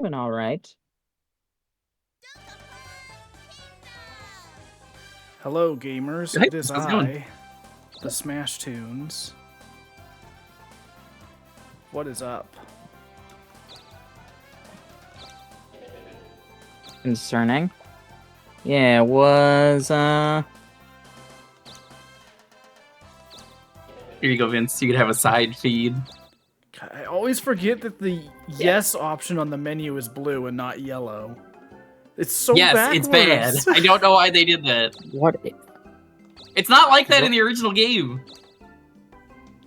Doing all right. Hello, gamers. Hey, It is how's it going? I, the Smash Tunes. What is up? Concerning. Yeah, it was Here you go, Vince. You could have a side feed. I always forget that the yes option on the menu is blue and not yellow. It's so Yes, backwards. it's bad. I don't know why they did that. what It's not like that in the original game.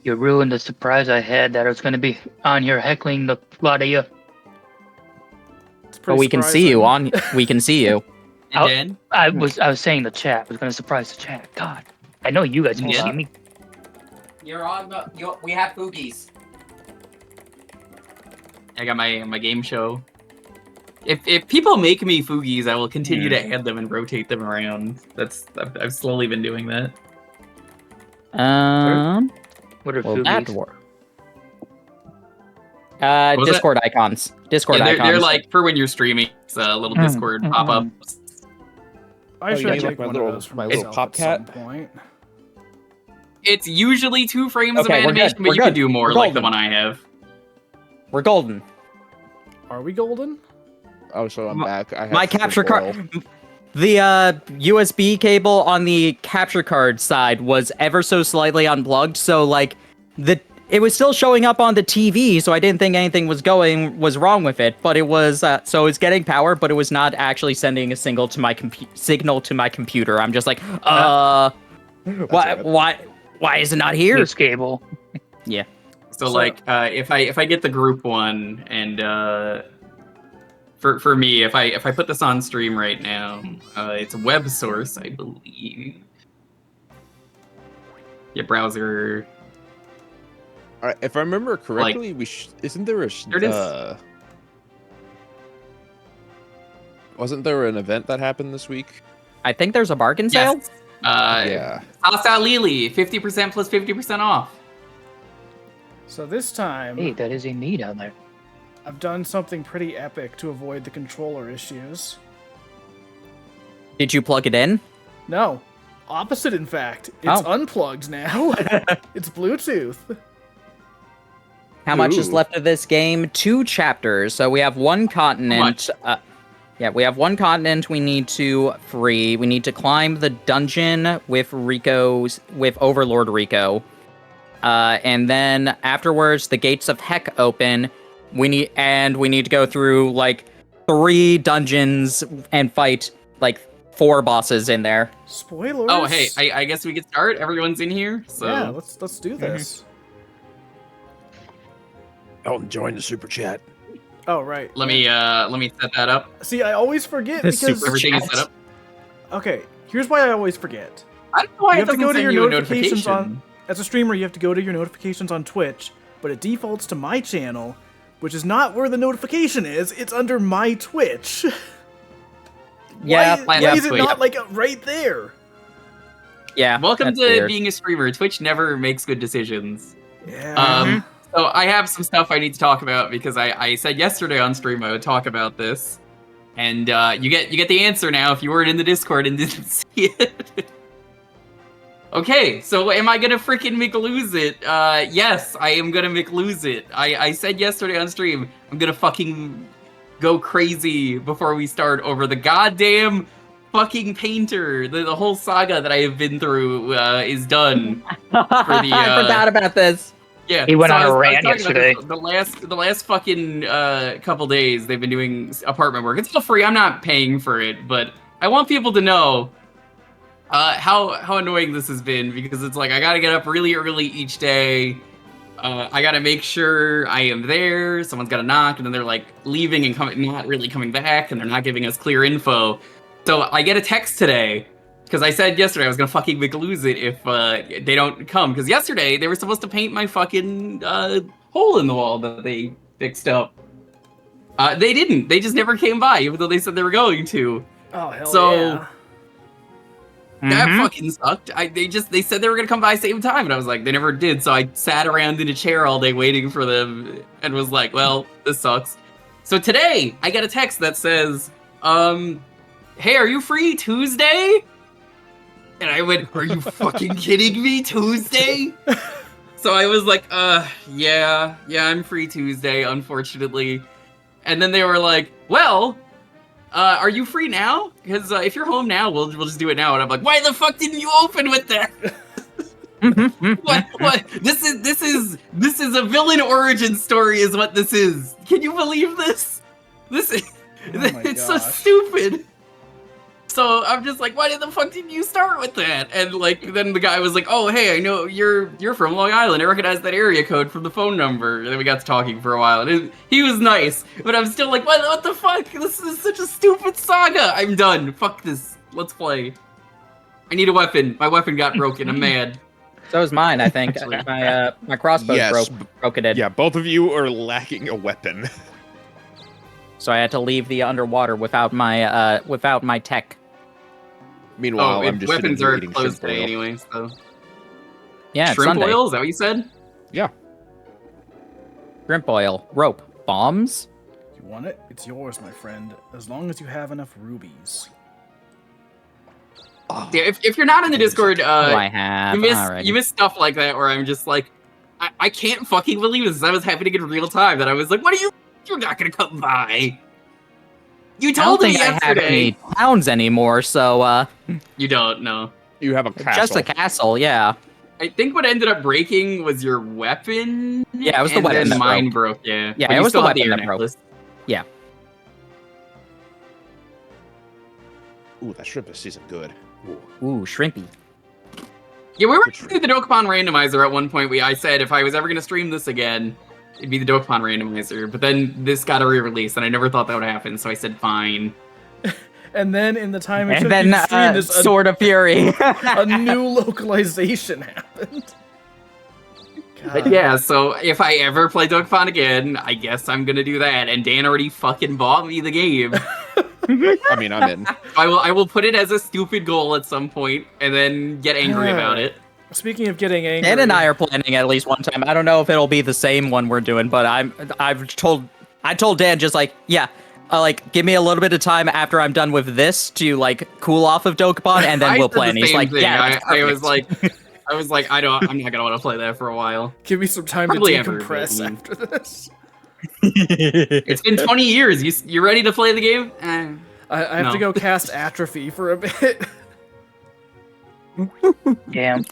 You ruined the surprise I had that I was going to be on here heckling the lot of you. It's but pretty we can see you surprising. on we can see you. And Oh. then, I was saying the chat. I was going to surprise the chat. God, I know you guys can Yeah. see me. You're on the. We have boogies. I got my game show. If people make me foogies, I will continue to add them and rotate them around. I've slowly been doing that. What are Well, that foogies? work. What was Discord icons. Discord Yeah, icons. they're like for when you're streaming. It's a little Discord pop up. I Oh, should you mean take like my one little- of those for my little myself pop at some cat? point. It's usually 2 frames Okay, of we're animation, good, but we're you can good, do more we're like the golden. one I have. We're golden. Are we golden? Oh, so I'm back. I have My some capture oil. card. The USB cable on the capture card side was ever so slightly unplugged, so like it was still showing up on the TV, so I didn't think anything was wrong with it. But it was so it's getting power, but it was not actually sending a signal to my signal to my computer. I'm just like, why is it not here? This cable. So like, if I get the group one, and for me, if I put this on stream right now, it's a web source, I believe. Yeah, browser. All right, if I remember correctly, isn't there a There it is. wasn't there an event that happened this week? I think there's a bargain sale. Yes. Yeah. Hostile Lily, 50% plus 50% off. So this time, Hey, that is a me down there. I've done something pretty epic to avoid the controller issues. Did you plug it in? No. Opposite, in fact. It's Oh. unplugged now. It's Bluetooth. How much is Ooh. left of this game? 2 chapters. So we have one continent. Yeah, we have one continent we need to free. We need to climb the dungeon with Overlord Rico. And then afterwards, the gates of Heck open. We need to go through like 3 dungeons and fight like 4 bosses in there. Spoilers. Oh, hey, I guess we could start. Everyone's in here, so Yeah, let's do this. Elton, join the super chat. Oh, right. let me set that up. See, I always forget The because super Everything is chat. set up. okay, here's why I always forget. I don't know why You it have to doesn't go to send your you a notifications notification. as a streamer, you have to go to your notifications on Twitch, but it defaults to my channel, which is not where the notification is. It's under my Twitch. Yeah, why yeah, is it Twitch. not like right there? Yeah. Welcome that's to weird. being a streamer. Twitch never makes good decisions. Yeah. So I have some stuff I need to talk about because I said yesterday on stream I would talk about this, and you get the answer now if you weren't in the Discord and didn't see it. Okay, so am I gonna freaking McLose it? Yes, I am gonna McLose it. I said yesterday on stream I'm gonna fucking go crazy before we start over the goddamn fucking painter. The whole saga that I have been through is done. I forgot about this. Yeah, He went on I a was rant talking about yesterday. this. The last fucking couple days they've been doing apartment work. It's still free. I'm not paying for it, but I want people to know how annoying this has been, because it's like I gotta get up really early each day. I gotta make sure I am there. Someone's gotta knock, and then they're like leaving and not really coming back, and they're not giving us clear info. So I get a text today. Because I said yesterday I was gonna fucking McLose it if they don't come. Because yesterday they were supposed to paint my fucking hole in the wall that they fixed up. They didn't. They just never came by, even though they said they were going to. Oh hell so- yeah. That Mhm. fucking sucked. They said they were gonna come by same time, and I was like, they never did. So I sat around in a chair all day waiting for them, and was like, well, this sucks. So today, I got a text that says, hey, are you free Tuesday? And I went, are you fucking kidding me? Tuesday? So I was like, yeah, I'm free Tuesday, unfortunately. And then they were like, well, are you free now? Because if you're home now, we'll just do it now. And I'm like, why the fuck didn't you open with that? What? This is a villain origin story, is what this is. Can you believe this? It's so stupid. So I'm just like, why the fuck didn't you start with that? And like, then the guy was like, oh hey, I know you're from Long Island. I recognize that area code from the phone number. And then we got to talking for a while, and he was nice, but I'm still like, what the fuck? This is such a stupid saga. I'm done. Fuck this. Let's play. I need a weapon. My weapon got broken. I'm mad. So is mine, I think. My crossbow broke it in. Yeah, both of you are lacking a weapon. So I had to leave the underwater without my tech. Meanwhile, I'm just weapons are eating closed shrimp today oil. anyway, so. Yeah, it's Shrimp Sunday. oil? Is that what you said? Yeah. Shrimp oil, rope, bombs. You want it? It's yours, my friend, as long as you have enough rubies. Oh, Yeah, if you're not in the Discord, I have. you miss stuff like that where I'm just like, I can't fucking believe this. I was happening in real time that I was like, what are you're not gonna come by. You I don't told me think I have yesterday. any towns anymore, so You don't know. you have a castle. just a castle, yeah. I think what ended up breaking was your weapon. Yeah, it was the and weapon then that mine broke. Yeah, Yeah, But it you was the still have weapon ear that broke. necklace. Yeah. Ooh, that shrimp is seasoned good. Ooh, shrimpy. Yeah, we were Which- doing the Dokapon randomizer at one point. I said if I was ever gonna stream this again, it'd be the Dokapon randomizer. But then this got a re-release, and I never thought that would happen. So I said fine. And then in the time it And took then you to stream this, Sword of Fury. a new localization happened. But yeah, so if I ever play Dokapon again, I guess I'm gonna do that. And Dan already fucking bought me the game. I mean, I'm in. I will put it as a stupid goal at some point, and then get angry about it. Speaking of getting angry, Dan and I are planning at least one time. I don't know if it'll be the same one we're doing, but I told Dan just like, yeah, like give me a little bit of time after I'm done with this to like cool off of Dokapon, and then I we'll said play. the And he's same like, thing. yeah, that's I was perfect. like, I'm not gonna want to play that for a while. give me some time Probably to ever, decompress but, after this. It's been 20 years. You ready to play the game? I have to No. go cast Atrophy for a bit. Damn.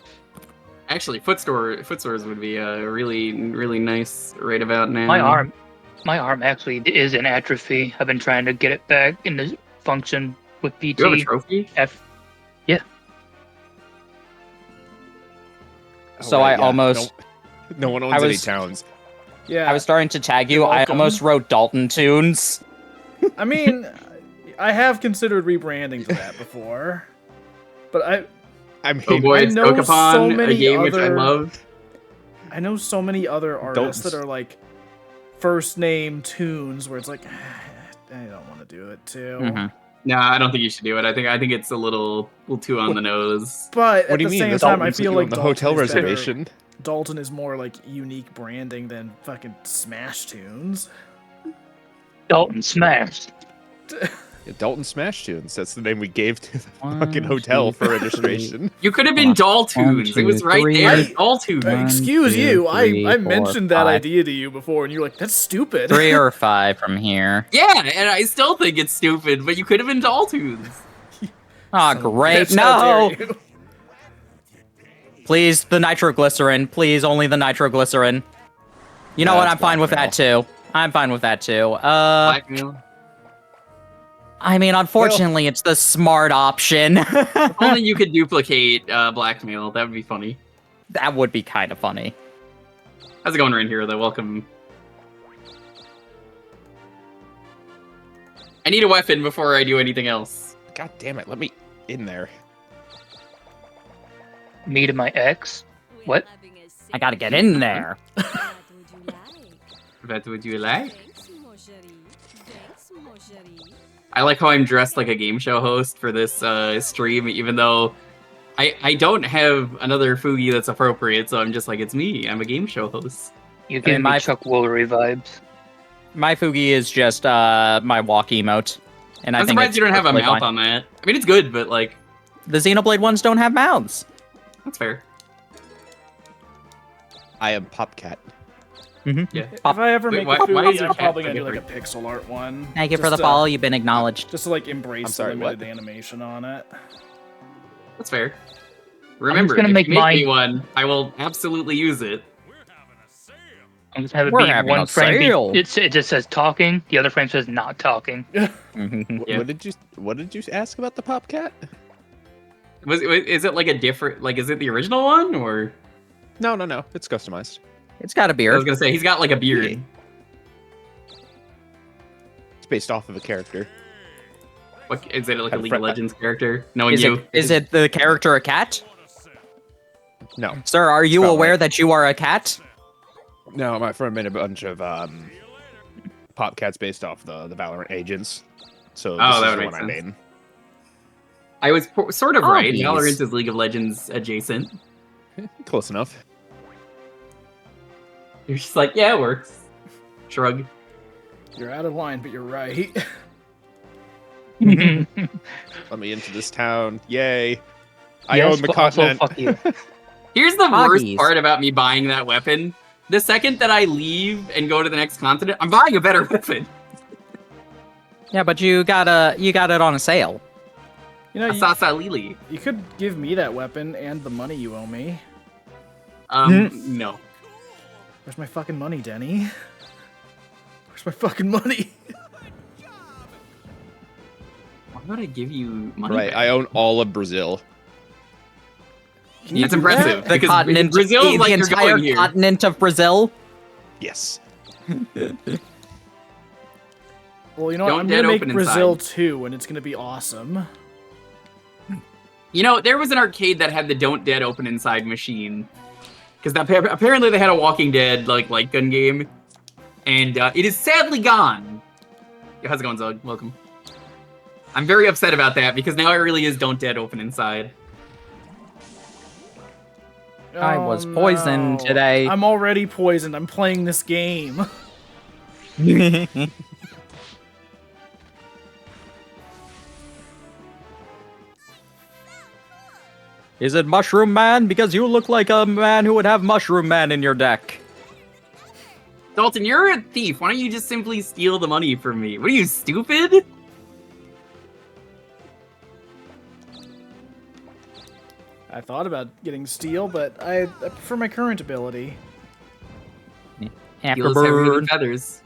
Actually, foot stores would be really, really nice right about now. My arm actually is in atrophy. I've been trying to get it back into function with PT. You have a trophy? So Alright, I almost, No one owns I any was- towns. Yeah, I was starting to tag you. You're I welcome. almost wrote Dalton Tunes. I mean, I have considered rebranding to that before, but I mean, Oh boy, I it's know so Dokapon, a many game which I other- love. I know so many other artists that are like first name tunes where it's like I don't want to do it too. Mhm. No, I don't think you should do it. I think it's a little too on the nose. But what at do you the mean? same This time, I Dalton's feel on like the Dalton hotel is better- reservation. Dalton is more like unique branding than fucking Smash Tunes. Dalton smashed. Yeah, Dalton Smash Tunes. That's the name we gave to the One, fucking hotel two, for registration. You could have been Dolltoons. It was two, right three. there. One, Dolltoons. Excuse two, you, three, I four, mentioned that five. idea to you before, and you're like, that's stupid. 3 or 5 from here. Yeah, and I still think it's stupid, but you could have been Dolltoons. Oh, Son of a great. bitch, how No! dare you. Please, the nitroglycerin. Please, only the nitroglycerin. You know Yeah, what? that's I'm fine with that too. I'm fine with that too. Blackmail. I mean, unfortunately, it's the smart option. If only you could duplicate blackmail. That would be funny. That would be kind of funny. How's it going right here, though? Welcome. I need a weapon before I do anything else. God damn it! Let me in there. Me to my ex. What? I gotta get in there. What would you like? I like how I'm dressed like a game show host for this stream, even though I don't have another Fugi that's appropriate, so I'm just like, it's me. I'm a game show host. You're giving my- me Chuck Woolery vibes. My Fugi is just my walk emote. And I I'm think surprised it's you don't have a perfectly mouth fine. on that. I mean, it's good, but like, The Xenoblade ones don't have mouths. that's fair. I am Popcat. Yeah. If I ever Wait, make a why is Fugi, your I'm cat probably so gonna do like a different? pixel art one. Thank you for Just the to- follow. You've been acknowledged. Just to like embrace I'm sorry, the limited what? animation on it. That's fair. Remember, gonna if make you make me mine- one, I will absolutely use it. I'm just have it We're be having one a frame. sale. It just says talking. The other frame says not talking. Yeah. What did you ask about the Popcat? Is it like a different? Like, is it the original one or? No, it's customized. It's got a I was beard. gonna say he's got like a beard. Yeah. It's based off of a character. What is it? Like a Had a League of friend- Legends character? Knowing Is you. it the character a cat? No, Sir, are you Spell aware it. that you are a cat? no, my friend made a bunch of Popcats based off the Valorant agents. So Oh, this that is would the make one I sense. made. I was sort of right. Obvious. Valorant is League of Legends adjacent. Close enough. You're just like, yeah, it works. Shrug. You're out of line, but you're right. Let me into this town. Yay. I Yes, own the but also continent. fuck you. Here's the worst Hoggies. part about me buying that weapon. The second that I leave and go to the next continent, I'm buying a better weapon. Yeah, but you got it on a sale. You know, Asasa Lili. you could give me that weapon and the money you owe me. No. Where's my fucking money, Denny? Where's my fucking money? Why would I give you money? Right, back? I own all of Brazil. Can you That's do impressive. that? The Because continent, Brazil is the like you're entire going here. continent of Brazil. Yes. Well, you know what? Don't I'm dead gonna make open Brazil inside. too, and it's gonna be awesome. You know, there was an arcade that had the Don't Dead Open Inside machine. Because apparently they had a Walking Dead like light gun game. And it is sadly gone. How's it going, Zug? Welcome. I'm very upset about that because now it really is Don't Dead Open Inside. I was poisoned no. today. I'm already poisoned. I'm playing this game. Is it Mushroom Man? Because you look like a man who would have Mushroom Man in your deck. Dalton, you're a thief. Why don't you just simply steal the money from me? What are you, stupid? I thought about getting steel, but I prefer my current ability. Steel's heavier than Afterbird. feathers.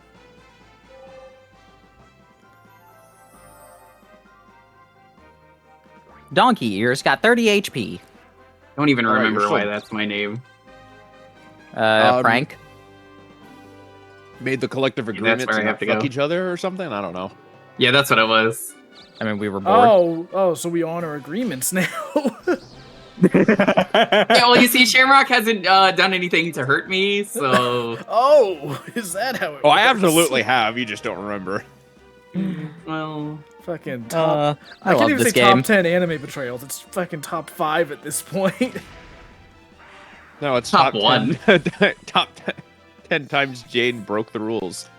Donkey Ears got 30 HP. Don't even All right, remember you're why still- that's my name. Frank. Made the collective that's agreement where I to have not to fuck go. each other or something? I don't know. Yeah, that's what it was. I mean, we were bored. Oh, so we honor agreements now. Yeah, well, you see, Shamrock hasn't done anything to hurt me, so... Oh, is that how it Oh, I works? absolutely have. You just don't remember. Well... Fucking top. I can't love even this say game. top 10 anime betrayals. It's fucking top 5 at this point. No, it's Top 10 top 10 times Jane broke the rules.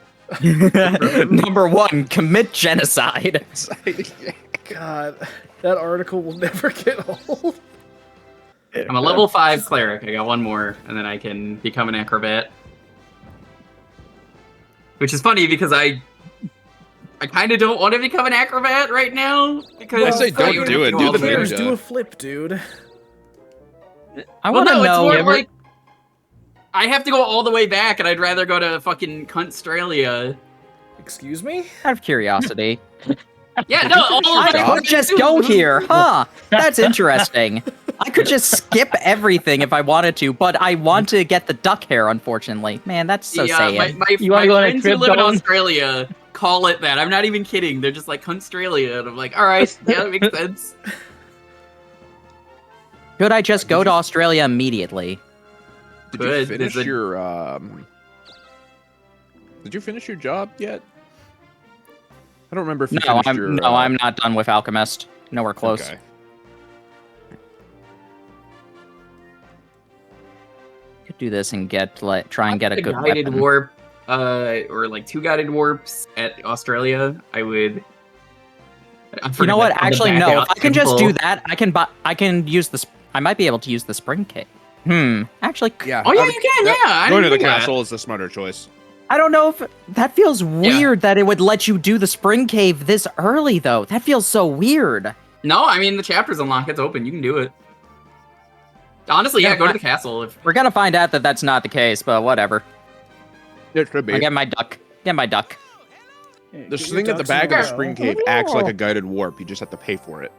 Number 1, commit genocide. God, that article will never get old. I'm a level 5 cleric. I got one more, and then I can become an acrobat. Which is funny because I kind of don't want to become an acrobat right now because I say don't would do have it, to do all the way- Cares, ninja. do a flip, dude. I Well, want to no, it's know. more like I have to go all the way back, and I'd rather go to fucking Australia. Excuse me? Out of curiosity. Yeah, no, all the I way could just go here, huh? That's interesting. I could just skip everything if I wanted to, but I want to get the duck hair, unfortunately. Man, that's so Yeah, sad. my You wanna go on a friends who trip, live in Dawn? Australia call it that. I'm not even kidding. They're just like Australia, and I'm like, all right, yeah, that makes sense. Could I just go to Australia immediately? Did Good, you finish there's a- your Did you finish your job yet? I don't remember if you No, finished your I'm not done with Alchemist. Nowhere close. Okay. Could do this and try and get a The good guided weapon. warp. or like 2 guided warps at Australia, I would. You know what? Actually, no. If I can just do that, I can buy. I can use this. I might be able to use the spring cave. Actually, Yeah. Oh yeah, you can. Yeah, Going to the didn't know that. castle is the smarter choice. I don't know if that feels weird that it would let you do the spring cave this early, though. That feels so weird. No, I mean the chapter's unlocked. It's open. You can do it. Honestly, yeah, go to the castle. If We're gonna find out that that's not the case, but whatever. It should be. I get my duck. Get my duck. Hey, The get your thing at the ducks in back a of the row. spring cave acts like a guided warp. You just have to pay for it.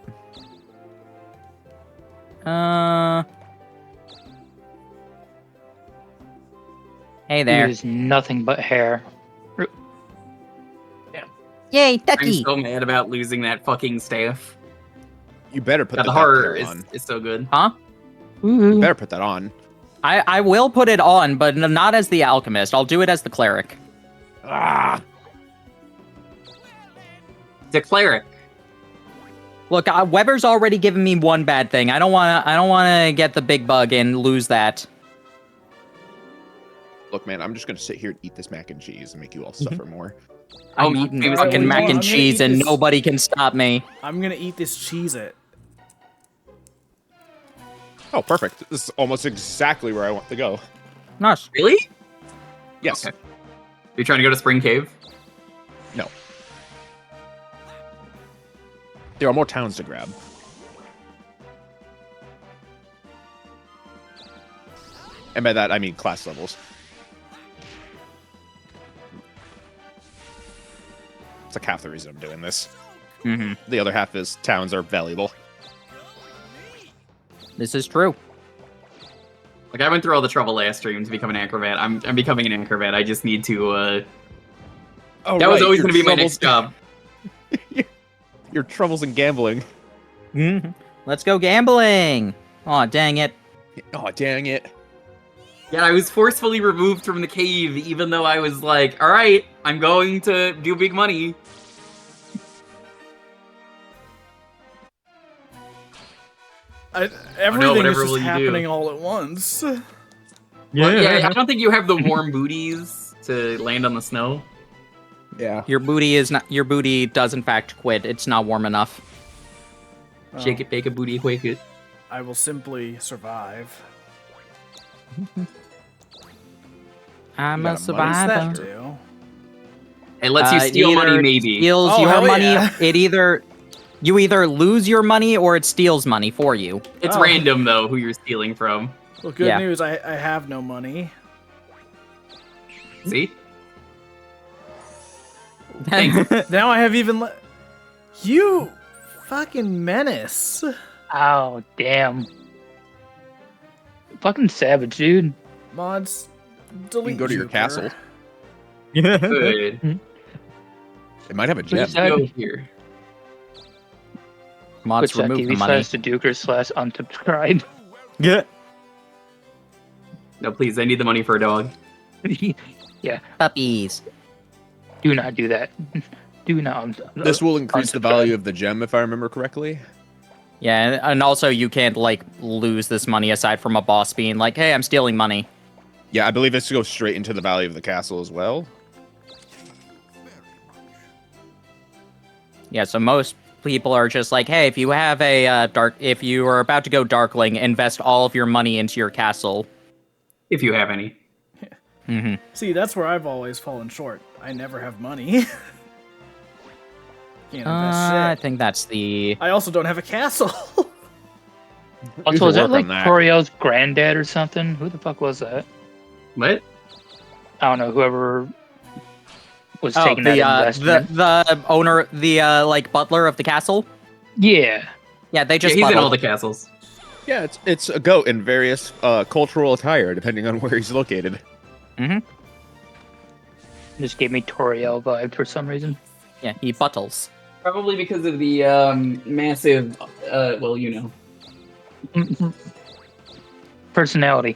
Hey It there. is nothing but hair. Yay, I'm ducky. so mad about losing that fucking staff. You better put Yeah, the the horror duck tail is, on. is so good. Huh? You better put that on. I will put it on, but not as the alchemist. I'll do it as the cleric. Ah! Declare it. Look, Weber's already given me one bad thing. I don't wanna get the big bug and lose that. Look, man, I'm just gonna sit here and eat this mac and cheese and make you all suffer more. I'm Oh, eating famous fucking mac mac and and cheese. cheese, I'm gonna and eat this- nobody can stop me. I'm gonna eat this Cheez-It. Oh, perfect. This is almost exactly where I want to go. Nice. Really? Yes. Okay. You're trying to go to Spring Cave? No. There are more towns to grab. And by that, I mean class levels. It's like half the reason I'm doing this. Mm-hmm. The other half is towns are valuable. This is true. Like, I went through all the trouble last stream to become an acrobat. I'm becoming an acrobat. I just need to, Oh, that was right, always your going to be my troubles- next job. Your troubles in gambling. Mm-hmm. Let's go gambling. Aw, dang it. Oh, dang it. Yeah, I was forcefully removed from the cave, even though I was like, alright, I'm going to do big money. Everything is whatever just will you do? happening all at once. Well, yeah, I don't think you have the warm booties to land on the snow. Yeah. Your booty does in fact quit. It's not warm enough. Shake it, bake it, booty, quake it. I will simply survive. I'm You a got a money What does survivor. that do? It lets you steal either money, maybe. Steals Oh, your hell money. yeah. You either lose your money or it steals money for you. It's Oh. random, though, who you're stealing from. Well, good Yeah. news, I have no money. See? Now I have even You fucking menace. Oh, damn. Fucking savage, dude. Mods, You delete can go to your Jupiter. castle. Good. It might have a gem. Please, Dad. Go here. Mods remove the money. Twitch.tv/theduker/unsubscribe. Yeah. No, please, I need the money for a dog. Puppies. Do not do that. Do not. This will increase the unsubscribe. value of the gem, if I remember correctly. Yeah, and also you can't like lose this money aside from a boss being like, "Hey, I'm stealing money." Yeah, I believe this goes straight into the value of the castle as well. Yeah, so most people are just like, "Hey, if you have a if you are about to go Darkling, invest all of your money into your castle." If you have any. Mm-hmm. See, that's where I've always fallen short. I never have money. Can't invest I shit. think that's the. I also don't have a castle. We should Also, is that work like on that. Toriel's granddad or something? Who the fuck was that? What? I don't know. Whoever was Oh, taking that investment. the owner, the like butler of the castle. Yeah. Yeah, they Yeah, just. he's in buttled. all the castles. Yeah, it's a goat in various cultural attire, depending on where he's located. Just gave me Toriel vibe for some reason. Yeah, he buttles. Probably because of the massive, well, you know. Personality.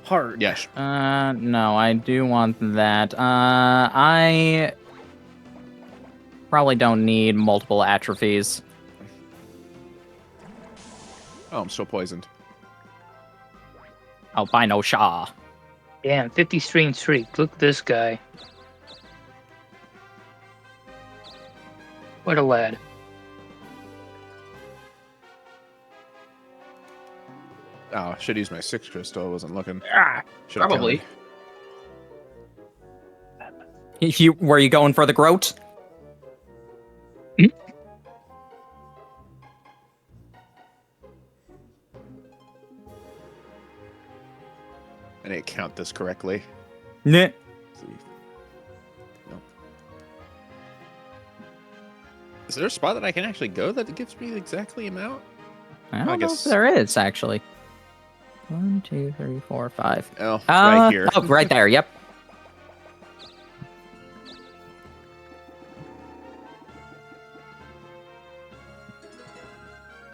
Heart. Yes. No, I do want that. I probably don't need multiple atrophies. Oh, I'm still poisoned. Albino Shaw. Damn, 50 stream streak. Look at this guy. What a lad. Oh, should use my 6 crystal. I wasn't looking. Should've Probably. counted. Were you going for the groat? I didn't count this correctly. Nah. Nope. Is there a spot that I can actually go that gives me exactly amount? I don't I know guess- if there is, actually. 1, 2, 3, 4, 5. Oh, right here. Oh, right there, yep.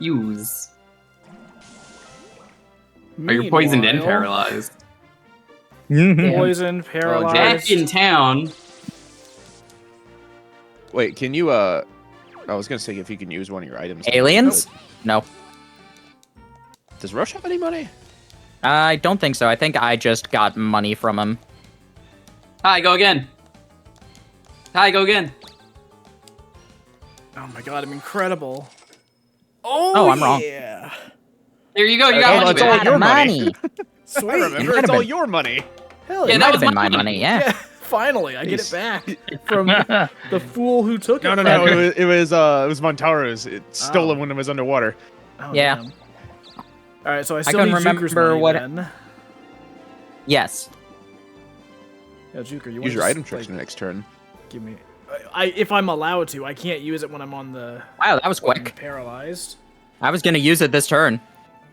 Use. Are you poisoned and Meanwhile, paralyzed? Poisoned, Back paralyzed. in town. Wait, can you, I was gonna say if you can use one of your items. Aliens? No. Does Roche have any money? I don't think so. I think I just got money from him. Hi, go again. Hi, go again. Oh my god, I'm incredible. Oh, Oh, I'm wrong. yeah. There you go. You Oh, got money it's all back. your money. Sweet. I remember, might it's have all been. your money. Hell Yeah, yeah. that Might have was been my my money, yeah. Yeah, finally, I get it Jeez. back from the fool who took No, it. no, from no. me. It was Montaro's. It stole Oh. it when it was underwater. Oh, Yeah. damn. All right, so I still couldn't need remember Juker's money what- then. Yes. Yeah, Juker, you Use want your to item tricks next turn. give me? If I'm allowed to, I can't use it when I'm on the Wow, that was when I'm quick. paralyzed. I was gonna use it this turn.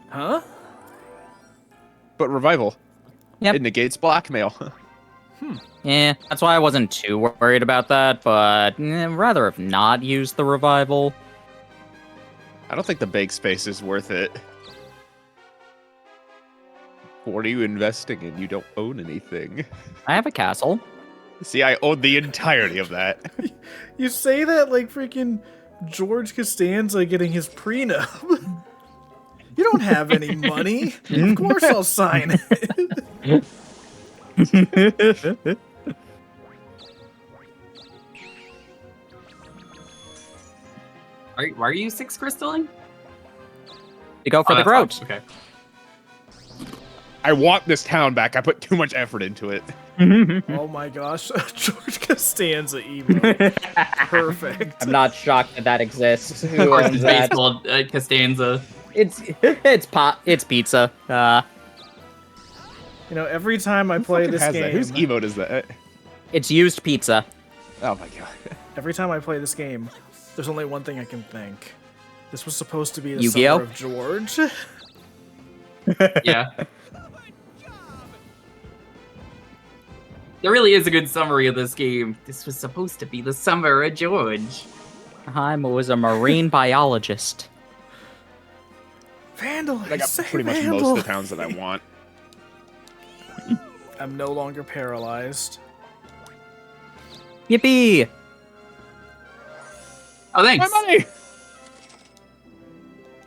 Huh? But revival. Yep. It negates blackmail. Yeah, that's why I wasn't too worried about that, but rather have not used the revival. I don't think the bake space is worth it. What are you investing in? You don't own anything. I have a castle. See, I own the entirety of that. You say that like freaking George Costanza getting his prenup. You don't have any money. Of course I'll sign it. Why are you 6 crystalling? You go for Oh, the that's groat. fine. Okay. I want this town back. I put too much effort into it. Oh my gosh, George Costanza Evo. Perfect. I'm not shocked that exists. Of Who course, owns it's that? baseball Costanza. It's pizza. You know, every time I play this Has game, that? Whose emote is that? It's used pizza. Oh my god. every time I play this game, there's only one thing I can think. This was supposed to be the Yu-Gi-Oh? summer of George. Yeah. There really is a good summary of this game. This was supposed to be the summer of George. I was a marine biologist. Vandal, I got say pretty much Vandal. most of the towns that I want. I'm no longer paralyzed. Yippee! Oh, thanks. My money!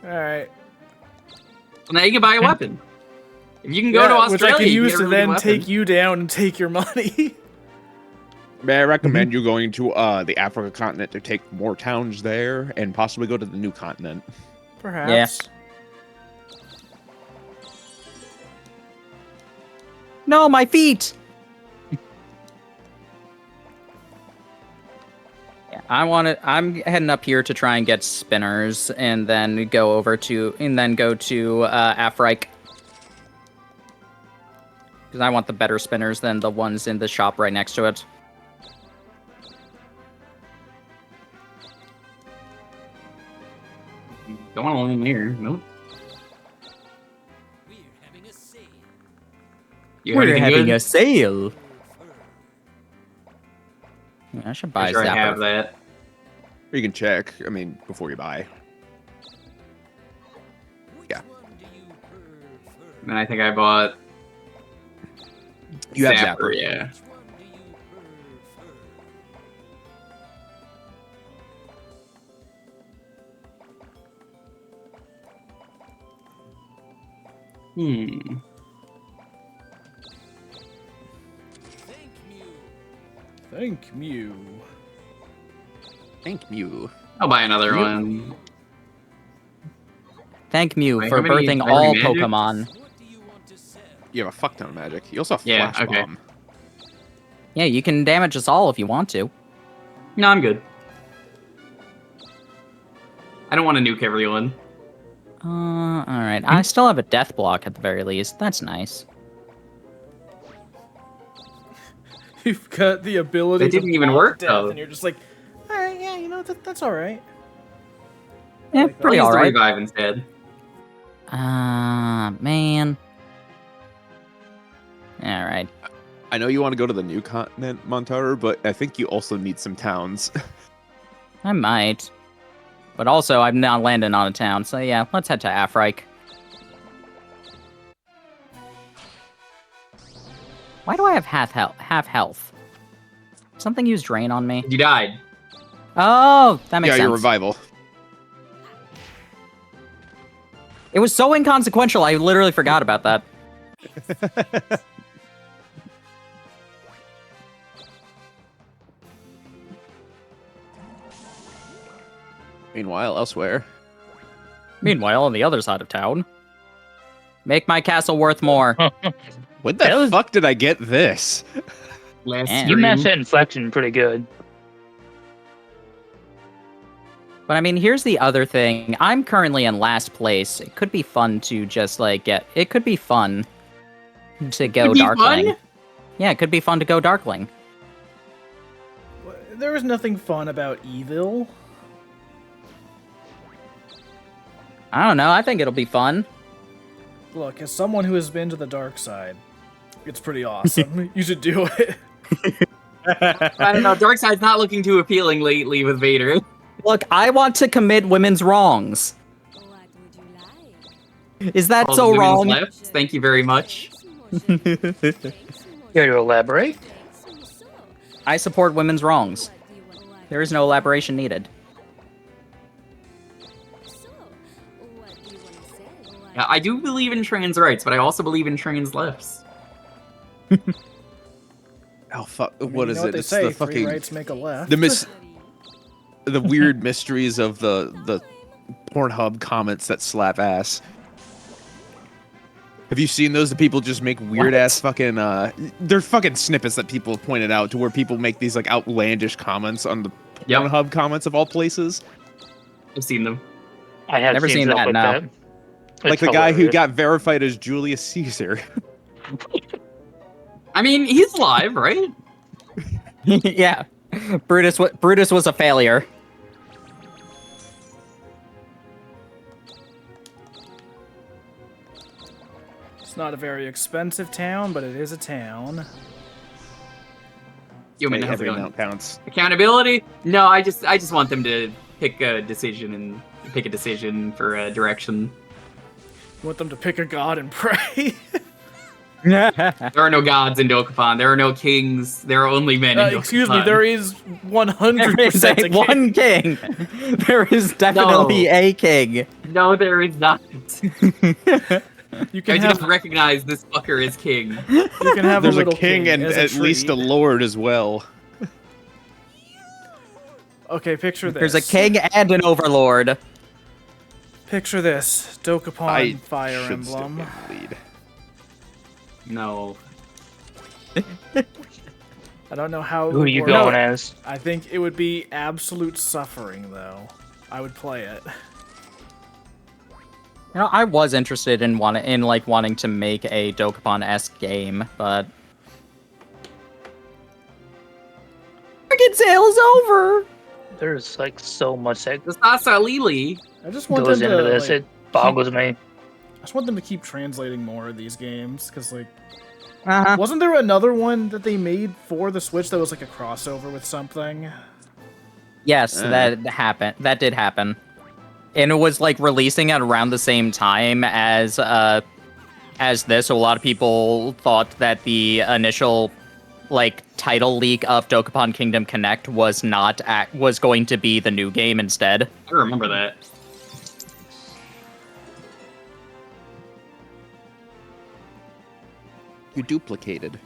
Alright. Well, now you can buy a weapon. If you can go to Australia, which I can you use get a to really then good weapon. take you down and take your money. May I recommend you going to the Africa continent to take more towns there and possibly go to the new continent? Perhaps. Yeah. No, my feet! Yeah, I'm heading up here to try and get spinners, and then go to Afrique. Because I want the better spinners than the ones in the shop right next to it. Don't want to leave here. Nope. You have We're anything having good? a sale. Yeah, I should buy I'm sure I have Zapper. that. Or you can check, I mean, before you buy. Yeah. And I think I bought You have Zapper. Yeah. Thank you. Thank you. I'll buy another one. Thank Mew Wait, for how many birthing are all magic? Pokemon. You have a fuck ton of magic. You also have Yeah, Flash okay. Bomb. Yeah, you can damage us all if you want to. No, I'm good. I don't want to nuke everyone. Alright. I still have a death block at the very least. That's nice. You've got the ability That didn't to even block work, death, though. and you're just like, all right, yeah, that's all right. Yeah, like that. pretty I'll use the alright. revive instead. Man. Alright. I know you want to go to the new continent, Montaru, but I think you also need some towns. I might. But also, I'm not landing on a town, so yeah, let's head to Afrique. Why do I have half health? Something used drain on me. You died. Oh, that makes Yeah, sense. your revival. It was so inconsequential, I literally forgot about that. Meanwhile, elsewhere. Meanwhile, on the other side of town. Make my castle worth more. When the fuck did I get this? Last Man. You stream. matched that inflection pretty good. But I mean, here's the other thing. I'm currently in last place. It could be fun to just, like, it could be fun to go Could be Darkling. fun? Yeah, it could be fun to go Darkling. There was nothing fun about evil. I don't know. I think it'll be fun. Look, as someone who has been to the dark side, it's pretty awesome. You should do it. I don't know. Darkseid's not looking too appealing lately with Vader. Look, I want to commit women's wrongs. What would you like? Is that All the so women's wrong? left. Thank you very much. Care to elaborate? I support women's wrongs. There is no elaboration needed. Yeah, I do believe in trans rights, but I also believe in trans lefts. Oh fuck! I mean, What you is know it? they It's say, the three fucking rights make a left. the weird mysteries of the Pornhub comments that slap ass. Have you seen those? The people just make weird ass fucking they're fucking snippets that people pointed out to where people make these like outlandish comments on the Yep. Pornhub comments of all places. I've seen them. I have Never seen stuff that, like no. that. Like It's the guy who hilarious. got verified as Julius Caesar. I mean, he's alive, right? Yeah. Brutus was a failure. It's not a very expensive town, but it is a town. Human, how's it Every going? amount counts. Accountability? No, I just want them to pick a decision for a direction. You want them to pick a god and pray? There are no gods in Dokapon. There are no kings. There are only men in Dokapon. Excuse me, there is 100% There is a king. one king. There is definitely a king. No, there is not. You I can do have not recognize this fucker as king. you can have There's a a little king and as at least a treat. lord as well. Okay, picture this. There's a king and an overlord. Picture this. Dokapon I Fire should still Emblem. get the lead. No. I don't know how it Who are would you work. going as? I think it would be absolute suffering, though. I would play it. You know, I was interested in wanting to make a Dokapon-esque game, but freaking sale's over. There's like so much that The Sasa Lili. I just want goes them into to. this. Like, It boggles me. I just want them to keep translating more of these games, because like, Uh-huh. wasn't there another one that they made for the Switch that was like a crossover with something? Yes, that happened. That did happen. And it was like releasing at around the same time as this, so a lot of people thought that the initial like title leak of Dokapon Kingdom Connect was was going to be the new game instead. I remember that. You duplicated.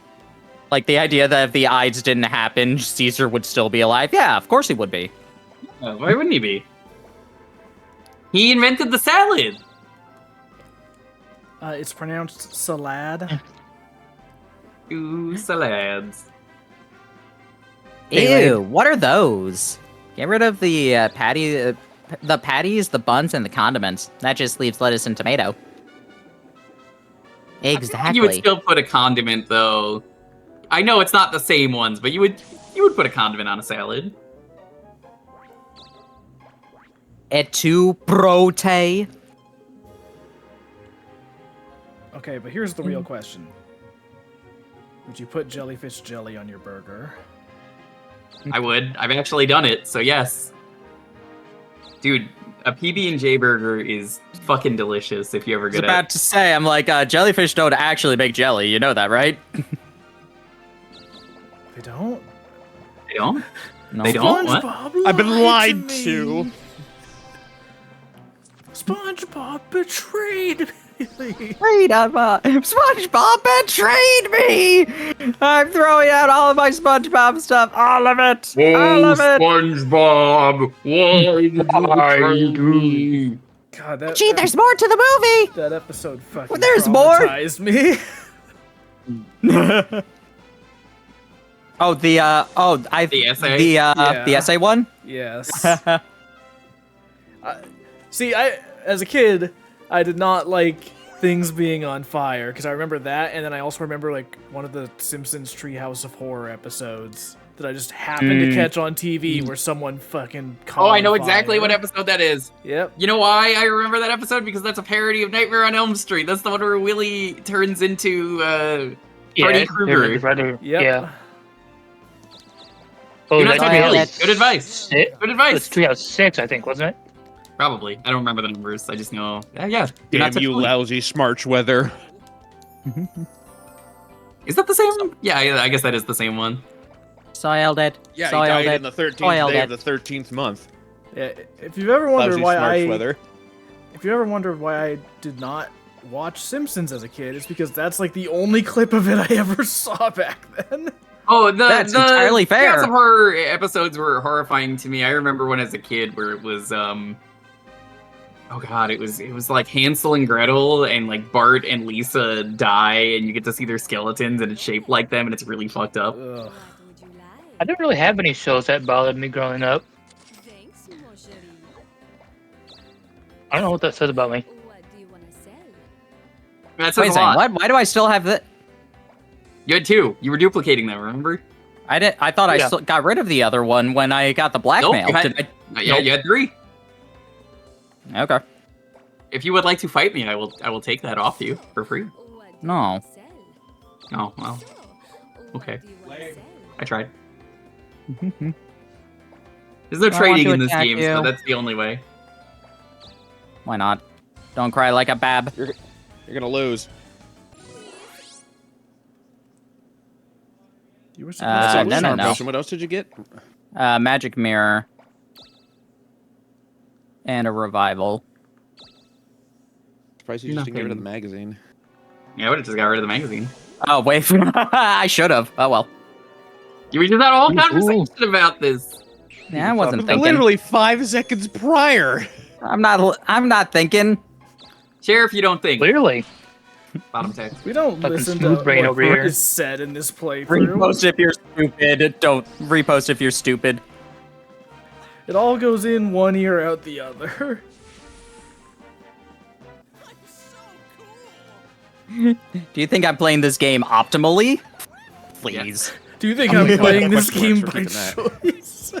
Like the idea that if the Ides didn't happen, Caesar would still be alive. Yeah, of course he would be. Why wouldn't he be? He invented the salad. It's pronounced salad. 2 salads. Ew, what are those? Get rid of the the patties, the buns, and the condiments. That just leaves lettuce and tomato. Exactly. You would still put a condiment, though. I know it's not the same ones, but you would put a condiment on a salad. Et tu prote? Okay, but here's the real question. Would you put jellyfish jelly on your burger? I would. I've actually done it, so yes. Dude, a PB&J burger is fucking delicious if you ever I was get about it. to say, I'm like, jellyfish don't actually make jelly. You know that, right? They don't? They don't? No. They don't? What? SpongeBob I've been lied me. to. SpongeBob betrayed me. SpongeBob betrayed me! I'm throwing out all of my SpongeBob stuff. All of it. All of it. SpongeBob, why did you betray me? God, that, Gee, that, there's more to the movie. that episode fucking There's more? traumatized me. Oh, the The essay? the essay one. Yes. See, as a kid, I did not like things being on fire because I remember that, and then I also remember like one of the Simpsons Treehouse of Horror episodes that I just happened to catch on TV where someone fucking caught Oh, I know on exactly fire. what episode that is. Yep. You know why I remember that episode? Because that's a parody of Nightmare on Elm Street. That's the one where Willie turns into Freddy Krueger. Brother. Yep. Yeah. Oh, You're not that's too Treehouse- early. Good advice. Good It's advice. Treehouse 6, I think, wasn't it? Probably. I don't remember the numbers. I just know. Yeah. You're not Damn you, too early. lousy smarch weather. Is that the same? Yeah, I guess that is the same one. Soiled it. Yeah, he Soiled died it. in the 13th Soiled day it. of the 13th month. Yeah. If you've ever wondered Lousy why smarch I, weather. if you ever wondered why I did not watch Simpsons as a kid, it's because that's like the only clip of it I ever saw back then. Oh, That's entirely fair. Treehouse of Horror episodes were horrifying to me. I remember one as a kid where it was oh god, it was like Hansel and Gretel, and like Bart and Lisa die, and you get to see their skeletons, and it's shaped like them, and it's really fucked up. Ugh. What would you I like? didn't really have any shows that bothered me growing up. Thanks, mon chéri. I don't know what that says about me. What do you want to sell? That Wait a says a second. lot. What? Why do I still have that? You had 2. You were duplicating them, remember? I did. I thought I Yeah. still got rid of the other one when I got the blackmail. you had- Did Yeah, you had 3. I? Okay. If you would like to fight me, I will take that off you for free. What do No. you want to sell? Oh well, Sure. What Okay. do you want to sell? I tried. There's no I want trading to in this attack game, you. so that's the only way. Why not? Don't cry like a bab. You're gonna lose. You were Uh, supposed to no, lose. no, Charm no. potion. What else did you get? Magic mirror. And a revival. Surprised you just didn't get rid of the Nothing. magazine. Yeah, I would have just got rid of the magazine. Oh, wait. I should have. Oh, well. You just had a whole Ooh. conversation about this. Yeah, I wasn't thinking. Literally 5 seconds prior. I'm not thinking. Sheriff, you don't think. Clearly. Bottom text. We don't Fucking listen smooth to brain what over here. is said in this playthrough. Repost if you're stupid. Don't repost if you're stupid. It all goes in one ear, out the other. Do you think I'm playing this game optimally? Please. Do you think I'm I'm gonna playing put this game question by marks for choice?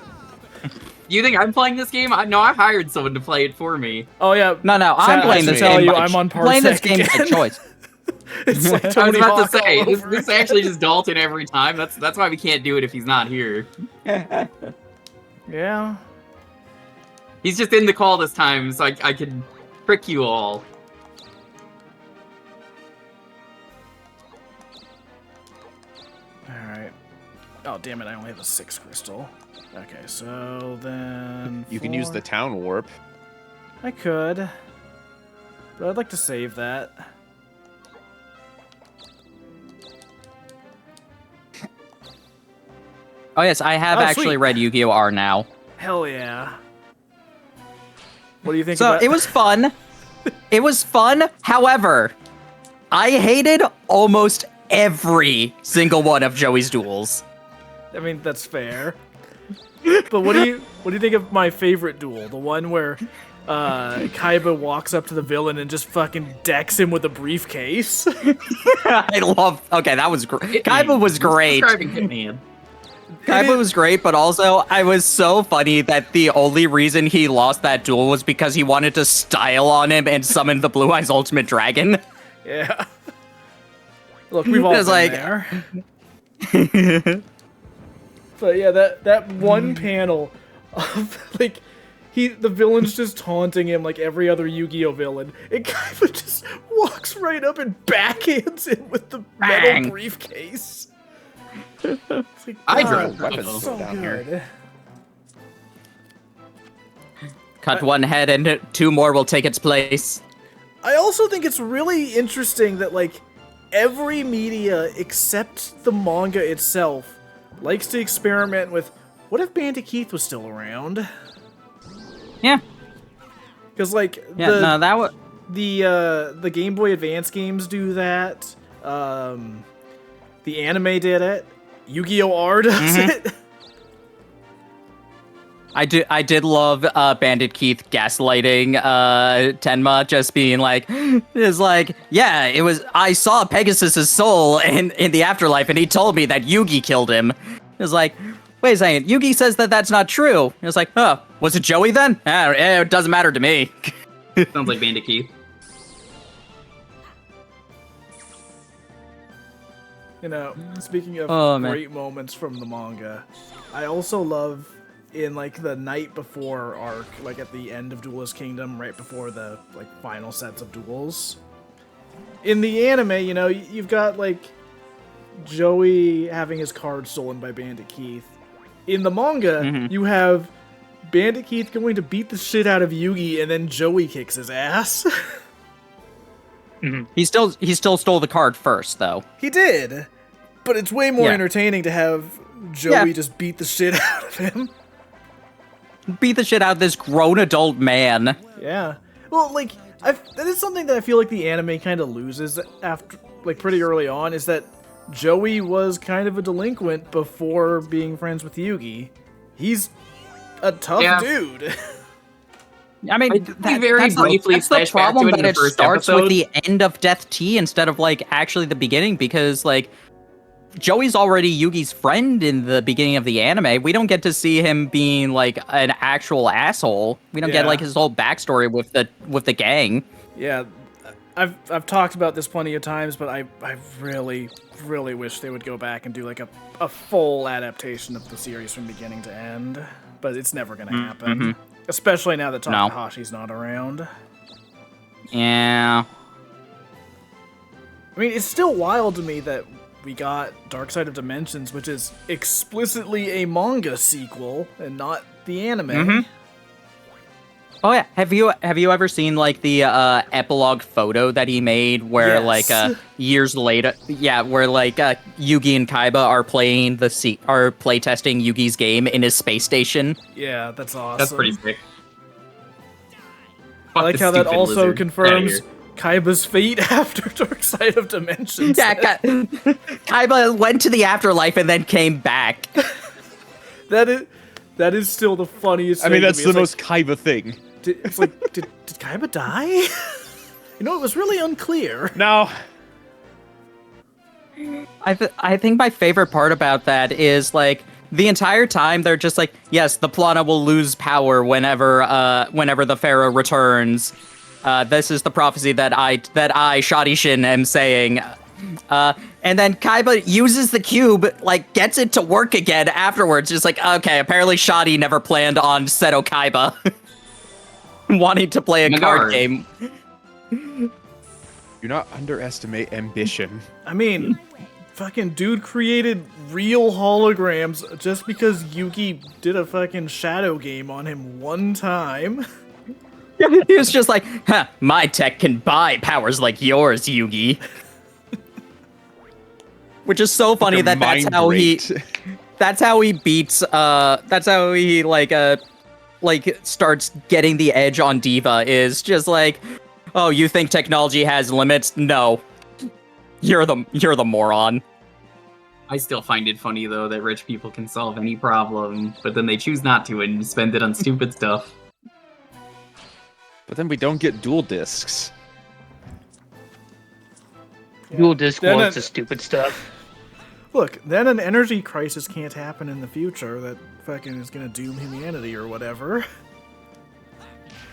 You think I'm playing this game? No, I've hired someone to play it for me. Oh yeah. No, I'm Sad playing to this tell game. you, by I'm on playing this Parsec game by again. choice. It's like I was Tony about Hawk to say, all this, over this again. actually just Dalton every time. That's why we can't do it if he's not here. Yeah. He's just in the call this time, so I can trick you all. Alright. Oh, damn it, I only have a 6 crystal. Okay, so then... You can use 4. the town warp. I could. But I'd like to save that. Oh yes, I have Oh, actually sweet. read Yu-Gi-Oh! R now. Hell yeah. What do you think So about it was fun. It was fun. However, I hated almost every single one of Joey's duels. I mean, that's fair. But what do you think of my favorite duel? The one where Kaiba walks up to the villain and just fucking decks him with a briefcase. I love. Okay, that was great. Kaiba was great. Describing Hitman. Kaiba was great, but also I was so funny that the only reason he lost that duel was because he wanted to style on him and summon the Blue Eyes Ultimate Dragon. Yeah. Look, we've all It's been like- there. But yeah, that one panel of like the villain's just taunting him like every other Yu-Gi-Oh villain, and Kaiba just walks right up and backhands him with the metal Bang. briefcase. It's like, I God, drove weapons weapons. so down here. good. Cut one head and two more will take its place. I also think it's really interesting that like every media except the manga itself likes to experiment with what if Bandit Keith was still around? Yeah. Because like Yeah. No, that was. the Game Boy Advance games do that. The anime did it. Yu-Gi-Oh! R does it. I did love Bandit Keith gaslighting Tenma, just being like, it's like, yeah, it was, I saw Pegasus's soul in the afterlife, and he told me that Yugi killed him. It was like, wait a second, Yugi says that that's not true. It was like, oh, was it Joey then? It doesn't matter to me. Sounds like Bandit Keith. You know, speaking of Oh, man. great moments from the manga, I also love in like the night before arc, like at the end of Duelist Kingdom, right before the like final sets of duels. In the anime, you know, you've got like Joey having his card stolen by Bandit Keith. In the manga, you have Bandit Keith going to beat the shit out of Yugi, and then Joey kicks his ass. He still stole the card first, though. He did, but it's way more Yeah. entertaining to have Joey Yeah. just beat the shit out of him. Beat the shit out of this grown adult man. Yeah. Well, like, that is something that I feel like the anime kind of loses after, like, pretty early on, is that Joey was kind of a delinquent before being friends with Yugi. He's a tough Yeah. dude. I mean, We very briefly that's the flash back to problem it in that the it first starts episode. with the end of Death Tea instead of like actually the beginning, because like Joey's already Yugi's friend in the beginning of the anime. We don't get to see him being like an actual asshole. We don't get Yeah. like his whole backstory with the gang. Yeah, I've talked about this plenty of times, but I really, really wish they would go back and do like a full adaptation of the series from beginning to end. But it's never gonna happen. Especially now that No. Takahashi's not around. Yeah. I mean, it's still wild to me that we got Dark Side of Dimensions, which is explicitly a manga sequel and not the anime. Oh yeah. Have you ever seen like the epilogue photo that he made where Yes. like years later, yeah, where like Yugi and Kaiba are playing are playtesting Yugi's game in his space station? Yeah, that's awesome. That's pretty sick. I like how that also Outta confirms here. Kaiba's fate after Dark Side of Dimensions. Yeah, Kaiba went to the afterlife and then came back. That is still the funniest I thing mean, to that's me. the It's like, most Kaiba thing. it's like, did Kaiba die? You know, it was really unclear. Now, I think my favorite part about that is like the entire time they're just like, yes, the Plana will lose power whenever the Pharaoh returns. This is the prophecy that I Shadi Shin am saying. And then Kaiba uses the cube, like gets it to work again afterwards. Just like, okay, apparently Shadi never planned on Seto Kaiba wanting to play a card Nagar. game. do not underestimate ambition. I mean, fucking dude created real holograms just because Yugi did a fucking shadow game on him one time. He was just like, huh, my tech can buy powers like yours, Yugi. Which is so funny Your that that's mind how he... raped. That's how he beats. That's how he like starts getting the edge on Diva. Is just like, oh, you think technology has limits? No, you're the moron. I still find it funny though that rich people can solve any problem, but then they choose not to and spend it on stupid stuff. But then we don't get dual discs. Dual disc Then wants it- the stupid stuff. Look, then an energy crisis can't happen in the future that fucking is gonna doom humanity or whatever.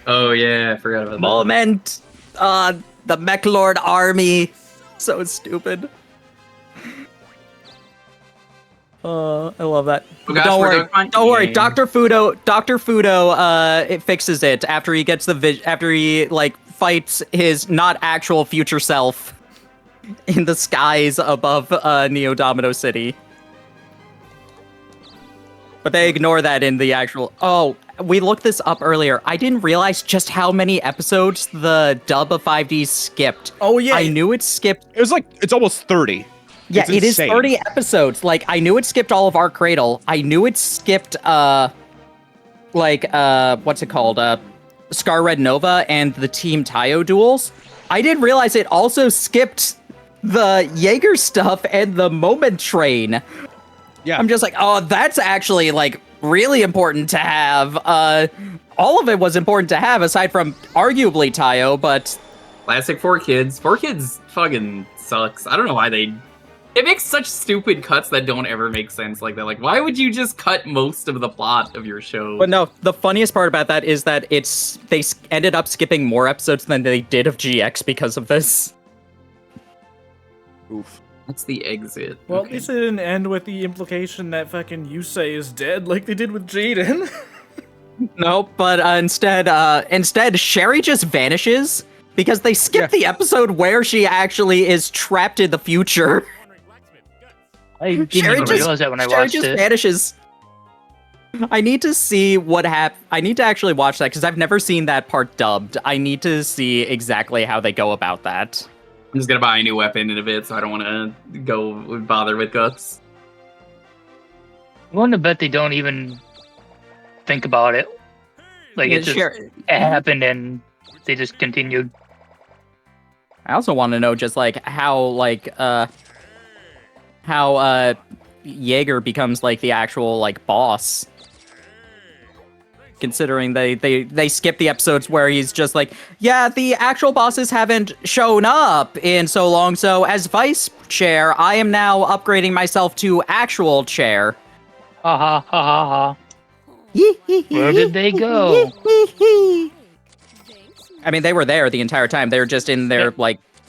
Oh yeah, I forgot about that. Moment. The Mech Lord army. So stupid. I love that. Oh gosh, Don't we're worry. Dokapon? Don't worry. Yay. Dr. Fudo, it fixes it after he gets after he like fights his not actual future self in the skies above Neo Domino City. But they ignore that in the actual. Oh, we looked this up earlier. I didn't realize just how many episodes the dub of 5D skipped. Oh yeah, I knew it skipped. It was like it's almost 30. Yeah, It's it is insane. 30 episodes. Like, I knew it skipped all of Arc Cradle. I knew it skipped, what's it called? Scar Red Nova and the Team Tayo duels. I didn't realize it also skipped the Jaeger stuff and the Moment Train. Yeah. I'm just like, oh, that's actually, like, really important to have. All of it was important to have, aside from arguably Tayo, but... Classic 4Kids. 4Kids fucking sucks. I don't know why they make such stupid cuts that don't ever make sense like that. Like, why would you just cut most of the plot of your show? But no, the funniest part about that is that they ended up skipping more episodes than they did of GX because of this. Oof. That's the exit. well, Okay. at least it didn't end with the implication that fucking Yusei is dead like they did with Jaden. No, but instead, Sherry just vanishes because they skipped the episode where she actually is trapped in the future. I didn't Sherry even just- realize that when I Sherry watched just it. vanishes. I need to see what I need to actually watch that because I've never seen that part dubbed. I need to see exactly how they go about that. I'm just gonna buy a new weapon in a bit, so I don't want to go bother with guts. I'm willing to bet they don't even think about it. Like, Yeah, it just Sherry- it happened and they just continued. I also want to know just like how Jaeger becomes like the actual like boss. Considering they skip the episodes where he's just like, yeah, the actual bosses haven't shown up in so long, so as vice chair, I am now upgrading myself to actual chair. Ha ha ha ha ha. Where did they go? Thanks. I mean, they were there the entire time. They were just in their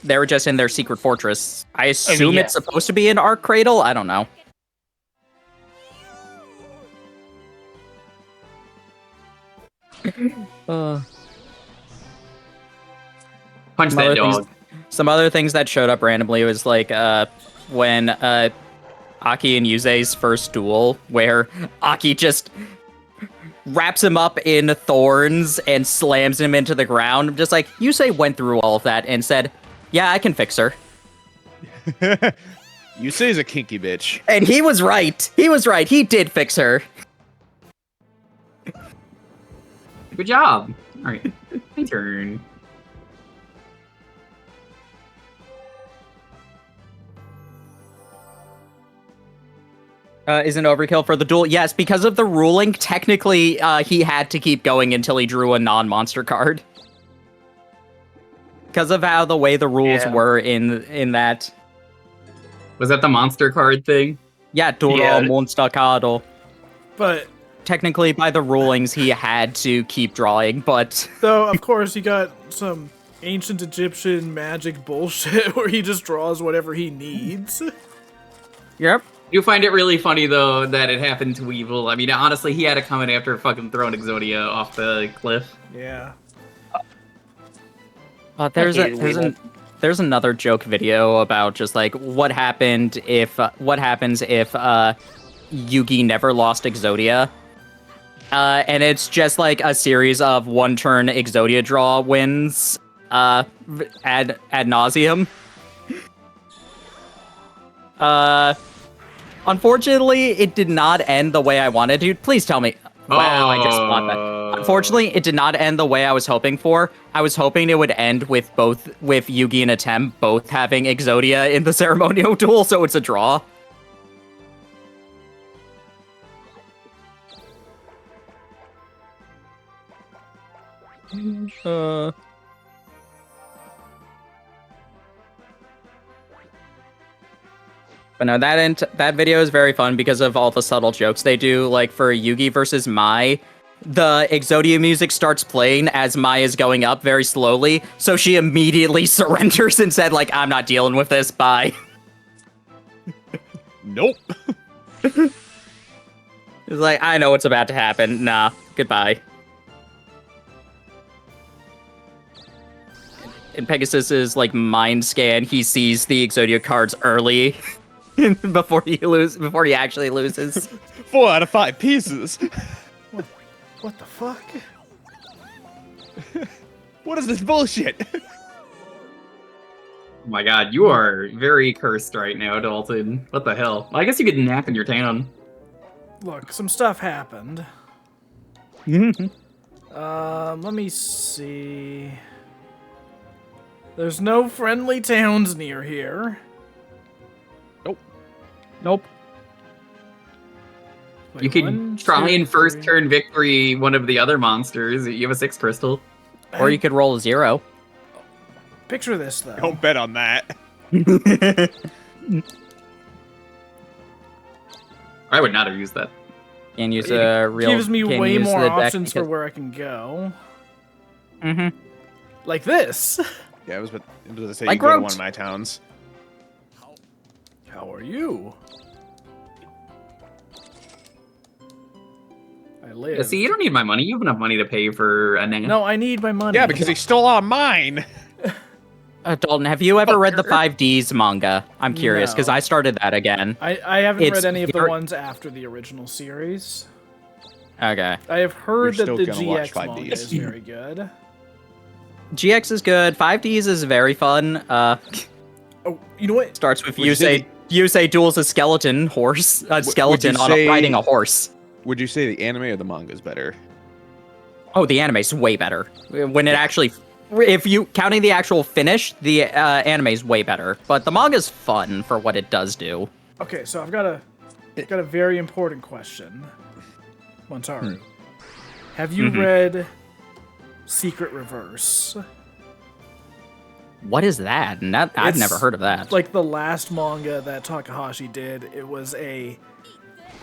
they were just in their secret fortress. I assume yeah. it's supposed to be an Arc Cradle. I don't know. Punch Some that other dog. Some other things that showed up randomly was like when Aki and Yuzei's first duel, where Aki just wraps him up in thorns and slams him into the ground. I'm just like, Yusei went through all of that and said, yeah, I can fix her. You say he's a kinky bitch. And he was right. He was right. He did fix her. Good job. All right, my turn. Isn't overkill for the duel? Yes, because of the ruling, technically he had to keep going until he drew a non-monster card. Because of how the way the rules Yeah. were in that. Was that the monster card thing? Yeah, Duro Yeah. Monster Card. But Technically, by the rulings, he had to keep drawing, but though, of course, you got some ancient Egyptian magic bullshit where he just draws whatever he needs. yep. You find it really funny though that it happened to Weevil. I mean, honestly, he had it coming after fucking throwing Exodia off the cliff. Yeah. There's another joke video about just like what happens if Yugi never lost Exodia. And it's just like a series of one-turn Exodia draw wins ad nauseum. Unfortunately, it did not end the way I wanted to. Please tell me. Wow, I just want that. Unfortunately, it did not end the way I was hoping for. I was hoping it would end with Yugi and Atem both having Exodia in the ceremonial duel, so it's a draw. But no, that video is very fun because of all the subtle jokes they do. Like for Yugi versus Mai, the Exodia music starts playing as Mai is going up very slowly, so she immediately surrenders and said, like, I'm not dealing with this, bye. Nope. It's like, I know what's about to happen. Nah, goodbye. In Pegasus's like mind scan, he sees the Exodia cards early before he actually loses. 4 out of 5 pieces. What the fuck? What is this bullshit? Oh my god, you are very cursed right now, Dalton. What the hell? I guess you could nap in your town. Look, some stuff happened. Let me see. There's no friendly towns near here. Nope. Wait, You could 1, try 2, and first 3. turn victory one of the other monsters. You have a 6 crystal. Or you could roll a 0. Picture this, though. Don't bet on that. I would not have used that. And use a real. Gives me can way use more the deck options for because- where I can go. Mhm. Like this. Yeah, I was about to say Like you go to Groot. one of my towns. How are you? I live. Yeah, see, you don't need my money. You have enough money to pay for a name. No, I need my money. Yeah, because he stole all mine. Dalton, have you ever read the 5Ds manga? I'm curious, because No. I started that again. I haven't It's read any of the very- ones after the original series. Okay. I have heard You're that still the gonna watch GX manga 5Ds. is very good. GX is good. 5Ds is very fun. Oh, you know what? Starts with Would you say Yusei duels a skeleton horse. A skeleton say- riding a horse. Would you say the anime or the manga is better? Oh, the anime's way better. When it actually, if you counting the actual finish, the anime's way better. But the manga's fun for what it does do. Okay, so I've got a very important question. Montaru, have you read Secret Reverse? What is that? And that I've It's never heard of that. Like the last manga that Takahashi did, it was a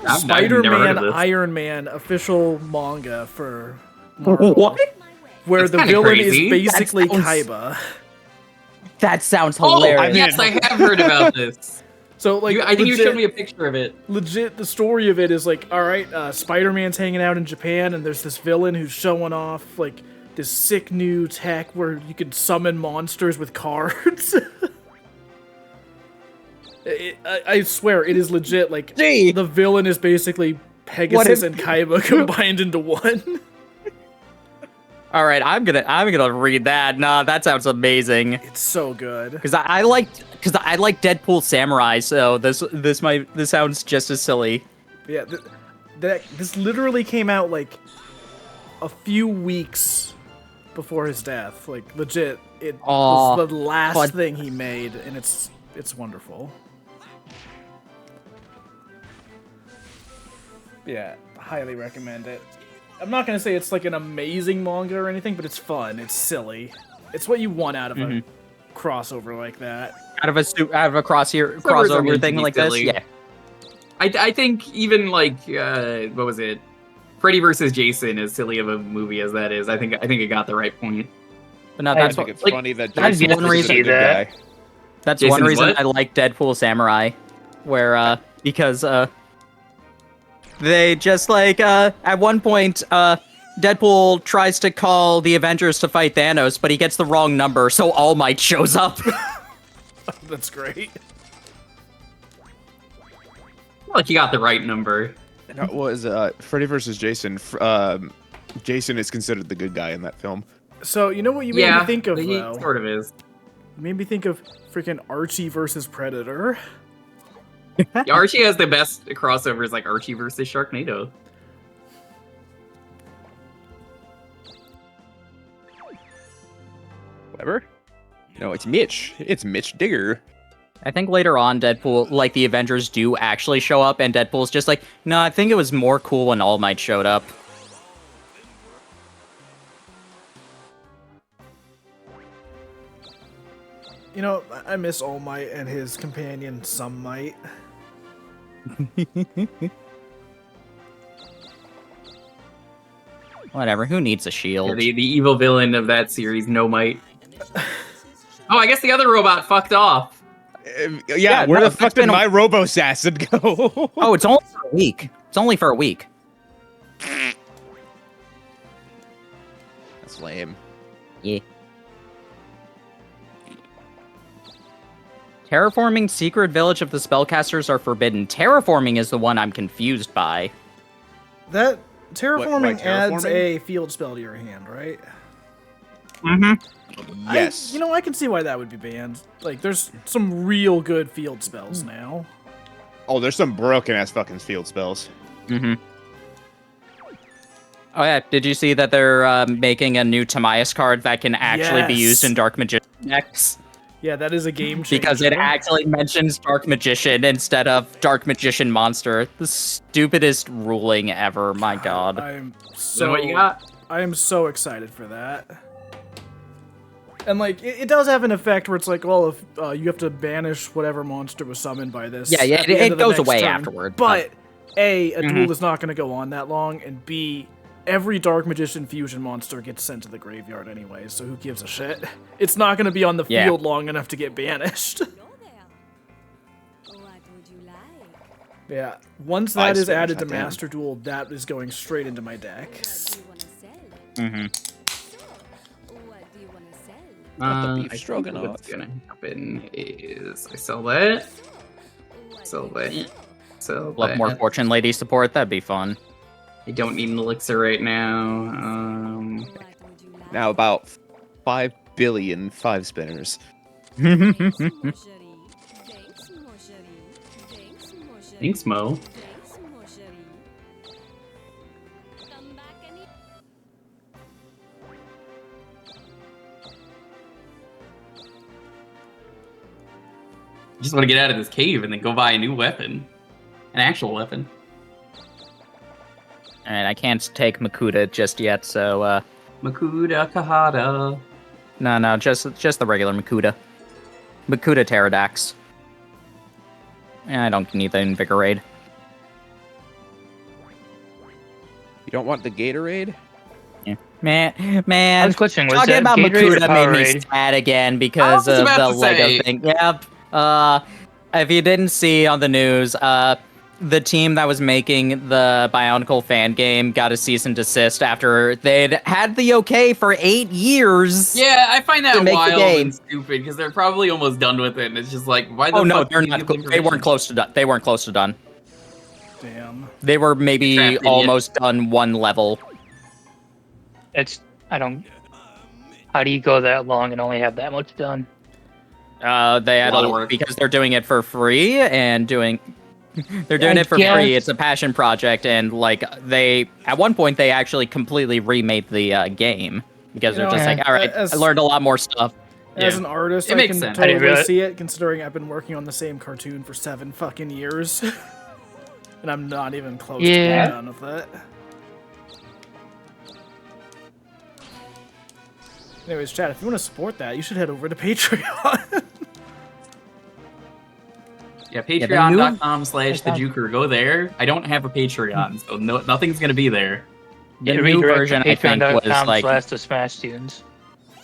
I've never heard Spider-Man of this. Iron Man official manga for Marvel, What? where That's the kinda villain crazy. is basically That sounds- Kaiba. That sounds Oh, hilarious. yes, I have heard about this. So like, I think you legit- showed me a picture of it. legit the story of it is like, all right, Spider-Man's hanging out in Japan and there's this villain who's showing off like this sick new tech where you can summon monsters with cards. I swear it is legit. Like Gee. the villain is basically Pegasus and Kaiba combined into one. All right, I'm gonna read that. Nah, that sounds amazing. It's so good. Because I like Deadpool Samurai, so this sounds just as silly. Yeah, this literally came out like a few weeks before his death. Like legit, it Aw, was the last but- thing he made, and it's wonderful. Yeah, highly recommend it. I'm not gonna say it's like an amazing manga or anything, but it's fun. It's silly. It's what you want out of a crossover like that. Out of a Crossovers are crossover meant to thing be like silly. this, yeah. I think even like what was it? Freddy versus Jason, as silly of a movie as that is, I think it got the right point. But no, I that's think what, it's like, funny that that's Jason one is reason- a good guy. that's Jason's one reason what? I like Deadpool Samurai, where because they just like at one point Deadpool tries to call the Avengers to fight Thanos, but he gets the wrong number, so All Might shows up. That's great. Like you got the right number. No, it was Freddy versus Jason. Jason is considered the good guy in that film. So you know what you made me think of he though? sort of is. You made me think of freaking Archie versus Predator. Yeah, Archie has the best crossovers, like Archie versus Sharknado. Whatever. No, it's Mitch. It's Mitch Digger. I think later on, Deadpool, like the Avengers do actually show up, and Deadpool's just like, no, I think it was more cool when All Might showed up. You know, I miss All Might and his companion Some Might. Whatever, who needs a Yeah, shield? the evil villain of that series, No Might. Oh, I guess the other robot fucked off. Yeah, where no, the fuck it's did been a- my Robo-Assassin go? Oh, it's only for a week. It's only for a week. That's lame. Yeah. Terraforming secret village of the spellcasters are forbidden. Terraforming is the one I'm confused by. That terraforming why adds terraforming? a field spell to your hand, right? Mm-hmm. Yes. I can see why that would be banned. Like, there's some real good field spells now. Oh, there's some broken-ass fucking field spells. Mm-hmm. Oh yeah, did you see that they're making a new Timaeus card that can actually be used Yes. in Dark Magician decks? Yeah, that is a game changer. Because it actually mentions Dark Magician instead of Dark Magician Monster. The stupidest ruling ever, my god. I'm So what you got? I am so excited for that. And like, it does have an effect where it's like, well, if you have to banish whatever monster was summoned by this. Yeah, at the end it of the goes next away turn. afterward. But A, a Mhm. duel is not going to go on that long, and B, every Dark Magician fusion monster gets sent to the graveyard anyway, so who gives a shit? It's not going to be on the Yeah. field long enough to get banished. Go there. What would you like? Yeah, once Five that is spins, added to goddamn. Master Duel, that is going straight into my deck. What do you wanna sell? Mm-hmm. What do you wanna sell? Got the beef I think stroganoff. what's gonna happen is I sell that, What sell do you that, sell Love that. more Fortune Lady support, that'd be fun. I don't need an elixir right now. What would you like? Now about 5 billion 5 spinners. Thanks, mon chéri. Thanks, mon chéri. Thanks, mon chéri. Thanks, Mo. Thanks, mon chéri. Come back and eat. I just want to get out of this cave and then go buy a new weapon, an actual weapon. And I can't take Makuta just yet, so Makuda Kahada. no, just the regular Makuta. Makuta Pterodax. I don't need the Invigorate. You don't want the Gatorade? Man, I was questioning, was talking that about Gatorade or Makuta made me Powerade? sad again because I was of about the to Lego say. thing. Yep. If you didn't see on the news, the team that was making the Bionicle fan game got a cease and desist after they'd had the okay for 8 years. Yeah, I find To that make the wild game. and stupid because they're probably almost done with it, and it's just like, why the Oh no, fuck they're did you not. give them They permission? weren't close to done. They weren't close to done. Damn. They were maybe Trapped idiot. almost done one level. I don't. How do you go that long and only have that much done? They had A lot of work. because they're doing it for free and they're doing I it for guess. free. It's a passion project, and like they at one point they actually completely remade the game because You they're know, just like, all right, as- I learned a lot more stuff. As Yeah. an artist, It I makes can sense. I didn't totally realize- see it, considering I've been working on the same cartoon for 7 fucking years. And I'm not even close to being Yeah. done with it. Anyways, Chad, if you want to support that, you should head over to Patreon. Yeah, they patreon.com/thejuker. Go there. I don't have a Patreon, so nothing's gonna be there. The Yeah, new redirect to version, I think, was like patreon.com/the Smash Tunes.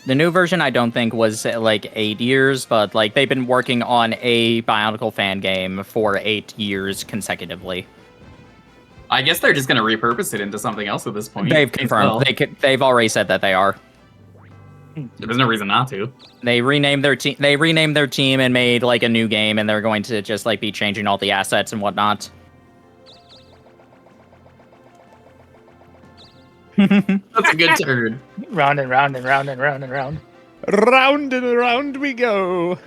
the new version. I don't think was like 8 years, but like they've been working on a Bionicle fan game for 8 years consecutively. I guess they're just gonna repurpose it into something else at this point. They've confirmed. Well, They've already said that they are. there's no reason not to. They renamed their team. They renamed their team and made like a new game, and they're going to just like be changing all the assets and whatnot. That's a good turn. Round and round and round and round and round. Round and around we go.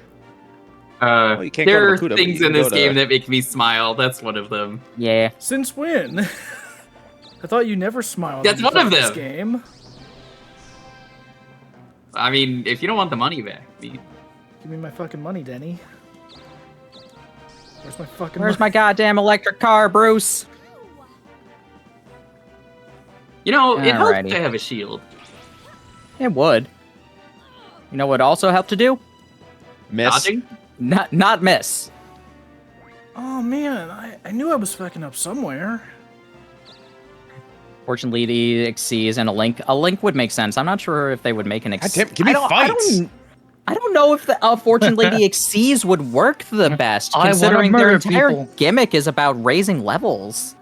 you can't go There to are Makuta, but things you in can this go to- game that make me smile. That's one of them. Yeah. Since when? I thought you never smiled. That's when you one of played this them. game. I mean, if you don't want the money back, Give me my fucking money, Denny. Where's my fucking Where's money? my goddamn electric car, Bruce? you know, it helps Alrighty. to have a shield. It would. You know what also helped to do? Miss. Dodging? Not miss. Oh man, I knew I was fucking up somewhere. Fortunately, the Xyz and a link. A link would make sense. I'm not sure if they would make an God Xyz. damn, give me fights. I don't know if the Fortune Lady Xyz would work the best, I wanna considering their murder entire people. gimmick is about raising levels.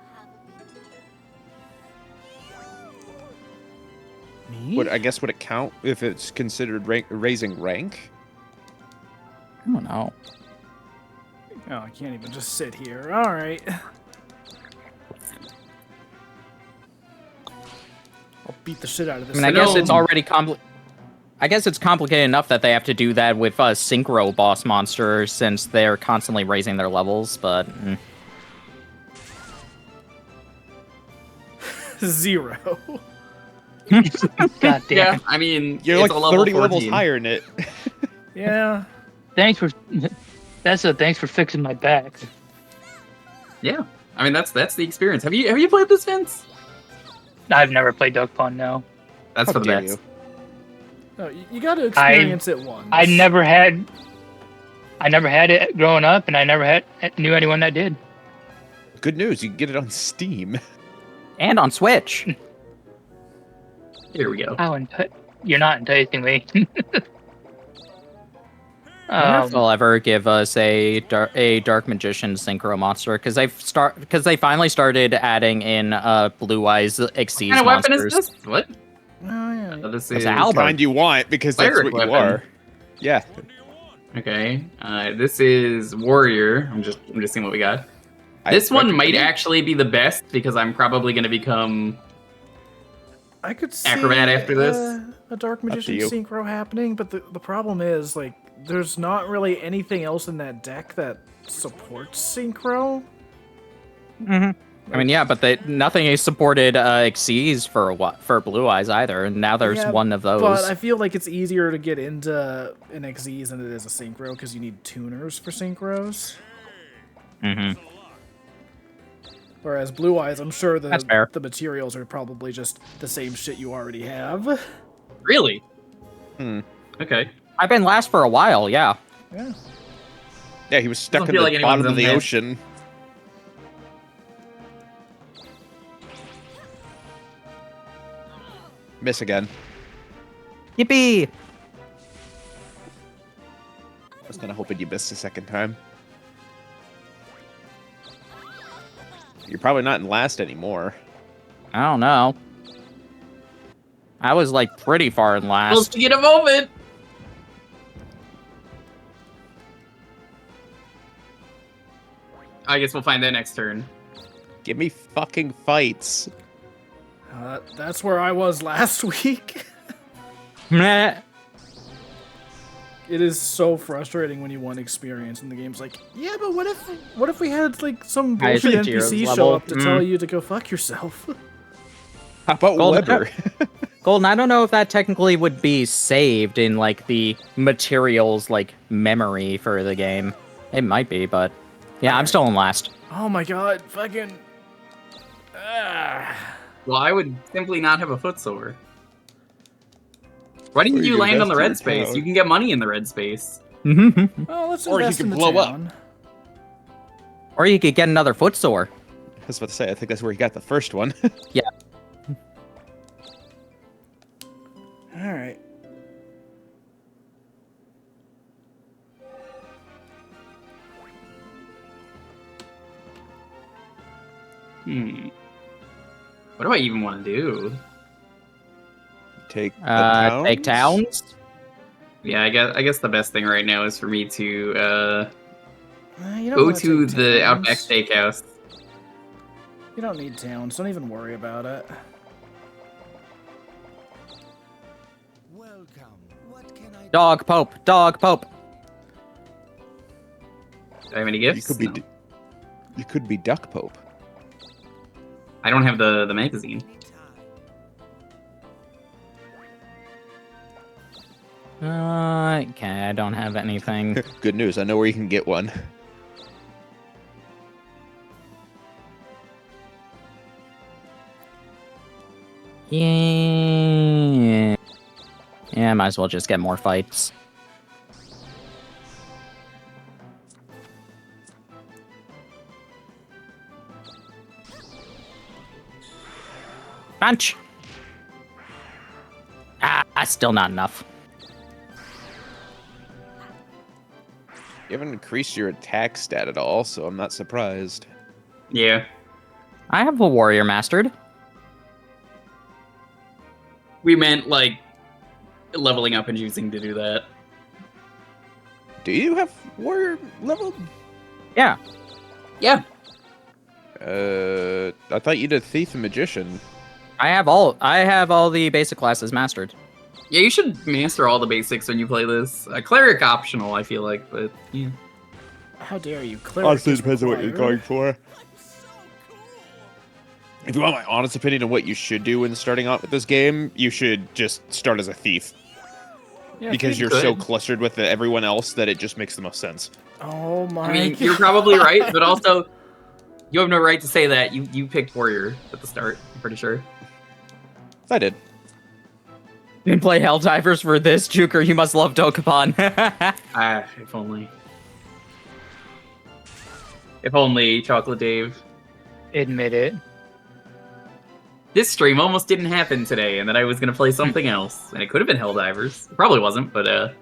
Me? Would it count if it's considered raising rank? I don't know. Oh, I can't even just sit here. All right. I'll beat the shit out of this. I mean, I So guess no- it's already I guess it's complicated enough that they have to do that with synchro boss monsters since they're constantly raising their levels, but 0. God damn. Yeah, I mean, You're it's like a level 30 levels 14. higher in it. Yeah. Thanks for. Thanks for fixing my back. Yeah, I mean that's the experience. Have you played this, Vince? I've never played Dokapon. No, That's How for the dare best. you. No, you got to experience it once. I never had it growing up, and I never knew anyone that did. Good news, you can get it on Steam. and on Switch. Here we go. Oh, you're not enticing me. I wonder if they'll ever give us a dark magician synchro monster because they finally started adding in Blue Eyes What Xyz kind of weapon is monsters. this? What? Oh, yeah. This It's is a halberd. Kind you want, because that's Cleric what you weapon. are. Yeah. Okay. This is warrior. I'm just seeing what we got. This one might actually be the best because I'm probably going to become. I could see Acrobat after this? a Dark Magician you. synchro happening, but the problem is, like, there's not really anything else in that deck that supports synchro. I mean, yeah, but nothing is supported Xyz for Blue Eyes either, and now there's Yeah, one of those. But I feel like it's easier to get into an Xyz than it is a synchro because you need tuners for synchros. Mm-hmm. Whereas Blue Eyes, I'm sure That's fair. the materials are probably just the same shit you already have. Really? Hmm. Okay. I've been last for a while, yeah. Yeah. Yeah, he was stuck Doesn't in feel the like bottom anyone's of the in there. ocean. Miss again. Yippee! I was kind of hoping you missed a second time. You're probably not in last anymore. I don't know. I was like pretty far in Supposed last. to get a moment. I guess we'll find that next turn. Give me fucking fights. That's where I was last week. Meh. It is so frustrating when you want experience and the game's like, yeah, but what if we had like some Highest bullshit tiers NPC show level. up to tell you to go fuck yourself? How about Golden- Weber? Golden, I don't know if that technically would be saved in like the materials like memory for the game. It might be, but yeah, I'm still in last. Oh my god, fucking. Ah. Well, I would simply not have a foot sore. Why didn't Or you you could land on the invest in red your space? town. You can get money in the red space. Well, let's Or you invest can in the blow up. town. Or you could get another footsore. I was about to say, I think that's where he got the first one. Yeah. All right. What do I even want to do? Take the towns? Take towns. Yeah, I guess the best thing right now is for me to You don't go wanna to take the towns. Outback Steakhouse. You don't need towns. Don't even worry about it. Welcome. What can I Dog Pope. Dog Pope. Do I have any You gifts? could be. No. You could be Duck Pope. I don't have the magazine. Okay, I don't have anything. Good news. I know where you can get one. Yeah. Yeah, might as well just get more fights. Punch! Still not enough. You haven't increased your attack stat at all, so I'm not surprised. Yeah. I have a warrior mastered. We meant, like, leveling up and choosing to do that. Do you have warrior leveled? Yeah. Yeah. I thought you did thief and magician. I have all the basic classes mastered. Yeah, you should master all the basics when you play this. Cleric optional, I feel like, but yeah. How dare you? Cleric is required. for. If you want my honest opinion on what you should do when starting out with this game, you should just start as a thief. Yeah, Because you you're so could. clustered with everyone else that it just makes the most sense. Oh my I mean, god. you're probably right, but also, you have no right to say that. You picked warrior at the start, I'm pretty sure. I did. Didn't play Helldivers for this, Juker. You must love Dokapon. If only. If only, Chocolate Dave. Admit it. This stream almost didn't happen today, and then I was gonna play something else, and it could have been Helldivers. It probably wasn't, but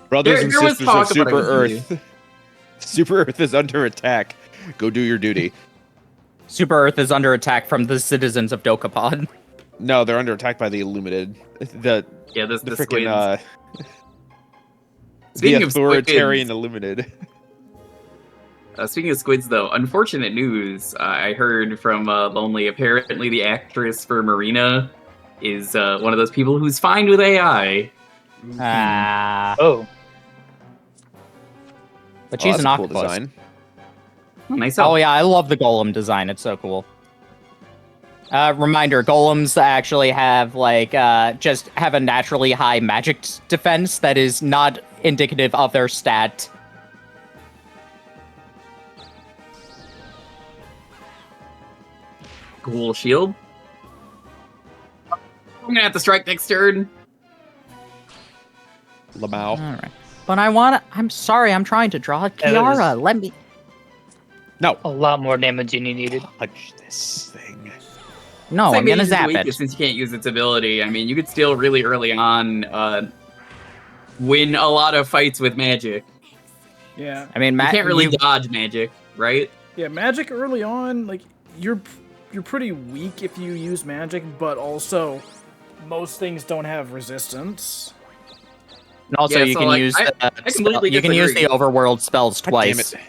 Brothers There- and there was sisters of talk about Super it Earth. Super Earth is under attack. Go do your duty. Super Earth is under attack from the citizens of Dokapon. No, they're under attack by the Illuminated. The yeah, the freaking squids. the Speaking of authoritarian squids, Illuminated. speaking of squids, though, unfortunate news. I heard from Lonely. Apparently, the actress for Marina is one of those people who's fine with AI. Oh, But she's that's an a cool octopus. design. Nice. Oh yeah, I love the golem design. It's so cool. Reminder: golems actually have just have a naturally high magic defense that is not indicative of their stat. Cool shield. I'm gonna have to strike next turn. Lamau. All right, but I'm sorry. I'm trying to draw Kiara. Let me. No. a lot more damage than you needed. Touch this thing. No, Same I'm gonna mage is zap weakest it. since you can't use its ability. I mean, you could still really early on win a lot of fights with magic. Yeah. I mean, You can't really dodge magic, right? Yeah, magic early on, like you're pretty weak if you use magic, but also most things don't have resistance. And also, Yeah, you so, can like, use I completely you can use the disagree. overworld spells God damn twice. it.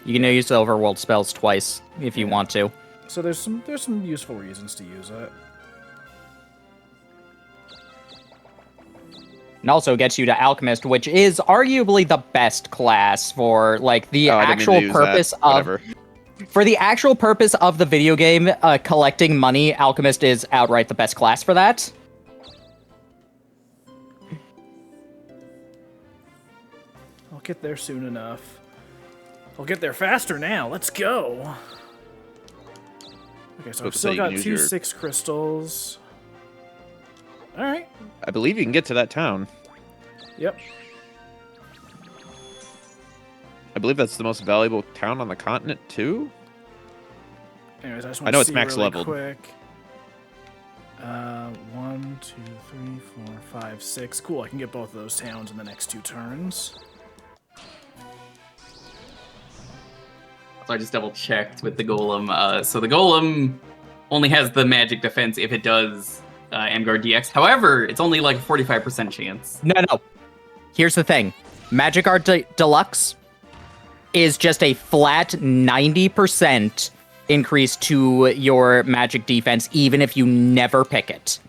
You can use the overworld spells twice if you want to. So there's some useful reasons to use it. And also gets you to Alchemist, which is arguably the best class for the Oh, I didn't mean to actual use purpose that. of Whatever. for the actual purpose of the video game. Collecting money, Alchemist is outright the best class for that. I'll get there soon enough. I'll get there faster now. Let's go. Okay, so I've Let's still say you got can use two your- 6 crystals. All right. I believe you can get to that town. Yep. I believe that's the most valuable town on the continent, too. Anyways, I just I want know to it's see max really leveled. quick. 1, 2, 3, 4, 5, 6. Cool. I can get both of those towns in the next 2 turns. So I just double checked with the golem. So the golem only has the magic defense if it does Amgar DX. However, it's only like a 45% chance. No. Here's the thing. Magic Art Deluxe is just a flat 90% increase to your magic defense, even if you never pick it.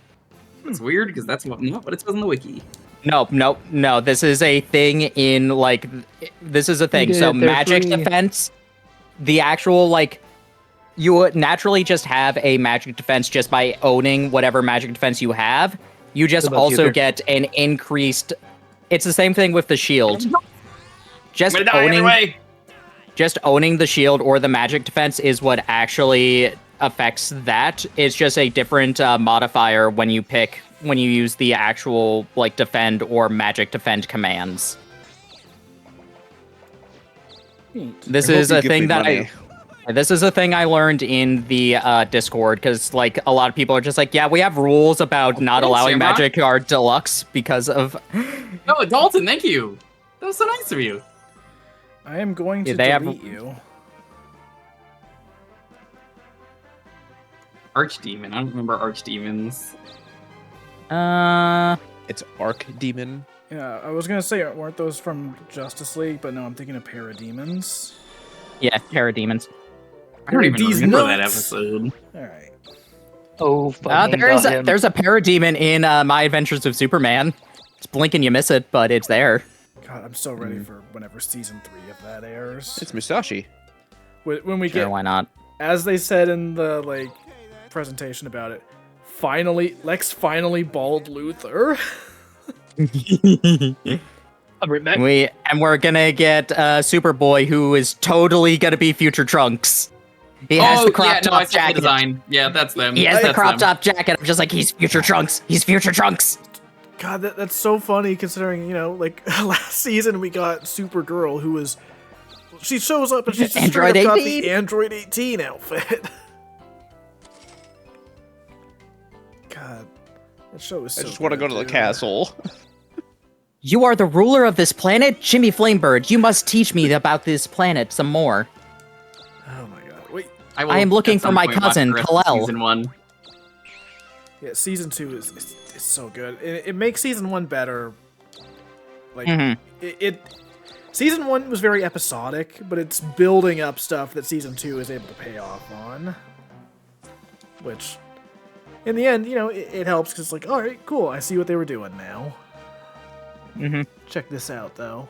It's weird because that's not what it says in the wiki. No. This is a thing in like. This is a thing. So did, they're magic free. defense, the actual like. You would naturally just have a magic defense just by owning whatever magic defense you have. You just What about also Euchre? get an increased. It's the same thing with the shield. Just I'm gonna die owning, anyway. just owning the shield or the magic defense is what actually affects that. It's just a different modifier when you use the actual like defend or magic defend commands. This I hope is you a give me thing that money. This is a thing I learned in the Discord, because like a lot of people are just like, yeah, we have rules about not thanks, allowing Shamrock. magic card deluxe because of. Oh, Dalton, thank you. That was so nice of you. I am going to they have- delete you. Archdemon. I don't remember Archdemons. It's Archdemon. Yeah, I was gonna say, weren't those from Justice League? But no, I'm thinking of Parademons. Yeah, parademons. I don't even These remember that nuts. episode. All right. Oh, fucking There's got him. there's a parademon in My Adventures of Superman. It's blink and you miss it, but it's there. God, I'm so ready for whenever season 3 of that airs. It's Musashi. When we Sure, get, why not? as they said in the like presentation about it, Lex finally bald Luthor. We're gonna get Superboy, who is totally gonna be future Trunks. He has the crop I top saw the jacket. design. Yeah, that's them. He has the That's crop them. top jacket. I'm just like, he's future Trunks. He's future Trunks. God, that's so funny considering, like last season we got Supergirl, who was, she shows up and she's just Android straight up got 18? the Android 18 outfit. God, that show is so I just want to good, go to the dude. castle. You are the ruler of this planet, Jimmy Flamebird. You must teach me about this planet some more. Oh my god. Wait, will I am looking at some for my point watch cousin, the rest of Kal-El. Season 1. yeah, season 2 is so good. It makes season 1 better. Like, Mhm. season 1 was very episodic, but it's building up stuff that season 2 is able to pay off on. Which, in the end, it helps because it's like, all right, cool, I see what they were doing now. Mhm. Check this out, though.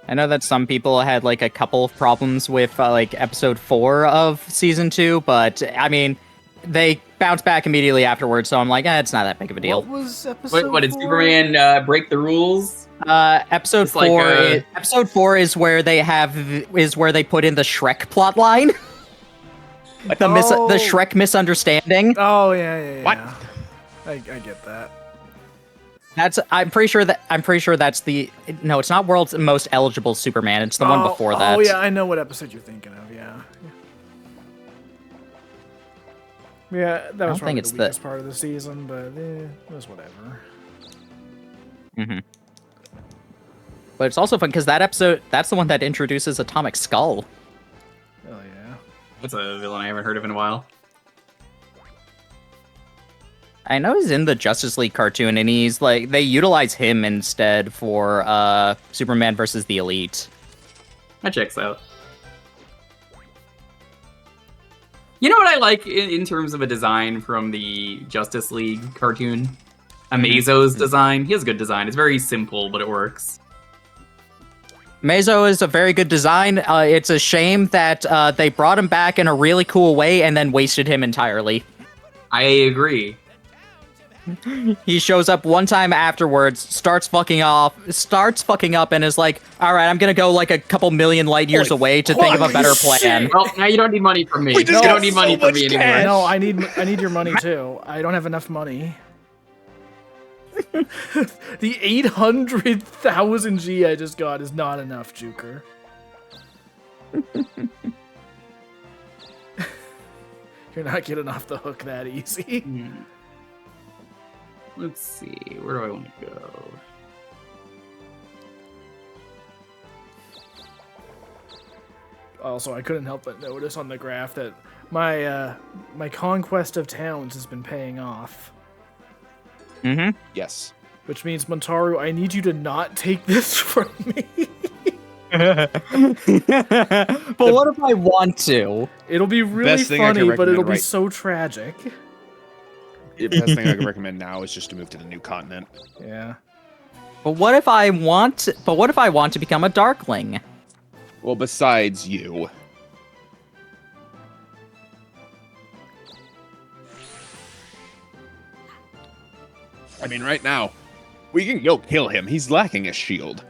I know that some people had like a couple of problems with like episode 4 of season 2, but I mean, they bounced back immediately afterwards. So I'm like, it's not that big of a deal. What was episode What did 4? Superman break the rules? Episode It's like, 4. Episode 4 is where they put in the Shrek plot line. The Shrek misunderstanding. Oh, yeah. What? I get that. I'm pretty sure that's the. No, it's not world's most eligible Superman. It's the one before that. Oh, yeah, I know what episode you're thinking of, yeah. Yeah, that was don't probably think the it's weakest part of the season, but it was whatever. Mm-hmm. But it's also fun because that episode, that's the one that introduces Atomic Skull. Hell yeah. That's a villain I haven't heard of in a while. I know he's in the Justice League cartoon, and he's like, they utilize him instead for Superman versus the Elite. That checks out. You know what I like in terms of a design from the Justice League cartoon? Amazo's design. He has good design. It's very simple, but it works. Mazo is a very good design. It's a shame that they brought him back in a really cool way and then wasted him entirely. I agree. He shows up one time afterwards, starts fucking up, and is like, all right, I'm gonna go like a couple million light years away to think of a better plan. Well, now you don't need money from me. We You just don't got need so money from much me cash. anymore. No, I need your money too. I don't have enough money. The 800,000 G I just got is not enough, Juker. You're not getting off the hook that easy. Let's see. Where do I want to go? Also, I couldn't help but notice on the graph that my conquest of towns has been paying off. Mm-hmm. Yes. Which means, Montaru, I need you to not take this from me. But what if I want to? It'll be really Best thing I can funny, but it'll recommend be right- so tragic. The best thing I could recommend now is just to move to the new continent. Yeah. But what if I want? But what if I want to become a Darkling? Well, besides you. I mean, right now, we can go kill him. He's lacking a shield.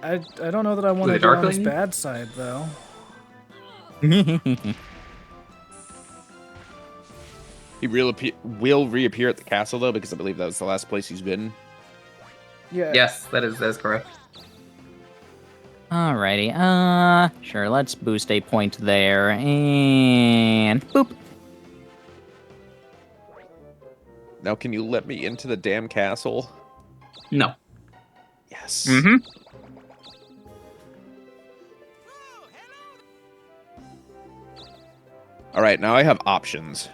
I don't know that I want to With be the on his Darkling? bad side though. He will reappear at the castle, though, because I believe that was the last place he's been. Yeah. Yes, that is correct. Alrighty. Sure. Let's boost a point there, and boop. Now, can you let me into the damn castle? No. Yes. Mm-hmm. All right, now I have options.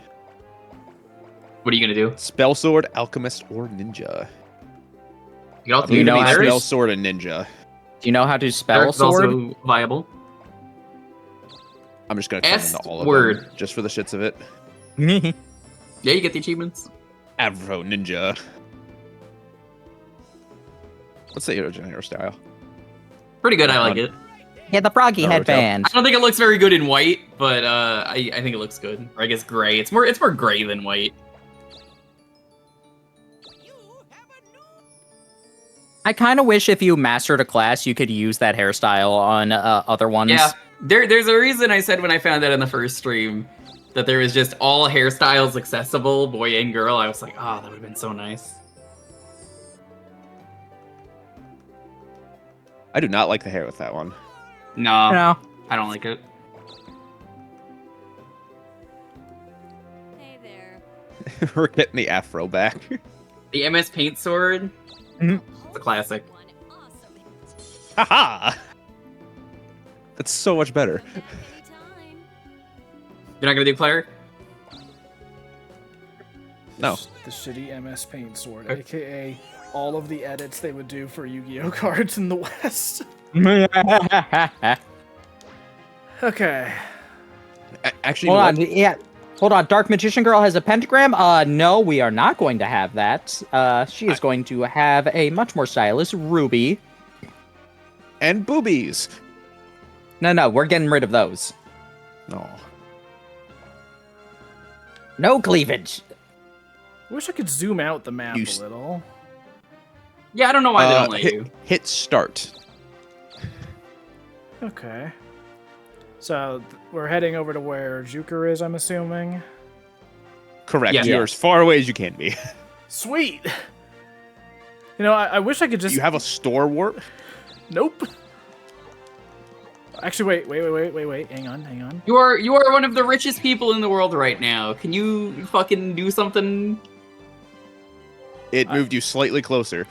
What are you gonna do? Spell sword, alchemist, or ninja. You I also believe know it means how to- spell sword and ninja. Do you know how to spell Cleric's sword? also viable. I'm just gonna turn S into all of word. them, just for the shits of it. Yeah, you get the achievements. Afro ninja. What's the original hairstyle? Pretty good. I like it. Yeah, the froggy Naruto. headband. I don't think it looks very good in white, but I think it looks good. Or I guess gray. It's more gray than white. I kind of wish if you mastered a class, you could use that hairstyle on other ones. Yeah. There's a reason I said when I found out in the first stream that there was just all hairstyles accessible, boy and girl. I was like, oh, that would have been so nice. I do not like the hair with that one. No, No. I don't like it. Hey there. We're getting the afro back. The MS Paint sword, Mhm. it's a classic. One awesome. Haha! That's so much better. Anytime. You're not gonna do cleric? No. The shitty MS Paint sword, Okay. aka all of the edits they would do for Yu-Gi-Oh cards in the West. Okay. Actually, Hold you know on. what? Yeah. Hold on. Dark Magician Girl has a pentagram. No, we are not going to have that. She is going to have a much more stylish ruby. And boobies. No, we're getting rid of those. No. No cleavage. I wish I could zoom out the map You a s- little. Yeah, I don't know why they don't let hit, you. hit start. Okay. So we're heading over to where Juker is, I'm assuming. Correct. Yes. You're as far away as you can be. Sweet. You know, I wish I could just. You have a store warp? Nope. Actually, wait. Hang on. You are one of the richest people in the world right now. Can you fucking do something? It moved you slightly closer.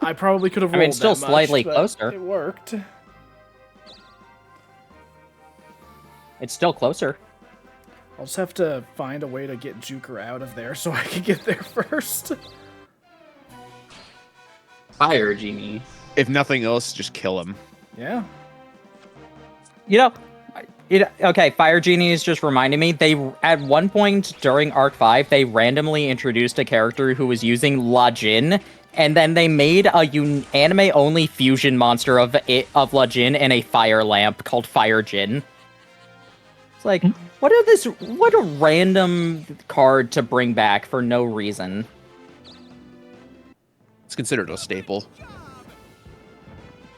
I probably could have I rolled mean, still that much, slightly but closer. It worked. It's still closer. I'll just have to find a way to get Juker out of there so I can get there first. Fire genie. If nothing else, just kill him. Yeah. Okay, Fire Genie is just reminding me, they, at one point during Arc 5, they randomly introduced a character who was using La Jin, and then they made a anime-only fusion monster of La Jin and a fire lamp called Fire Jin. It's like, what a random card to bring back for no reason. It's considered a staple.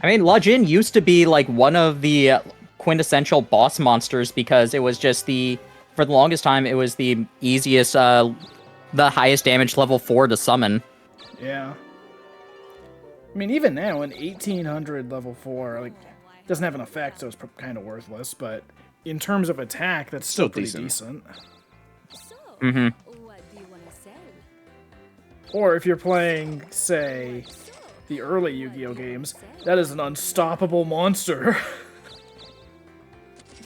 I mean, La Jin used to be, like, one of the quintessential boss monsters because it was just for the longest time, it was the easiest, the highest damage level 4 to summon. Yeah. I mean, even now, an 1800 level 4, like, doesn't have an effect, so it's kind of worthless, but in terms of attack, that's still Still pretty decent. decent. So, Mhm. what do you want to sell? Or if you're playing, say, the early Yu-Gi-Oh games, that is an unstoppable monster.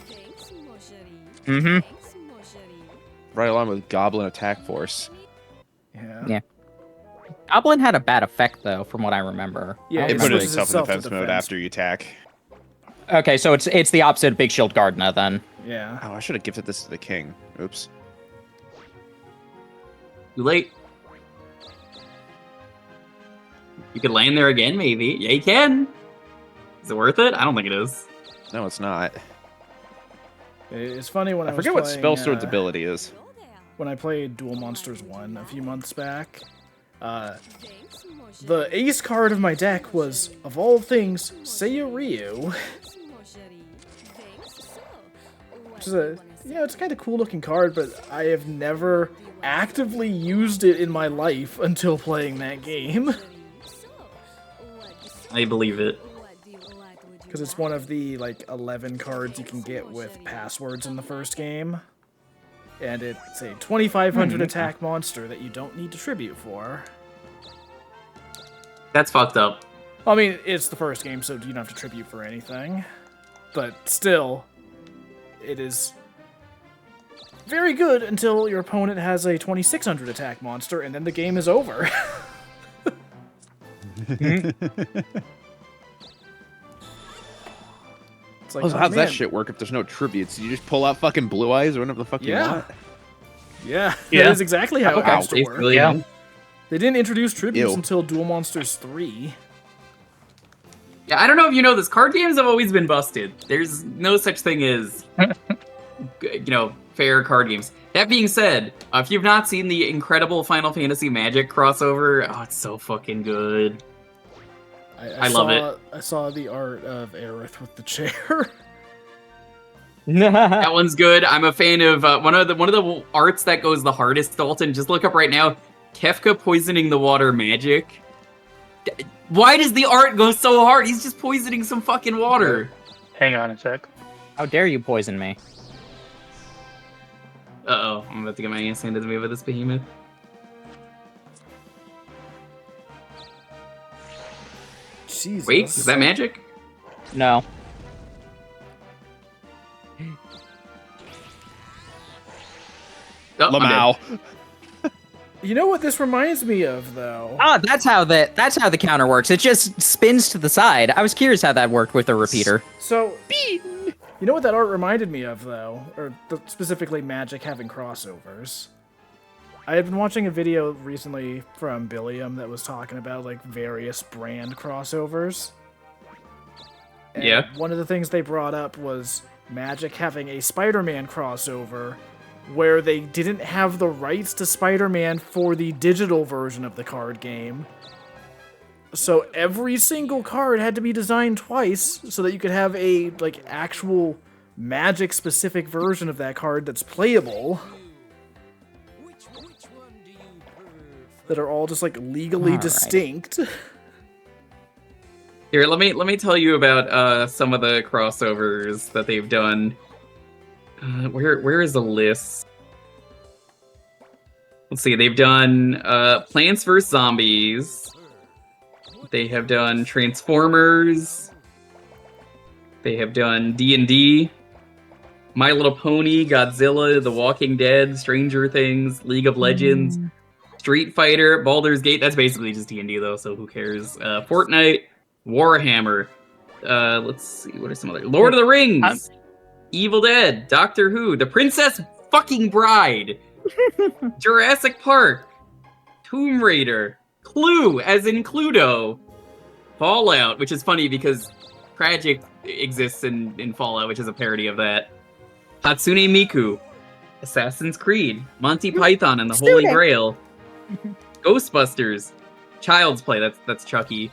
Thanks, Moshari. Mhm. Thanks, Moshari. Right along with Goblin Attack Force. Yeah. Yeah. Goblin had a bad effect, though, from what I remember. Yeah, I It don't put remember switches itself in itself to defense mode defense. after you attack. Okay, so it's the opposite of Big Shield Gardna then. Yeah. Oh, I should have gifted this to the king. Oops. Too late. You could land there again, maybe. Yeah, you can. Is it worth it? I don't think it is. No, it's not. It's funny when I forget was what playing, Spellsword's ability is. Go there. when I played Duel Monsters 1 a few months back. Thanks, Moshiri. The ace card of my deck was, of all things, Seiya Ryu. Thanks, Moshiri. Thanks, so. Which is it's a kind of cool looking card, but I have never actively used it in my life until playing that game. I believe it. Because it's one of the, 11 cards you can get with passwords in the first game. And it's a 2,500 attack monster that you don't need to tribute for. That's fucked up. I mean, it's the first game, so you don't have to tribute for anything. But still, it is very good until your opponent has a 2,600 attack monster, and then the game is over. It's like, How's that man. shit work if there's no tributes? You just pull out fucking Blue Eyes or whatever the fuck you Yeah. want? Yeah, Yeah. that is exactly how it Wow. has to work. Really? Yeah. They didn't introduce tributes Ew. until Duel Monsters 3. Yeah, I don't know if you know this. Card games have always been busted. There's no such thing as, fair card games. That being said, if you've not seen the incredible Final Fantasy Magic crossover, oh, it's so fucking good. I love it. I saw the art of Aerith with the chair. That one's good. I'm a fan of one of the arts that goes the hardest. Dalton, just look up right now. Kefka poisoning the water magic. Why does the art go so hard? He's just poisoning some fucking water. Hang on a sec. How dare you poison me? Uh-oh, I'm about to get my ass handed to me by this behemoth. Jesus. Wait, is that magic? No. Oh, I'm dead. Lamau. You know what this reminds me of, though? Ah, that's how the counter works. It just spins to the side. I was curious how that worked with the repeater. So, you know what that art reminded me of, though? Or specifically Magic having crossovers? I had been watching a video recently from Billiam that was talking about, various brand crossovers. And Yeah. one of the things they brought up was Magic having a Spider-Man crossover where they didn't have the rights to Spider-Man for the digital version of the card game. So every single card had to be designed twice so that you could have a actual Magic specific version of that card that's playable. That are all just legally Alright. distinct. Here, let me tell you about some of the crossovers that they've done. Where is the list? Let's see. They've done Plants vs Zombies. They have done Transformers. They have done D&D, My Little Pony, Godzilla, The Walking Dead, Stranger Things, League of Legends, Street Fighter, Baldur's Gate. That's basically just D&D though, so who cares? Fortnite, Warhammer. Let's see. What are some other? Lord of the Rings. Evil Dead, Doctor Who, The Princess fucking Bride, Jurassic Park, Tomb Raider, Clue, as in Cluedo, Fallout, which is funny because Tragic exists in Fallout, which is a parody of that, Hatsune Miku, Assassin's Creed, Monty Python and the Holy Grail, Ghostbusters, Child's Play, that's Chucky,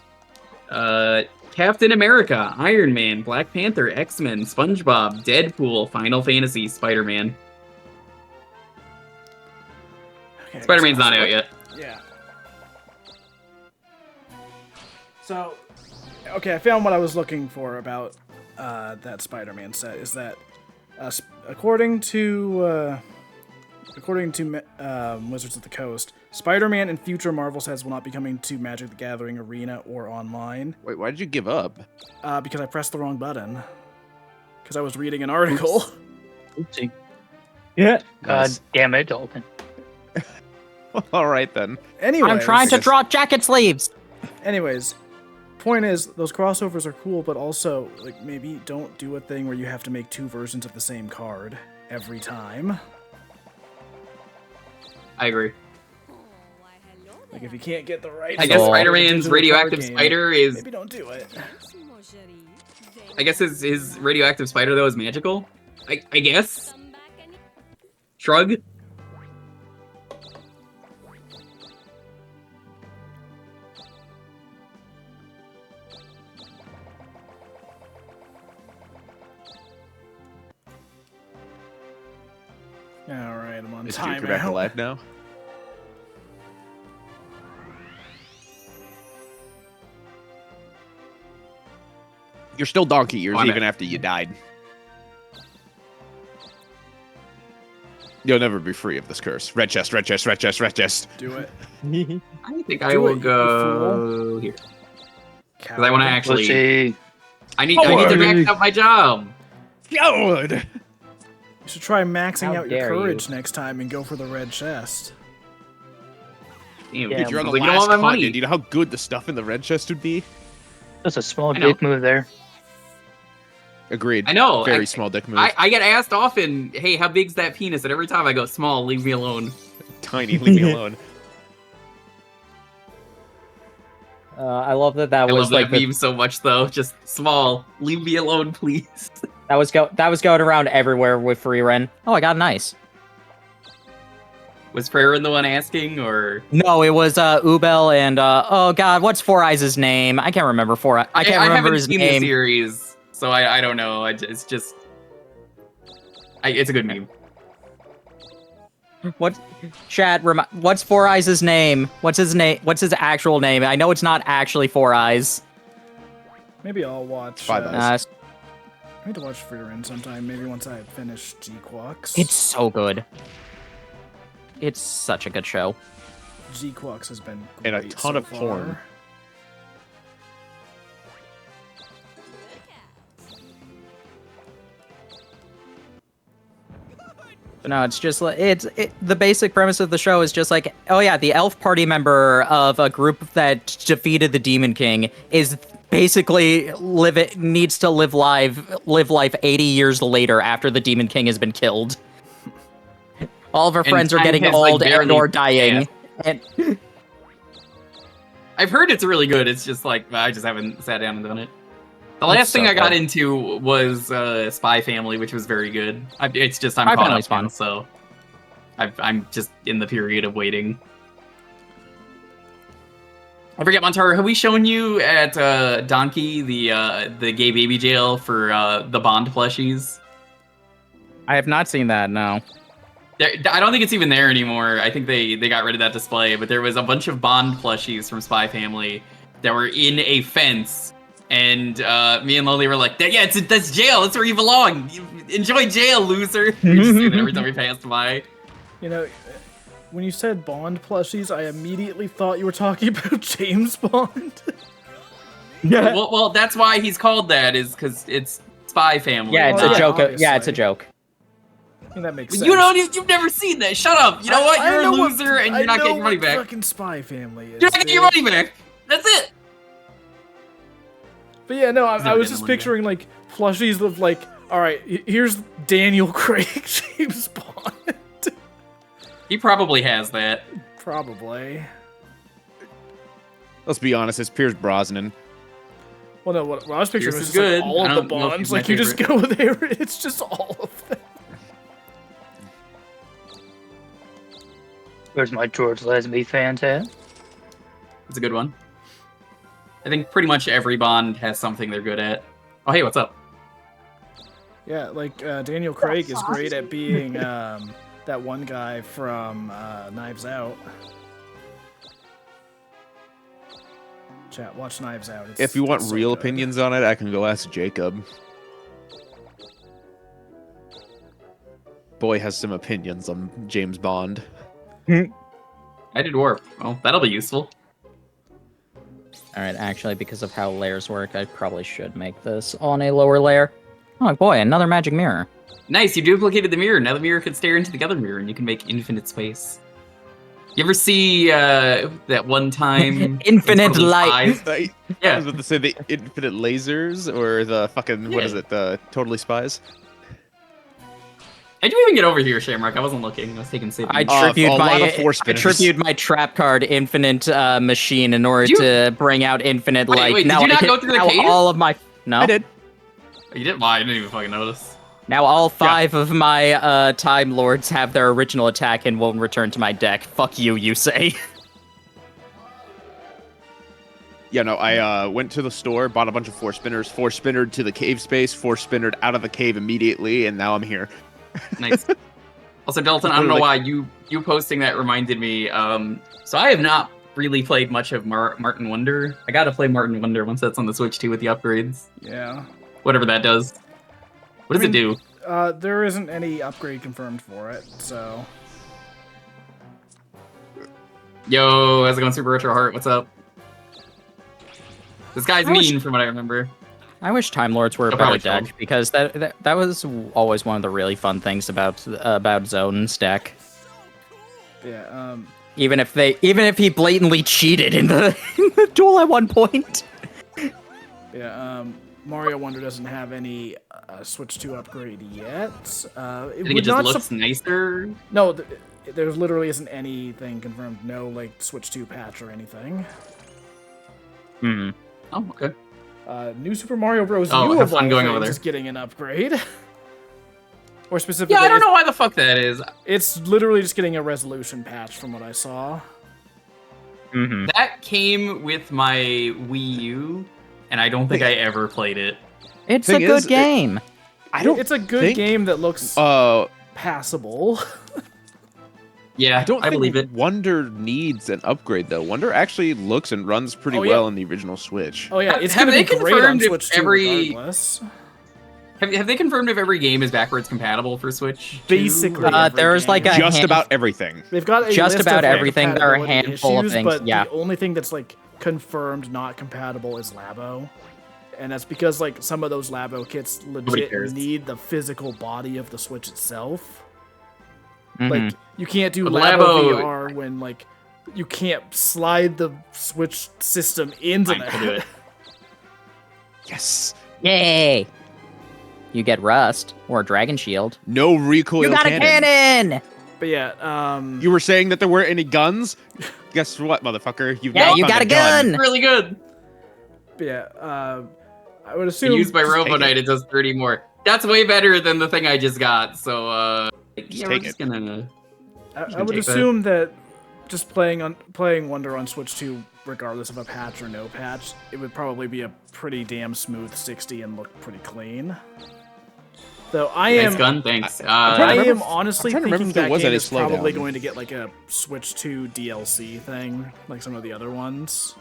Captain America, Iron Man, Black Panther, X-Men, SpongeBob, Deadpool, Final Fantasy, Spider-Man. Okay, Spider-Man's not out yet. Yeah. So, okay, I found what I was looking for about that Spider-Man set. Is that according to Wizards of the Coast, Spider-Man and future Marvel sets will not be coming to Magic the Gathering Arena or online. Wait, why did you give up? Because I pressed the wrong button. Because I was reading an article. Oopsie. Yeah. God Nice. damn it, Dalton. All right then. Anyways, I'm trying to draw jacket sleeves. Anyways, point is, those crossovers are cool, but also, maybe don't do a thing where you have to make two versions of the same card every time. I agree. Like if you can't get the right. I guess Cool. Spider-Man's radioactive spider is. Maybe don't do it. Thanks, mon chéri. I guess his radioactive spider though is magical. I guess. Come back any Shrug. All right, I'm on Is Duke back timeout. alive now? You're still donkey ears I'm even at- after you died. You'll never be free of this curse. Red chest, red chest, red chest, red chest. Do it. I think I Do will it, you go here because I want to Coward. actually. Pussy. I need to max out my job. Coward! You should try maxing How out your dare you. courage next time and go for the red chest. Damn, Yeah, Dude, you're on the like, you don't last want my continent. money. Do you know how good the stuff in the red chest would be? That's a small I know. dick move there. Agreed. I know. Very small dick move. I get asked often, hey, how big's that penis? And every time I go, small, leave me alone. Tiny, leave me alone. I love that. That I was love like that the, meme so much, though. Just small, leave me alone, please. that was going around everywhere with Free Ren. Oh, I got an ice. Was Prayer the one asking, or No, it was Ubel and oh god, what's Four Eyes' name? I can't remember I can't remember haven't his seen the name. series, so I don't know. It's just, it's a good meme. What chat? What's Four Eyes' name? What's his name? What's his actual name? I know it's not actually Four Eyes. Maybe I'll watch. Five Eyes. I need to watch Free Ren sometime. Maybe once I finish G-Quox. It's so good. It's such a good show. G-Quox has been And a great ton so of porn. far. But no, it's just like the basic premise of the show is just like, oh yeah, the elf party member of a group that defeated the Demon King is basically needs to live life 80 years later after the Demon King has been killed. All of her And friends are time getting has, like, old and barely or dying. And I've heard it's really good. It's just like I just haven't sat down and done it. The last It's thing so I got good. into was Spy Family, which was very good. It's just I'm Spy caught Family's up now, fun. so I'm just in the period of waiting. I forget, Montaro, have we shown you at Donkey the gay baby jail for the Bond plushies? I have not seen that. No. I don't think it's even there anymore. I think they got rid of that display, but there was a bunch of Bond plushies from Spy Family that were in a fence, and me and Loli were like, "Yeah, that's jail. That's where you belong. You enjoy jail, loser." We just say that every time we passed by. You know, when you said Bond plushies, I immediately thought you were talking about James Bond. Well, that's why he's called that, is because it's Spy Family. Yeah, it's Oh, a yeah, joke. Yeah, it's a obviously. joke. I mean, that makes But sense. you've never seen that. Shut up. You know what? I You're a know what- loser, and I you're not know getting your money what back. Fucking Spy Family is. You're not getting your dude. money back. That's it. But yeah, no, I never was getting just one back. picturing like plushies of like, all right, here's Daniel Craig, James Bond. He probably has that. Probably. Let's be honest, it's Pierce Brosnan. Well, no, what I was picturing Pierce was is just good. like all I of the don't know if Bonds. he's my Like you just go there, it's just all of them. Where's my George Lazenby fans at? It's a good one. I think pretty much every Bond has something they're good at. Oh, hey, what's up? Yeah, like Daniel Craig is great at being that one guy from Knives Out. Chat, watch Knives Out. It's, If you want it's so real good. opinions on it, I can go ask Jacob. Boy has some opinions on James Bond. I did warp. Well, that'll be useful. All right, actually, because of how layers work, I probably should make this on a lower layer. Oh boy, another magic mirror. Nice, you duplicated the mirror. Now the mirror can stare into the other mirror, and you can make infinite space. You ever see that one time? Infinite Totally light. Spies? I Yeah. was about to say the Infinite Lasers or the fucking, what is Yeah. it, the Totally Spies? How'd you even get over here, Shamrock? I wasn't looking. I was taking saving. I a tribute lot of my force I spinners. tribute my trap card infinite machine in order to bring out infinite Wait, like. wait, did now you I not can- go through the now cave? all of my no. I did. You didn't? Why? I didn't even fucking notice. Now all 5 of my Time Lords have their original attack and won't return to my deck. Fuck you, you say. Yeah, no, I went to the store, bought a bunch of force spinners, force spinnered to the cave space, force spinnered out of the cave immediately, and now I'm here. Nice. Also, Dalton, I don't know why you posting that reminded me. So I have not really played much of Martin Wonder. I gotta play Martin Wonder once that's on the Switch too with the upgrades. Yeah. Whatever that does. What does it do? There isn't any upgrade confirmed for it, so. Yo, how's it going, Super Retro Heart? What's up? This guy's I wish- mean, from what I remember. I wish Time Lords were a They'll better probably deck because that was always one of the really fun things about Zone's deck. Yeah. Even if he blatantly cheated in the, in the duel at one point. Yeah. Mario Wonder doesn't have any Switch 2 upgrade yet. I think it just looks nicer. No, there literally isn't anything confirmed. No, like, Switch 2 patch or anything. Hmm. Oh, okay. New Super Mario Bros. Oh, U have of fun all going things over there. is getting an upgrade. Or specifically, Yeah, I don't know why the fuck that is. It's literally just getting a resolution patch from what I saw. Mm-hmm. That came with my Wii U, and I don't think I ever played it. It's a Thing good is, game. I don't It's a good think, game that looks I passable. Yeah, don't I think believe it. Wonder needs an upgrade though. Wonder actually looks and runs pretty Oh, yeah. well in the original Switch. Oh yeah, Have- it's have gonna be they great on confirmed if Switch 2 every- regardless. Have they confirmed if every game is backwards compatible for Switch? Basically, too? every there's like game. a Just hand- about everything. They've got a just list about of, like, everything. There are a compatibility handful of issues, things, but yeah. the only thing that's like confirmed not compatible is Labo, and that's because like some of those Labo kits legit cares. need the physical body of the Switch itself. Mhm. Like you can't do But Labo Labo- VR when like you can't slide the Switch system into Fine, that. I'll do it. Yes. Yay! You get Rust or Dragon Shield. No recoil You got cannon. a cannon! But yeah, You were saying that there weren't any guns? Guess what, motherfucker? You've Yeah, now you found got a gun! Really good. but yeah, I would If assume used by just take Robo Knight, it does 30 more. That's way better than the thing I just got. So, yeah, we're take just it. gonna. I would assume that just playing Wonder on Switch 2, regardless of a patch or no patch, it would probably be a pretty damn smooth 60 and look pretty clean. Though I Nice am, gun, thanks. trying to I remember am if- honestly I'm trying to remember thinking if there that was game any is probably slowdown. going to get like a Switch 2 DLC thing, like some of the other ones.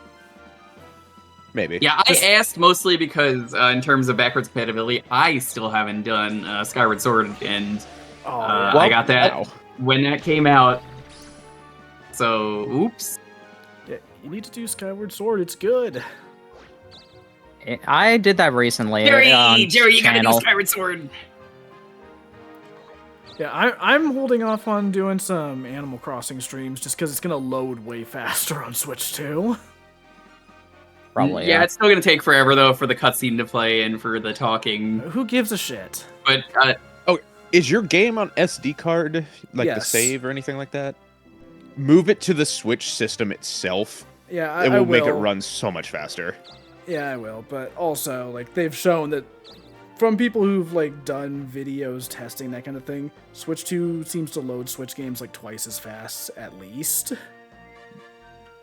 Maybe. Yeah, I asked mostly because, in terms of backwards compatibility, I still haven't done Skyward Sword, and Oh, I got that Wow. when that came out. So, oops. yeah, you need to do Skyward Sword. It's good. I did that recently. Jerry, on you gotta channel. do Skyward Sword. Yeah, I'm holding off on doing some Animal Crossing streams just because it's gonna load way faster on Switch 2. Probably, Yeah, it's still gonna take forever though for the cutscene to play and for the talking. Who gives a shit? But Is your game on SD card, like the Yes. save or anything like that? Move it to the Switch system itself. Yeah, It I will make it will. run so much faster. Yeah, I will. But also, like, they've shown that from people who've like done videos testing that kind of thing, Switch 2 seems to load Switch games like twice as fast at least.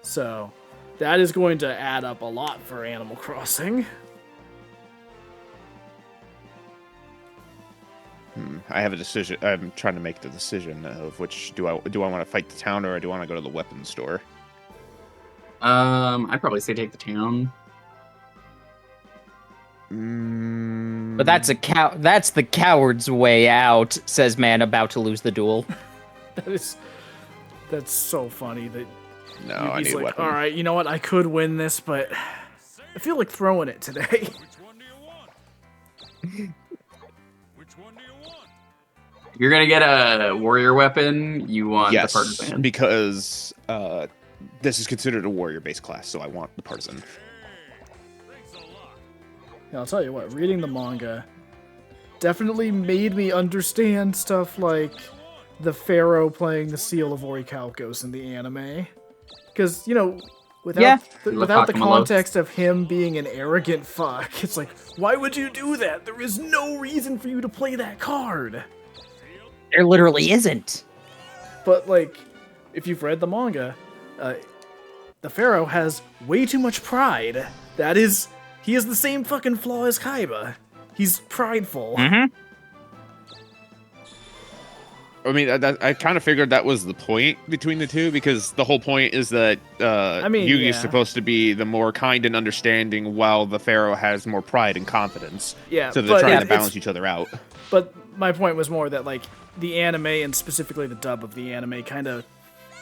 So that is going to add up a lot for Animal Crossing. I have a decision. I'm trying to make the decision of which do I want to fight the town or do I want to go to the weapons store? I'd probably say take the town. But that's the coward's way out, says man about to lose the duel. That's so funny that No, I he's need like, weapon. all right, you know what? I could win this, but I feel like throwing it today. If you're gonna get a warrior weapon, you want Yes, the partisan. because this is considered a warrior-based class, so I want the partisan. Yeah, I'll tell you what, reading the manga, definitely made me understand stuff like the Pharaoh playing the seal of Orichalcos in the anime. Because, you know, without, Yeah. without the Lakakumalos. context of him being an arrogant fuck, it's like, why would you do that? There is no reason for you to play that card. There literally isn't. But, like, if you've read the manga, the Pharaoh has way too much pride. He has the same fucking flaw as Kaiba. He's prideful. Mm-hmm. I mean, I kind of figured that was the point between the two, because the whole point is that Yugi's yeah. supposed to be the more kind and understanding, while the Pharaoh has more pride and confidence. Yeah, So they're but trying to it's- balance each other out. But my point was more that, like, the anime, and specifically the dub of the anime, kind of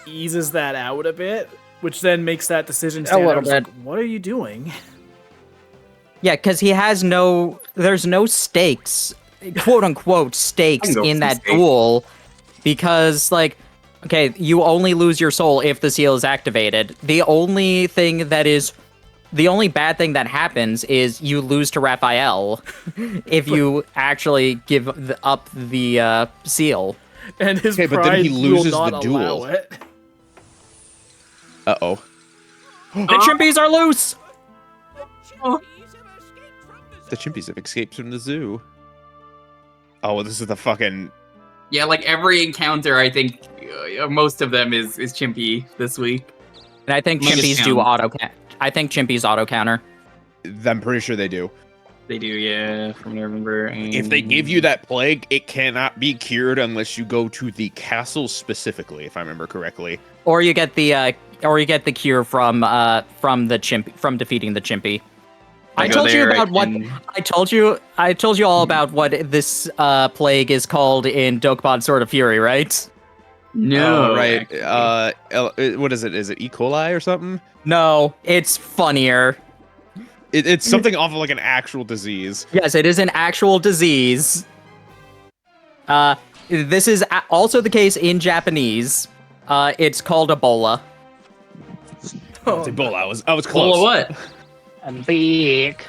eases that out a bit, which then makes that decision stand little out. It's like, bit. what are you doing? Yeah, because there's no stakes, quote unquote stakes Bingo. in that Stakes. duel, because like, okay, you only lose your soul if the seal is activated. The only bad thing that happens is you lose to Raphael if you actually give up the seal. And his Okay, but pride then he loses will the not duel. allow it. Uh-oh. The chimpies are loose. The chimpies have escaped from the zoo. Oh, this is the fucking... Yeah, like every encounter, I think most of them is Chimpy this week. And I think Minus chimpies do count. I think chimpies auto counter. I'm pretty sure they do. They do, yeah, from what I remember. If they give you that plague, it cannot be cured unless you go to the castle specifically, if I remember correctly. Or you get the cure from defeating the chimpy. I go told you there about what and- I told you all about what this plague is called in Dokapon Sword of Fury, right? No, right. actually. What is it? Is it E. coli or something? No, it's funnier. It's something off of like an actual disease. Yes, it is an actual disease. This is also the case in Japanese. It's called Ebola. Oh, It's Ebola. I was close. Well, what? I'm big.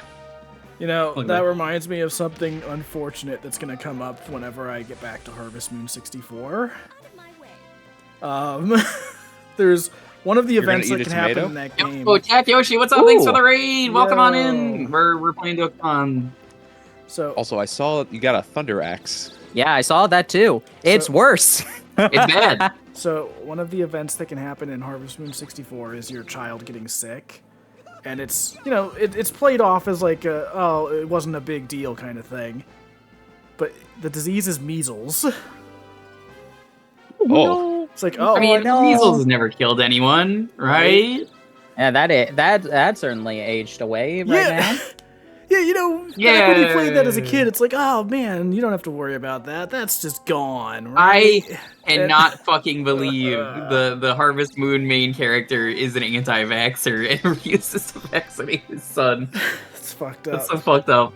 you know, Look, that man. reminds me of something unfortunate that's going to come up whenever I get back to Harvest Moon 64. There's one of the You're gonna events that eat a can happen tomato? in that game. Oh, Tap Yoshi, what's up? Thanks for Ooh. the raid. Welcome on Yo. in. We're playing Dokapon. So, Also, I saw you got a thunder axe. Yeah, I saw that too. It's worse. It's bad. So one of the events that can happen in Harvest Moon 64 is your child getting sick, and it's, you know, it's played off as like it wasn't a big deal kind of thing, but the disease is measles. Oh, It's like, oh, I mean, no. measles has never killed anyone, right? Yeah, that certainly aged away right yeah, now. yeah, you know, back when you played that as a kid, it's like, oh man, you don't have to worry about that. That's just gone, right? And not fucking believe the Harvest Moon main character is an anti-vaxxer and refuses to vaccinate his son. It's fucked up. That's so fucked up.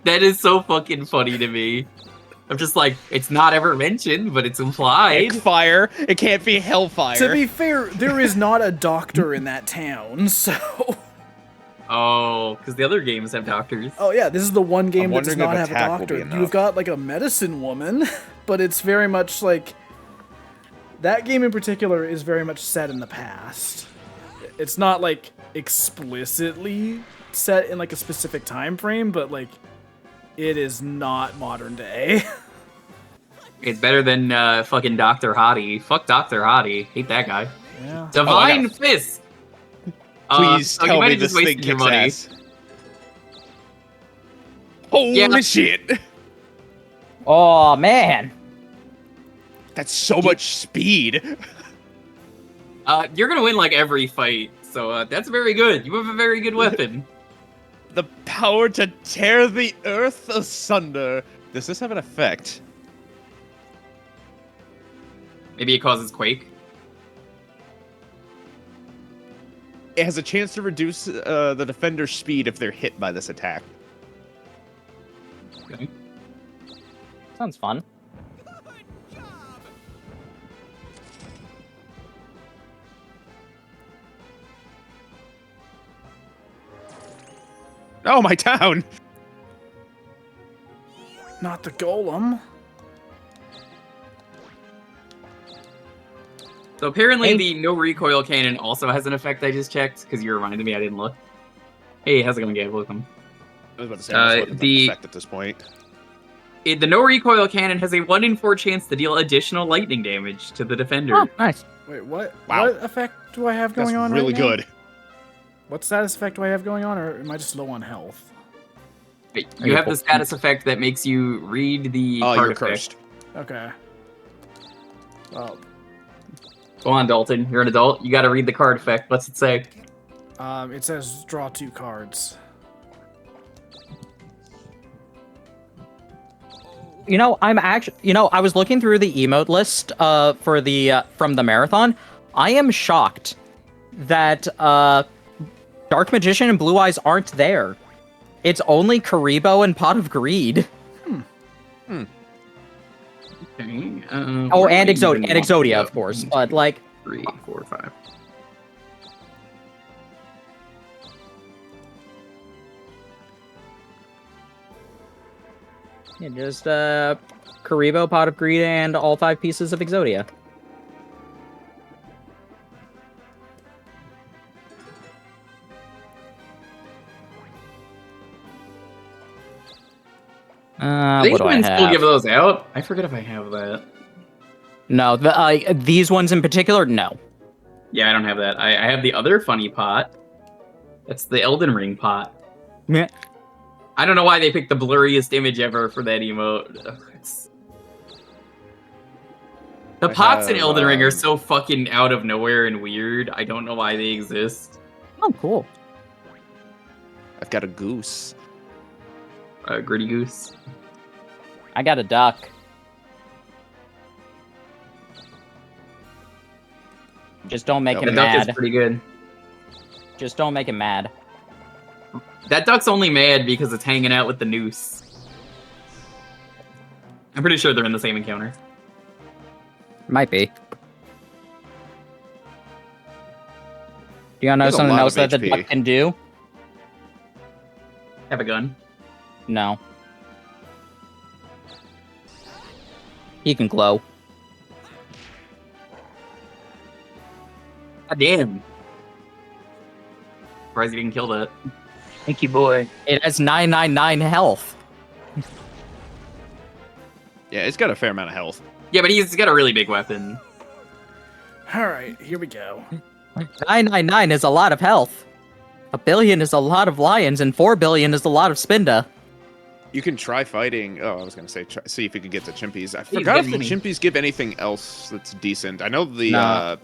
That is so fucking funny to me. I'm just like, it's not ever mentioned, but it's implied. fire! It can't be hellfire. To be fair, there is not a doctor in that town, so. Oh, because the other games have doctors. Oh yeah, this is the one game I'm that does wondering not if have a attack will be doctor. enough. You've got like a medicine woman, but it's very much like that game in particular is very much set in the past. It's not like explicitly set in like a specific time frame, but like it is not modern day. It's better than fucking Dr. Hottie. Fuck Dr. Hottie. Hate that guy. Yeah. Divine got- Fist! Please so you tell might me have just this thing wasted your kicks money. ass. Holy Yeah. shit! Oh man. That's so much speed. You're gonna win like every fight, so that's very good. You have a very good weapon. The power to tear the earth asunder. Does this have an effect? Maybe it causes quake. It has a chance to reduce the defender's speed if they're hit by this attack. Okay. Sounds fun. Oh, my town! Not the golem. So apparently Hey. the no recoil cannon also has an effect I just checked, because you reminded me I didn't look. Hey, how's it going, Gabe? Welcome. I was about to say, I'm just looking at the effect at this point. The no recoil cannon has a 1 in 4 chance to deal additional lightning damage to the defender. Oh, nice. Wait, what? Wow. What effect do I have That's going on really right now? good. What status effect do I have going on, or am I just low on health? You have the status effect that makes you read the Oh, card you're effect. cursed. Okay. Well, Go on, Dalton. You're an adult. You gotta read the card effect. What's it say? it says draw 2 cards. You know, I'm actually. You know, I was looking through the emote list for the from the marathon. I am shocked that Dark Magician and Blue Eyes aren't there. It's only Karibo and Pot of Greed. Okay, Oh, where and do I even Exodia, want to go? of course. But like, 3, 4, 5. yeah, just Karibo, Pot of Greed, and all 5 pieces of Exodia. They What do I even have? still give those out? I forget if I have that. No, these ones in particular, no. Yeah, I don't have that. I have the other funny pot. That's the Elden Ring pot. Yeah. I don't know why they picked the blurriest image ever for that emote. The I pots in have, Elden Ring are so fucking out of nowhere and weird. I don't know why they exist. Oh, cool. I've got a goose. Gritty Goose. I got a duck. Just don't make Yep. him The duck mad. is pretty good. Just don't make him mad. That duck's only mad because it's hanging out with the noose. I'm pretty sure they're in the same encounter. Might be. Do you want to know There's a something lot else of that the HP. duck can do? Have a gun. No. He can glow. God damn. Surprised you didn't kill that. Thank you, boy. It has 999 health. Yeah, it's got a fair amount of health. Yeah, but he's got a really big weapon. Alright, here we go. 999 is a lot of health. 1 billion is a lot of lions, and 4 billion is a lot of Spinda. You can try fighting. Oh, I was gonna say, see if you can get the chimpies. I forgot if the getting chimpies give anything else that's decent. I know the Nah.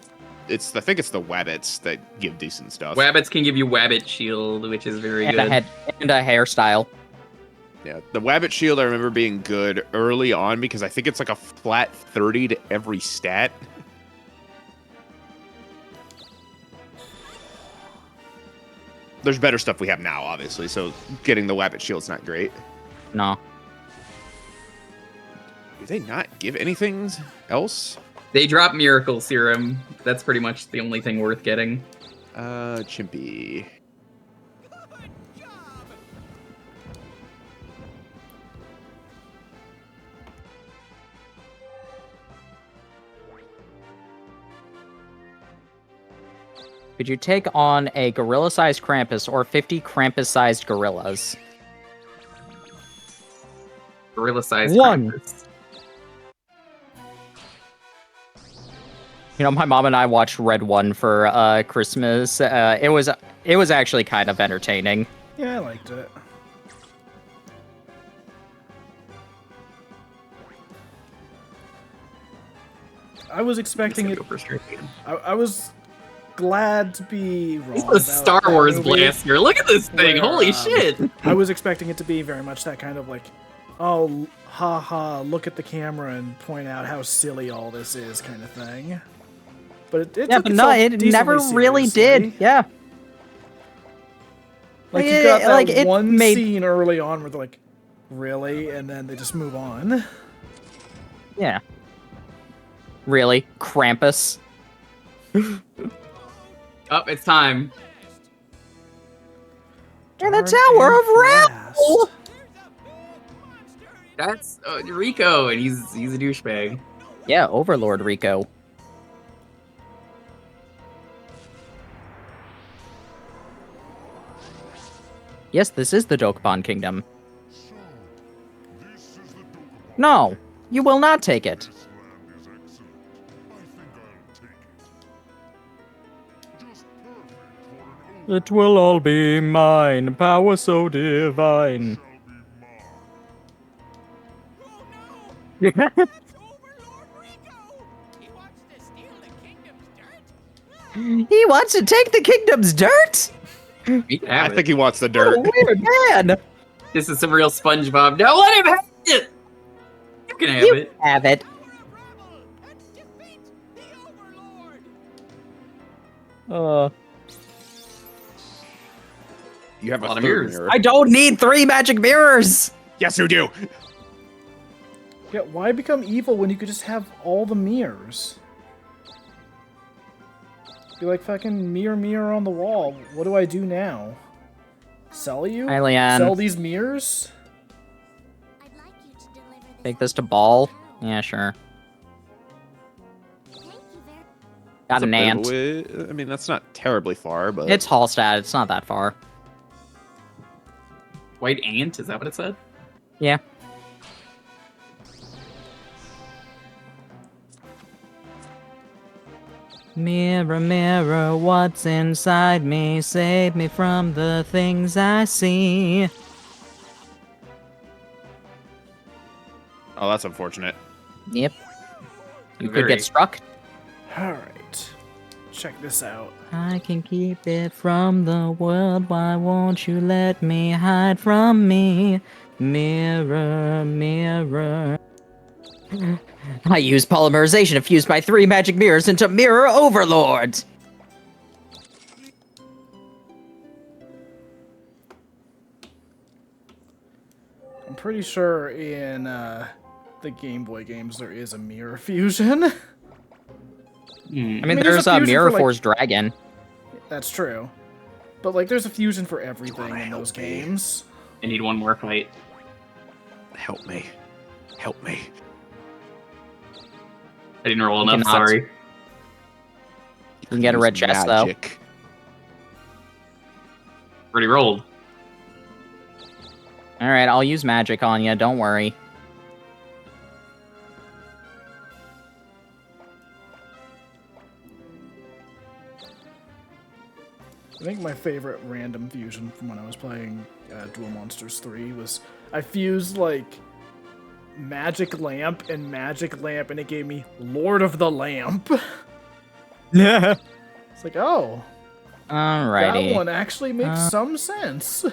I think it's the wabbits that give decent stuff. Wabbits can give you Wabbit Shield, which is very And good. a head and a hairstyle. Yeah, the wabbit shield I remember being good early on because I think it's like a flat 30 to every stat. There's better stuff we have now, obviously, so getting the wabbit shield's not great. No. Do they not give anything else? They drop Miracle Serum. That's pretty much the only thing worth getting. Chimpy. Could you take on a gorilla-sized Krampus or 50 Krampus-sized gorillas? Gorilla sized. One. You know, my mom and I watched Red One for Christmas. It was actually kind of entertaining. Yeah, I liked it. I was expecting it. I was glad to be wrong. It's a about Star that Wars movie. blaster. Look at this thing. Where, Holy shit. I was expecting it to be very much that kind of like, oh, haha, look at the camera and point out how silly all this is kind of thing. But it Yeah, took but no, itself it decently never really did. seriously. Yeah. Like Like, you got it- that like, it one made- scene early on where they're like, really, and then they just move on. Yeah. Really? Krampus? Up, it's time. And the Darn Tower and of Wrath! fast. That's Rico, and he's a douchebag. Yeah, Overlord Rico. Yes, this is the Dokapon Kingdom. No, you will not take it. It will all be mine, power so divine. He wants to take the kingdom's dirt? He can I have think it. he wants the What dirt. a weird man. This is some real SpongeBob. Now let him have it. You can have You it. have it. You have A a lot of third mirrors. mirror. I don't need 3 magic mirrors. Yes, you do. Yeah, why become evil when you could just have all the mirrors? Be like fucking mirror on the wall. What do I do now? Sell you? Hi, Leanne. Sell these mirrors? I'd like you to deliver this Take this to Ball. Yeah, sure. Thank you very Got That's an a bit ant. of a way- I mean, that's not terribly far, but It's Hallstatt. It's not that far. White ant? Is that what it said? Yeah. Mirror, mirror, what's inside me? Save me from the things I see. oh, that's unfortunate. Yep. You could Very. get struck. Alright. Check this out. I can keep it from the world. Why won't you let me hide from me? Mirror, mirror. I use polymerization to fuse my 3 magic mirrors into mirror overlords. I'm pretty sure in the Game Boy games there is a mirror fusion. I mean, there's there's a a fusion Mirror for, like- Force Dragon. That's true. But like there's a fusion for everything in help those me? games. I need one more fight. Help me. Help me. I didn't roll You enough. cannot. Sorry. You can get a red Use chest, though. magic. Already rolled. Alright, I'll use magic on you, don't worry. I think my favorite random fusion from when I was playing Duel Monsters 3 was I fused like Magic Lamp, and it gave me Lord of the Lamp. Yeah. It's like, oh, Alrighty. that one actually makes some sense.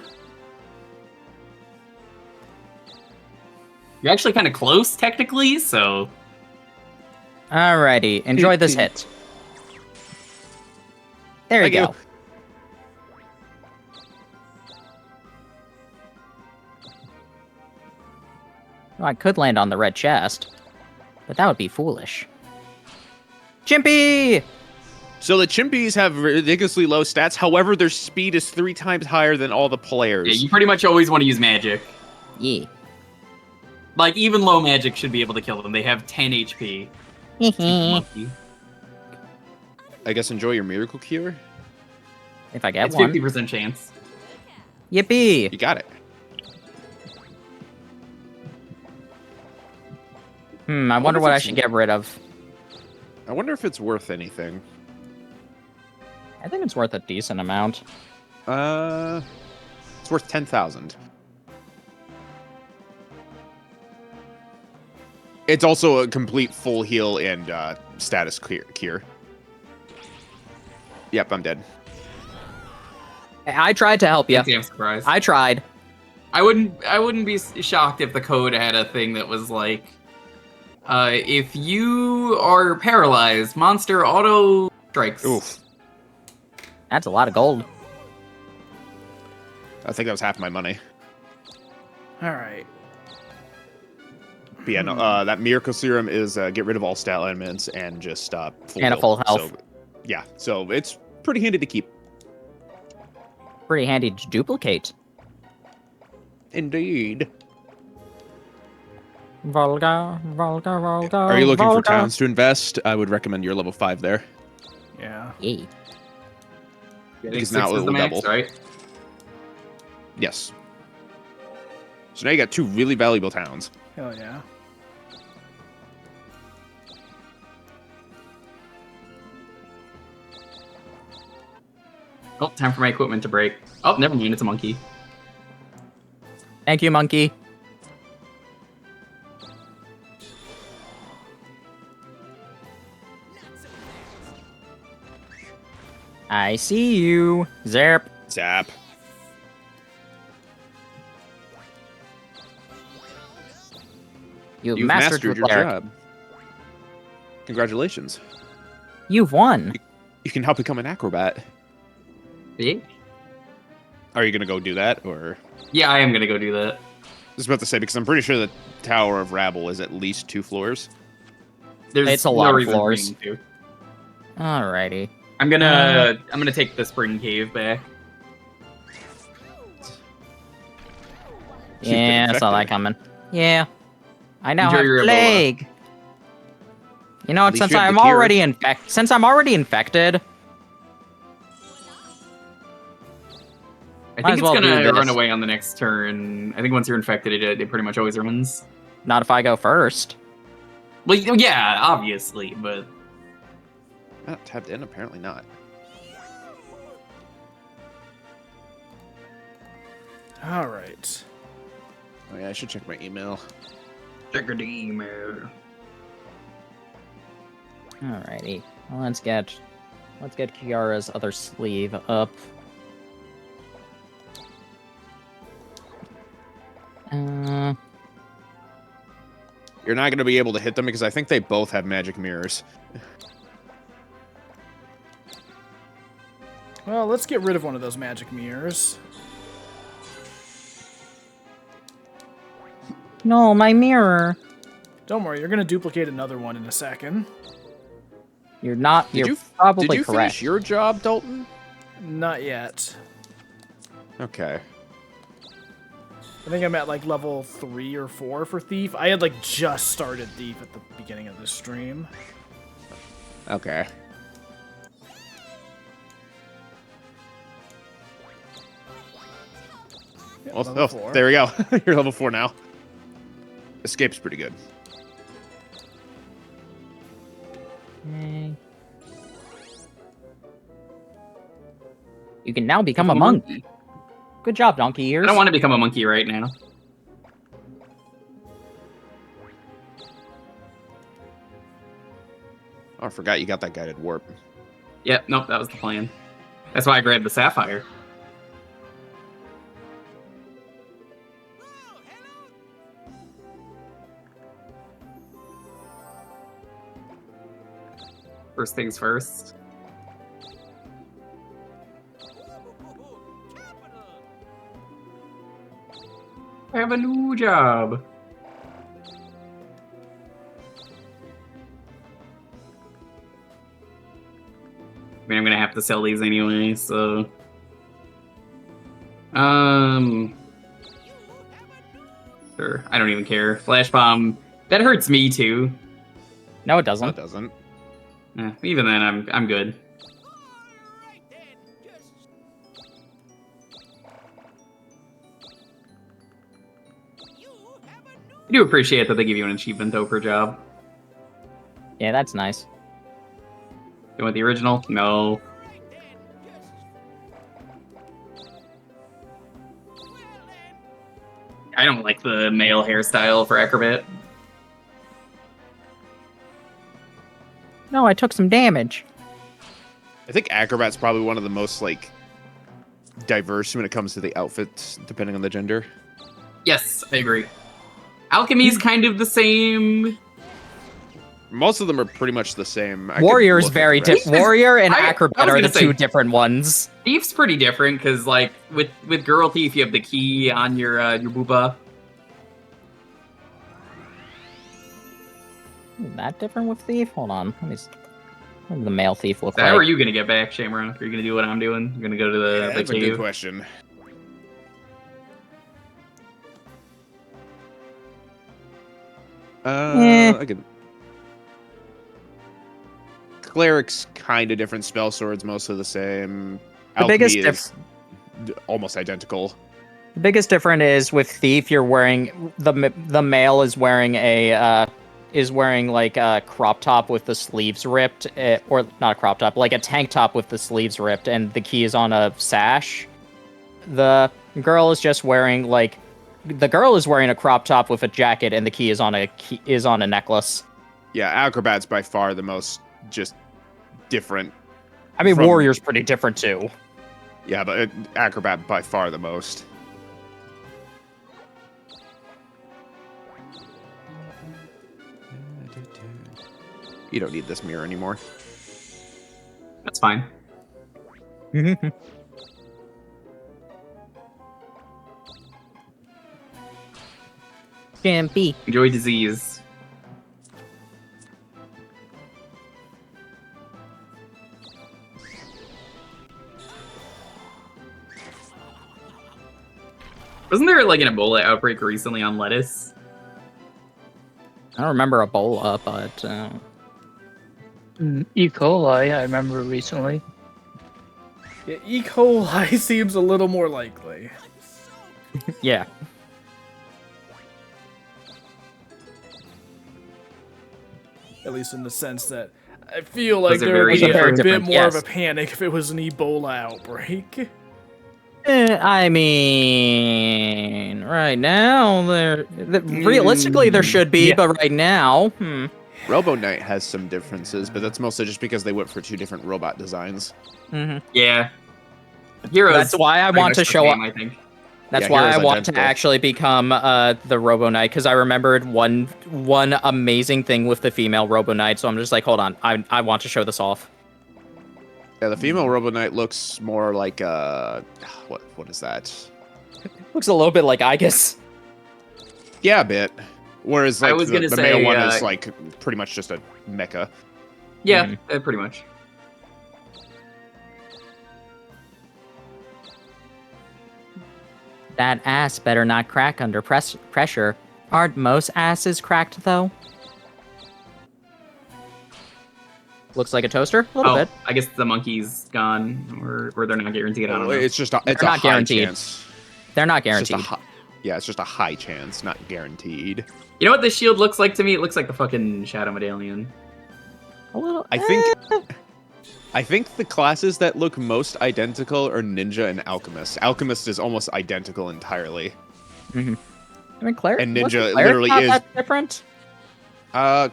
You're actually kind of close, technically, so... Alrighty, enjoy this hit. There you Thank go. you. Well, I could land on the red chest, but that would be foolish. Chimpy! So the Chimpies have ridiculously low stats. However, their speed is 3 times higher than all the players. Yeah, you pretty much always want to use magic. Yeah. Like, even low magic should be able to kill them. They have 10 HP. Monkey. I guess enjoy your miracle cure. If I get It's one. 50% chance. Yippee! You got it. I wonder what I should get rid of. I wonder if it's worth anything. I think it's worth a decent amount. It's worth 10,000. It's also a complete full heal and status cure. Yep, I'm dead. I tried to help you. I'm surprised. I tried. I wouldn't be shocked if the code had a thing that was like, if you are paralyzed, monster auto strikes. Oof. That's a lot of gold. I think that was half my money. Alright. But yeah, no, that miracle serum is get rid of all stat elements and just full And a heal. full health. So, yeah, so it's pretty handy to keep. Pretty handy to duplicate. Indeed. Volga, Volga, Volga. Are you looking for Volga. towns to invest? I would recommend you're level 5 there. Yeah. Yeah. I think Because 6 now it is the will max, double. right? Yes. So now you got 2 really valuable towns. Hell yeah. Oh, time for my equipment to break. Oh, never mind. It's a monkey. Thank you, monkey. I see you. Zerp. Zap. You've You've mastered, mastered the your cleric. job. Congratulations. You've won. You can help become an acrobat. Yeah, Are you going to go do that, or... yeah, I am gonna go do that. I was about to say, because I'm pretty sure the Tower of Rabble is at least 2 floors. There's It's a no lot of reason for floors. me to. Alrighty. I'm gonna take the spring cave back. You've been Yeah, I saw that infected. coming. Yeah. I now Enjoy have your Ebola. plague. You know what? least Since you have I'm the cure. already infected, I Might think as it's well do gonna this. run away on the next turn. I think once you're infected, it pretty much always runs. not if I go first. Well, yeah, obviously, but Not tapped in? Apparently not. All right. Oh yeah, I should check my email. check the email. Alrighty. Well, let's get Kiara's other sleeve up. You're not going to be able to hit them because I think they both have magic mirrors. Well, let's get rid of one of those magic mirrors. No, my mirror. Don't worry, you're gonna duplicate another one in a second. You're not. Did You're you probably Did you correct. finish your job, Dalton? Not yet. Okay. I think I'm at like level 3 or 4 for Thief. I had like just started Thief at the beginning of this stream. Okay. Yeah, Well, level oh, 4. there we go. You're level 4 now. Escape's pretty good. Okay. You can now become a monkey. Good job, donkey ears. I don't want to become a monkey right now. Oh, I forgot you got that guided warp. Yep, nope, that was the plan. That's why I grabbed the sapphire. First things first. I have a new job. I mean, I'm gonna have to sell these anyway, so. Sure, I don't even care. Flash bomb. That hurts me too. No, it No, doesn't. it doesn't. Even then, I'm good. I do appreciate that they give you an achievement though per job. Yeah, that's nice. You want the original? No. I don't like the male hairstyle for Acrobat. No, I took some damage. I think Acrobat's probably one of the most, like, diverse when it comes to the outfits, depending on the gender. Yes, I agree. Alchemy's kind of the same. Most of them are pretty much the same. I could Warrior's look at very the different. rest. Warrior and I Acrobat was are the gonna say- two different ones. Thief's pretty different because, like, with Girl Thief, you have the key on your booba. Is that different with Thief? Hold on. Let me. What does the male thief look So how are like? you gonna get back, Shamrock? Are you gonna do what I'm doing? You're gonna go to Yeah, the that's a good cave? question. I can. Cleric's kind of different. Spell sword's mostly the same. The Alchemy biggest is almost identical. The biggest difference is with Thief, you're wearing the male is wearing like a crop top with the sleeves ripped, or not a crop top, like a tank top with the sleeves ripped, and the key is on a sash. The girl is just wearing a crop top with a jacket, and the key is on a necklace. Yeah, Acrobat's by far the most just different. I mean, Warrior's pretty different too. Yeah, but Acrobat by far the most. You don't need this mirror anymore. That's fine. Stampy. Enjoy disease. Wasn't there like an Ebola outbreak recently on lettuce? I don't remember Ebola, but E. coli, I remember recently. Yeah, E. coli seems a little more likely. yeah. At least in the sense that I feel like Those are there would very be a bit different, more of yes. a panic if it was an Ebola outbreak. I mean, right now, realistically there should be, yeah. but right now, Robo Knight has some differences, but that's mostly just because they went for two different robot designs. Yeah. Heroes. That's why I pretty want much to the show same, up. I think. That's Yeah, why I Hero's want to identical. actually become the Robo Knight, because I remembered one amazing thing with the female Robo Knight. So I'm just like, hold on, I want to show this off. Yeah, the female Robo Knight looks more like what is that? Looks a little bit like Igus. Yeah, a bit. Whereas I like was the gonna male say, one is like pretty much just a mecha. Yeah, pretty much. That ass better not crack under pressure. Aren't most asses cracked though? Looks like a toaster, a little bit. I guess the monkey's gone, or they're not guaranteed. I don't know. It's just it's not a high guaranteed. chance. They're not It's just a guaranteed. yeah, it's just a high chance, not guaranteed. You know what this shield looks like to me? It looks like the fucking Shadow Medallion. A little. I think the classes that look most identical are Ninja and Alchemist. Alchemist is almost identical entirely. I mean, Cleric. And Ninja wasn't Cleric literally not is- that different.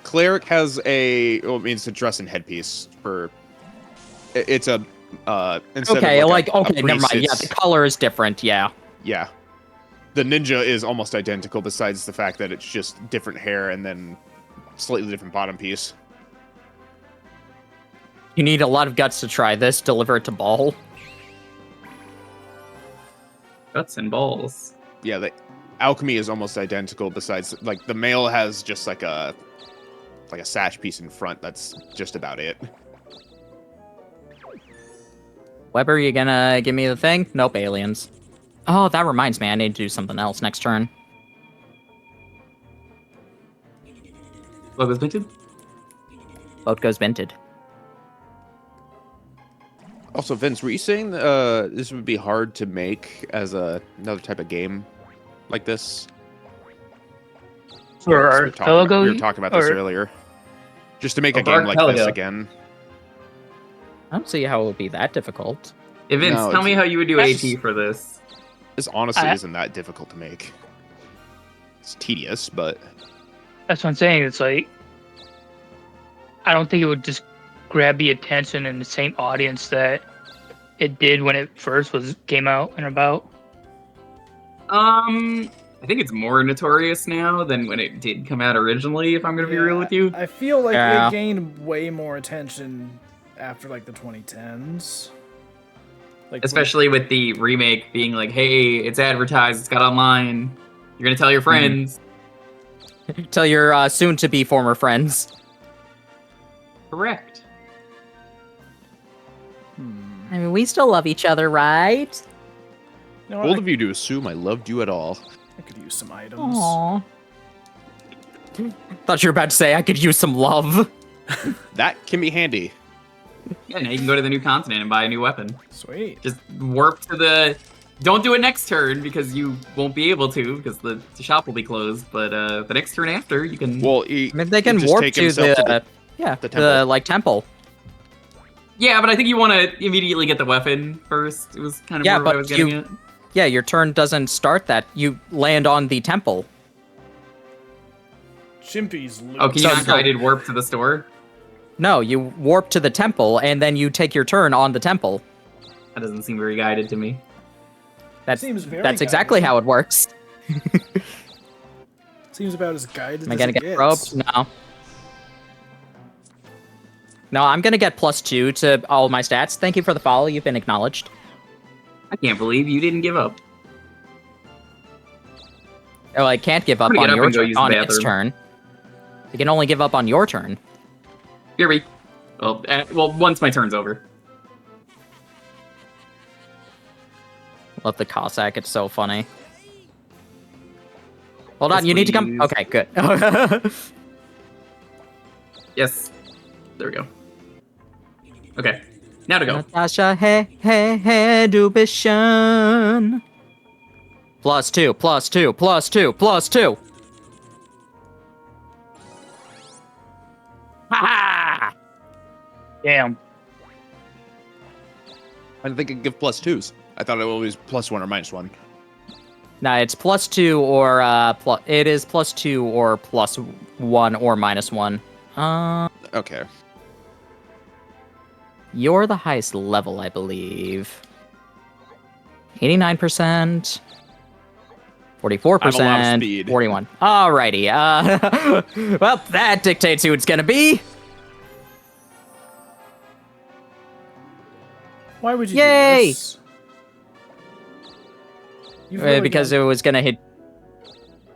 Cleric has it means a dress and headpiece for. It's a instead Okay, of like a okay, never priest, mind. Yeah, it's- the color is different. Yeah. Yeah. The ninja is almost identical besides the fact that it's just different hair and then slightly different bottom piece. You need a lot of guts to try this. Deliver it to Ball. Guts and balls. Yeah, the alchemy is almost identical besides like the male has just like a sash piece in front. That's just about it. Weber, you gonna give me the thing? Nope, aliens. Oh, that reminds me, I need to do something else next turn. What was minted? Boat goes vented. Also, Vince, were you saying this would be hard to make as another type of game like this? For We were Archipelago? we were talking about this or- earlier. Just to make Oh, a game like this Archipelago. again. I don't see how it would be that difficult. Hey, Vince, No, tell me it's- how you would do that's- AT for this. This honestly I- isn't that difficult to make. It's tedious, but That's what I'm saying. It's like, I don't think it would just grab the attention and the same audience that it did when it first came out and about. I think it's more notorious now than when it did come out originally, if I'm gonna be real with you. I feel like Yeah. it gained way more attention after like the 2010s. Like Especially with the remake being like, hey, it's advertised, it's got online. You're gonna tell your friends. Tell your soon-to-be former friends. Correct. I mean, we still love each other, right? You know, bold of you to assume I loved you at all. I could use some items. Aww. Thought you were about to say I could use some love. That can be handy. Yeah, now you can go to the new continent and buy a new weapon. Sweet. Just warp to the. Don't do it next turn because you won't be able to because the shop will be closed. But the next turn after, you can. Well, I mean, they can warp to the temple. Yeah, but I think you want to immediately get the weapon first. It was kind of Yeah, more what I but was getting at. Yeah, your turn doesn't start that. You land on the temple. Chimpy's loot. Oh, can you So- not guided warp to the store? No, you warp to the temple, and then you take your turn on the temple. That doesn't seem very guided to me. Seems very That's exactly guided. how it works. Seems about as guided Am I as gonna it get gets. probed? No. No, I'm gonna get +2 to all my stats. Thank you for the follow. You've been acknowledged. I can't believe you didn't give up. Oh, I can't give up I'm gonna on get up your and go turn. use the On its bathroom. turn. You can only give up on your turn. Here we. Well, once my turn's over. Love the Cossack. It's so funny. Hold Yes, on, you need to come. please. Okay, good. Yes. There we go. Okay. Now to go. Natasha, hey, Dubishan. +2, +2, +2, +2. Ha ha! Damn. I didn't think it could give +2s. I thought it was +1 or -1. Nah, it's +2 or it is +2 or +1 or -1. Okay. You're the highest level, I believe. 89%. 44%. I have a lot of speed. 41. Alrighty. Well, that dictates who it's gonna be. Why would you Yay! do this? You've Because it was gonna hit.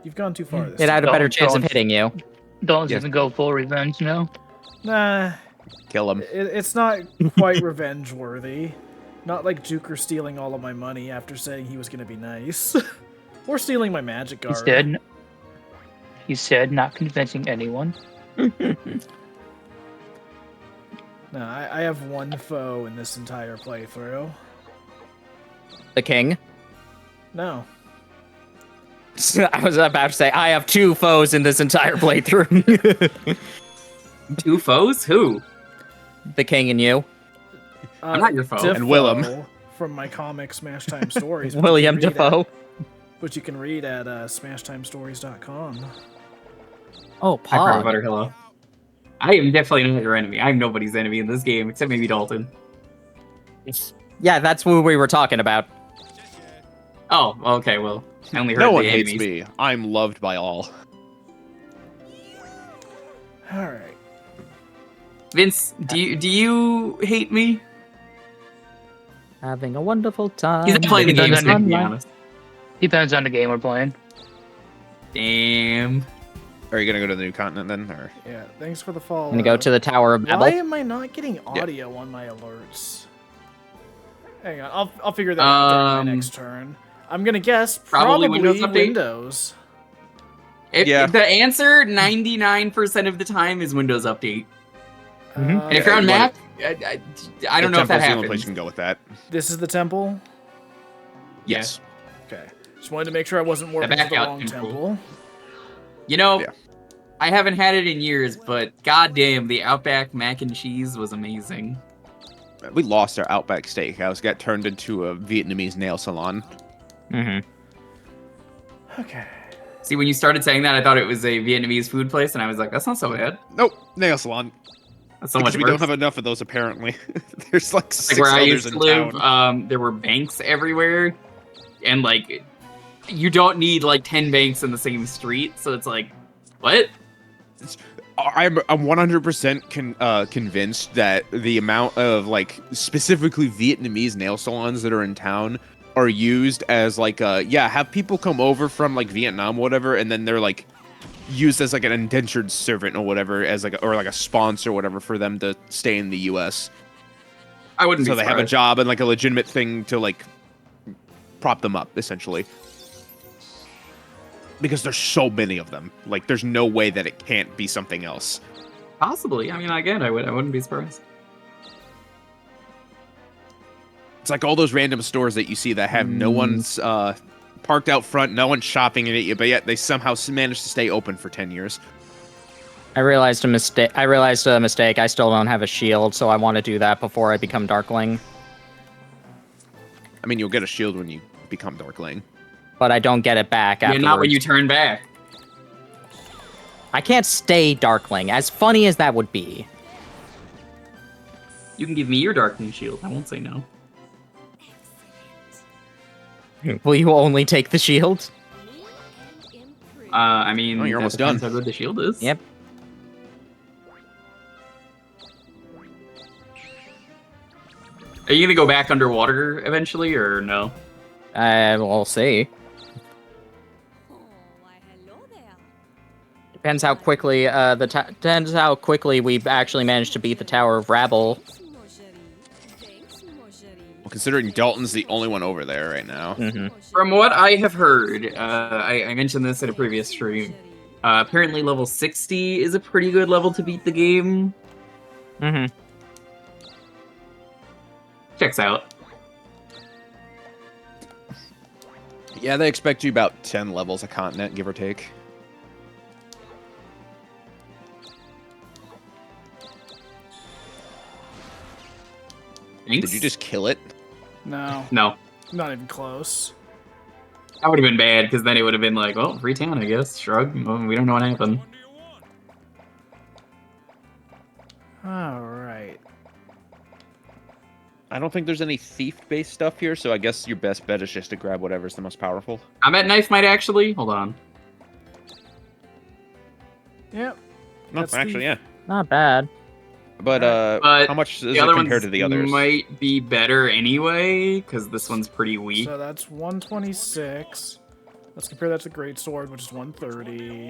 you've gone too far. This It had a time. better chance of don't. hitting you. Don't Yes. even go full revenge, no? Nah, Kill him. it's not quite revenge worthy. Not like Juker stealing all of my money after saying he was gonna be nice, or stealing my magic guard. He said not convincing anyone. No, I have one foe in this entire playthrough. The king. No, I was about to say I have 2 foes in this entire playthrough. 2 foes? Who? The king and you. I'm not your foe. Defoe And Willem. from my comic Smash Time Stories. which William you can read Defoe. which you can read at smashtimestories.com. Oh, Hi, Private Pog. Butter, hello. I am definitely not your enemy. I'm nobody's enemy in this game, except maybe Dalton. Yeah, that's who we were talking about. Oh, okay, well, I only heard No the one hates enemies. me. I'm loved by all. All right. Vince, do you hate me? Having a wonderful time. He's not playing the game, Depends to on be the- honest. Depends on the game we're playing. Damn. Are you gonna go to the new continent then, or? Yeah. Thanks for the follow. I'm gonna go to the Tower of Babel. Why am I not getting audio on my alerts? Hang on, I'll figure that out during my next turn. I'm gonna guess Probably probably Windows update? Windows. Yeah. The answer 99% of the time is Windows Update. Mhm. And if you're on you Mac, want I don't know if that Temple's the only place happens. you can go with that. This is the temple. Yes. Okay. Just wanted to make sure I wasn't warping to back the out wrong temple. temple. You know, Yeah. I haven't had it in years, but goddamn, the Outback mac and cheese was amazing. We lost our Outback Steakhouse. Got turned into a Vietnamese nail salon. Mm-hmm. Okay. See, when you started saying that, I thought it was a Vietnamese food place, and I was like, that's not so bad. Nope, nail salon. That's so Because much we worse. don't have enough of those apparently. There's like Like 6 where I others used in to live, town. there were banks everywhere, and like, you don't need like 10 banks in the same street, so it's like, what? I'm 100% convinced that the amount of like specifically Vietnamese nail salons that are in town are used as like have people come over from like Vietnam or whatever, and then they're like used as like an indentured servant or whatever, as like or like a sponsor or whatever for them to stay in the U.S. I wouldn't So be they have a surprised. job and like a legitimate thing to like prop them up essentially. Because there's so many of them. Like, there's no way that it can't be something else. Possibly. I mean, again, I wouldn't be surprised. It's like all those random stores that you see that have no one's parked out front, no one's shopping at you, but yet they somehow managed to stay open for 10 years. I realized a mistake. I still don't have a shield, so I want to do that before I become Darkling. I mean, you'll get a shield when you become Darkling. But I don't get it back Yeah, afterwards. not when you turn back. I can't stay Darkling, as funny as that would be. You can give me your Darkling shield. I won't say no. Will you only take the shield? I mean, Oh, you're almost depends done. how good the shield is. Yep. Are you gonna go back underwater eventually, or no? We'll see. Oh, why, hello there. Depends how quickly depends how quickly we actually manage to beat the Tower of Rabble. Thanks, Marjorie. Thanks, Marjorie. Well, considering Dalton's the only one over there right now. Mhm. From what I have heard, I mentioned this in a previous stream. Apparently, level 60 is a pretty good level to beat the game. Mm-hmm. Checks out. Yeah, they expect you about 10 levels a continent, give or take. Thanks. Did you just kill it? No, No. not even close. That would have been bad, because then it would have been like, well, free town, I guess. Shrug. Well, we don't know what happened. All right. I don't think there's any thief-based stuff here, so I guess your best bet is just to grab whatever's the most powerful. I'm at Knife Might, actually. Hold on. Yep. No, That's actually, yeah. Not bad. But, But how much is the it other compared ones to the others? might be better anyway, because this one's pretty weak. So that's 126. Let's compare that to Great Sword, which is 130.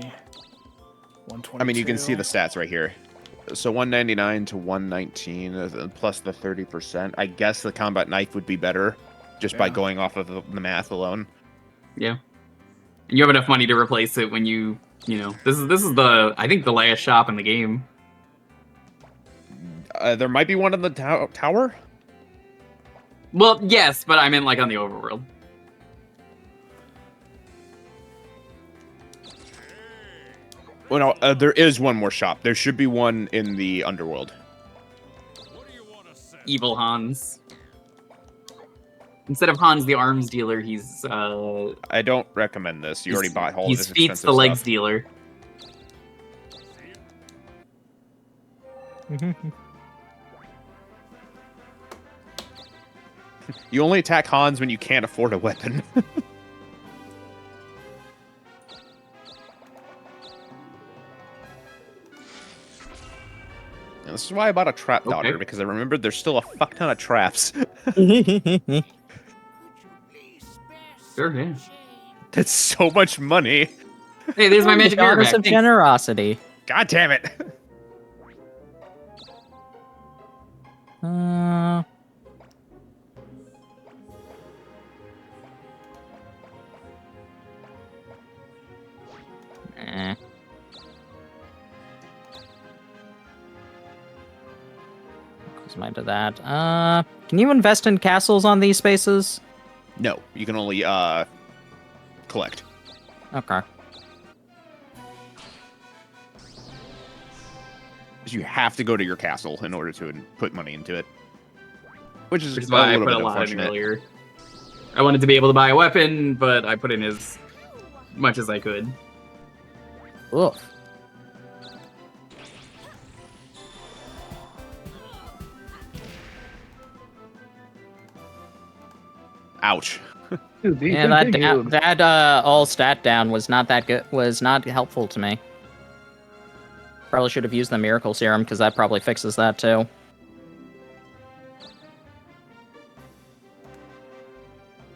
122. I mean, you can see the stats right here. So 199 to 119, plus the 30%. I guess the combat knife would be better, just by Yeah. going off of the math alone. Yeah. And you have enough money to replace it when you know, this is the, I think, the last shop in the game. There might be one in the tower? Well, yes, but I meant like on the overworld. Well, no, there is one more shop. There should be one in the underworld. Evil Hans. Instead of Hans the arms dealer, he's I don't recommend this. You already bought all of he's this Feats expensive the legs stuff. dealer. You only attack Hans when you can't afford a weapon. And this is why I bought a trap Okay. daughter, because I remembered there's still a fuck ton of traps. Sure, yeah. That's so much money. Hey, there's my magic mirror Goddess back. of Thanks. generosity. God damn it. Uh, eh. Close mind to that. Can you invest in castles on these spaces? No, you can only collect. Okay. You have to go to your castle in order to put money into it. Which is Which is why I little put a bit lot in unfortunate. earlier. I wanted to be able to buy a weapon, but I put in as much as I could. Oof. Ouch. Yeah, that all stat down was not that good. Was not helpful to me. Probably should have used the miracle serum because that probably fixes that too.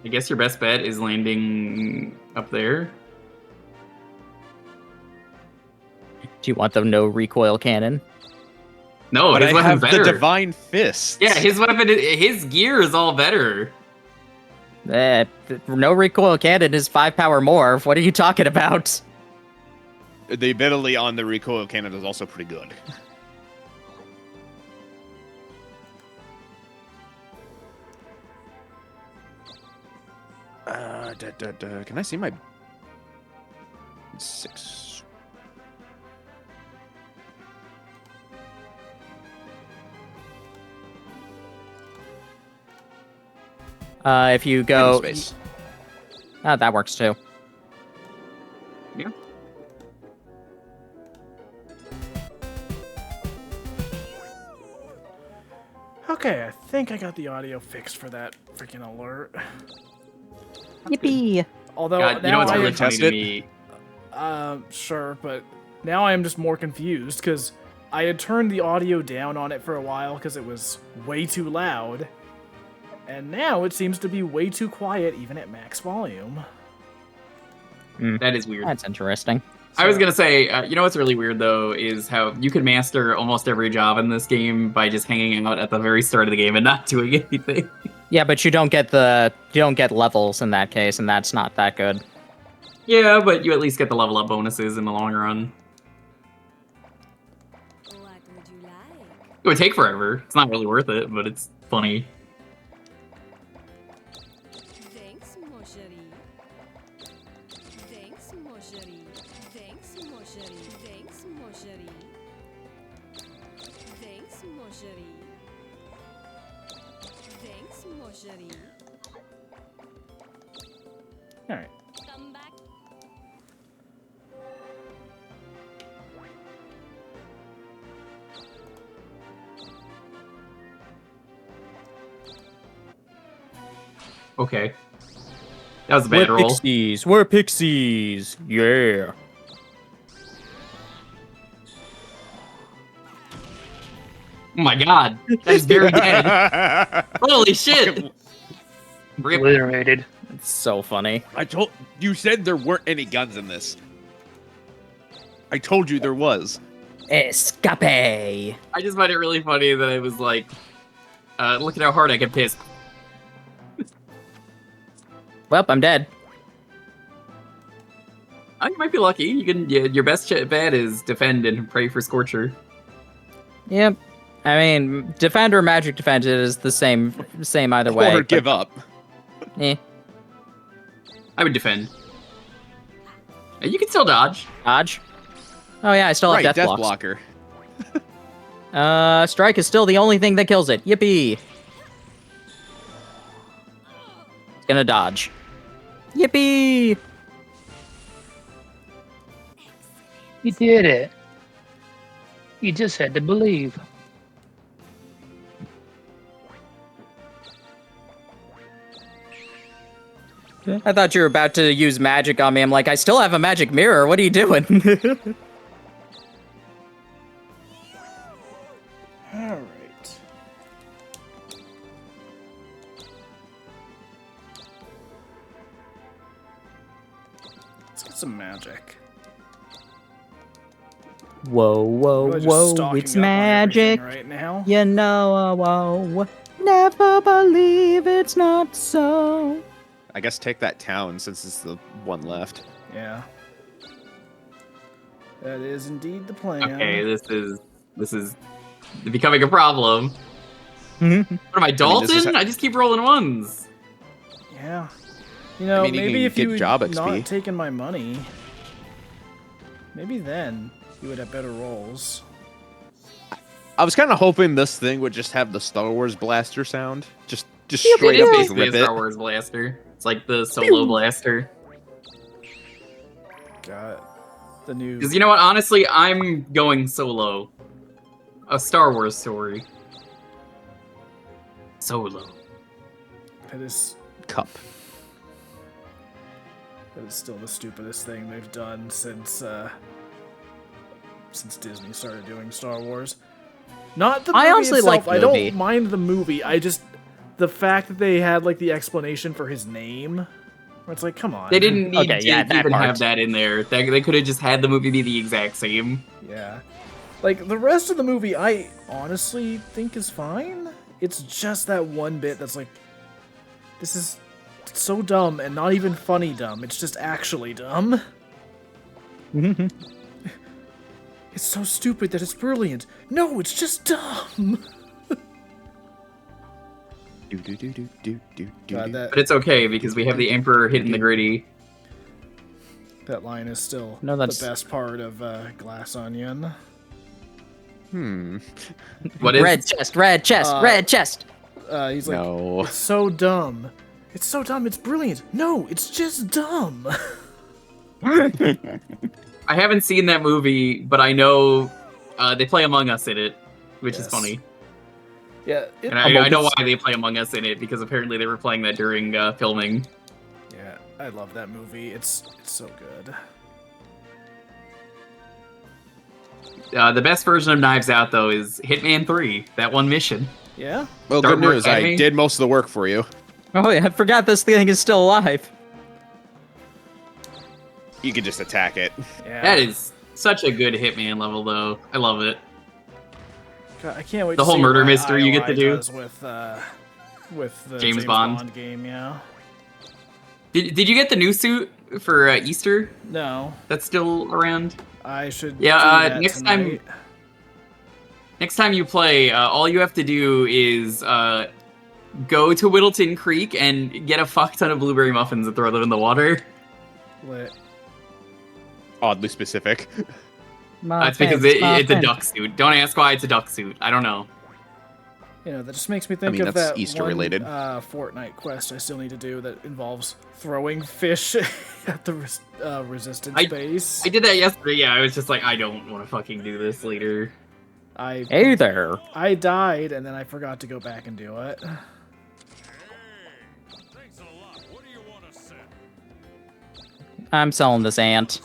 I guess your best bet is landing up there. Do you want the no recoil cannon? No, But his I weapon's have better. the divine fist. Yeah, his weapon, his gear is all better. No recoil cannon is 5 power more. What are you talking about? The ability on the recoil cannon is also pretty good. Can I see my 6? If you go, Space. that works too. Yeah. Okay, I think I got the audio fixed for that freaking alert. Yippee! Although God, you know now what's I really am, funny test to it? me? sure, but now I am just more confused because I had turned the audio down on it for a while because it was way too loud, and now it seems to be way too quiet even at max volume. That is weird. That's interesting. I was gonna say, you know what's really weird though is how you could master almost every job in this game by just hanging out at the very start of the game and not doing anything. Yeah, but you don't get levels in that case, and that's not that good. Yeah, but you at least get the level up bonuses in the long run. What would you like? It would take forever. It's not really worth it, but it's funny. Thanks, mon chéri. Thanks, mon chéri. Thanks, mon chéri. Thanks, mon chéri. Thanks, mon chéri. Thanks, mon chéri. All right. Come back. Okay. That was a bad roll. Pixies. We're pixies. Yeah. Oh my god. That is very dead. Holy shit! Rip. Obliterated. It's so funny. I told you said there weren't any guns in this. I told you there was. Escape. I just find it really funny that I was like, look at how hard I can piss. Well, I'm dead. Oh, you might be lucky. You can. Your best bet is defend and pray for Scorcher. Yep. I mean, defend or magic defend is the same either way. Or but- give up. Eh. I would defend. You can still dodge. Dodge. Oh yeah, I still have Right, death, death blocks. blocker. Strike is still the only thing that kills it. Yippee! It's gonna dodge. Yippee! You did it. You just had to believe. I thought you were about to use magic on me. I'm like, I still have a magic mirror. What are you doing? All right. Let's get some magic. Whoa, whoa, Really just whoa! stocking It's up on magic. everything right now. You know, whoa. Never believe it's not so. I guess take that town since it's the one left. Yeah. That is indeed the plan. Okay, this is becoming a problem. What am I, Dalton? this is I just keep rolling ones. Yeah. You know, I mean, you maybe can if get you had job XP. not taken my money, maybe then you would have better rolls. I was kind of hoping this thing would just have the Star Wars blaster sound. Just It straight is up just basically a rip it. Star Wars blaster. It's like the solo blaster. Got the new. Because you know what? Honestly, I'm going solo. A Star Wars story. Solo. That is still the stupidest thing they've done since Disney started doing Star Wars. Not the movie I honestly itself. like the I movie. don't mind the movie. I just the fact that they had like the explanation for his name, where it's like, come on. They didn't need Okay, to yeah, that even part. have that in there. They could have just had the movie be the exact same. Yeah. Like the rest of the movie, I honestly think is fine. It's just that one bit that's like, this is so dumb and not even funny dumb. It's just actually dumb. It's so stupid that it's brilliant. No, it's just dumb. God, But it's okay because we have the Emperor hitting the gritty. that line is still No, that's- the best part of Glass Onion. What is Red chest, red chest, red chest. He's like, No. it's so dumb. It's so dumb, it's brilliant. No, it's just dumb. I haven't seen that movie, but I know they play Among Us in it, which is Yes. funny. Yeah, And I know why they play Among Us in it, because apparently they were playing that during filming. yeah, I love that movie. It's so good. The best version of Knives Out, though, is Hitman 3, that one mission. Yeah? Well, Start good news. I working. did most of the work for you. Oh yeah, I forgot this thing is still alive. You can just attack it. Yeah. That is such a good Hitman level, though. I love it. God, I can't wait The to whole see murder what mystery you get to IOI do. does with the James Bond. game, yeah. Did you get the new suit for Easter? No, That's still around? I should Yeah, do that next tonight. Next time you play, all you have to do is go to Whittleton Creek and get a fuck ton of blueberry muffins and throw them in the water. Lit. Oddly specific. That's because it's a duck suit. Don't ask why it's a duck suit. I don't know. You know, that just makes me think mean, of that's that Easter one, related. Fortnite quest I still need to do that involves throwing fish at the resistance base. I did that yesterday. Yeah, I was just like, I don't want to fucking do this later. Hey there. I died, and then I forgot to go back and do it. I'm selling this ant.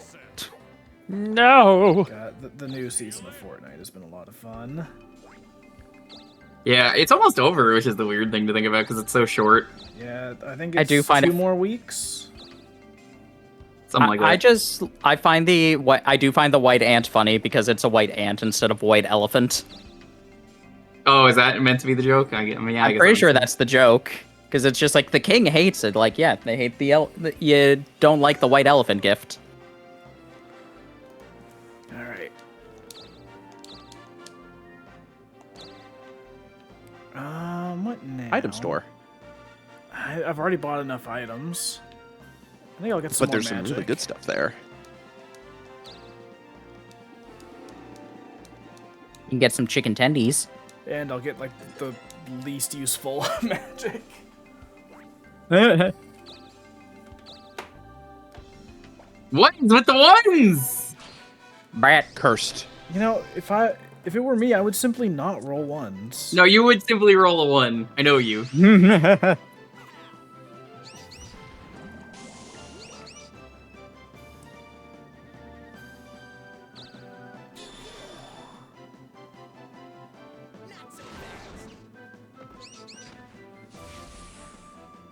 No. God, the new season of Fortnite has been a lot of fun. Yeah, it's almost over, which is the weird thing to think about because it's so short. Yeah, I think I it's do find two it- more weeks. Something like that. I do find the white ant funny because it's a white ant instead of white elephant. Oh, is that meant to be the joke? I mean, yeah, I I'm guess pretty that sure makes that's the joke because it's just like the king hates it. Like, yeah, they hate you don't like the white elephant gift. All right. What now? Item store. I've already bought enough items. I think I'll get some But more there's some magic. really good stuff there. You can get some chicken tendies. And I'll get like the least useful magic. What is with the ones? Brat. Cursed. You know, if it were me, I would simply not roll ones. No, you would simply roll a 1. I know you.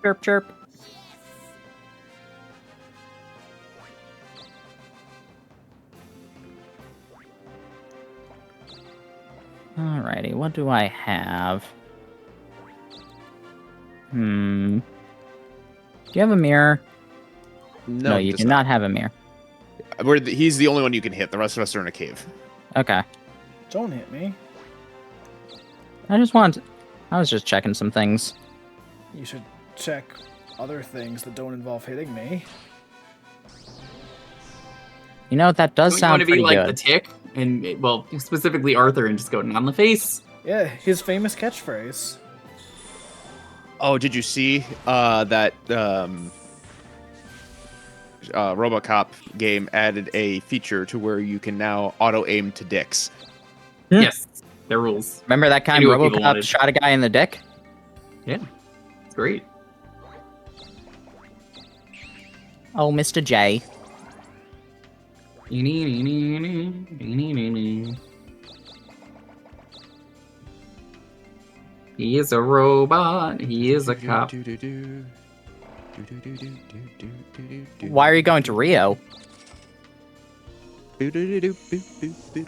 Chirp chirp. Alrighty, what do I have? Do you have a mirror? No, he you does do not have a mirror. He's the only one you can hit. The rest of us are in a cave. Okay. Don't hit me. I was just checking some things. You should check other things that don't involve hitting me. You know, that does Don't you sound want to be pretty like good. the Tick? And, well, specifically Arthur, and just go on the face? Yeah, his famous catchphrase. Oh, did you see that RoboCop game added a feature to where you can now auto-aim to dicks? Hmm. Yes, they're rules. Remember that I time knew what people RoboCop wanted. shot a guy in the dick? Yeah, it's great. Oh, Mr. J. He is a robot. He is a cop. Why are you going to Rio?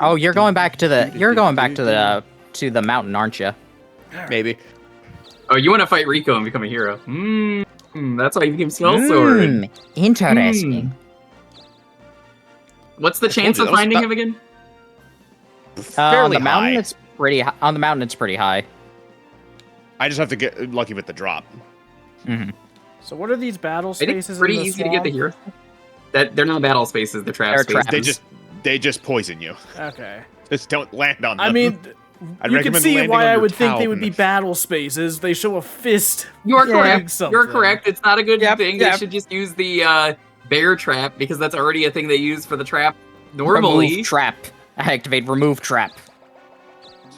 Oh, you're going back to the mountain, aren't you? Maybe. Oh, you want to fight Rico and become a hero? That's why you became Spell Sword. Interesting. What's the chance you, of that was finding about- him again? On Fairly the mountain, high. it's pretty. On the mountain, it's pretty high. I just have to get lucky with the drop. So what are these battle I think spaces it's pretty in the easy to get the swamp? hero. That they're not battle spaces, they're trap They're spaces. traps. They just poison you. Okay. Just don't land on them. I mean, I'd you can recommend see landing why on I your would think they would town. be battle spaces. They show a fist. You are doing correct. something. You're correct. It's not a good Yep, thing. yep. They should just use the bear trap because that's already a thing they use for the trap normally. Remove trap. Activate remove trap.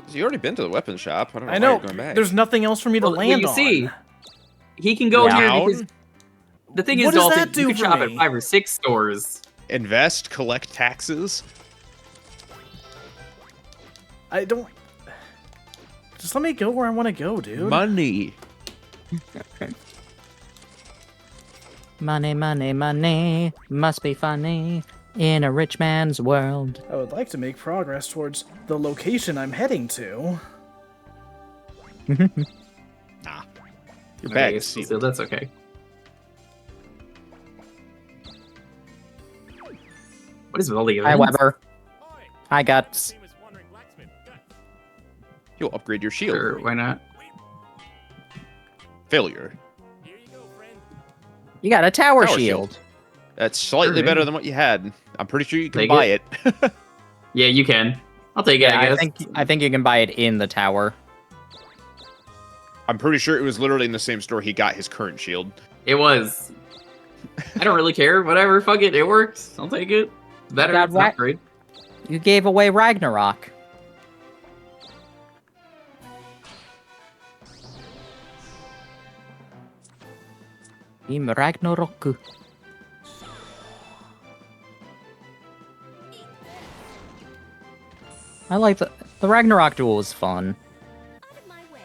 So you already been to the weapon shop. I don't know I why know. you're going back. There's nothing else for me to Well, land you on. see, he can go Yeah. here Down, because the thing is, What does Dolphin, that do you can for shop me? at 5 or 6 stores. invest, collect taxes. I don't. Just let me go where I want to go, dude. Money. Money, money, money. Must be funny in a rich man's world. I would like to make progress towards the location I'm heading to. Nah. Your Okay, bag I is guess we'll sealed. see, that's okay. What is with all the Hi, events? Weber. Hi, Guts. You'll upgrade your shield. Sure, why not? Failure. You got a tower, Tower shield. That's slightly Sure, better yeah. than what you had. I'm pretty sure you can Take buy it. it. Yeah, you can. I'll take it, Yeah, I guess. I think you can buy it in the tower. I'm pretty sure it was literally in the same store he got his current shield. It was. I don't really care. Whatever, fuck it. It worked. I'll take it. It's better. God, It's what? not great. You gave away Ragnarok. Im Ragnarok. I like the Ragnarok duel was fun. Out of my way.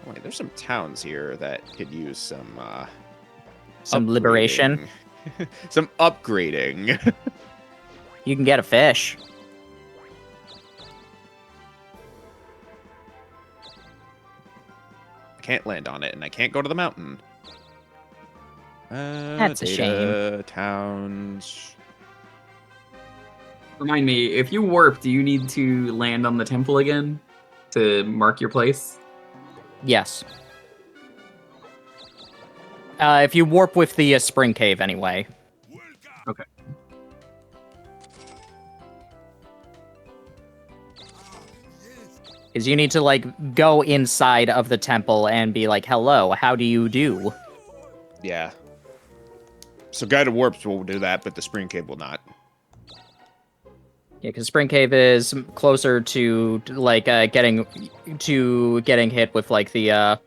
Wait, there's some towns here that could use some Some liberation. upgrading. Some upgrading. You can get a fish. I can't land on it, and I can't go to the mountain. That's a data, Towns. Remind me, if you warp, do you need to land on the temple again to mark your place? Yes. If you warp with the spring cave, anyway. Okay. Because you need to, like, go inside of the temple and be like, hello, how do you do? Yeah. So guided warps will do that, but the spring cave will not. Yeah, because spring cave is closer to, like, getting hit with, like, the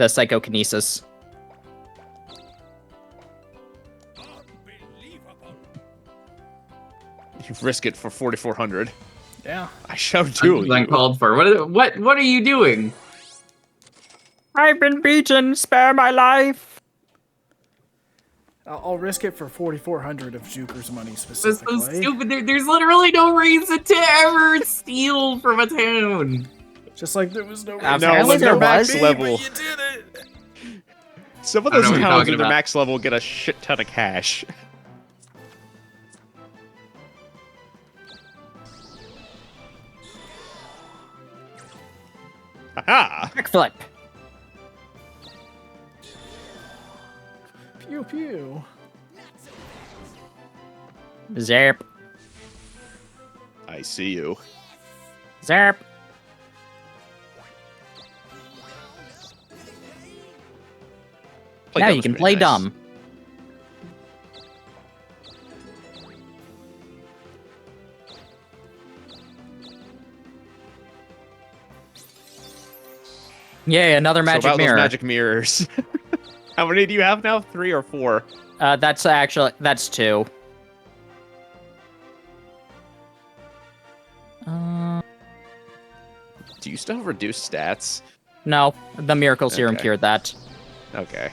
psychokinesis. You risk it for 4,400. Yeah. I shall do. This is uncalled for. What are you doing? I've been beaten, spare my life! I'll risk it for 4,400 of Juker's money This is specifically. so stupid. There's literally no reason to ever steal from a town. Just like there was no reason. Apparently when there they're max was. level. You did it. Some of I don't those know what you're towns talking at their about. max level get a shit ton of cash. Aha! Backflip! Pew pew. Zerp. I see you. Zerp. Now dumb you is can pretty play nice. dumb. Yay, another So magic about those mirror. magic mirrors. How many do you have now? 3 or 4? That's 2. Do you still have reduced stats? No, the miracle serum Okay. cured that. Okay.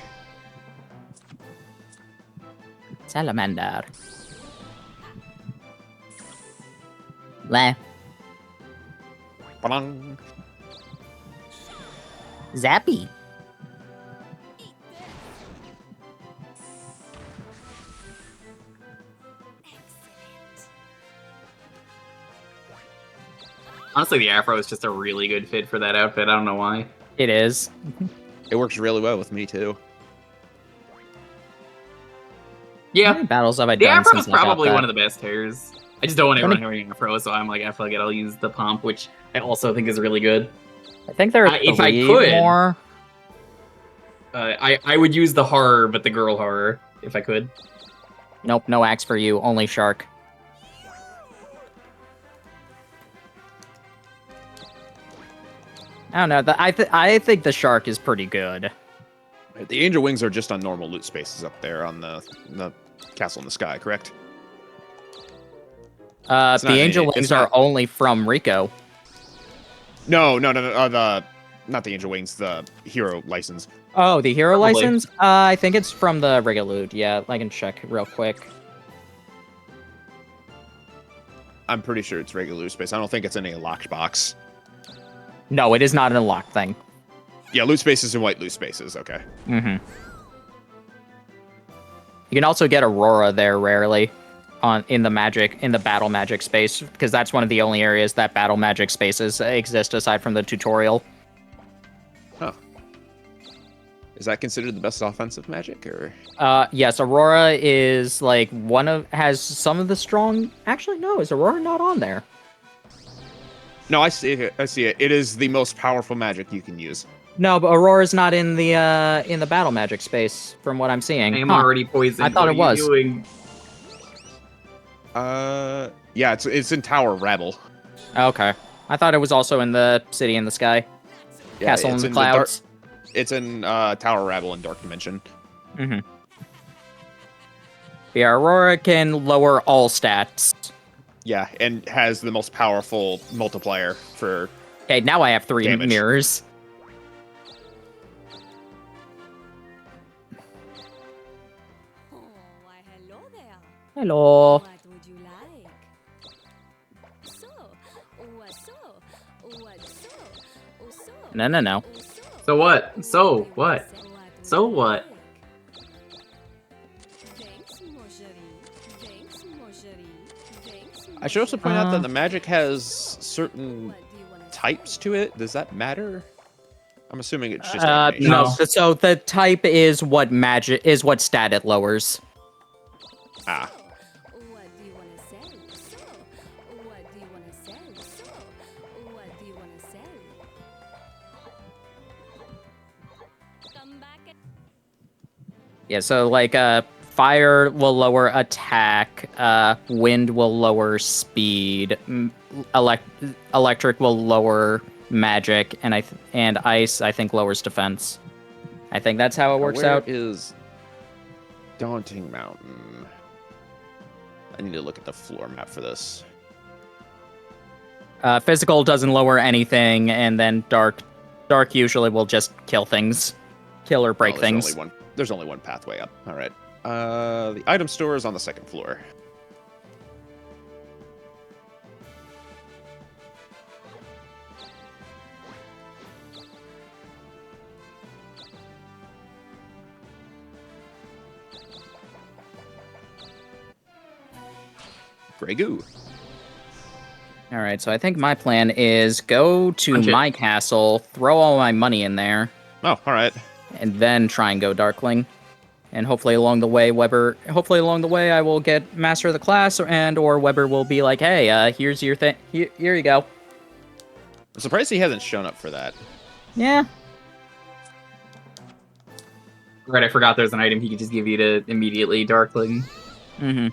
La. Ba-dong. Zappy. Honestly, the afro is just a really good fit for that outfit. I don't know why. It is. It works really well with me too. How Yeah, many battles have I the done afro since is I got probably that? one of the best hairs. I just don't want Funny- anyone wearing an afro, so I'm like, I feel like I'll use the pomp, which I also think is really good. I think there are If I three could- more. I would use the horror, but the girl horror, if I could. Nope, no axe for you. Only shark. I don't know. I think the shark is pretty good. The angel wings are just on normal loot spaces up there on the castle in the sky, correct? It's The not angel it's wings not- are only from Rico. No. Not the angel wings. The hero license. Oh, the hero Probably. license? I think it's from the Rigaloot. Yeah, I can check real quick. I'm pretty sure it's regular loot space. I don't think it's in a locked box. No, it is not an unlocked thing. Yeah, loot spaces and white loot spaces. Okay. Mm-hmm. You can also get Aurora there rarely in the battle magic space, because that's one of the only areas that battle magic spaces exist aside from the tutorial. Huh. Is that considered the best offensive magic, or? Yes, Aurora is like has some of the strong. Actually, no, is Aurora not on there? No, I see it. I see it. It is the most powerful magic you can use. No, but Aurora's not in the battle magic space from what I'm seeing. I am Huh. already poisoned. I thought What it are was. you doing? Yeah, it's in Tower Rebel. Okay, I thought it was also in the City in the Sky, Yeah, Castle in it's the Dark- Clouds. It's in Tower Rebel in Dark Dimension. Mm-hmm. Yeah, Aurora can lower all stats. Yeah, and has the most powerful multiplier for. Okay, now I have 3 Damage. mirrors. Oh, why, hello there. Hello. What would you like? So, what so? What so? Oh, so? No. Oh, so? So what? So what? So what? Thanks, Marjorie. Thanks, Marjorie. Thanks, I should also point out that Uh, the magic has certain What do you wanna types to it. Does that matter? I'm assuming it's just. No. animations. So the type is what stat it lowers. Ah. What do you wanna sell? So, what do you wanna sell? So, what do you wanna sell? Come back and Yeah, so like fire will lower attack, wind will lower speed, electric will lower magic, and ice I think lowers defense. I think that's how it works Where out. is Daunting Mountain? I need to look at the floor map for this. Physical doesn't lower anything, and then dark usually will just kill things, kill or break Oh, things. There's only one pathway up. All right. The item store is on the second floor. Grey goo. All right, so I think my plan is go to Punch it. my castle, throw all my money in there, Oh, all right. and then try and go Darkling. And hopefully along the way, I will get Master of the Class, or Weber will be like, hey, here's your thing. Here you go. I'm surprised he hasn't shown up for that. Yeah. Right, I forgot there's an item he could just give you to immediately Darkling. Mm-hmm.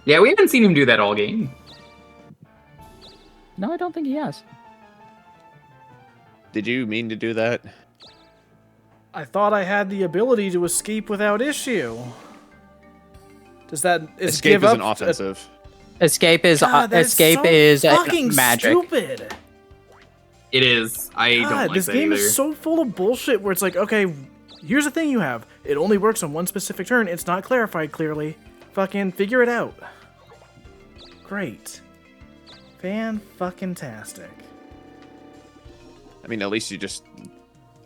Yeah, we haven't seen him do that all game. No, I don't think he has. Did you mean to do that? I thought I had the ability to escape without issue. Does that Escape give is up an offensive. Escape is God, that escape so is fucking magic. stupid. It is. I don't God, like this that game either. is so full of bullshit where it's like, okay, here's the thing you have. It only works on one specific turn. It's not clarified clearly. Fucking figure it out. Great. Fan-fucking-tastic. I mean, at least you just...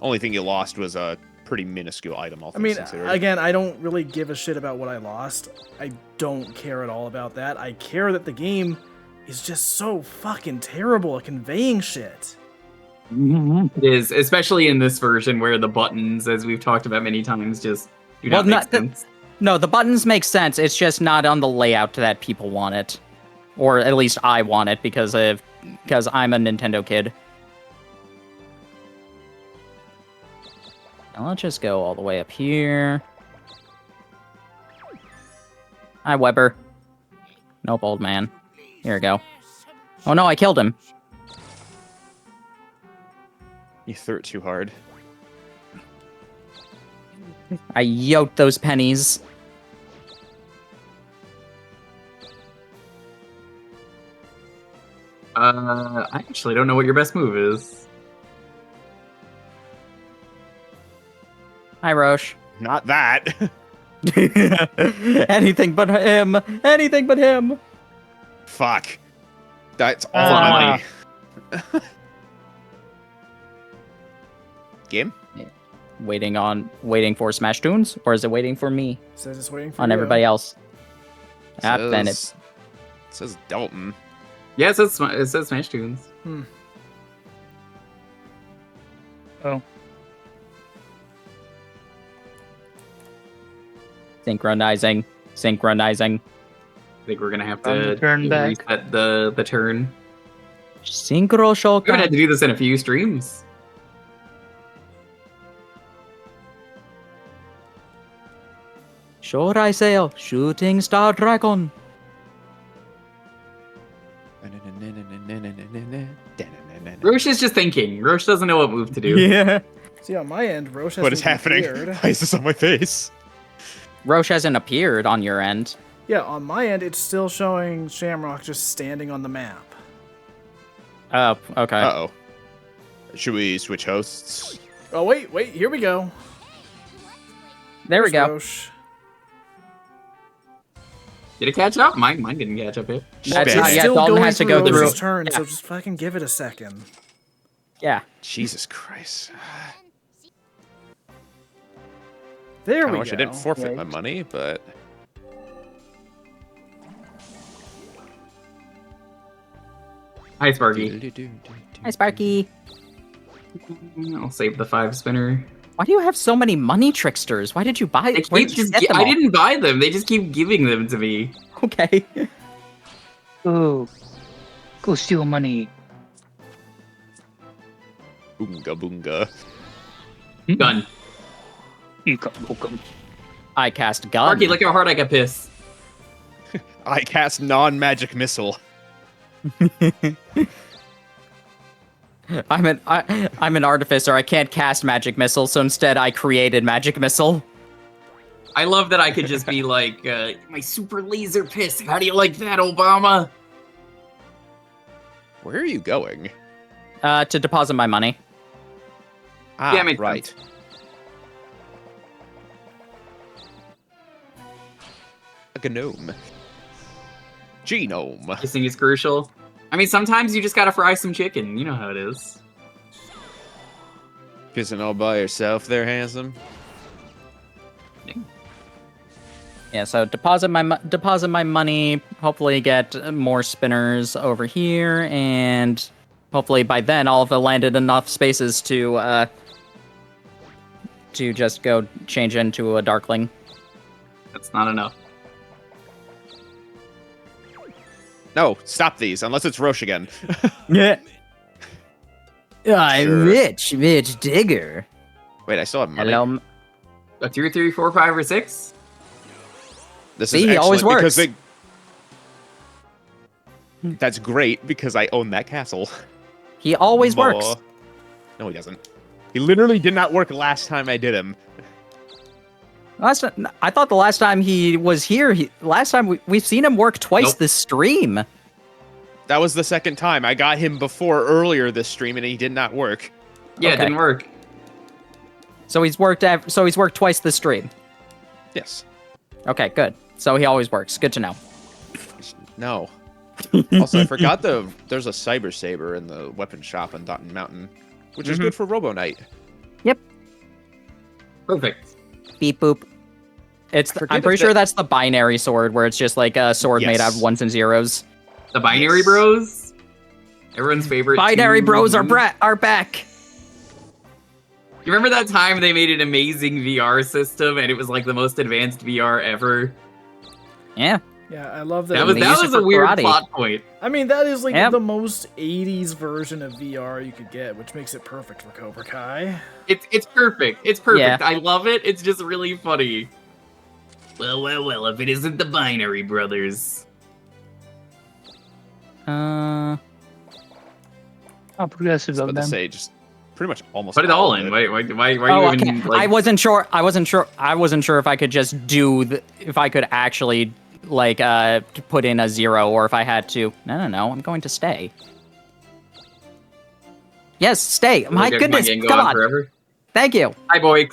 Only thing you lost was a pretty minuscule item, all I things mean, considered. again, I don't really give a shit about what I lost. I don't care at all about that. I care that the game is just so fucking terrible at conveying shit. It is, especially in this version where the buttons, as we've talked about many times, just do not make sense. No, the buttons make sense. It's just not on the layout that people want it, or at least I want it because I'm a Nintendo kid. Now let's just go all the way up here. Hi, Weber. Nope, old man. Here we go. Oh no, I killed him. You threw it too hard. I yoked those pennies. I actually don't know what your best move is. Hi, Roche. Not that. Anything but him. Anything but him. Fuck. That's all money. Game? Waiting for Smash Tunes, or is it waiting for me? It says it's waiting for On you. everybody else. Ah, then It says Dalton. Yeah, it says Smash Tunes. Oh, Synchronizing. I think we're gonna have to turn back. reset the turn. Synchro We're gonna have Shokan. to do this in a few streams. Shorai Sail. Shooting Star Dragon. Roche is just thinking. Roche doesn't know what move to do. Yeah. See, on my end, Roche What is hasn't happening? appeared. Why is this on my face? Roche hasn't appeared on your end. Yeah, on my end, it's still showing Shamrock just standing on the map. Oh, okay. Uh-oh. Should we switch hosts? Oh, wait, here we go. There we There's go. Roche. Did it catch up? Mine didn't catch up yet. That's Spin. not It's yet. still Dalton going has to through go through. Roche's turn, Yeah. so just fucking give it a second. Yeah. Jesus Christ. There I we wish go. I didn't forfeit my money, but... Hi, Sparky. Hi, Sparky. I'll save the 5 spinner. Why do you have so many money tricksters? Why did you buy They it? Where keep did you just get them I all? didn't buy them. They just keep giving them to me. Okay. go steal money. Boonga boonga. Gun. You got welcome. I cast gun. Sparky, look how hard I got pissed. I cast non-magic missile. I'm an artificer. I can't cast magic missile, so instead I created magic missile. I love that I could just be like, my super laser piss. How do you like that, Obama? Where are you going? To deposit my money. Ah, Yeah, makes right. sense. A gnome. Genome. Kissing is crucial. I mean, sometimes you just gotta fry some chicken. You know how it is. Pissing all by yourself there, handsome. Yeah, so deposit my money. Hopefully get more spinners over here, and hopefully by then I'll have landed enough spaces to just go change into a Darkling. That's not enough. No, stop these, unless it's Roche again. Yeah. I'm Sure. rich digger. Wait, I still have money. Hello. A 2, 3, 4, 5, or 6? This See, is he always excellent because works. That's great because I own that castle. He always works. Buh. No, he doesn't. He literally did not work last time I did him. I thought the last time he was here, last time we've seen him work twice Nope. this stream. That was the second time. I got him before earlier this stream and he did not work. Yeah, it Okay. didn't work. So he's worked twice this stream. Yes. Okay, good. So he always works. Good to know. No. Also, I forgot there's a Cyber Saber in the weapon shop on Dotton Mountain, which is good for Robo Knight. Perfect. Beep boop. I'm pretty sure that's the binary sword, where it's just like a sword made out of ones and zeros. The binary bros. Everyone's favorite. Binary bros are back. You remember that time they made an amazing VR system and it was like the most advanced VR ever? Yeah. Yeah, I love that. That was a weird plot point. I mean, that is like the most 80s version of VR you could get, which makes it perfect for Cobra Kai. It's perfect. It's perfect. Yeah. I love it. It's just really funny. Well, if it isn't the Binary Brothers. How progressive I was of about to them. say, just pretty much almost. Put it all in. Why are you even? Like... I wasn't sure if I could just if I could actually like put in a 0 or if I had to. No. I'm going to stay. Yes, stay. My goodness, come on. Forever? Thank you. Hi, Boix.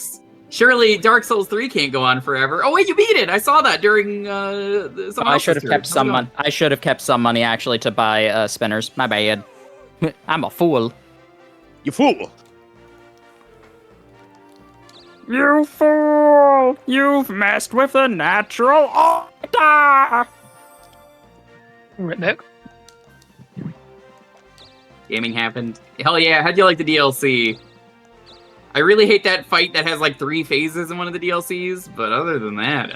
Surely Dark Souls 3 can't go on forever. Oh wait, you beat it. I saw that during I should have kept some money. I should have kept some money actually to buy spinners. My bad. I'm a fool. You fool! You fool! You've messed with the natural order! Right back. Gaming happened. Hell yeah, how'd you like the DLC? I really hate that fight that has like 3 phases in one of the DLCs, but other than that,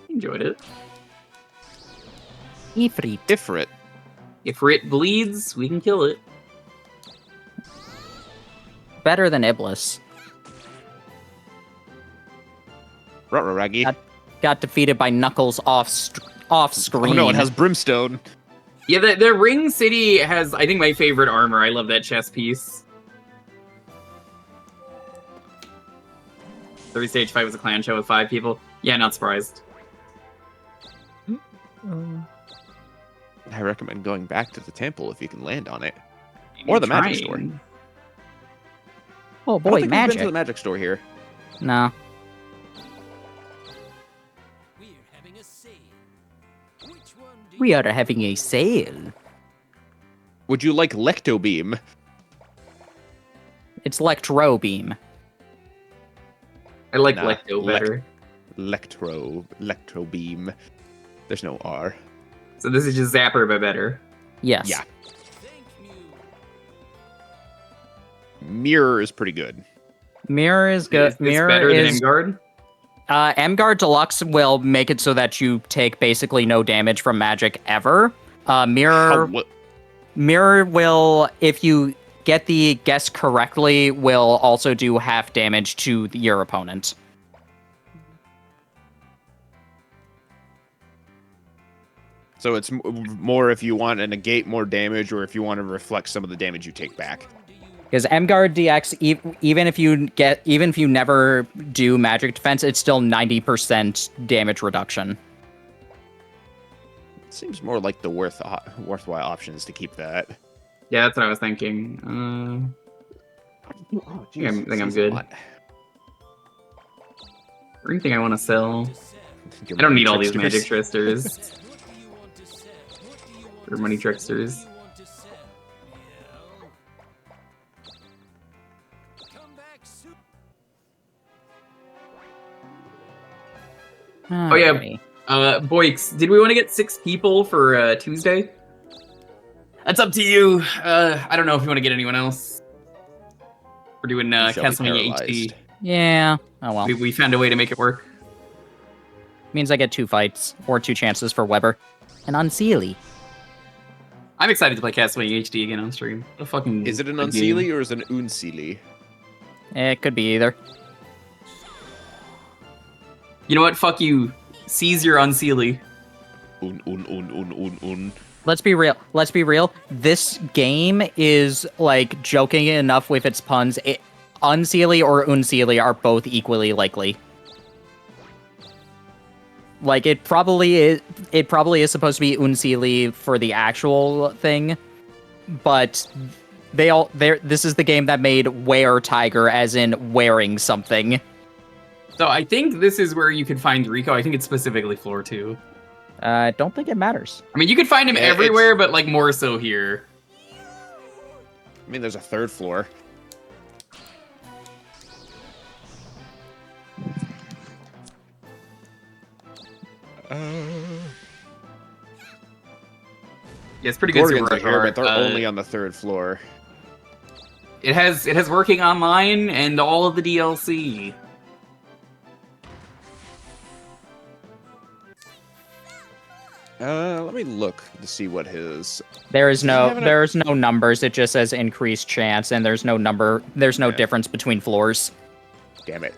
enjoyed it. Ifrit. If Rit bleeds, we can kill it. Better than Iblis. Raggy. Got defeated by Knuckles off screen. Oh no, it has Brimstone. Yeah, the Ring City has, I think, my favorite armor. I love that chess piece. 3-stage fight was a clan show with 5 people. Yeah, not surprised. I recommend going back to the temple if you can land on it. Or the magic store. Oh I don't boy, think we've been to the magic store here. No. We are having a sale. Would you like Lecto Beam? It's Electro Beam. I like Lecto better. Electro Beam. There's no R. So this is just Zapper, but better. Yes. Yeah. Mirror is pretty good. Mirror is good. It's better than Emguard? Emguard Deluxe will make it so that you take basically no damage from magic ever. Mirror will, if you get the guess correctly, will also do half damage to your opponent. So it's more if you want to negate more damage or if you want to reflect some of the damage you take back. Because Emguard DX, even if you never do magic defense, it's still 90% damage reduction. It seems more like the worthwhile option is to keep that. Yeah, that's what I was thinking. I think I'm good. Anything I want to sell? I don't need all these magic tricksters. Or money tricksters. Oh yeah, Boix, did we want to get 6 people for Tuesday? That's up to you. I don't know if you want to get anyone else. We're doing Castlevania HD. Yeah. Oh well. We found a way to make it work. Means I get 2 fights or 2 chances for Weber. And Unseelie. I'm excited to play Castlevania HD again on stream. What a fucking is it an Unseelie or is it an Unseelie? It could be either. You know what? Fuck you. Seize your Unseelie. Let's be real. This game is like joking enough with its puns. Unseelie or Unseelie are both equally likely. Like it probably is supposed to be Unseelie for the actual thing, but this is the game that made wear tiger as in wearing something. So I think this is where you can find Rico. I think it's specifically floor 2. I don't think it matters. I mean, you could find him Yeah, everywhere, but like more so here. I mean, there's a third floor. Yeah, it's pretty good. Gorgons Super are here, but they're Hard. only on the third floor. It has working online and all of the DLC. Let me look to see what his. There's have no numbers. It just says increased chance, and there's no number. There's no Yeah. difference between floors. Damn it.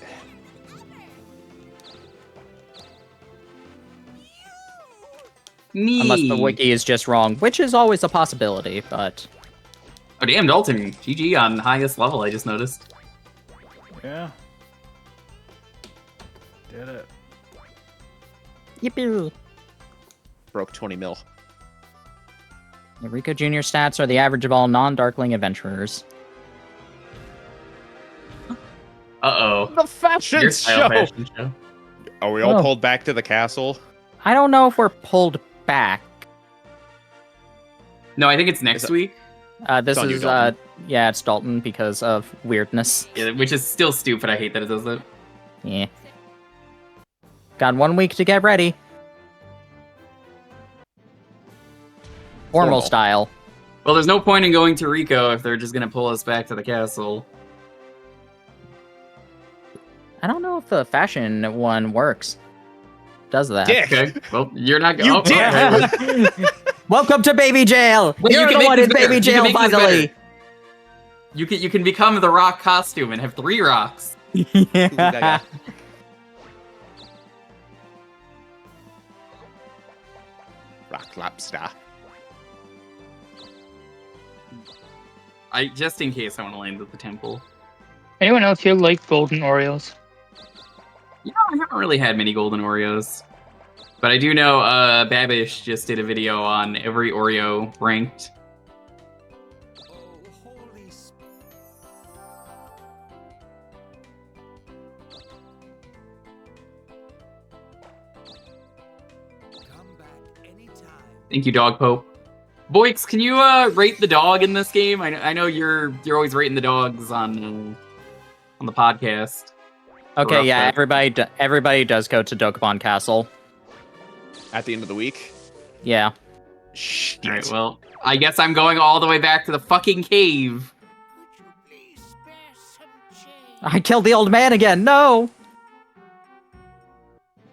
Me. Unless the wiki is just wrong, which is always a possibility, but... Oh damn, Dalton. GG on highest level. I just noticed. Yeah. Did it. Yippee! Broke 20 mil. Rico Jr. stats are the average of all non-Darkling adventurers. Uh-oh. The fashion Your style show! fashion show. Are we all Oh. pulled back to the castle? I don't know if we're pulled back. No, I think it's next Is it- week. This It's on you, is, Dalton. yeah, it's Dalton because of weirdness. Yeah, which is still stupid. I hate that it does that. Yeah. Got 1 week to get ready. Formal Formal. style. Well, there's no point in going to Rico if they're just gonna pull us back to the castle. I don't know if the fashion one works. Does that? Dick! Okay. Well, you're not You oh, did! okay. Welcome to baby jail! Wait, You're you can the make one this in better. baby You can jail make this finally! better. You can become the rock costume and have 3 rocks. Yeah. Rock lobster. Just in case I want to land at the temple. Anyone else here like golden Oreos? You know, I haven't really had many golden Oreos. But I do know Babish just did a video on every Oreo ranked. Thank you, Dog Pope. Boix, can you rate the dog in this game? I know you're always rating the dogs on the podcast. Okay, Rough yeah, cut. everybody does go to Dokapon Castle. At the end of the week? Yeah. Shit. All right, well, I guess I'm going all the way back to the fucking cave. I killed the old man again, no!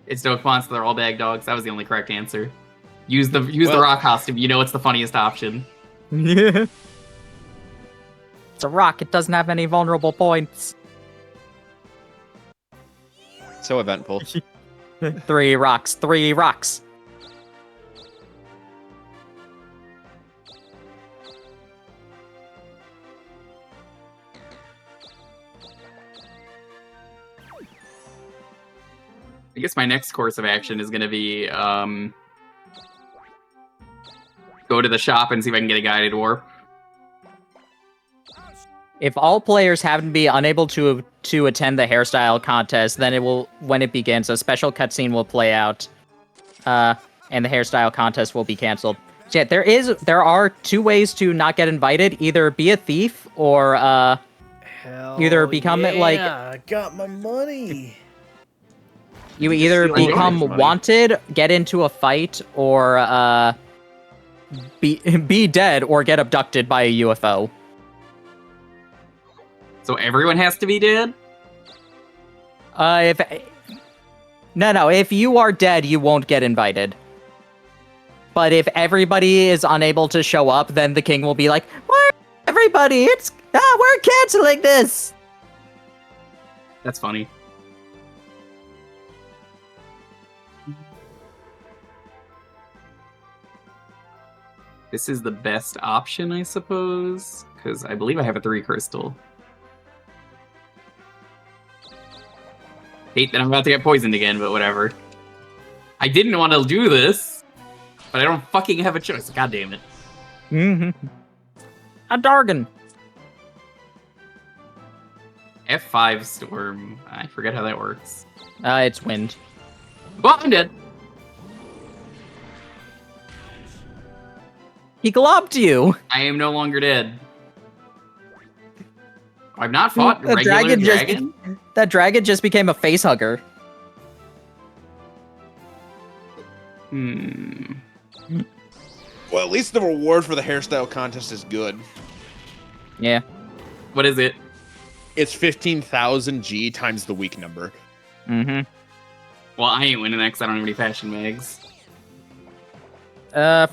It's Dokapon, so they're all bag dogs. That was the only correct answer. Use the Well- rock costume. You know it's the funniest option. It's a rock, it doesn't have any vulnerable points. So eventful. 3 rocks, 3 rocks. I guess my next course of action is going to be go to the shop and see if I can get a guided warp. If all players happen to be unable to attend the hairstyle contest, then it will, when it begins, a special cutscene will play out, and the hairstyle contest will be canceled. So yeah, there are 2 ways to not get invited: either be a thief or Hell Either become it, like- yeah, I got my money. you either steal your become money. wanted, get into a fight, or be dead or get abducted by a UFO. So everyone has to be dead? If you are dead, you won't get invited. But if everybody is unable to show up, then the king will be like, "Where everybody? We're canceling this." That's funny. This is the best option, I suppose, because I believe I have a 3 crystal. Hate that I'm about to get poisoned again, but whatever. I didn't want to do this, but I don't fucking have a choice. God damn it. Mm-hmm. A Dargon. F5 storm. I forget how that works. It's wind. Well, I'm dead. He globbed you. I am no longer dead. I've not fought The regular dragon dragon. That dragon just became a face hugger. Well, at least the reward for the hairstyle contest is good. Yeah. What is it? It's 15,000 G times the week number. Mm-hmm. Well, I ain't winning that because I don't have any fashion mags.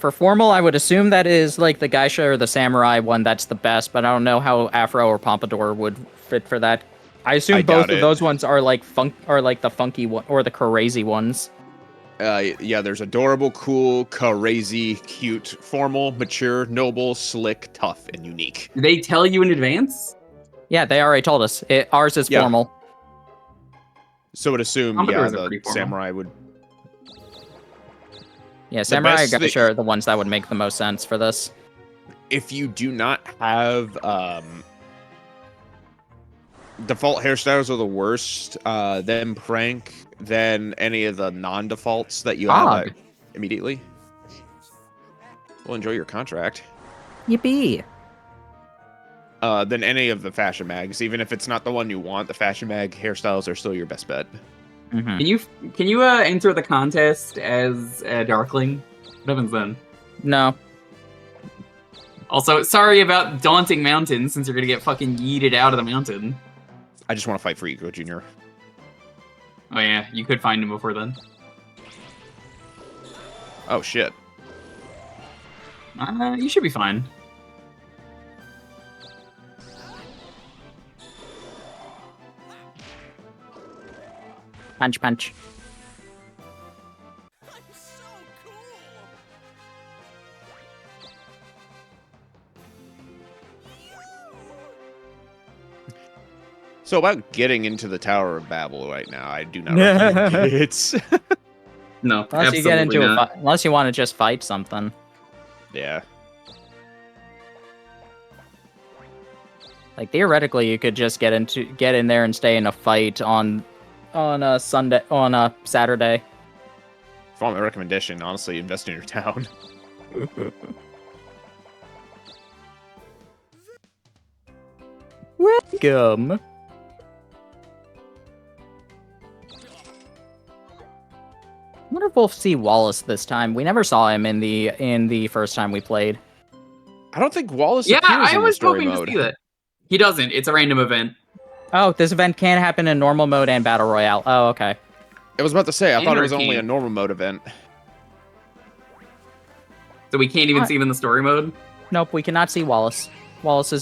For formal, I would assume that is like the geisha or the samurai one that's the best, but I don't know how afro or pompadour would fit for that. I assume both of those ones are like the funky one or the crazy ones. Yeah, there's adorable, cool, crazy, cute, formal, mature, noble, slick, tough, and unique. Do they tell you in advance? Yeah, they already told us. Ours is formal. So would assume, Pompadours yeah, are pretty the formal. samurai would. Yeah, samurai and best geisha are the ones that would make the most sense for this. If you do not have default hairstyles are the worst, then prank, then any of the non-defaults that you have immediately. Well, enjoy your contract. Yippee. Then any of the fashion mags, even if it's not the one you want, the fashion mag hairstyles are still your best bet. Mm-hmm. Can you enter the contest as a Darkling? What happens then? No. Also, sorry about Daunting Mountain, since you're gonna get fucking yeeted out of the mountain. I just want to fight for Ego Jr. Oh yeah, you could find him before then. Oh shit. You should be fine. Punch, punch. So about getting into the Tower of Babel right now, I do not recommend it. No, Unless you get into not. unless you want to just fight something. Yeah. Like theoretically, you could just get in there and stay in a fight on a Saturday. Follow my recommendation. Honestly, invest in your town. Welcome. I wonder if we'll see Wallace this time. We never saw him in the first time we played. I don't think Wallace Yeah, appears I in the was story hoping mode. to see that. He doesn't. It's a random event. Oh, this event can happen in normal mode and battle royale. Oh, okay. I was about to say, I thought it was only Anarchy. a normal mode event. So we can't even What? see him in the story mode? Nope, we cannot see Wallace. Wallace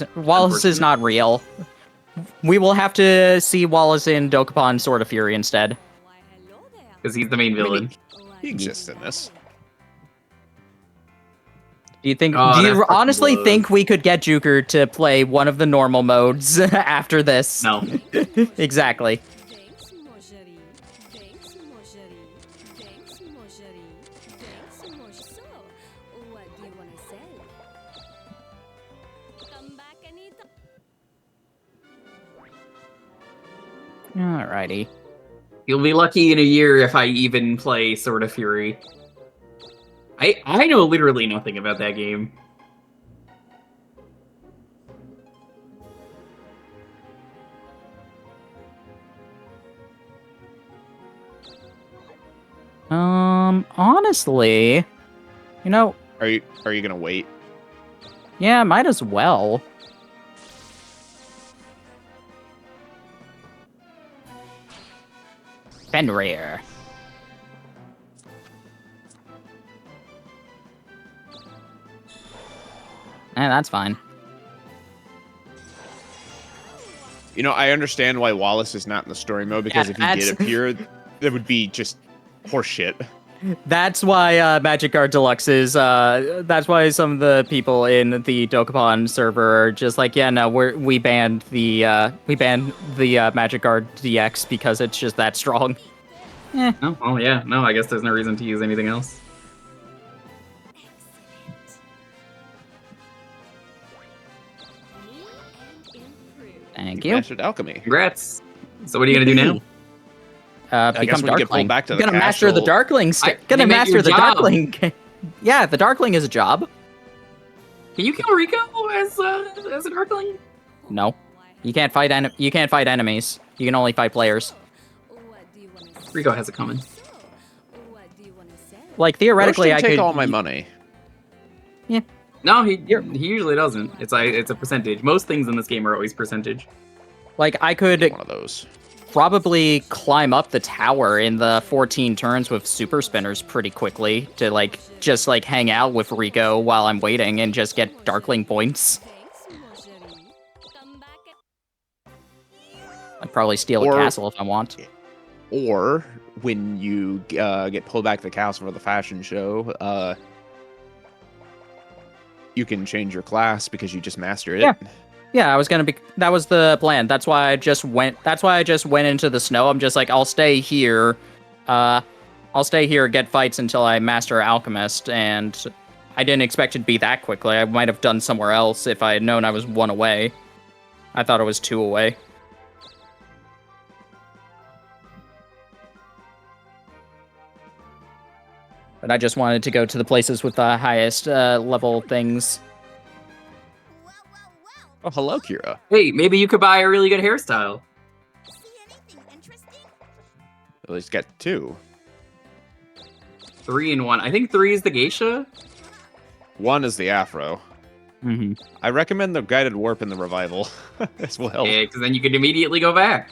is not real. We will have to see Wallace in Dokapon Sword of Fury instead. Why, hello there. Because he's the main villain. He exists in this. Do you think? Oh, do that you fucking honestly blows. think we could get Juker to play one of the normal modes after this? No. Exactly. Thanks, Marjorie. Thanks, Marjorie. Thanks, Marjorie. Thanks, Marjorie. So, what do you want to sell? Come back, Anita. Alrighty. You'll be lucky in a year if I even play Sword of Fury. I know literally nothing about that game. Honestly, you know, Are you gonna wait? yeah, might as well. Fenrir. That's fine. You know, I understand why Wallace is not in the story mode, because if he that's- did appear, that would be just horseshit. That's why Magic Card Deluxe is. That's why some of the people in the Dokapon server are just like, yeah, no, we banned the Magic Card DX because it's just that strong. Oh, well, yeah. No, I guess there's no reason to use anything else. New and improved. Thank you. Mastered alchemy. Congrats. So what are you gonna do now? guess Become when you get pulled Darkling. back to the Gonna master the castle- Darkling. They Gonna make master your the job. Darkling. Yeah, the Darkling is a job. Can you kill Rico as an Earthling? No, you can't fight enemies. You can only fight players. Rico has it coming. Like theoretically, Roche I can take could all my money. No, he usually doesn't. It's a percentage. Most things in this game are always percentage. Like I could One of those. probably climb up the tower in the 14 turns with super spinners pretty quickly to like just like hang out with Rico while I'm waiting and just get Darkling points. I'd probably steal a Or- castle if I want. Or when you get pulled back to the castle for the fashion show, you can change your class because you just mastered it. Yeah. Yeah, I was gonna be. That was the plan. That's why I just went. That's why I just went into the snow. I'm just like, I'll stay here. I'll stay here, get fights until I master Alchemist. And I didn't expect it to be that quickly. I might have done somewhere else if I had known I was 1 away. I thought it was 2 away. But I just wanted to go to the places with the highest level things. Oh, hello, Kira. Hey, maybe you could buy a really good hairstyle. At least get 2. 3 in 1. I think 3 is the geisha. 1 is the afro. Mm-hmm. I recommend the guided warp in the revival as well. Yeah, because then you could immediately go back.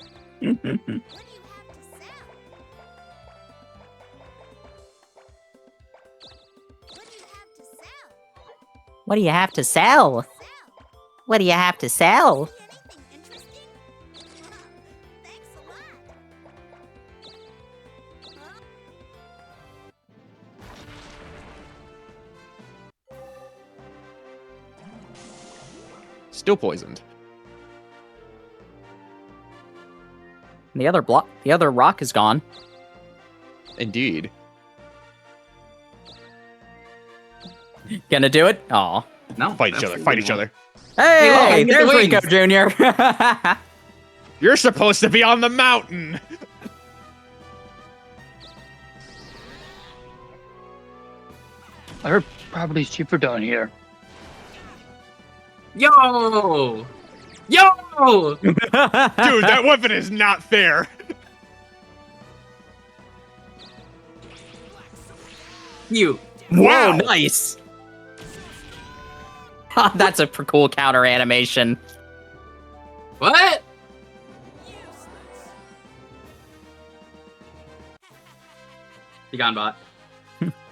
What do you have to sell? What do you have to sell? Still poisoned. The other rock is gone. Indeed. Gonna do it? Aw. No. Fight each other. Fight each other. Hey, look, there's the Rico wings. Jr. You're supposed to be on the mountain. I heard property's cheaper down here. Yo! Yo! Dude, that weapon is not fair. You. Whoa, nice. That's a cool counter animation. What? You gone, bot.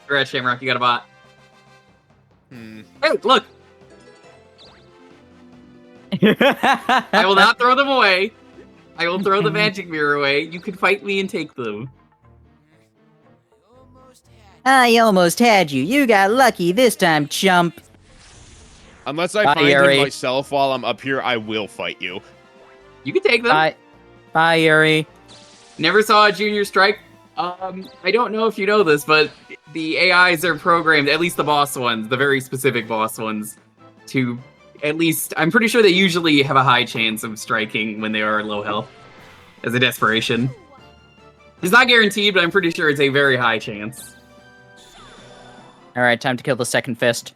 Congrats, Shamrock, you got a bot. Hey, look! I will not throw them away. I will throw the magic mirror away. You can fight me and take them. I almost had you. You got lucky this time, chump. Unless I Bye, find Yuri. him myself while I'm up here, I will fight you. You can take them. Bye, Yuri. Never saw a junior strike. I don't know if you know this, but the AIs are programmed, at least the boss ones, the very specific boss ones, to at least, I'm pretty sure they usually have a high chance of striking when they are low health, as a desperation. It's not guaranteed, but I'm pretty sure it's a very high chance. Alright, time to kill the second fist.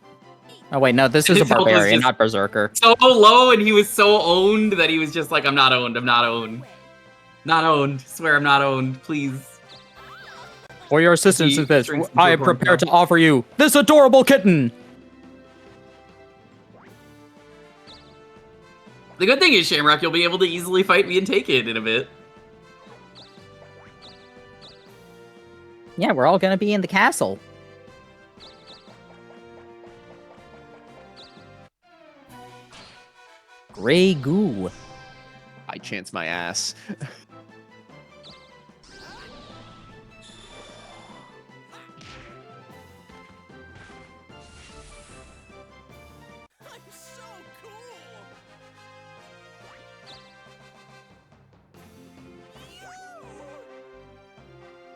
Oh wait, no, this is a His health was barbarian, just- not berserker. So low, and he was so owned that he was just like, I'm not owned, I'm not owned. Not owned. Swear I'm not owned, please. For your assistance He in this, drinks into I a am corn prepared to cup. offer you this adorable kitten! The good thing is, Shamrock, you'll be able to easily fight me and take it in a bit. Yeah, we're all gonna be in the castle. Grey goo. I chance my ass.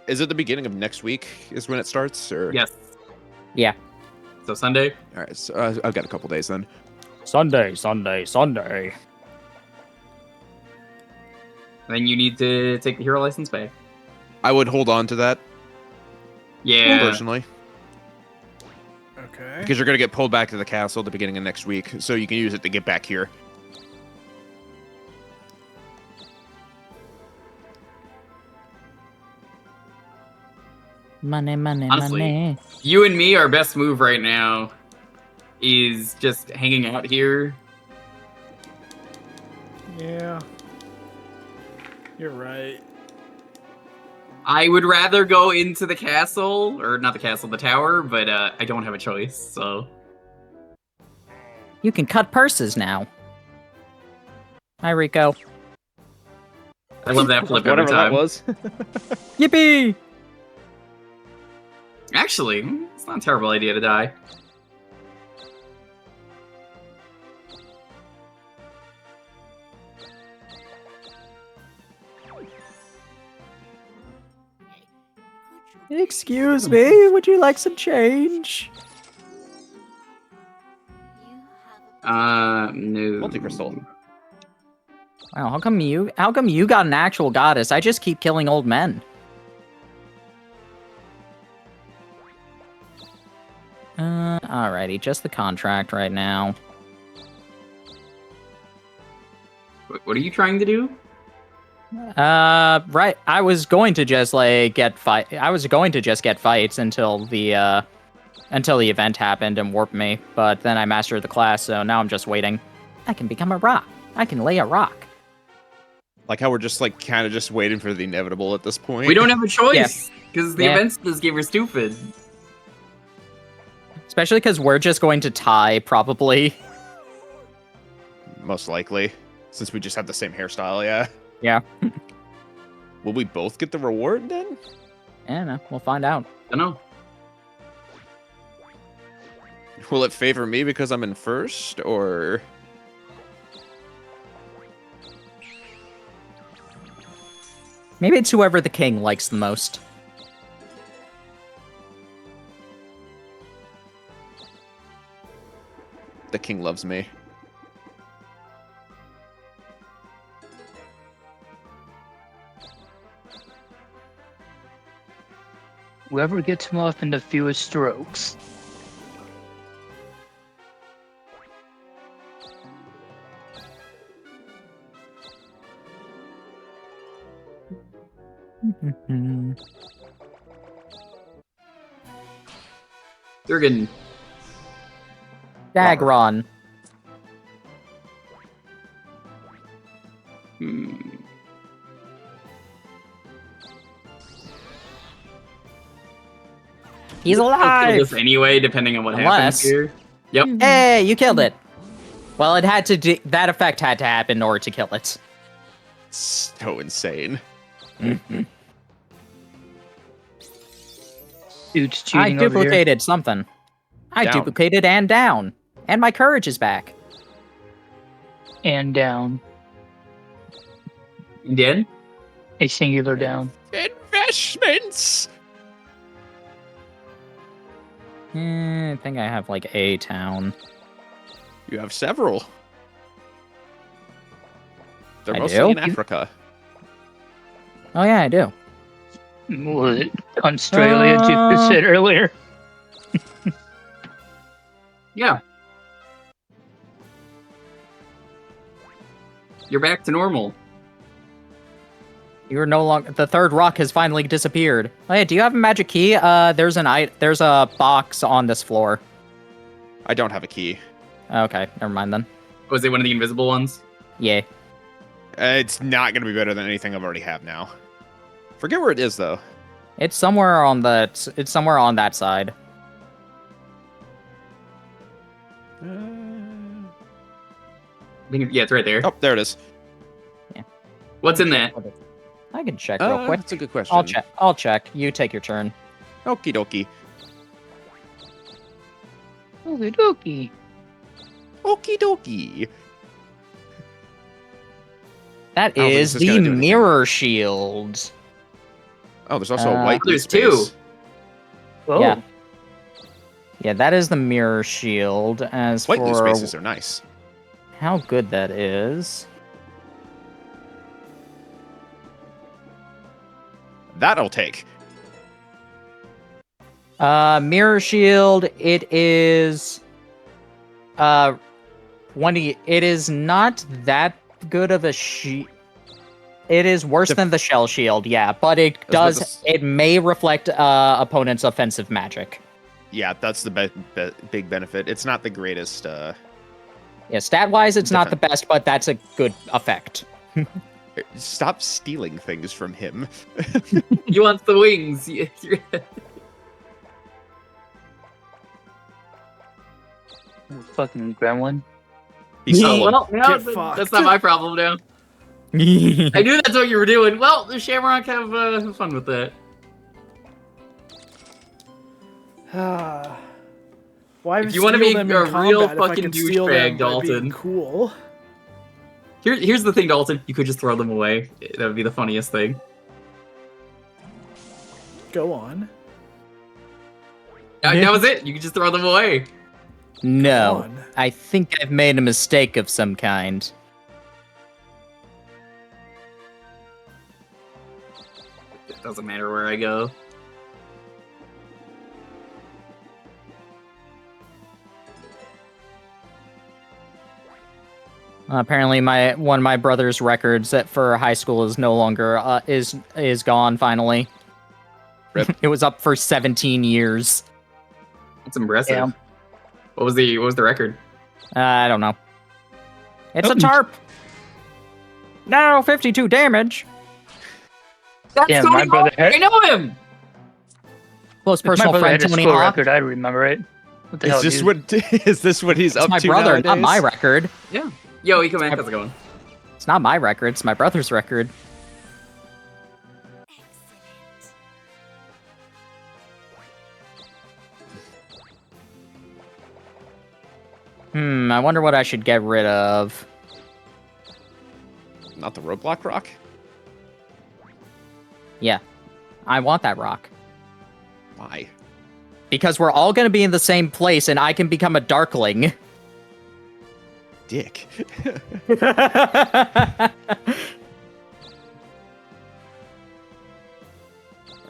Is it the beginning of next week is when it starts? Or? Yes. Yeah. So Sunday. All right, so I've got a couple days then. Sunday, Sunday, Sunday. Then you need to take the hero license back. I would hold on to that Yeah. personally. Okay. Okay. because you're gonna get pulled back to the castle at the beginning of next week, so you can use it to get back here. Money, money, Honestly. money. You and me, our best move right now is just hanging out here. Yeah. You're right. I would rather go into the castle, or not the castle, the tower, but I don't have a choice, so. You can cut purses now. Hi, Rico. I love that flip every Whatever that time. was. Yippee! Actually, it's not a terrible idea to die. Excuse me, would you like some change? No. Multi-crystal. Wow, how come you got an actual goddess? I just keep killing old men. Alrighty, just the contract right now. What are you trying to do? Right. I was going to just get fights until the event happened and warped me, but then I mastered the class, so now I'm just waiting. I can become a rock. I can lay a rock. Like how we're just like kind of just waiting for the inevitable at this point. We don't have a choice, because the Yeah. events in this game are stupid. Especially because we're just going to tie, probably. Most likely, since we just have the same hairstyle. Yeah. Yeah. Will we both get the reward then? Yeah, no, we'll find out. I don't know. Will it favor me because I'm in first, or? Maybe it's whoever the king likes the most. The king loves me. Whoever gets him off in the fewest strokes. Durgan. Dagron. Hmm. He's I'll kill alive! this anyway, depending on what happens Unless- here. Yep. Hey, you killed it! Well, it had to that effect had to happen in order to kill it. So insane. Dude's I cheating over here. duplicated something. I Down. duplicated and down. And my courage is back. And down. You did? A singular down. Investments. I think I have like a town. You have several. They're I mostly do? in Africa. Oh yeah, I do. Was it Australia, you said earlier? Yeah. You're back to normal. You're no longer. The third rock has finally disappeared. Oh yeah, do you have a magic key? There's a box on this floor. I don't have a key. Okay, never mind then. Was it one of the invisible ones? Yeah. It's not going to be better than anything I've already have now. Forget where it is though. It's somewhere on that. It's somewhere on that side. I think, yeah, it's right there. Oh, there it is. What's in that? I can check real quick. That's a good question. I'll check. I'll check. You take your turn. Okie dokie. Okie dokie. Okie dokie. That I don't think is this is gonna the do anything. mirror shield. Oh, there's also a white There's space. two. Oh, Yeah. Yeah, that is the mirror shield. As White loot for spaces are nice. how good that is, That I'll take. Mirror Shield, it is 20. It is not that good of a It is worse than the Shell Shield, yeah, but it does. It may reflect opponent's offensive magic. Yeah, that's the big benefit. It's not the greatest. Yeah, stat-wise, it's not the best, but that's a good effect. Stop stealing things from him. He wants the wings. Fucking gremlin. Well, now Get fucked. that's not my problem now. I knew that's what you were doing. Well, the Shamrock have fun with that. Why If you want to be a real fucking douchebag, douchebag, Dalton. Cool. Here's the thing, Dalton. You could just throw them away. That would be the funniest thing. Go on. That was it. You could just throw them away. No, on. I think I've made a mistake of some kind. It doesn't matter where I go. Apparently, one of my brother's records for high school is no longer is gone. Finally, Rip. It was up for 17 years. That's impressive. Yeah. What was the record? I don't know. It's Oh. a tarp. No, 52 damage. That's Yeah, Tony my brother Hawk. I know him. Close If my personal brother friend had a Tony school Hawk. record, I'd remember it. What the hell, dude? Is this what he's It's up my to brother, nowadays? not my record. Yeah. Yo, Eco-Man, how's it going? It's not my record. It's my brother's record. I wonder what I should get rid of. Not the roadblock rock? Yeah, I want that rock. Why? Because we're all going to be in the same place and I can become a Darkling. Dick.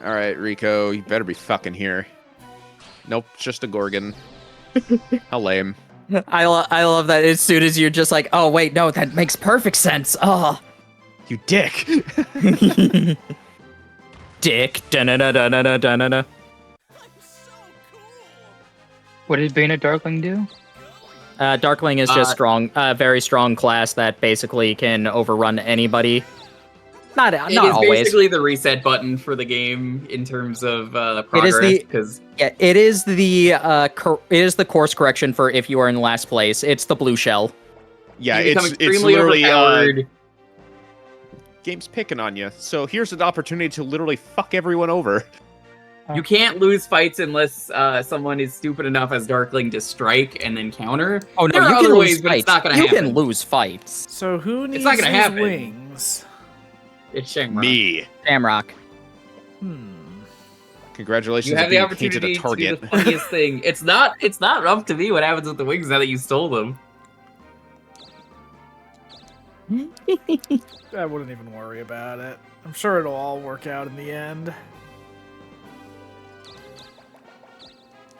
Alright, Rico, you better be fucking here. Nope, just a Gorgon. How lame. I love that as soon as you're just like, oh, wait, no, that makes perfect sense. Oh. You dick! Dick. Da-na-na-na-na-na-na-na. What did being a Darkling do? Darkling is just strong, very strong class that basically can overrun anybody. Not It is always. basically the reset button for the game in terms of progress. Because Yeah, it is the course correction for if you are in last place. It's the blue shell. Yeah, you become it's extremely literally overpowered. game's picking on you. So here's an opportunity to literally fuck everyone over. You can't lose fights unless someone is stupid enough as Darkling to strike and then counter. Oh no, There are you other can ways, lose but fights. it's not gonna you happen. can lose fights. So who needs not gonna these happen. wings? It's Shamrock. Me. Shamrock. Congratulations You have on the being painted opportunity a to do target. the funniest thing. It's not up to me what happens with the wings now that you stole them. I wouldn't even worry about it. I'm sure it'll all work out in the end.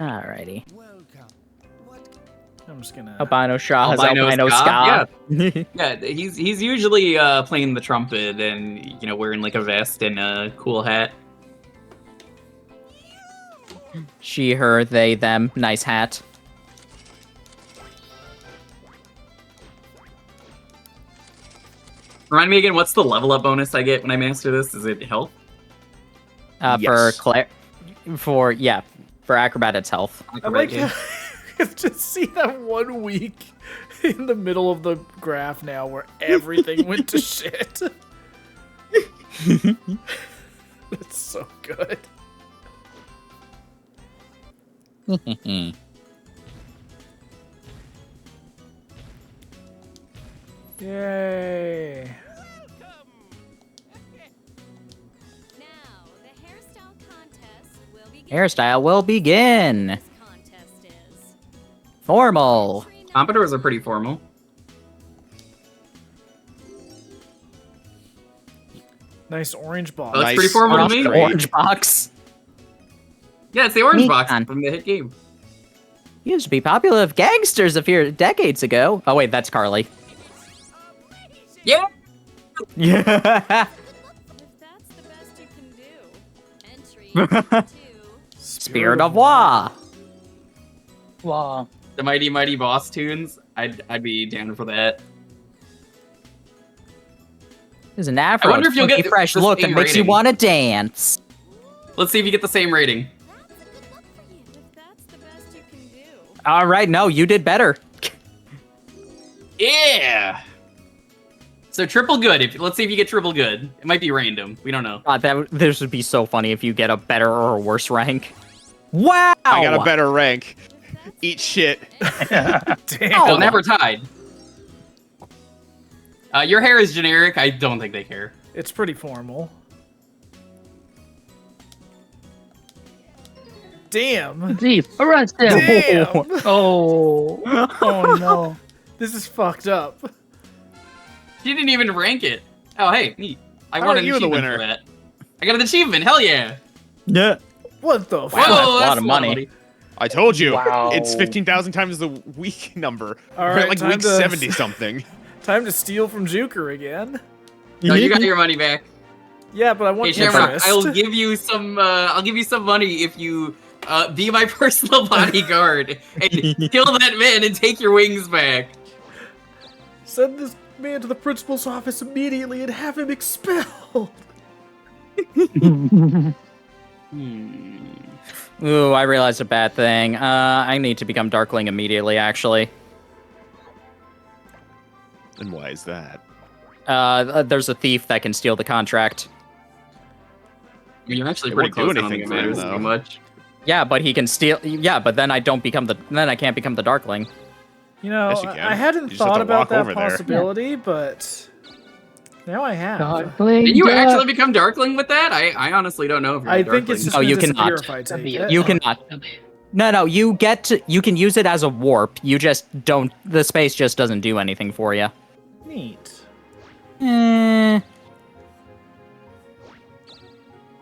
Alrighty. I'm just gonna. Albino Shah has Albino Albino Ska? Ska. Yeah, he's usually playing the trumpet and wearing like a vest and a cool hat. She, her, they, them. Nice hat. Remind me again, what's the level up bonus I get when I master this? Is it health? For Yes. for acrobat it's health. I like to see that 1 week in the middle of the graph now where everything went to shit. That's so good. Yay. Now, the hairstyle contest will begin. Hairstyle will begin. This contest is Formal. Pompadours are pretty formal. Nice orange ball. Oh, that's Nice pretty formal to me. Great. Orange box. Yeah, it's the orange Neat box one. from the hit game. Used to be popular with gangsters a few decades ago. Oh wait, that's Carly. Yeah. Yeah. If that's the best you can do. Entry to Spirit of Wa. Wow. The Mighty Mighty Boss tunes. I'd be down for that. There's an afro. I wonder if you'll get fresh the look that same makes you rating. want to dance. Let's see if you get the same rating. if that's the best you can do. All right, no, you did better. Yeah. So triple good. Let's see if you get triple good. It might be random. We don't know. God, this would be so funny if you get a better or a worse rank. Wow! I got a better rank. Eat shit. Damn. Well, now we're tied. Your hair is generic. I don't think they care. It's pretty formal. Damn. Thief, arrest him! Damn. Oh, oh no. This is fucked up. She didn't even rank it. Oh, hey, neat. I How won are an you the achievement winner? for that. I got an achievement. Hell yeah. Yeah. What the Whoa, fuck? that's a lot that's of money. I told you. Wow. It's 15,000 times the week number. All We're right, at like time week to- 70 something. Time to steal from Juker again. No, you got your money back. Yeah, but I Hey, want Shamrock, interest. I'll give you some. I'll give you some money if you be my personal bodyguard and kill that man and take your wings back. Send this man to the principal's office immediately and have him expelled. Ooh, I realized a bad thing. I need to become Darkling immediately, actually. And why is that? There's a thief that can steal the contract. You're actually It pretty won't do close. I don't anything think it for him, matters though. too much. Yeah, but he can steal. Yeah, but then I don't become the. Then I can't become the Darkling. You know, Yes, you can. I hadn't You just have thought to about walk that over there. possibility, but now I have. Darkling Can you Duck. actually become Darkling with that? I honestly don't know if you're I a think Darkling. it's just Oh, gonna you cannot. disappear if I That'd take be it. You cannot. No, you get to. You can use it as a warp. You just don't. The space just doesn't do anything for you. Neat. Eh.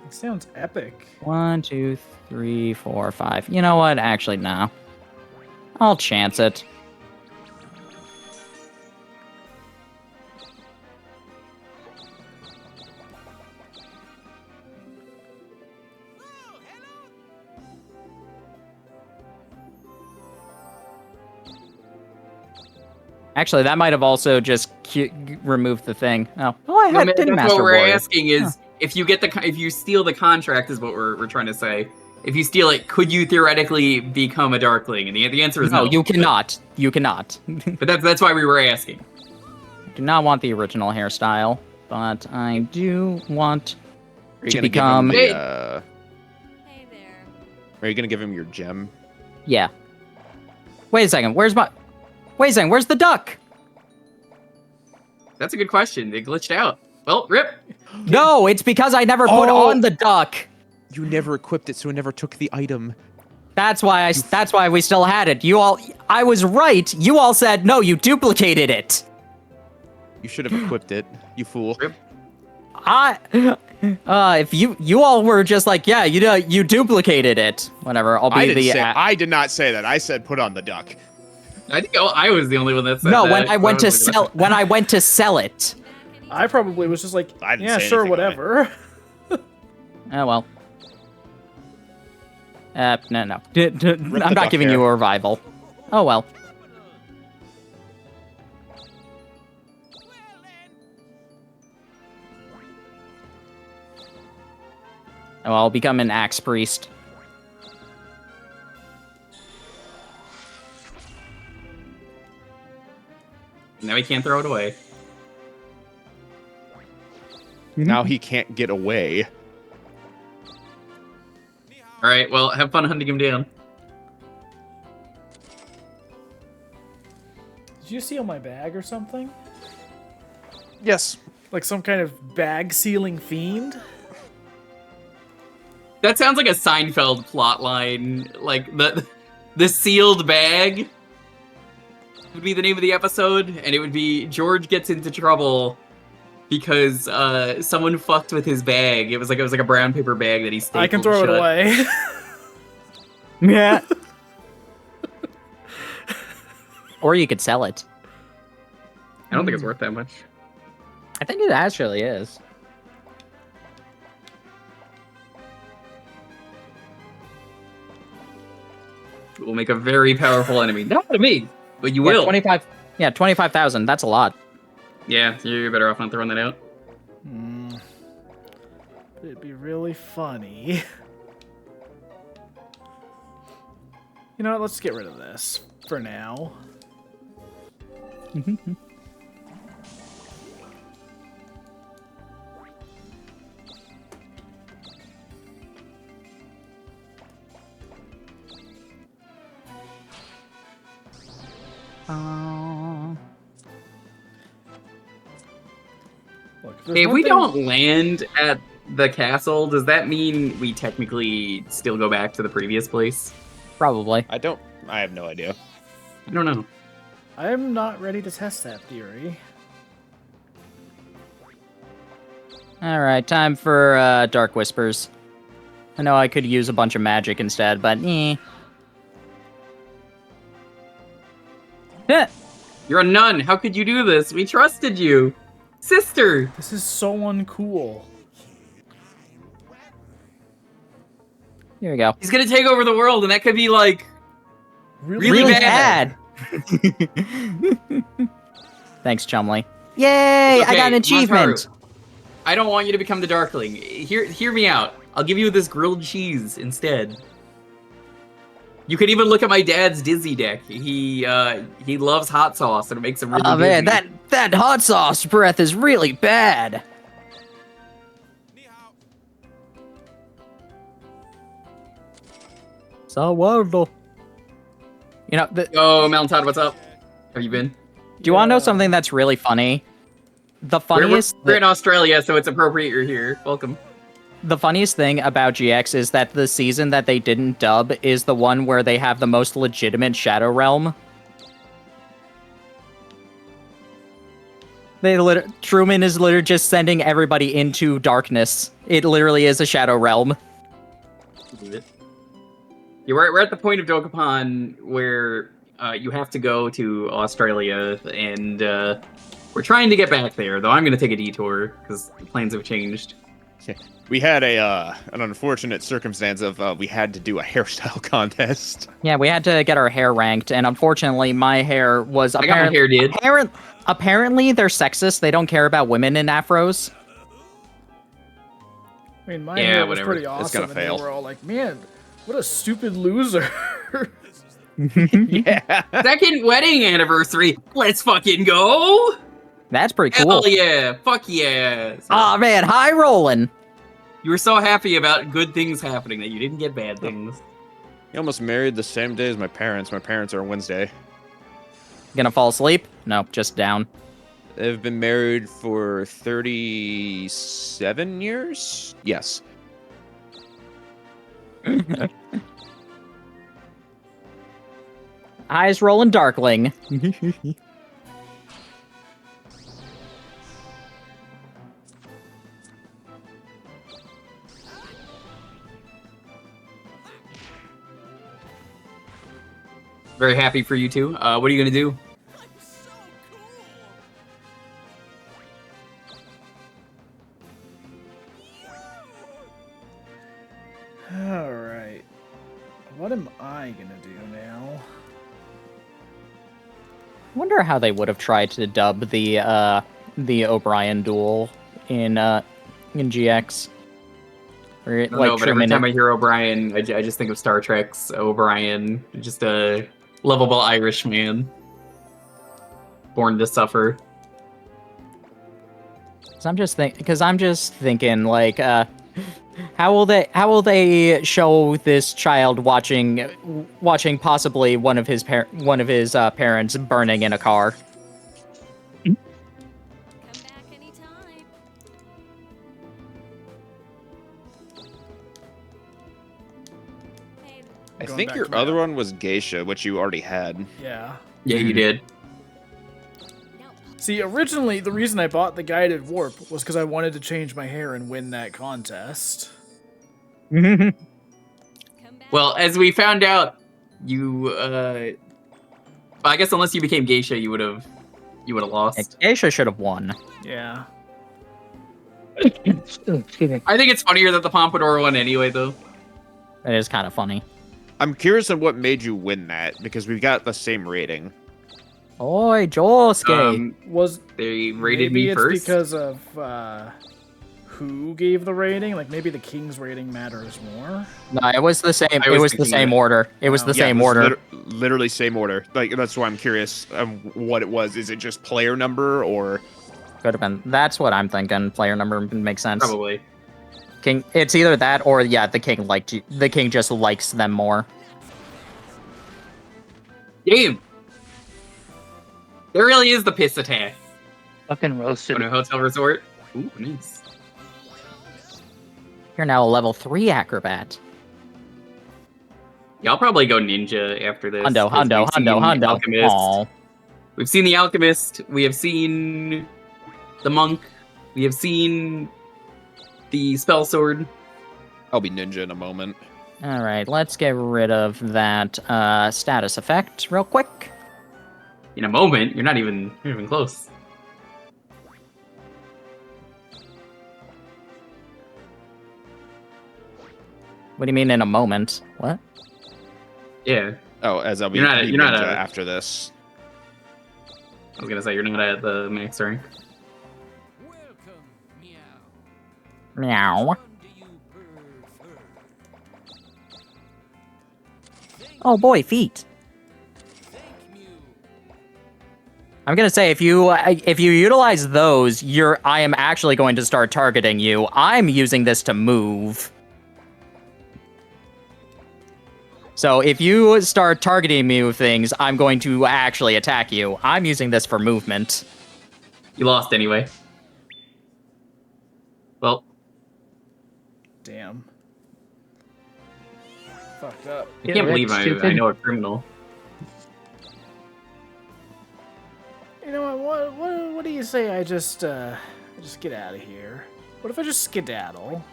It sounds epic. 1, 2, 3, 4, 5. You know what? Actually, no. I'll chance it. Actually, that might have also just removed the thing. Oh, I No, had man, didn't that's master what we're warrior. asking is if you get if you steal the contract is what we're trying to say. If you steal it, could you theoretically become a Darkling? And the answer is no. No, you cannot. You cannot. But that's why we were asking. Do not want the original hairstyle, but I do want Are you to gonna become. give him the, Hey there. are you gonna give him your gem? Yeah. Wait a second. Where's the duck? That's a good question. It glitched out. Well, rip. No, it's because I never put Oh. on the duck. You never equipped it, so it never took the item. That's why that's why we still had it. I was right. You all said no. You duplicated it. You should have equipped it, you fool. If you all were just like, yeah, you duplicated it. Whatever. I'll be I did not say that. I said put on the duck. I think I was the only one that said No, that. when I went to was looking sell when I went to sell it. I probably was just like, I didn't yeah, say sure, anything on it. whatever. Oh well. No. I'm the not duck giving hair. you a revival. Oh well. Oh, I'll become an axe priest. Now he can't throw it away. Now he can't get away. All right. Well, have fun hunting him down. Did you steal my bag or something? Yes. Like some kind of bag sealing fiend? That sounds like a Seinfeld plot line. Like the sealed bag would be the name of the episode, and it would be George gets into trouble because someone fucked with his bag. It was like a brown paper bag that he stapled I can throw shut. it away. Yeah. Or you could sell it. I don't think it's worth that much. I think it actually is. It will make a very powerful enemy. Not to me, but you Yeah, will. 25. Yeah, 25,000. That's a lot. Yeah, you're better off not throwing that out. It'd be really funny. You know what? Let's get rid of this for now. Look, Hey, if we don't land at the castle, does that mean we technically still go back to the previous place? Probably. I have no idea. I don't know. I'm not ready to test that theory. All right, time for Dark Whispers. I know I could use a bunch of magic instead, but eh. Yeah. You're a nun. How could you do this? We trusted you. Sister. This is so uncool. Here we go. He's gonna take over the world, and that could be like Really bad. Thanks, Chumley. Yay! I got an achievement. Montaru, I don't want you to become the Darkling. Hear me out. I'll give you this grilled cheese instead. You can even look at my dad's Dizzy deck. He loves hot sauce, and it makes him really Oh man, dizzy. that hot sauce breath is really bad. So wonderful. You know, Oh, Mountain Todd, what's up? Have you been? do you want to know something that's really funny? The funniest. We're in Australia, so it's appropriate you're here. Welcome. The funniest thing about GX is that the season that they didn't dub is the one where they have the most legitimate Shadow Realm. Truman is literally just sending everybody into darkness. It literally is a Shadow Realm. Yeah, we're at the point of Dokapon where you have to go to Australia, and we're trying to get back there, though I'm going to take a detour, because the plans have changed. We had an unfortunate circumstance of we had to do a hairstyle contest. Yeah, we had to get our hair ranked, and unfortunately, my hair was I got my hair did. Apparently, they're sexist. They don't care about women in afros. I mean, my Yeah, hair was whatever. pretty It's awesome, gonna and fail. they were all like, "Man, what a stupid loser." Yeah. Second wedding anniversary. Let's fucking go. That's pretty cool. Hell yeah. Fuck yeah. Aw, man, high rolling. You were so happy about good things happening that you didn't get bad things. He almost married the same day as my parents. My parents are Wednesday. Gonna fall asleep? No, just down. They've been married for 37 years? Yes. Eyes rolling darkling. Very happy for you two. What are you gonna do? All right, what am I gonna do now? Wonder how they would have tried to dub the O'Brien duel in GX. Or, I don't know, but every time I hear O'Brien, I just think of Star Trek's O'Brien, just a lovable Irish man, born to suffer. Because I'm just thinking, like, how will they show this child watching possibly one of his parents burning in a car? Come back anytime. Hey, I Going think back your to my- other one was Geisha, which you already had. Yeah. Yeah, you did. no. See, originally the reason I bought the guided warp was because I wanted to change my hair and win that contest. Come back. Well, as we found out, you I guess unless you became geisha, you would have lost. Geisha should have won. Yeah. Excuse me. I think it's funnier that the Pompadour won anyway, though. It is kind of funny. I'm curious on what made you win that because we've got the same rating. Oi, Josuke. Was They rated maybe me it's first. because of who gave the rating? Like maybe the king's rating matters more. No, it was the same. I It was was the thinking same that. order. It was Oh. the Yeah, same it was order. literally same order. Like that's why I'm curious what it was. Is it just player number or? Could have been. That's what I'm thinking. Player number makes sense. Probably. King. It's either that or yeah, the king liked you. The king just likes them more. Game. There really is the piss attack. Fucking roasted. On a hotel resort. Ooh, nice. You're now a level 3 acrobat. Yeah, I'll probably go ninja after this. Hundo, 'cause hundo, we've seen hundo, hundo. Alchemist. Aw. We've seen the Alchemist. We have seen the Monk. We have seen the Spell Sword. I'll be ninja in a moment. All right, let's get rid of that status effect real quick. In a moment, you're not even close. What do you mean in a moment? What? Yeah, Oh, as I'll be, You're not- be you're not ninja a- after this. I was gonna say you're not at the max rank. Meow. Oh boy, feet. I'm gonna say if you utilize those, I am actually going to start targeting you. I'm using this to move. So if you start targeting me with things, I'm going to actually attack you. I'm using this for movement. You lost anyway. Well, Damn. Fucked up. I can't believe I know a criminal. You know what do you say I just get out of here? What if I just skedaddle?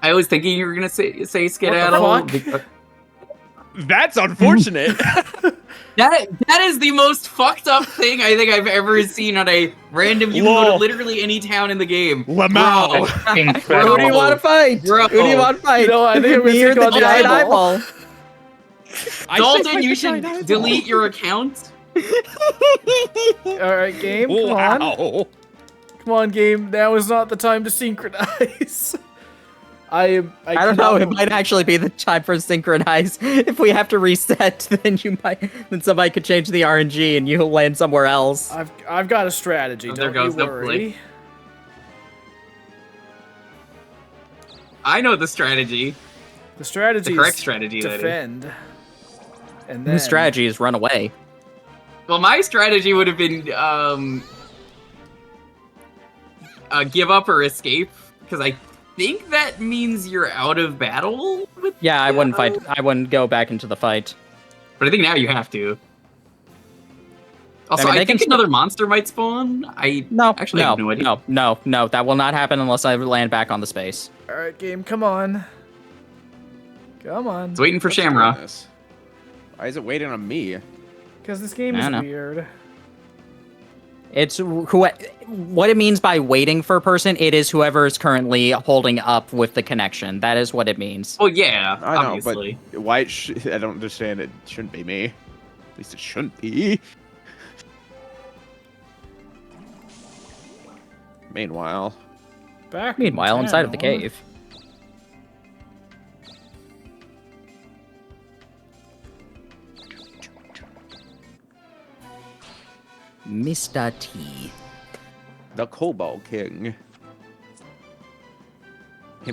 I was thinking you were gonna say skedaddle. What the fuck? That's unfortunate. That is the most fucked up thing I think I've ever seen on a random. You can go to Lol. literally any town in the game. Lamau. Incredible. Who do you want to fight? Bro. Who do you want to fight? You know, I think I'm gonna Me or take the on the giant eyeball. eyeball? Dalton, you should delete your account. All right, game. Come on. Wow. Come on, game. Now is not the time to synchronize. I I don't know. cannot- It might actually be the time for synchronize. If we have to reset, then somebody could change the RNG and you'll land somewhere else. I've got a strategy. Oh, there Don't goes you the worry. blink. I know the strategy. The strategy The correct is strategy, that is. defend. And then The strategy is run away. Well, my strategy would have been give up or escape, because I think that means you're out of battle with. Yeah, I wouldn't fight. I wouldn't go back into the fight. But I think now you have to. Also, I I, mean, they think can another monster might spawn. No, Actually, I no, have no idea. no. That will not happen unless I land back on the space. All right, game. Come on. Come on. It's waiting for Shamrock. Goodness. Why is it waiting on me? Because this game I is know. weird. It's what it means by waiting for a person. It is whoever is currently holding up with the connection. That is what it means. Well, yeah, I know, obviously. but why? I don't understand. It shouldn't be me. At least it shouldn't be. Oh, Meanwhile, Back. in Meanwhile, inside of the town. cave. Mr. T. the Cobalt King. Him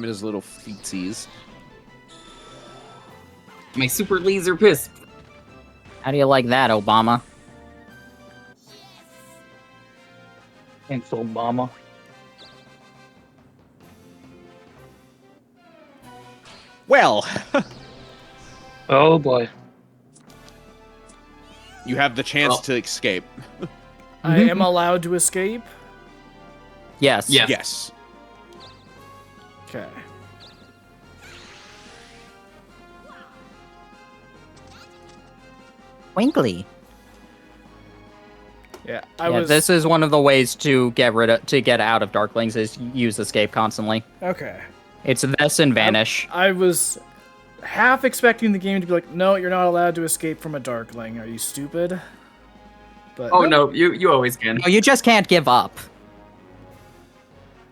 and his little feetsies. My super laser piss. How do you like that, Obama? Thanks, Obama. Well, Oh boy. you have the chance Well. to escape. I am allowed to escape. Yes. Yeah. Yes. Okay. twinkly. Yeah, This is one of the ways to get out of Darklings is use escape constantly. Okay. It's this and vanish. I was half expecting the game to be like, no, you're not allowed to escape from a Darkling. Are you stupid? But Oh no, you always can. No, you just can't give up.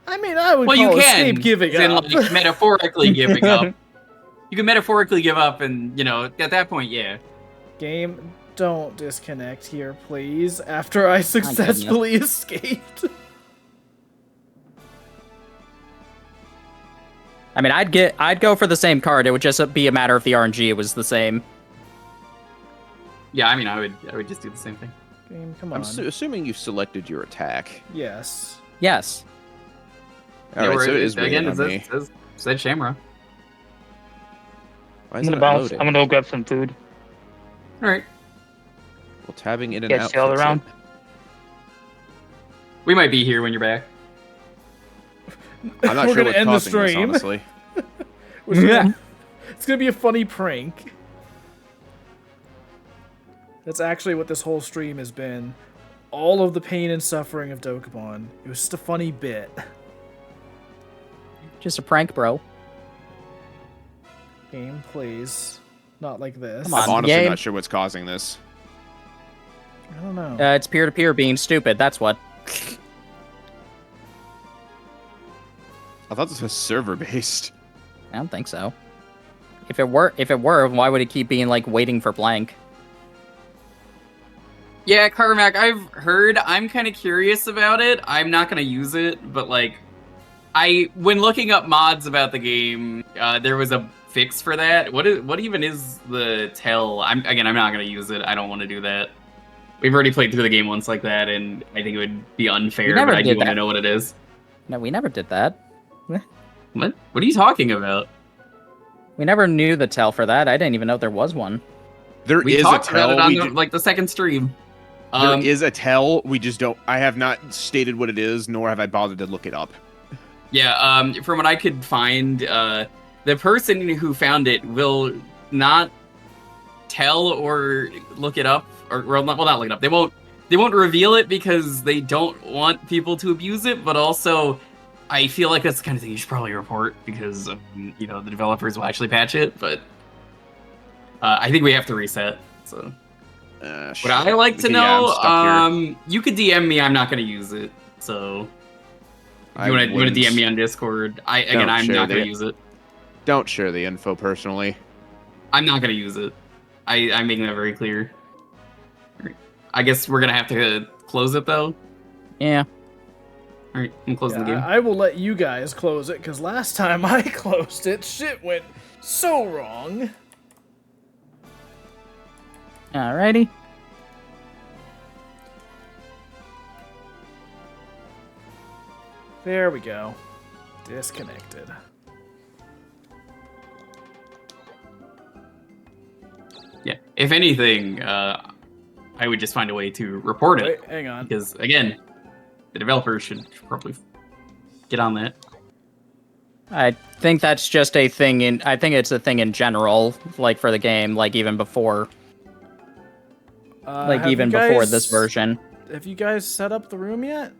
I mean, I would Well, call you can. escape giving as in, up. like, metaphorically giving up. You can metaphorically give up, and at that point, yeah. Game, don't disconnect here, please. After I successfully escaped. I mean, I'd go for the same card. It would just be a matter of the RNG was the same. Yeah, I mean, I would just do the same thing. Game, come I'm on. assuming you've selected your attack. Yes. Yes. All right, so it is again. waiting on me. It said Shamrock. Why I'm is gonna it bounce. loading? I'm gonna go grab some food. All right, Well, tabbing in and Get out. sailed fix around. it. we might be here when you're back. I'm not We're sure gonna what's end the causing this, stream. honestly. It's gonna be a funny prank. That's actually what this whole stream has been. All of the pain and suffering of Dokapon. It was just a funny bit. Just a prank, bro. Game, please. Not like this. Come I'm on, honestly game. not sure what's causing this. I don't know. It's peer-to-peer being stupid. That's what. I thought this was server-based. I don't think so. If it were, why would it keep being like waiting for blank? Yeah, Carmack, I've heard. I'm kind of curious about it. I'm not gonna use it, but like, when looking up mods about the game, there was a fix for that. What even is the tell? I'm not gonna use it. I don't want to do that. We've already played through the game once like that, and I think it would be unfair. never But I do did want to that. know what it is. No, we never did that. What are you talking about? We never knew the tell for that. I didn't even know there was one. There We is a talked about tell. it on We the second stream. there is a tell. We just don't. I have not stated what it is, nor have I bothered to look it up. Yeah, from what I could find, the person who found it will not tell or look it up, or not look it up. They won't reveal it because they don't want people to abuse it, but also I feel like that's the kind of thing you should probably report because the developers will actually patch it. But I think we have to reset. So what I like to know, you could DM me. I'm not going to use it. So if you want to DM me on Discord. I'm not going to use it. Don't share the info personally. I'm not going to use it. I'm making that very clear. I guess we're going to have to close it though. Yeah. All right, I'm closing the game. I will let you guys close it, because last time I closed it, shit went so wrong. Alrighty. There we go. Disconnected. Yeah. If anything, I would just find a way to report it. Wait, hang on. Because again, the developers should probably get on that. I think that's just a thing I think it's a thing in general, like for the game, like even before before this version. Have you guys set up the room yet?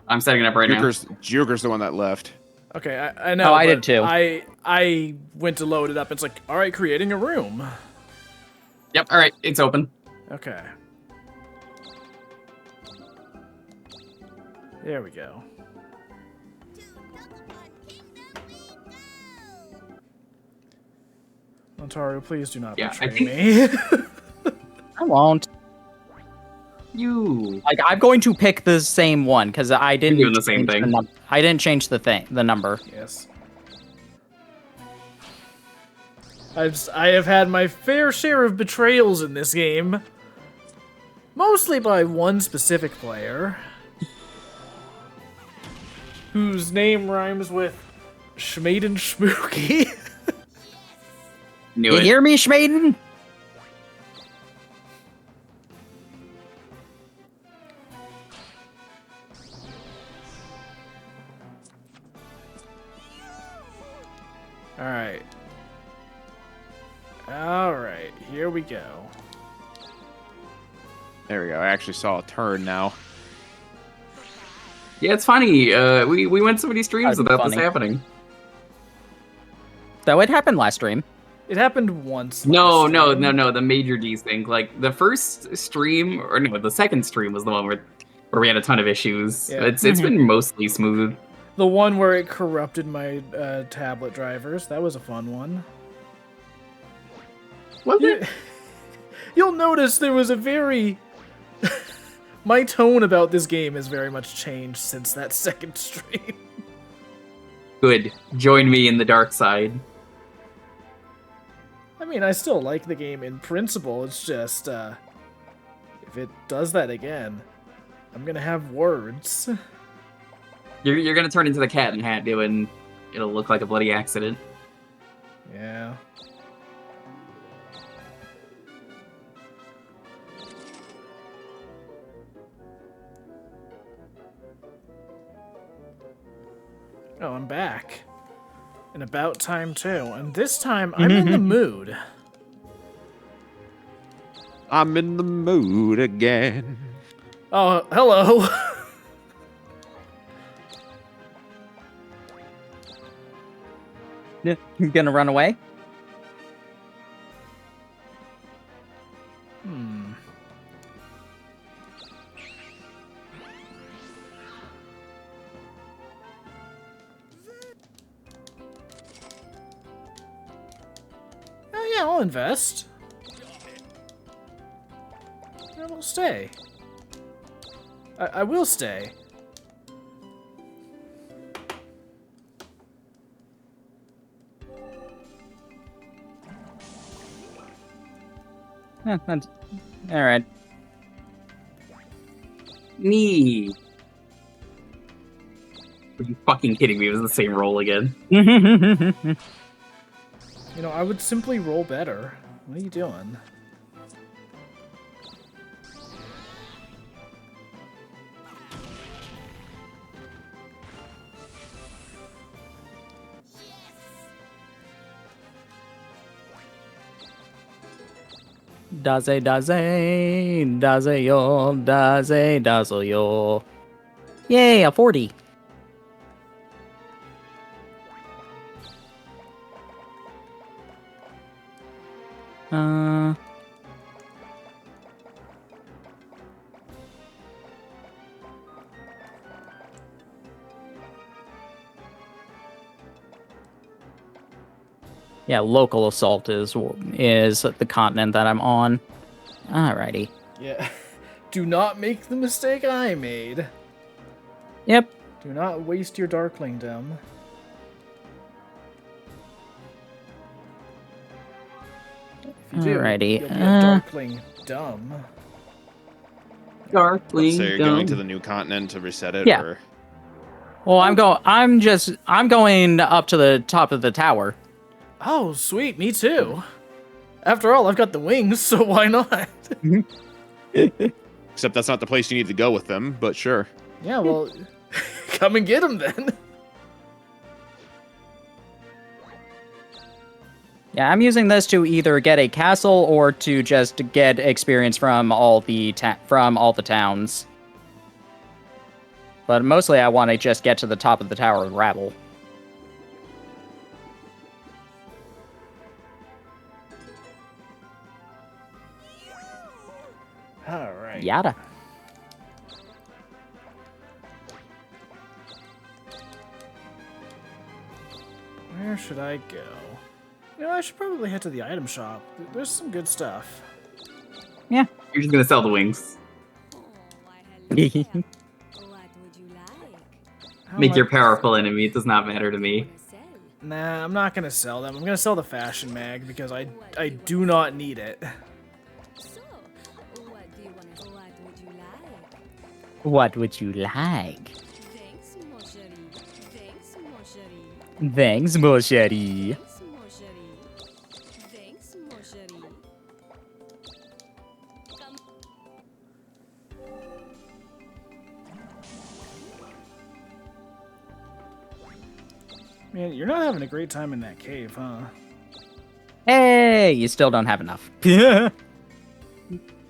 I'm setting it up right now. Juker's the one that left. Okay, I know. Oh, I but did too. I went to load it up. It's like, all right, creating a room. Yep. All right, it's open. Okay. There we go. Ontario, please do not Yeah, I betray think- me. I won't. You. Like I'm going to pick the same one because I didn't doing the same change thing. I didn't change the number. Yes. I have had my fair share of betrayals in this game. Mostly by one specific player. Whose name rhymes with Schmaden Schmooky. Knew You it. hear me, Schmaden? Alright. Alright, here we go. There we go. I actually saw a turn now. Yeah, it's funny. We went so many streams That'd be without this funny. happening. Though it happened last stream. It happened once. No, last no, stream. no, no. The major desync. Like the first stream, or no, the second stream was the one where we had a ton of issues. Yeah. It's been mostly smooth. The one where it corrupted my tablet drivers. That was a fun one. Was it? You'll notice there was a very... My tone about this game has very much changed since that second stream. Good. Join me in the dark side. I mean, I still like the game in principle. It's just, if it does that again, I'm gonna have words. You're gonna turn into the Cat in the Hat, doing. It'll look like a bloody accident. Yeah. Oh, I'm back. And about time, too. And this time, I'm in the mood. I'm in the mood again. Oh, hello. You gonna run away? Hmm. Oh yeah, I'll invest. I will stay. I will stay. Yeah, that's all right. Me. Are you fucking kidding me? It was the same roll again. You know, I would simply roll better. What are you doing? Daze, dazzle yo. Yay, a 40. Yeah, local assault is the continent that I'm on. Alrighty. Yeah. Do not make the mistake I made. Yep. Do not waste your Darklingdom. If you do, Alrighty, you'll be a Darkling dumb. Darkling. So you're going to the new continent to reset it? Yeah. Or... Well, I'm going up to the top of the tower. Oh, sweet, me too. After all, I've got the wings, so why not? Except that's not the place you need to go with them, but sure. Yeah, well, come and get them then. Yeah, I'm using this to either get a castle or to just get experience from all the towns. But mostly I want to just get to the top of the tower and rabble. Alright. Yada. Where should I go? You know, I should probably head to the item shop. There's some good stuff. Yeah. You're just gonna sell the wings. Oh, why hello there. What would you like? How Make your much- powerful enemy. It does not matter to me. Wanna sell? Nah, I'm not gonna sell them. I'm gonna sell the fashion mag because I do not need it. So, what do you wanna? What would you like? What would you like? Thanks, mon chéri. Thanks, mon chéri. Thanks, Mosheri. Thanks, mon chéri. Thanks, mon chéri. Come. Man, you're not having a great time in that cave, huh? Hey, you still don't have enough.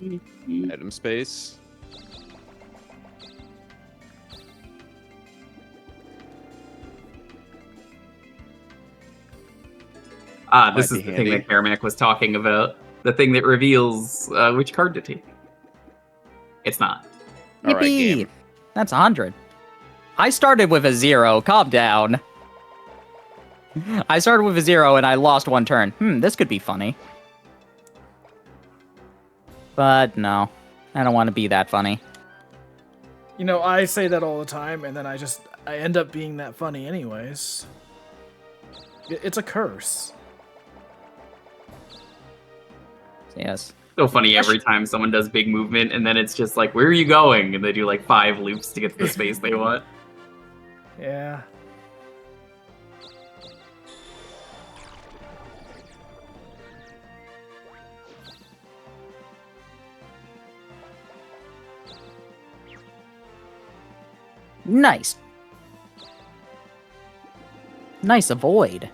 Item space. Ah, this Might is be the thing handy. that Caramac was talking about. The thing that reveals which card to take. It's not. All right, Yippee! game. That's 100. I started with a 0. Calm down. I started with a 0 and I lost 1 turn. This could be funny. But no, I don't want to be that funny. You know, I say that all the time, and then I end up being that funny anyways. It's a curse. Yes. So funny every time someone does big movement, and then it's just like, where are you going? And they do like 5 loops to get to the space they want. Yeah. Nice. Nice avoid.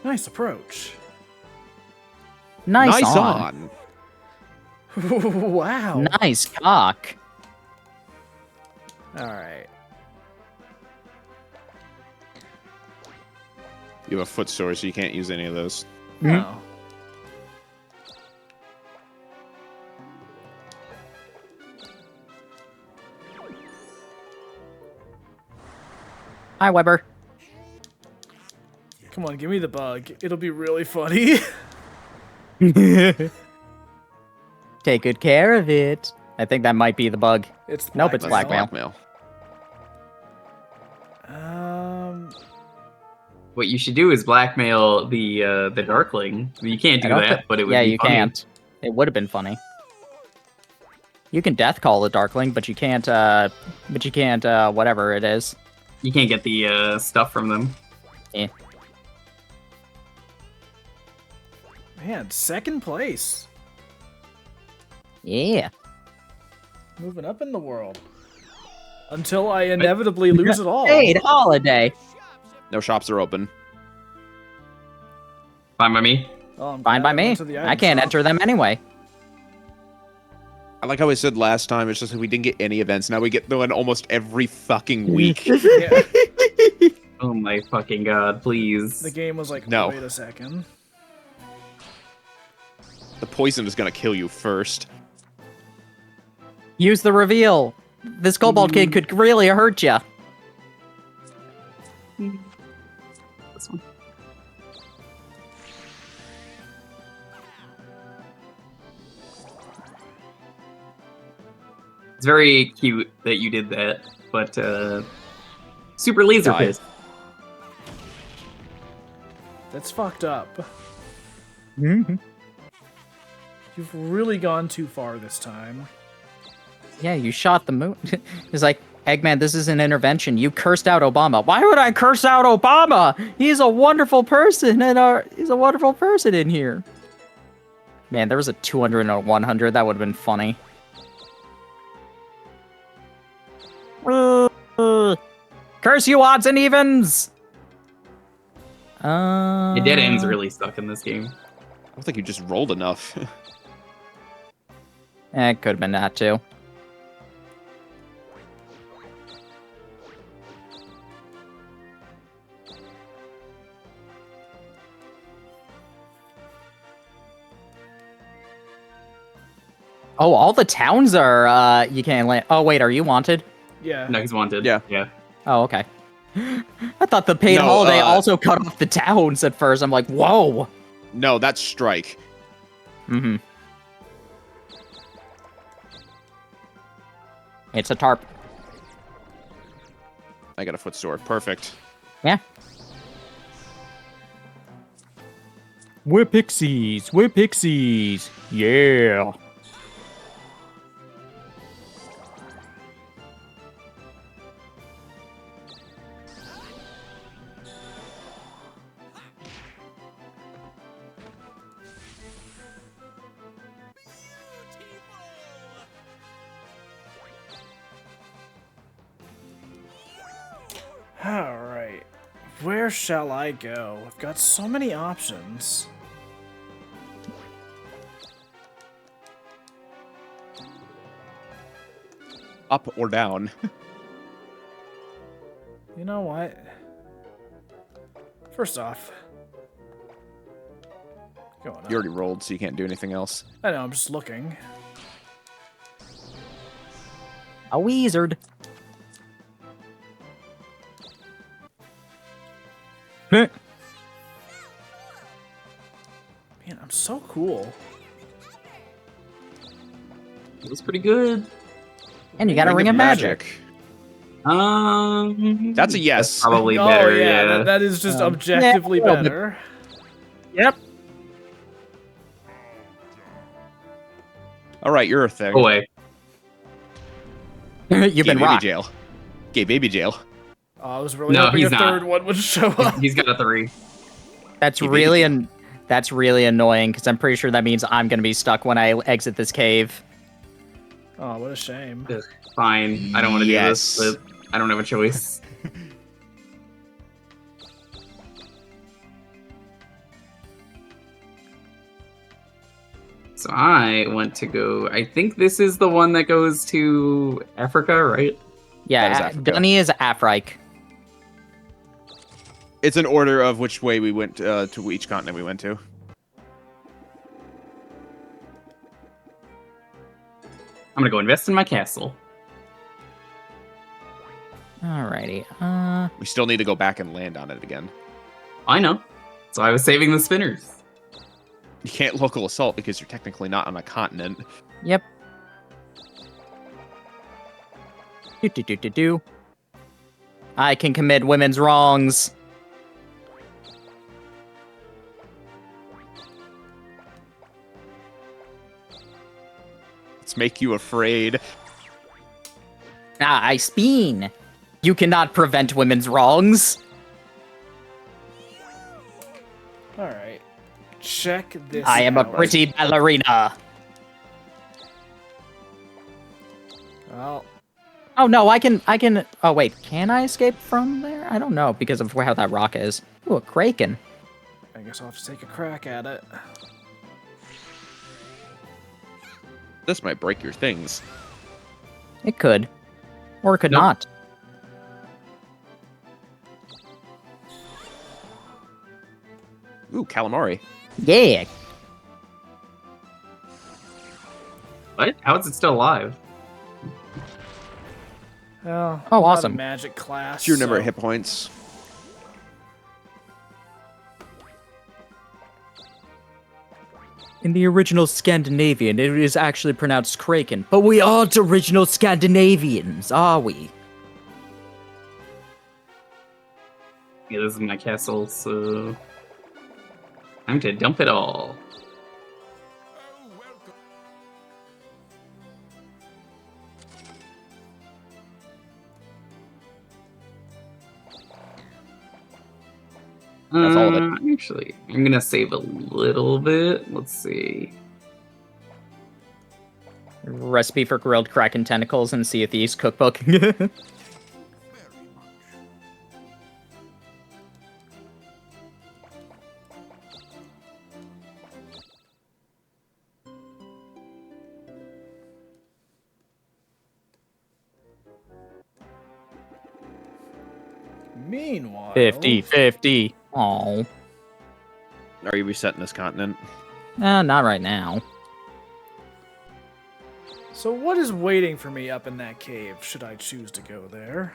Nice approach. Nice, Nice on. Wow. Nice cock. All right. You have a foot sword, so you can't use any of those. No. Hi, Weber. Come on, give me the bug. It'll be really funny. Take good care of it. I think that might be the bug. It's Nope, it's That's blackmail. What you should do is blackmail the Darkling. You can't I do don't that, thi- but it would yeah, be you funny. can't. It would have been funny. You can death call a Darkling, but you can't. Whatever it is. You can't get the stuff from them. Man, second place. Yeah. Moving up in the world. Until I inevitably lose it all. Paid holiday. No shops are open. Fine by me. Oh, I'm Fine glad by I me. went to the I item can't shop. enter them anyway. I like how I said last time, it's just like we didn't get any events. Now we get one almost every fucking week. Yeah, Oh my fucking god, please. the game was like, No. wait a second. The poison is gonna kill you first. Use the reveal. This kobold kid could really hurt you. This one. It's very cute that you did that, but super laser Die. fist. That's fucked up. Mm-hmm. You've really gone too far this time. Yeah, you shot the moon. It's like, Eggman, this is an intervention. You cursed out Obama. Why would I curse out Obama? He's a wonderful person, and he's a wonderful person in here. Man, there was a 200 and a 100. That would have been funny. Curse you, odds and evens! Your dead end's really stuck in this game. I don't think you just rolled enough. It could have been that, too. Oh, all the towns are, you can't land. Oh, wait, are you wanted? Yeah. No, he's wanted. Yeah. Yeah. Oh, okay. I thought the paid No, holiday also cut off the towns at first. I'm like, whoa. No, that's strike. Mm-hmm. It's a tarp. I got a foot sword. Perfect. Yeah. We're pixies. We're pixies. Yeah. Alright. Where shall I go? I've got so many options. up or down. You know what? First off, going on. You already rolled, so you can't do anything else. I know. I'm just looking. A wizard. Man, I'm so cool. It was pretty good. And you got a ring of magic. That's a yes. Probably Oh better. yeah, Yeah. that is just objectively yeah, a little bit. better. Yep. All right, you're a thing. Go away. You've Gay been baby rocked. jail. Gay baby jail. Oh, I was really No, hoping he's a not. third one would show up. He's got a 3. That's Gay baby really jail. that's really annoying because I'm pretty sure that means I'm gonna be stuck when I exit this cave. Oh, what a shame. Fine. I don't want to Yes. do this, but I don't have a choice. So I want to go. I think this is the one that goes to Africa, right? Yeah, That is Africa. Dunny is Afrique. It's an order of which way we went to each continent we went to. I'm gonna go invest in my castle. Alrighty. We still need to go back and land on it again. I know. So I was saving the spinners. You can't local assault because you're technically not on a continent. Yep. Do. I can commit women's wrongs. Let's make you afraid. I speen. You cannot prevent women's wrongs. All right, check this. I am a out. pretty ballerina. Oh, Oh no, I can. Oh wait, can I escape from there? I don't know because of how that rock is. Ooh, a kraken. I guess I'll have to take a crack at it. This might break your things. It could, or it could Nope. not. Ooh, calamari. Yeah. What? How is it still alive? Well, Oh, I'm not a awesome. magic class. It's your number so- of hit points. In the original Scandinavian, it is actually pronounced kraken, but we aren't original Scandinavians, are we? Yeah, this is my castle, so time to dump it all. That's all of it. Actually, I'm gonna save a little bit. Let's see. Recipe for grilled kraken tentacles in Sea of Thieves cookbook. Meanwhile, 50-50. Oh, Are you resetting this continent? not right now. So what is waiting for me up in that cave? Should I choose to go there?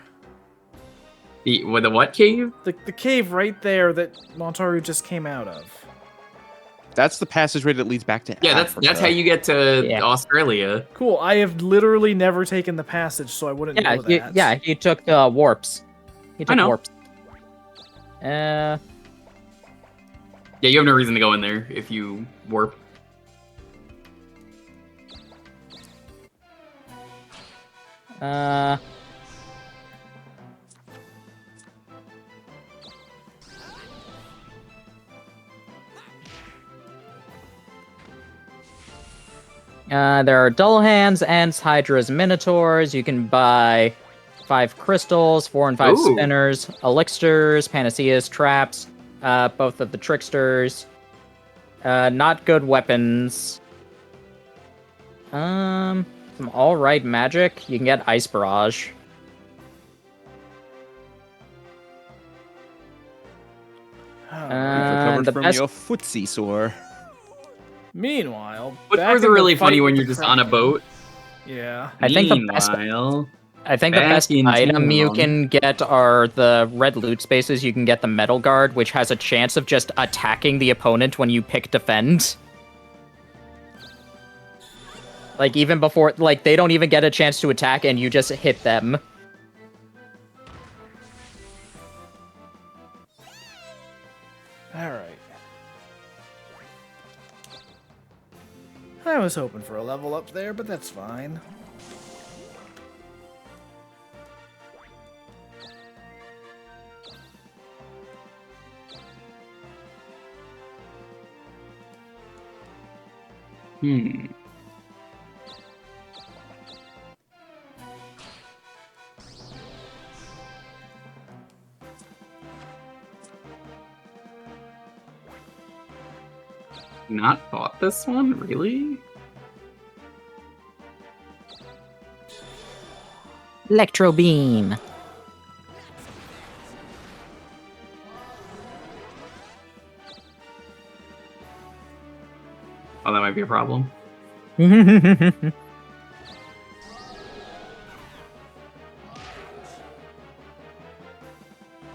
With the what cave? The cave right there that Montaru just came out of. That's the passageway that leads back to Yeah, Africa. that's how you get to Yeah. Australia. Cool. I have literally never taken the passage, so I wouldn't Yeah, know that. yeah, he took the warps. He took know. warps. Yeah, you have no reason to go in there if you warp. Uh, there are dull hands, ants, hydras, minotaurs. You can buy 5 crystals, 4 and 5 Ooh. spinners, elixirs, panaceas, traps, both of the tricksters. Not good weapons. some alright magic. You can get Ice Barrage. Recovered the from best your footsie sore. Meanwhile, Foot back sores in are the really fight funny when with you're the just on a Kraken. boat. Yeah. I think the best Meanwhile, the back best in item you town. can get are the red loot spaces. You can get the Metal Guard, which has a chance of just attacking the opponent when you pick defend. Like, even before, like, they don't even get a chance to attack and you just hit them. Alright. I was hoping for a level up there, but that's fine. Hmm. Not bought this one? Really? Electro beam. Oh, that might be a problem.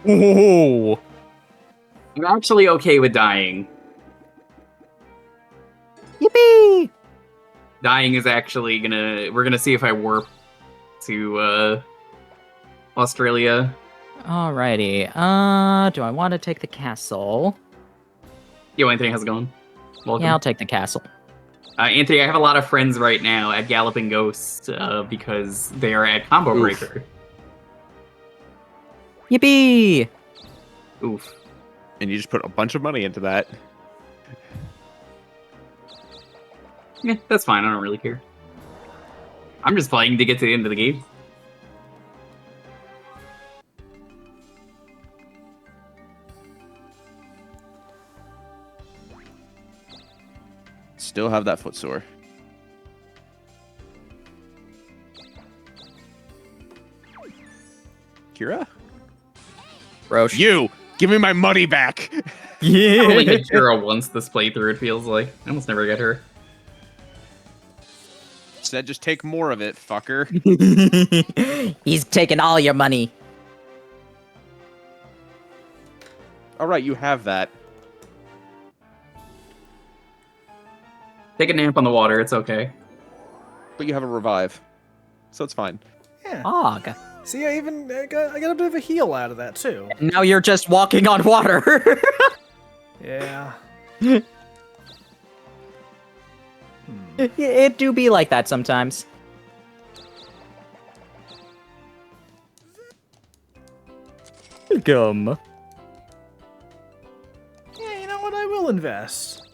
Ooh. I'm actually okay with dying. Yippee! Dying is actually gonna... We're gonna see if I warp to, Australia. Alrighty. Do I want to take the castle? Yo, Anthony, how's it going? Welcome. Yeah, I'll take the castle. Anthony, I have a lot of friends right now at Galloping Ghosts because they are at Combo Oof. Breaker. Yippee! Oof. And you just put a bunch of money into that. Yeah, that's fine. I don't really care. I'm just playing to get to the end of the game. Still have that footsore. Kira? Roche. You! Give me my money back! I only hit Kira once this playthrough, it feels like. I almost never get her. Said just take more of it, fucker. He's taking all your money. Alright, you have that. Take a nap on the water, it's okay. But you have a revive. So it's fine. Yeah. Og. See, I got a bit of a heal out of that, too. Now you're just walking on water. Yeah. It do be like that sometimes. Welcome. Yeah, you know what? I will invest.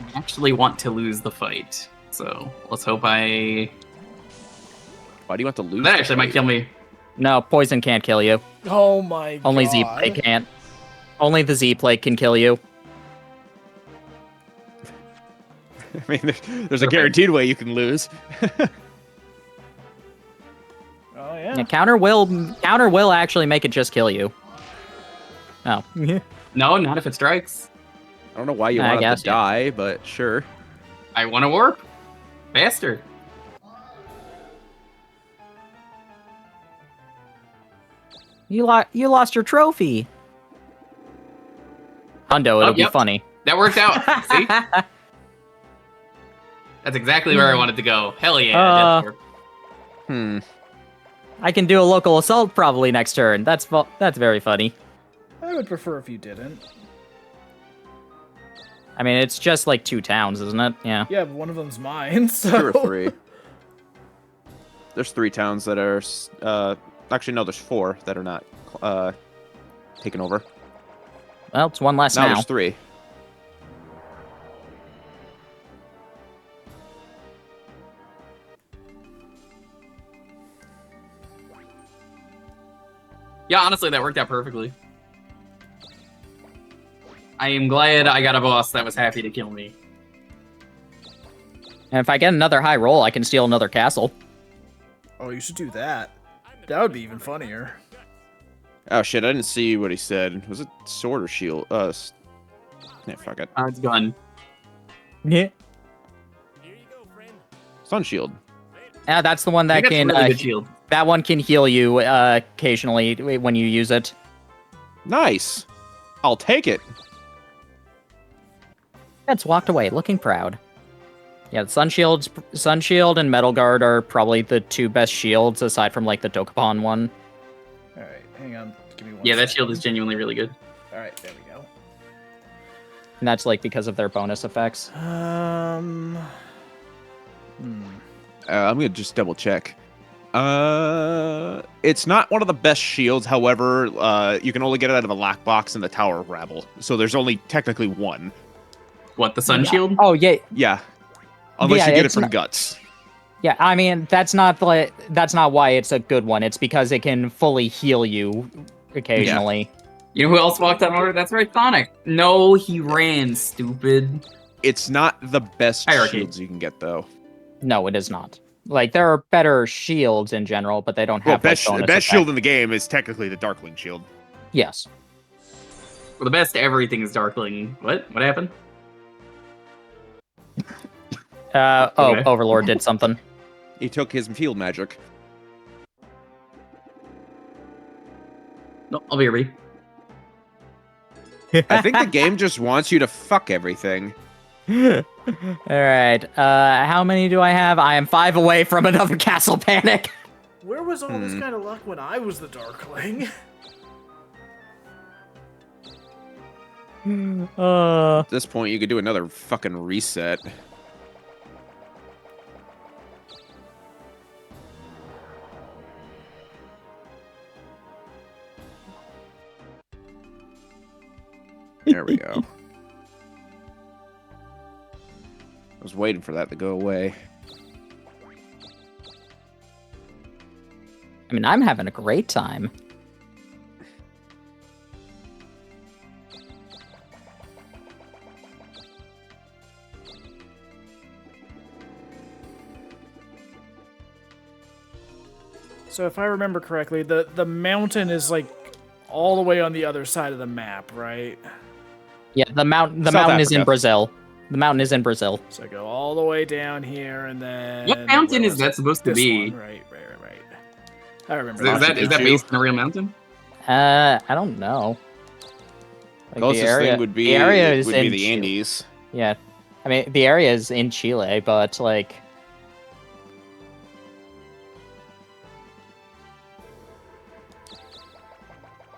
I actually want to lose the fight, so let's hope I... Why do you want to lose? That the actually might fight? kill me. No, poison can't kill you. Oh my Only god. Z-Play can't. Only the Z-Play can kill you. I mean, there's a guaranteed way you can lose. Oh yeah. Yeah, counter will actually make it just kill you. Oh. No, not if it strikes. I don't know why you I want it guess, to die, but sure. I want to warp. Faster. You lost your trophy. Hundo, it'll be yep. funny. That worked out. See? That's exactly where I wanted to go. Hell yeah. Death Warp. I can do a local assault probably next turn. That's very funny. I would prefer if you didn't. I mean, it's just like 2 towns, isn't it? Yeah. Yeah, but one of them's mine, so... 2 or 3. There's 3 towns that are... actually, no, there's 4 that are not taken over. Well, it's 1 less Now now. there's 3. Yeah, honestly, that worked out perfectly. I am glad I got a boss that was happy to kill me. And if I get another high roll, I can steal another castle. Oh, you should do that. That would be even funnier. Oh shit! I didn't see what he said. Was it sword or shield? Yeah, fuck it. It's gone. Yeah. Sun shield. Yeah, that's the one I that think that's a can. really good shield. That one can heal you occasionally when you use it. Nice. I'll take it. It's walked away, looking proud. Yeah, the Sun Shield and Metal Guard are probably the two best shields aside from like the Dokapon one. All right, hang on. Give me one. Yeah, that second. shield is genuinely really good. All right, there we go. And that's like because of their bonus effects. I'm gonna just double check. It's not one of the best shields. However, you can only get it out of a lockbox in the Tower of Rabble. So there's only technically one. What, the sun shield? Oh yeah, Yeah. Unless Yeah, you get it it's from not- Guts. yeah. I mean, that's not why it's a good one. It's because it can fully heal you occasionally. You know who else walked out in order? That's right, Sonic. No, he ran, stupid. It's not the best Hierarchy. shields you can get, though. No, it is not. Like there are better shields in general, but they don't Well, have like, best bonus shield effect. in the game is technically the Darkling shield. Yes. Well, the best everything is Darkling. What? What happened? Okay. Overlord did something. He took his field magic. No, I'll be right. I think the game just wants you to fuck everything. All right. How many do I have? I am 5 away from another castle panic. Where was all this kind of luck when I was the Darkling? At this point, you could do another fucking reset. There we go. I was waiting for that to go away. I mean, I'm having a great time. So if I remember correctly, the mountain is like all the way on the other side of the map, right? Yeah, the mountain is in Africa. Brazil. The mountain is in Brazil. So I go all the way down here, and then What mountain where is was that it? supposed to This be? one, right. I remember. Is that based on a real mountain? I don't know. Like, Closest thing would be the area is the in Chile. Andes. Yeah, I mean the area is in Chile, but like,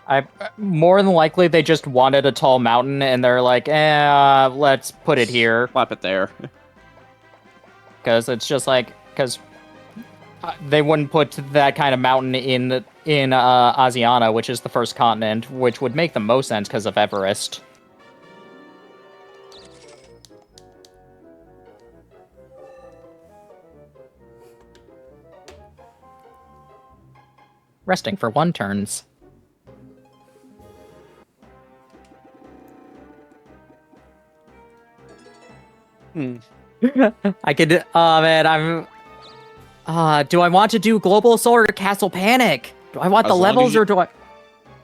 I more than likely they just wanted a tall mountain, and they're like, let's put it here Slap it there. because it's just like because they wouldn't put that kind of mountain in Asiana, which is the first continent, which would make the most sense because of Everest. Resting for 1 turns. I could. Oh man, I'm. Do I want to do Global Solar Castle Panic? Do I want the As long as levels you- or do I?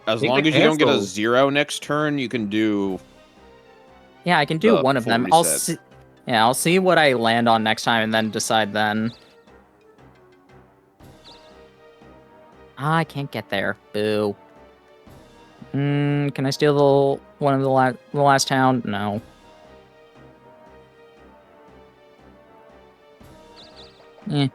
As Think long the as you don't get a castle- 0 next turn, you can do. Yeah, I can do The one of full them. I'll reset. see. Yeah, I'll see what I land on next time and then decide then. I can't get there. Boo. Can I steal one of the last town? No. Eh.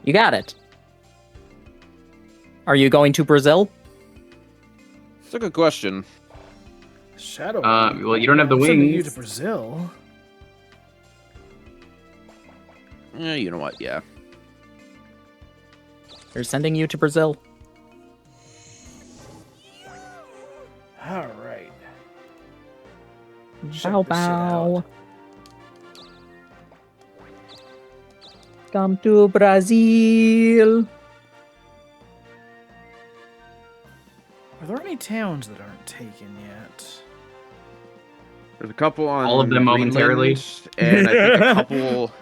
You got it. Are you going to Brazil? It's a good question. Shadow. Well, you don't have the I'm sending you wings. to Brazil. Yeah, you know what? Yeah. They're sending you to Brazil. All right. Check Bow this shit out. bow. Come to Brazil. Are there any towns that aren't taken yet? There's a couple on All of them Greenland, momentarily. and I think a couple.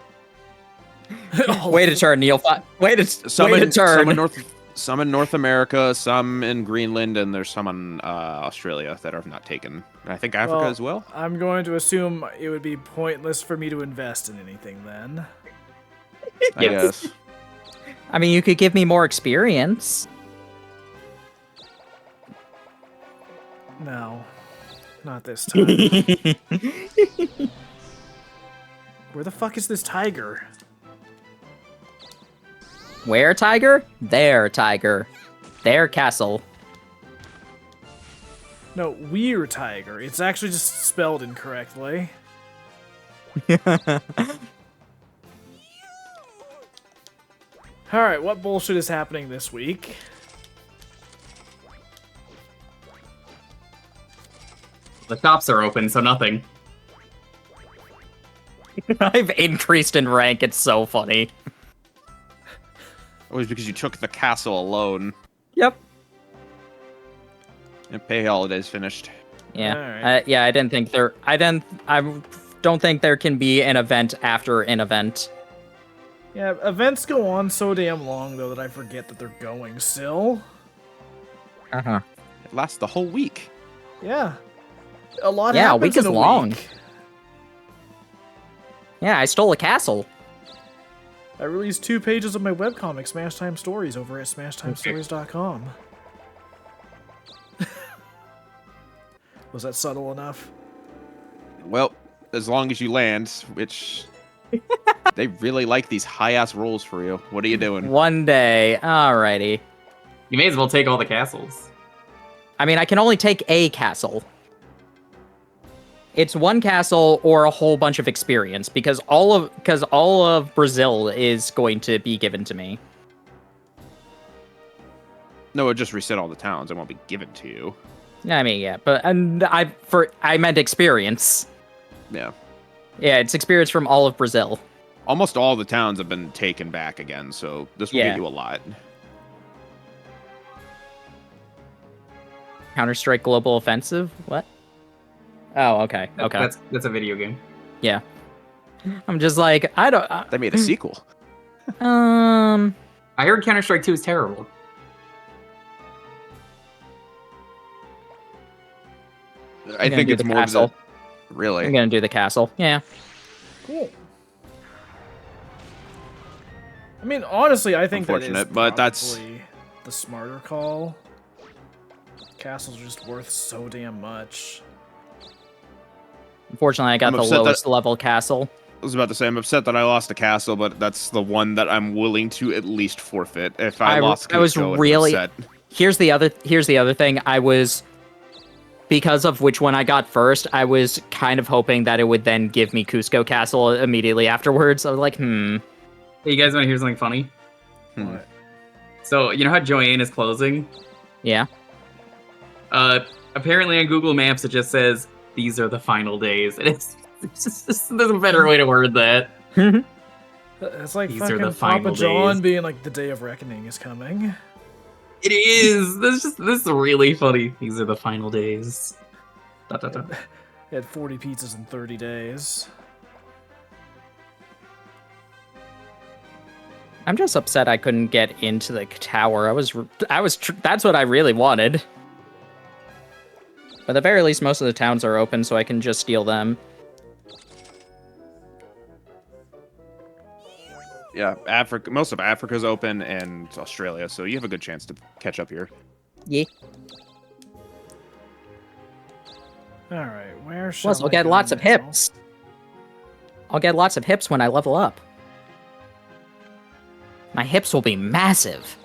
Way to turn, Neil. Way to Some way to in, turn. some in North America, some in Greenland, and there's some in Australia that are not taken. And I think Africa as well. I'm going to assume it would be pointless for me to invest in anything then. I guess. I mean, you could give me more experience. No. Not this time. Where the fuck is this tiger? Where, tiger? There, tiger. Their castle. No, we're tiger. It's actually just spelled incorrectly. Alright, what bullshit is happening this week? The shops are open, so nothing. I've increased in rank. It's so funny. It was because you took the castle alone. Yep. And pay holidays finished. Yeah. Alright. Yeah. I didn't think there. I don't think there can be an event after an event. Yeah, events go on so damn long, though, that I forget that they're going still. Uh huh. It lasts the whole week. Yeah. A lot Yeah, a happens week in is a long. week. Yeah, I stole a castle. I released 2 pages of my webcomic, Smash Time Stories, over at smashtimestories.com. Was that subtle enough? Well, as long as you land, which they really like these high-ass rolls for you. What are you doing? One day. Alrighty. You may as well take all the castles. I mean, I can only take a castle. It's one castle or a whole bunch of experience because all of Brazil is going to be given to me. No, it just reset all the towns. It won't be given to you. I mean, yeah, but I meant experience. Yeah. Yeah, it's experience from all of Brazil. Almost all the towns have been taken back again, so this will Yeah. get you a lot. Counter-Strike Global Offensive? What? Oh, okay. Okay. That's a video game. Yeah. I'm just like, I don't. They made a sequel. Um. I heard Counter-Strike 2 is terrible. I think it's more castle. of the... Really? I'm gonna do the castle. Yeah. Cool. I mean, honestly, I think that is Unfortunate, but that's- probably the smarter call. Castles are just worth so damn much. Unfortunately, I got I'm the upset that- lowest level castle. I was about to say, I'm upset that I lost a castle, but that's the one that I'm willing to at least forfeit. If I lost I was Cusco, I'd be really. upset. Here's the other thing. I was, because of which one I got first, I was kind of hoping that it would then give me Cusco Castle immediately afterwards. I was like, Hey, you guys want to hear something funny? What? So, you know how Joanne is closing? yeah. Apparently on Google Maps it just says, these are the final days. And it's just, there's a better way to word that. It's like These are fucking the Papa final John days. being like, the day of reckoning is coming. It is! This is really funny. These are the final days. Dot, dot, dot. He had 40 pizzas in 30 days. I'm just upset I couldn't get into the tower. That's what I really wanted. But at the very least, most of the towns are open, so I can just steal them. Yeah, Africa. Most of Africa's open, and Australia, so you have a good chance to catch up here. Yeah. Alright, where shall Plus, I'll I get go lots of now? hips. I'll get lots of hips when I level up. My hips will be massive.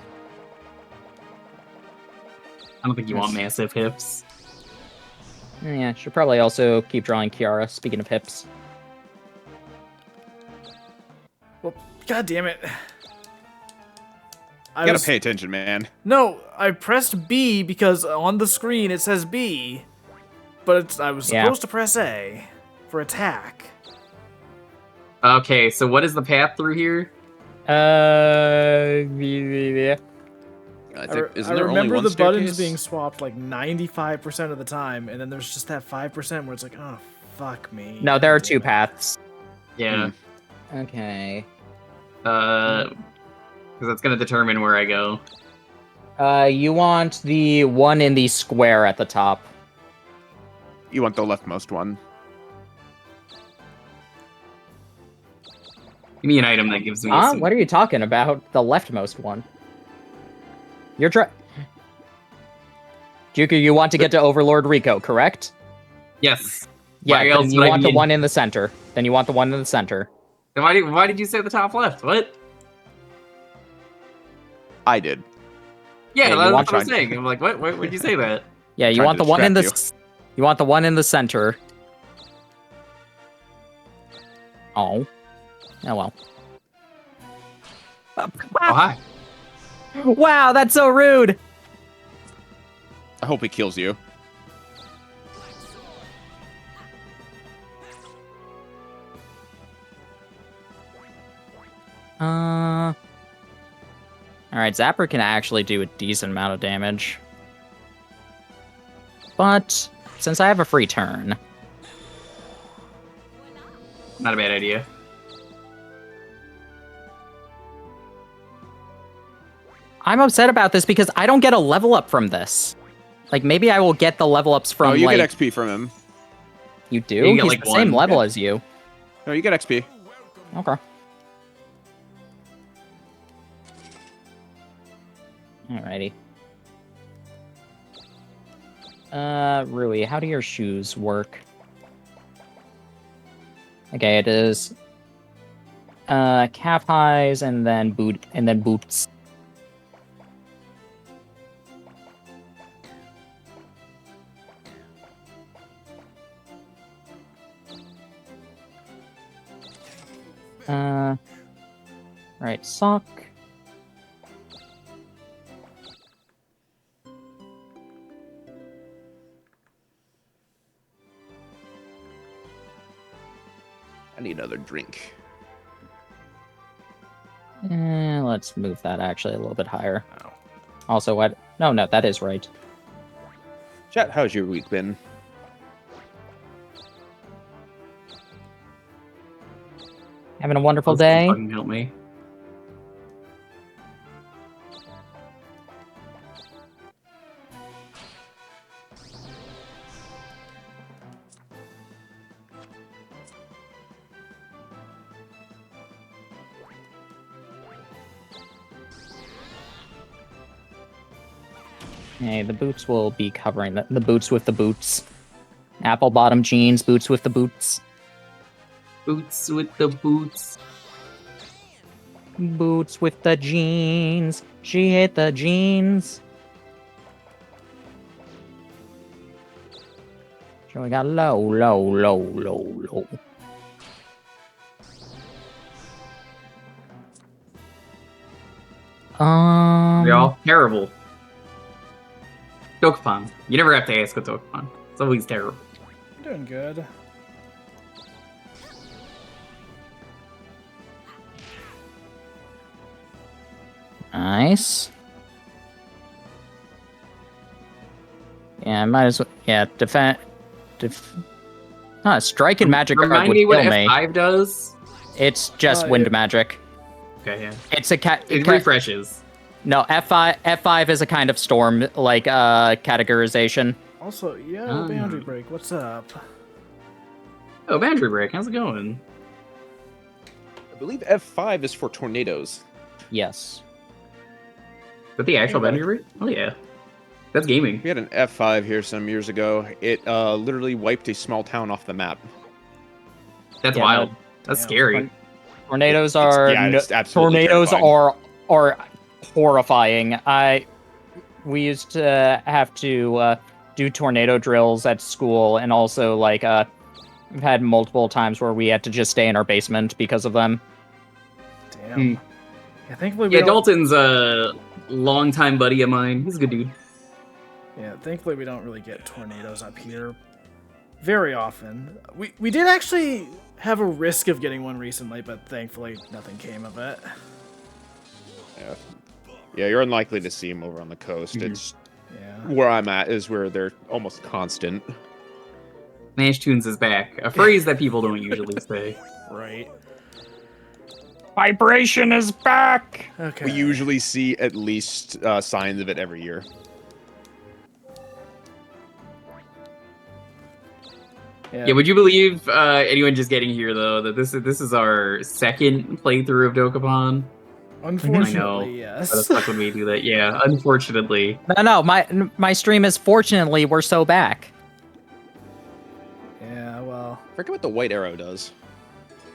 I don't think you want massive hips. Yeah, should probably also keep drawing Kiara, speaking of hips. Well, god damn it. I You gotta was- pay attention, man. No, I pressed B because on the screen it says B. But I was Yeah. supposed to press A. for attack. Okay, so what is the path through here? I I think, isn't there only remember one the buttons staircase? being swapped like 95% of the time, and then there's just that 5% where it's like, oh, fuck me. No, there are Damn two it. paths. Yeah. Okay. Because that's gonna determine where I go. You want the one in the square at the top. You want the leftmost one. Give me an item that gives me. What are you talking about? The leftmost one. You're Juku, you want to get to Overlord Rico, correct? Yes. Yeah, Why then else you would I want be the in- one in the center. Then you want the one in the center. Then why did you say the top left? What? I did. Yeah, Yeah, you that's want what I'm trying- saying. I'm like, what? Why would you say that? Yeah, you Trying want to the one in the distract you want the one in the center. Oh. Oh well. Oh, hi. Wow, that's so rude. I hope he kills you. Alright, Zapper can actually do a decent amount of damage. But since I have a free turn, Not a bad idea. I'm upset about this because I don't get a level up from this. Like, maybe I will get the level ups from, Oh, you like... get XP from him. You do? You get, He's like, the same one. level Yeah. as you. No, you get XP. Okay. Alrighty. Rui, how do your shoes work? Okay, it is calf highs and then boots. Right, sock. I need another drink. Let's move that actually a little bit higher. Oh. Also, what? No, that is right. Chat, how's your week been? Having a wonderful Those don't day. fucking help me. Hey, the boots will be covering the boots with the boots. Apple bottom jeans, boots with the boots. Boots with the boots. Boots with the jeans. She hit the jeans. So we got low, low, low, low, low. They're all terrible. Dokapon. You never have to ask with Dokapon. It's always terrible. Doing good. Nice. Yeah, might as well. Yeah, defend. Strike and magic guard Remind would me what kill me. F5 does. It's just Oh, wind yeah. magic. Okay, yeah. It's a It refreshes. No, F5 is a kind of storm like categorization. Also, yo, Oh. boundary break. What's up? Oh, Boundary Break. How's it going? I believe F5 is for tornadoes. Yes. Is that the actual Yeah. Boundary Break? Oh, yeah. That's gaming. We had an F5 here some years ago. It literally wiped a small town off the map. That's Yeah, wild. That's Damn. scary. Tornadoes are it's absolutely tornadoes terrifying. are horrifying. We used to have to do tornado drills at school, and also like we've had multiple times where we had to just stay in our basement because of them. Damn. Yeah, thankfully we Yeah, don't. Dalton's a longtime buddy of mine. He's a good dude. Yeah, thankfully we don't really get tornadoes up here very often. We did actually have a risk of getting one recently, but thankfully nothing came of it. Yeah, you're unlikely to see them over on the coast. It's Yeah. where I'm at is where they're almost constant. Nash Tunes is back. A phrase that people don't usually say. Right. Vibration is back. Okay. We usually see at least signs of it every year. Yeah, would you believe anyone just getting here though that this is our second playthrough of Dokapon? Unfortunately, I know. yes. Why the fuck would we do that? Yeah, unfortunately. No, my stream is fortunately we're so back. Yeah, well. I forget what the white arrow does.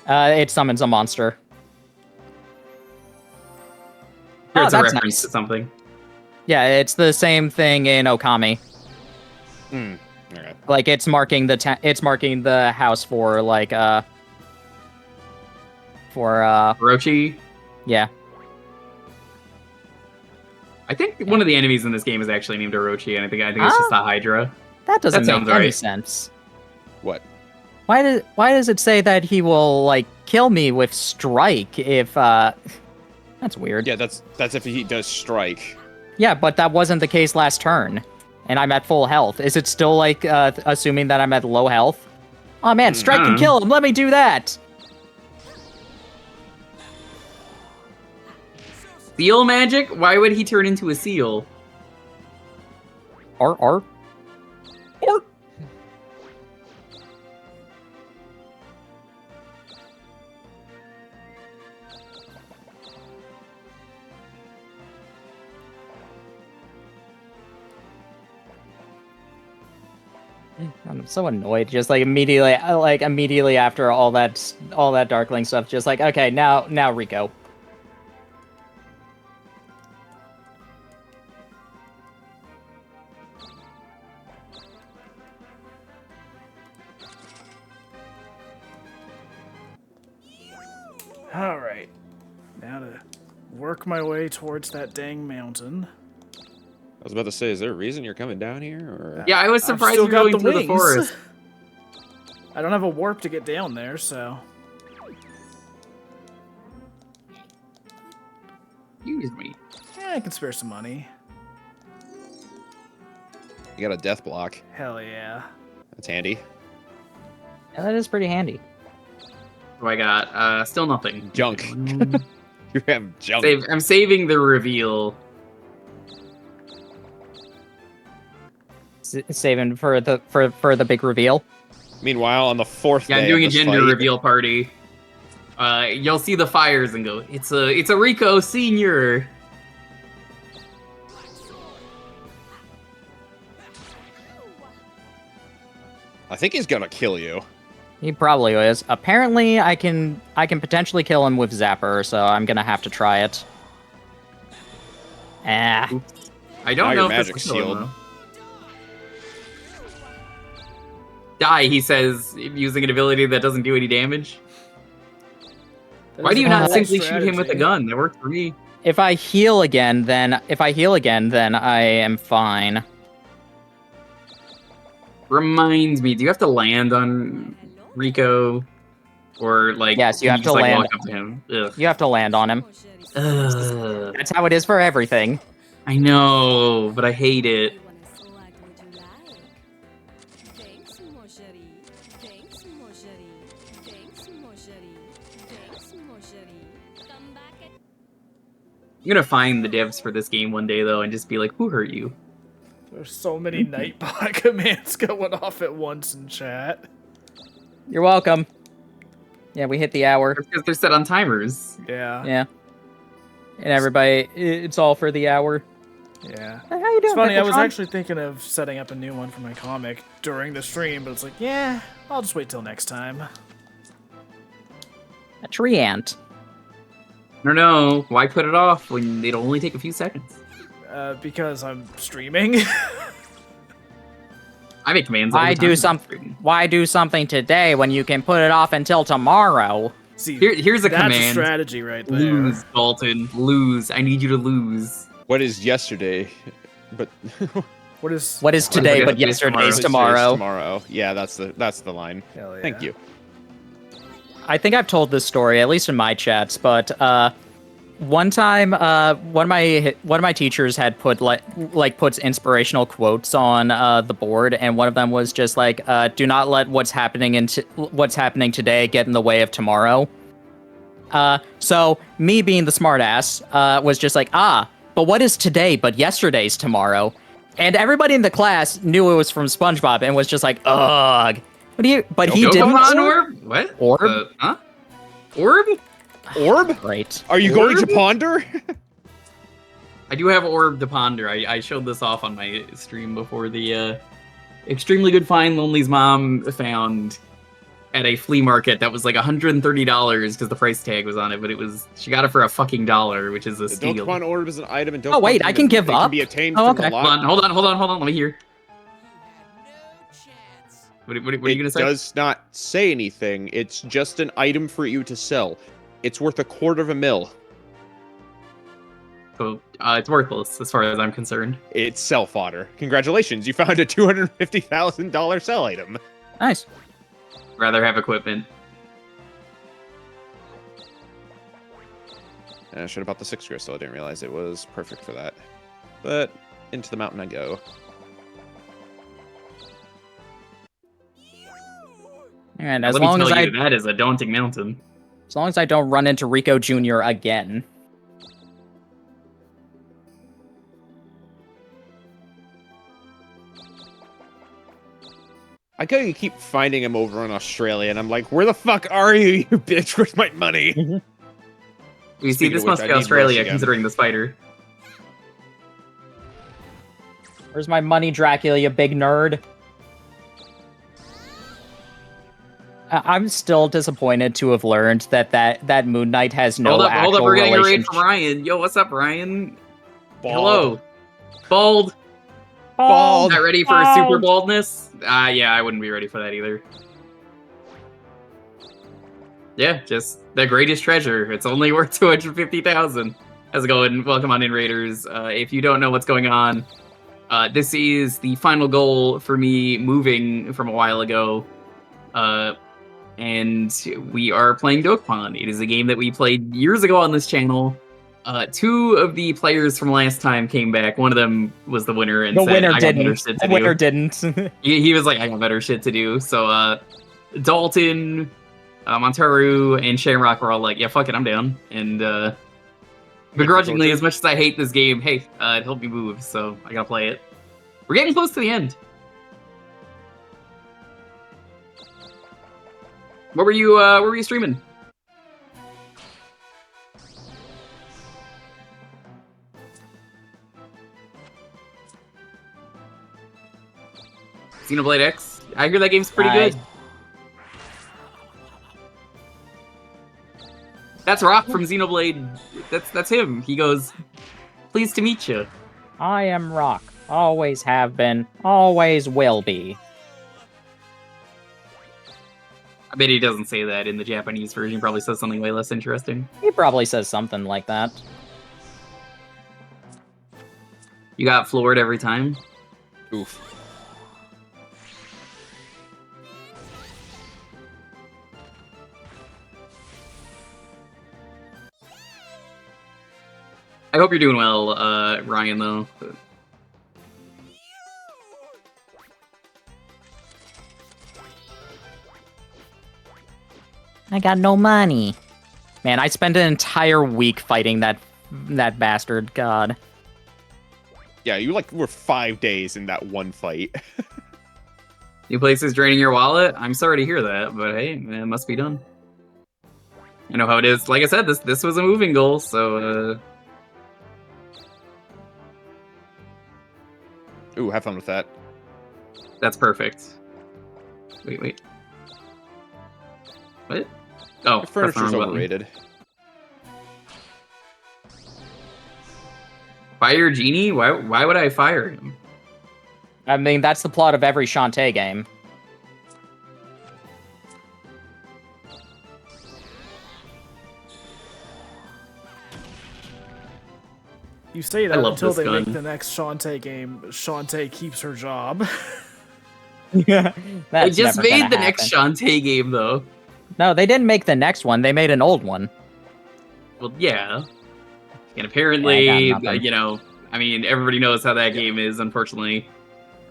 It summons a monster. Sure, Oh, it's a that's reference nice. to something. Yeah, it's the same thing in Okami. Okay. Like it's marking the house for like Orochi. Yeah. I think one of the enemies in this game is actually named Orochi, and I think it's just the Hydra. That doesn't That make sounds any right. sense. What? Why does it say that he will like kill me with strike if that's weird. Yeah, that's if he does strike. Yeah, but that wasn't the case last turn. And I'm at full health. Is it still like assuming that I'm at low health? Oh man, strike can kill him. Let me do that. Seal magic? Why would he turn into a seal? Or. I'm so annoyed. Just like immediately after all that Darkling stuff, just like okay, now Rico. All right. Now to work my way towards that dang mountain. I was about to say, is there a reason you're coming down here? Or Yeah, I was I've surprised still you were got going the through the wings. forest. I don't have a warp to get down there, so. Excuse me. Yeah, I can spare some money. you got a death block. Hell yeah. That's handy. Yeah, that is pretty handy. What do I got? Still nothing. Junk. You have junk. I'm saving the reveal. Saving for the big reveal. Meanwhile, on the fourth Yeah, day I'm doing a of this gender fight, reveal party. You'll see the fires and go, it's a Rico Senior. I think he's gonna kill you. He probably is. Apparently, I can potentially kill him with Zapper, so I'm gonna have to try it. Ah. I don't Now know your if this magic's will kill him, sealed. though. Die, he says, using an ability that doesn't do any damage. That Why is do you a not whole simply shoot him with a strategy. gun? That worked for me. If I heal again, then I am fine. Reminds me, do you have to land on Rico? Or, like, Yes, you can have just, to like, land. walk up to him? Ugh. You have to land on him. Ugh. That's how it is for everything. I know, but I hate it. Thanks, Mojari. Thanks, Mojari. Thanks, Mojari. Thanks, Mojari. Come back at I'm gonna find the devs for this game one day, though, and just be like, who hurt you? There's so many Nightbot commands going off at once in chat. You're welcome. Yeah, we hit the hour. Because they're set on timers. Yeah. Yeah. And everybody, it's all for the hour. Yeah. Hey, how you doing? It's funny, I was Pickletron? actually thinking of setting up a new one for my comic during the stream, but it's like, yeah, I'll just wait till next time. A tree ant. I don't know. Why put it off when it'll only take a few seconds? Because I'm streaming. I make commands all the time. Why do something today when you can put it off until tomorrow? See, Here's a that's command. a strategy right there. Lose, Dalton. Lose. I need you to lose. What is yesterday? But What is today but yesterday's yesterday's tomorrow? Tomorrow. Yeah, that's the line. Hell yeah. Thank you. I think I've told this story, at least in my chats, but one time one of my teachers had put puts inspirational quotes on the board, and one of them was just like, do not let what's happening today get in the way of tomorrow. So me being the smartass was just like, but what is today but yesterday's tomorrow? And everybody in the class knew it was from SpongeBob and was just like, ugh. But he didn't. Dokapon orb? What? Orb? Huh? Orb? Orb? Right. Are you going to ponder? I do have orb to ponder. I showed this off on my stream before. The extremely good find Lonely's mom found at a flea market that was like $130 because the price tag was on it, but she got it for a fucking $1, which is a The steal. Dokapon orb is an item in Dokapon. Oh, wait, I can give up? Can be obtained Oh, from okay. a lot. Hold on. Let me hear. What are you gonna say? It does not say anything. It's just an item for you to sell. It's worth $250,000. So it's worthless as far as I'm concerned. It's sell fodder. Congratulations, you found a $250,000 sell item. Nice. Rather have equipment. I should have bought the 6 crystal. I didn't realize it was perfect for that. But into the mountain I go. And Let me tell you, that is a daunting mountain. as long as I don't run into Rico Jr. again. I go, you keep finding him over in Australia, and I'm like, where the fuck are you, you bitch? Where's my money? You see, Speaking this of must which, be I need Australia, Rush again. considering the spider. Where's my money, Dracula, you big nerd? I'm still disappointed to have learned that Moon Knight has no hold up, actual we're getting a raid relationship. from Ryan. Yo, what's up, Ryan? Bald. Hello. Bald. Bald. Not ready for super baldness? Yeah, I wouldn't be ready for that either. Yeah, just the greatest treasure. It's only worth 250,000. How's it going? Welcome on in, Raiders. If you don't know what's going on, this is the final goal for me moving from a while ago. And we are playing Dokapon. It is a game that we played years ago on this channel. 2 of the players from last time came back. One of them was the winner and The said, winner I got better shit to The do. winner didn't. He was like, I got better shit to do. So Dalton, Montaru, and Shamrock were all like, yeah, fuck it, I'm down. And begrudgingly, as much as I hate this game, hey, it helped me move, so I gotta play it. We're getting close to the end. What were you streaming? Xenoblade X? I hear that game's pretty good. That's Rock from Xenoblade. That's him. He goes, pleased to meet you. I am Rock. Always have been. Always will be. I bet he doesn't say that in the Japanese version. He probably says something way less interesting. He probably says something like that. You got floored every time? Oof. I hope you're doing well, Ryan, though. I got no money. Man, I spent an entire week fighting that bastard. God. Yeah, you were 5 days in that one fight. New places draining your wallet? I'm sorry to hear that, but hey, it must be done. I know how it is. Like I said, this was a moving goal, so Ooh, have fun with that. that's perfect. Wait. What? Oh, Your furniture's overrated. Fire Genie? Why would I fire him? I mean, that's the plot of every Shantae game. You say that love until this they make gun. the next Shantae game. Shantae keeps her job. Yeah, They just made the next Shantae game, though. No, they didn't make the next one. They made an old one. Well, yeah. And Yeah, apparently, I got nothing. you know, I mean, everybody knows how that game is, unfortunately.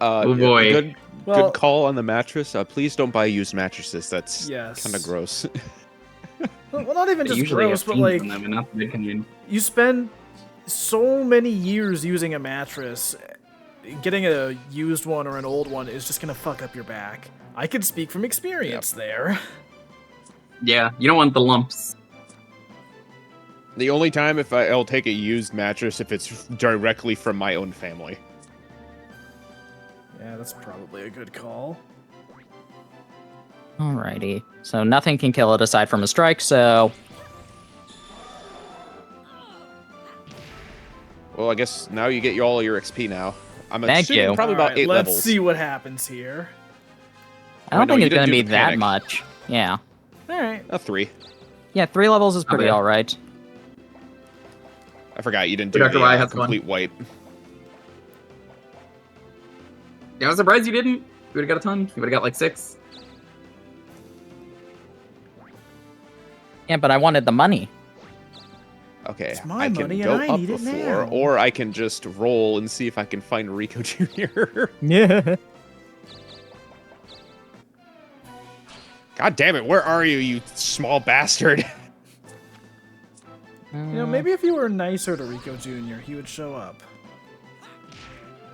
Oh boy. Good Well, call on the mattress. Please don't buy used mattresses. That's Yes. kind of gross. well, not even They just usually gross, have but themes like on them, and not the big kind. you spend so many years using a mattress. Getting a used one or an old one is just gonna fuck up your back. I can speak from experience there. Yeah, you don't want the lumps. The only time I'll take a used mattress if it's directly from my own family. Yeah, that's probably a good call. Alrighty. So nothing can kill it aside from a strike, so... Well, I guess now you get all your XP now. I'm Thank assuming you. probably about Alright, 8 let's levels. see what happens here. I don't Wait, no, think you it's didn't gonna do be the that panic. much. Yeah. Alright. 3. Yeah, 3 levels is pretty bad. alright. I forgot you didn't do Dr. the Y has one. complete wipe. Yeah, I was surprised you didn't. You would have got a ton. You would have got like 6. Yeah, but I wanted the money. Okay, It's my I can money go and I up need a it floor, now. or I can just roll and see if I can find Rico Jr. Yeah. God damn it, where are you, you small bastard? You know, maybe if you were nicer to Rico Jr., he would show up.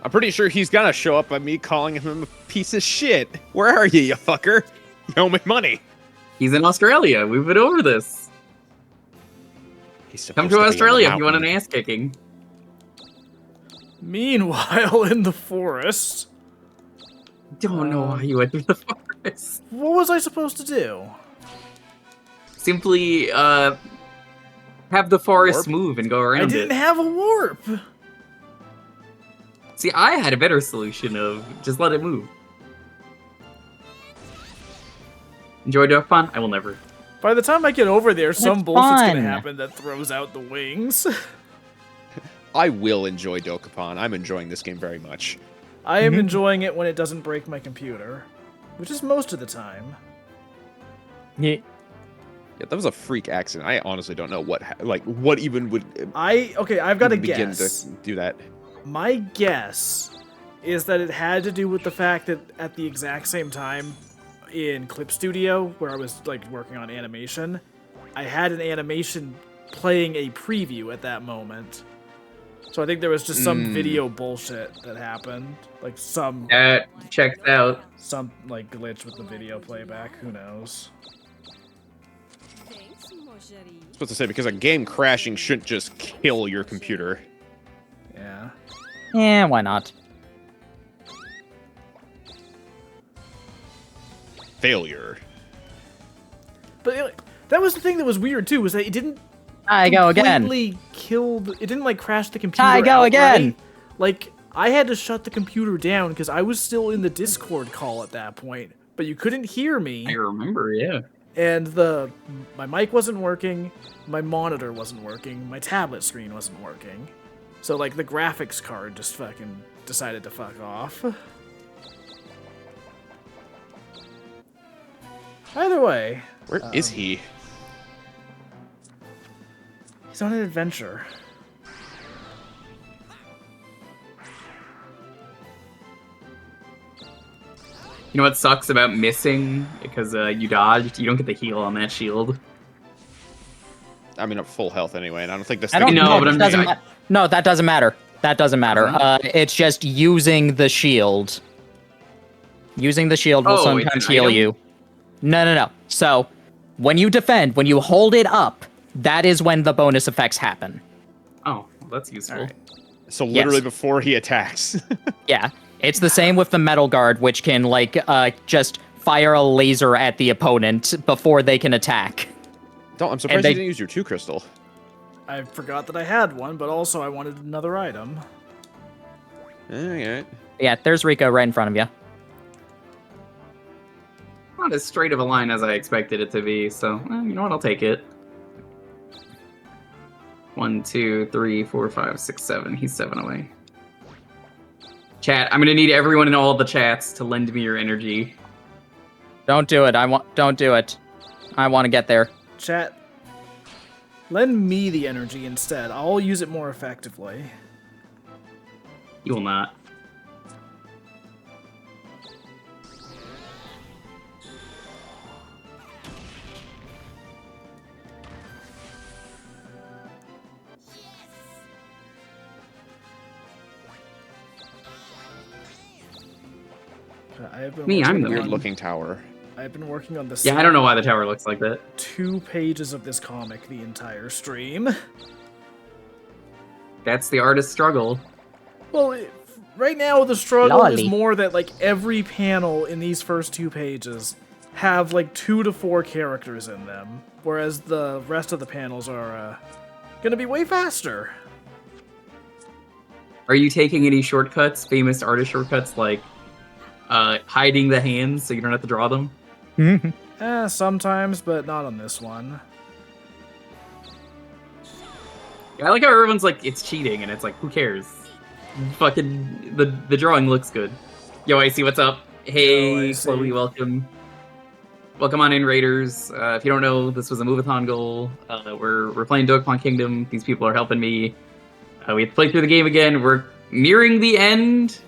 I'm pretty sure he's gonna show up by me calling him a piece of shit. Where are you, you fucker? You owe me money. He's in Australia. We've been over this. He's Come supposed to be on the Australia if you want an mountain. ass kicking. Meanwhile, in the forest, Don't know why you went through the forest. what was I supposed to do? Simply, have the forest Warp? move and go around I didn't it. have a warp. See, I had a better solution of just let it move. Enjoy Dokapon? I will never. By the time I get over there, some It's bullshit's gonna fun. happen that throws out the wings. I will enjoy Dokapon. I'm enjoying this game very much. I am enjoying it when it doesn't break my computer, which is most of the time. Yeah. Yeah, that was a freak accident. I honestly don't know what even would Okay, I've got a begin guess. to do that. My guess is that it had to do with the fact that at the exact same time in Clip Studio, where I was like working on animation, I had an animation playing a preview at that moment. So I think there was just some video bullshit that happened, like some That checks out. like glitch with the video playback. Who knows? Thanks, Mojari. I'm supposed to say because a game crashing shouldn't just kill your computer. Yeah. Yeah, why not? Failure. But that was the thing that was weird too, was that it didn't I go again. completely kill. It didn't like crash the computer. I go outright. again. Like I had to shut the computer down because I was still in the Discord call at that point, but you couldn't hear me, I remember, yeah. and my mic wasn't working, my monitor wasn't working, my tablet screen wasn't working, so like the graphics card just fucking decided to fuck off. Either way, Where is he? he's on an adventure. You know what sucks about missing? Because you dodged, you don't get the heal on that shield. I mean, I'm full health anyway, and I don't think this I thing don't know, know, but I'm doesn't just- ma- No, that doesn't matter. That doesn't matter. Uh-huh. It's just using the shield. Using the shield will Oh, it's sometimes an heal item? you. No. So, when you defend, when you hold it up, that is when the bonus effects happen. Oh, well, that's useful. Alright. So literally Yes. before he attacks. Yeah. It's the same with the metal guard, which can, just fire a laser at the opponent before they can attack. I'm surprised they- you didn't use your 2 crystal. I forgot that I had one, but also I wanted another item. Alright. Yeah, there's Rico right in front of you. Not as straight of a line as I expected it to be, so you know what? I'll take it. 1, 2, 3, 4, 5, 6, 7. He's 7 away. Chat, I'm gonna need everyone in all the chats to lend me your energy. Don't do it. Don't do it. I want to get there. Chat, lend me the energy instead. I'll use it more effectively. You will not. I have been Me, I'm the Weird looking tower. I've been working on this. Yeah, I don't know why the tower looks like that. 2 pages of this comic the entire stream. That's the artist's struggle. Well, right now the struggle is Lolly. more that like every panel in these first 2 pages have like 2 to 4 characters in them, whereas the rest of the panels are gonna be way faster. Are you taking any shortcuts, famous artist shortcuts, like hiding the hands so you don't have to draw them? Sometimes, but not on this one. I like how everyone's like, it's cheating, and it's like, who cares? Fucking, the drawing looks good. Yo, I see what's up. Hey, Yo, Chloe, welcome. Welcome on in, Raiders. If you don't know, this was a move-a-thon goal. We're playing Dokapon Kingdom. These people are helping me. We have to play through the game again. We're nearing the end.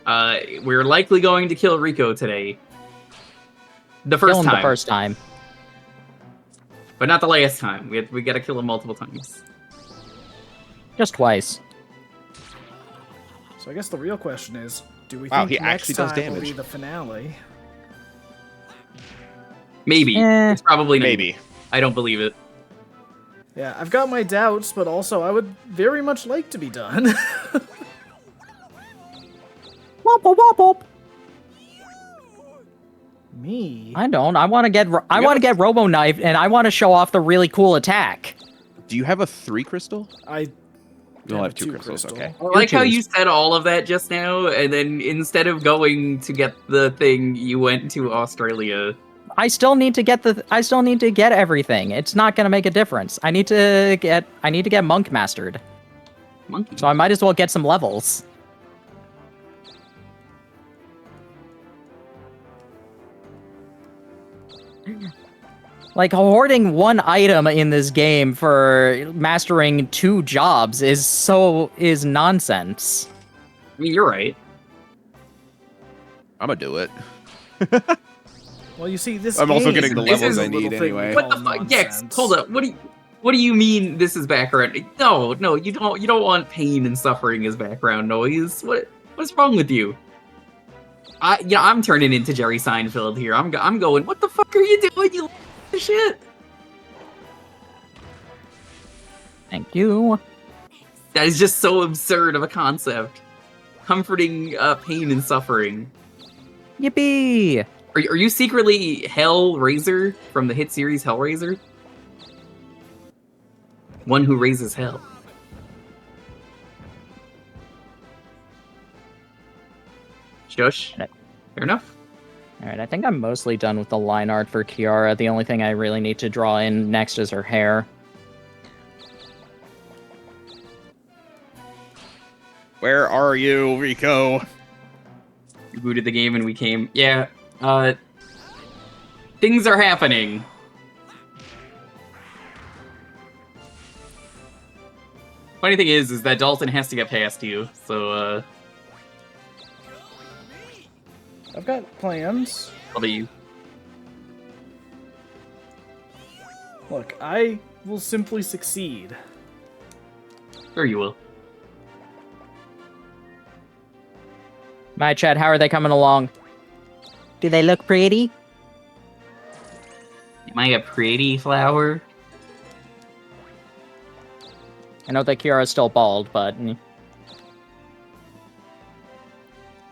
We're likely going to kill Rico today. The Kill first him time. the first time. But not the last time. We gotta kill him multiple times. Just twice. So I guess the real question is, do we Wow, think he next actually does time will damage. be the finale? Maybe. It's probably not. Maybe. I don't believe it. Yeah, I've got my doubts, but also I would very much like to be done. Womp womp womp. Me? I don't. I want to get Robo Knife, and I want to show off the really cool attack. Do you have a 3 crystal? I You don't have 2 2 crystals, crystal. okay. I like how choose. you said all of that just now, and then instead of going to get the thing, you went to Australia. I still need to get everything. It's not gonna make a difference. I need to get Monk mastered. Monkey. So I might as well get some levels. Like, hoarding one item in this game for mastering 2 jobs is nonsense. I mean, you're right. I'm gonna do it. Well, you see, this I'm also game getting the is levels a I little need thing anyway. we What the call fuck? Gex, nonsense. hold up. What do you mean this is background? No, you don't want pain and suffering as background noise. What's wrong with you? I'm turning into Jerry Seinfeld here. I'm going, what the fuck are you doing? You shit. Thank you. That is just so absurd of a concept. Comforting pain and suffering. Yippee! Are you secretly Hellraiser from the hit series Hellraiser? One who raises hell. Shush. Fair enough. Alright, I think I'm mostly done with the line art for Kiara. The only thing I really need to draw in next is her hair. Where are you, Rico? We booted the game and we came. Yeah. Things are happening. Funny thing is that Dalton has to get past you, so I've got plans. I'll be you. Look, I will simply succeed. Sure you will. My Chad, how are they coming along? Do they look pretty? Am I a pretty flower? I know that Kiara's still bald, but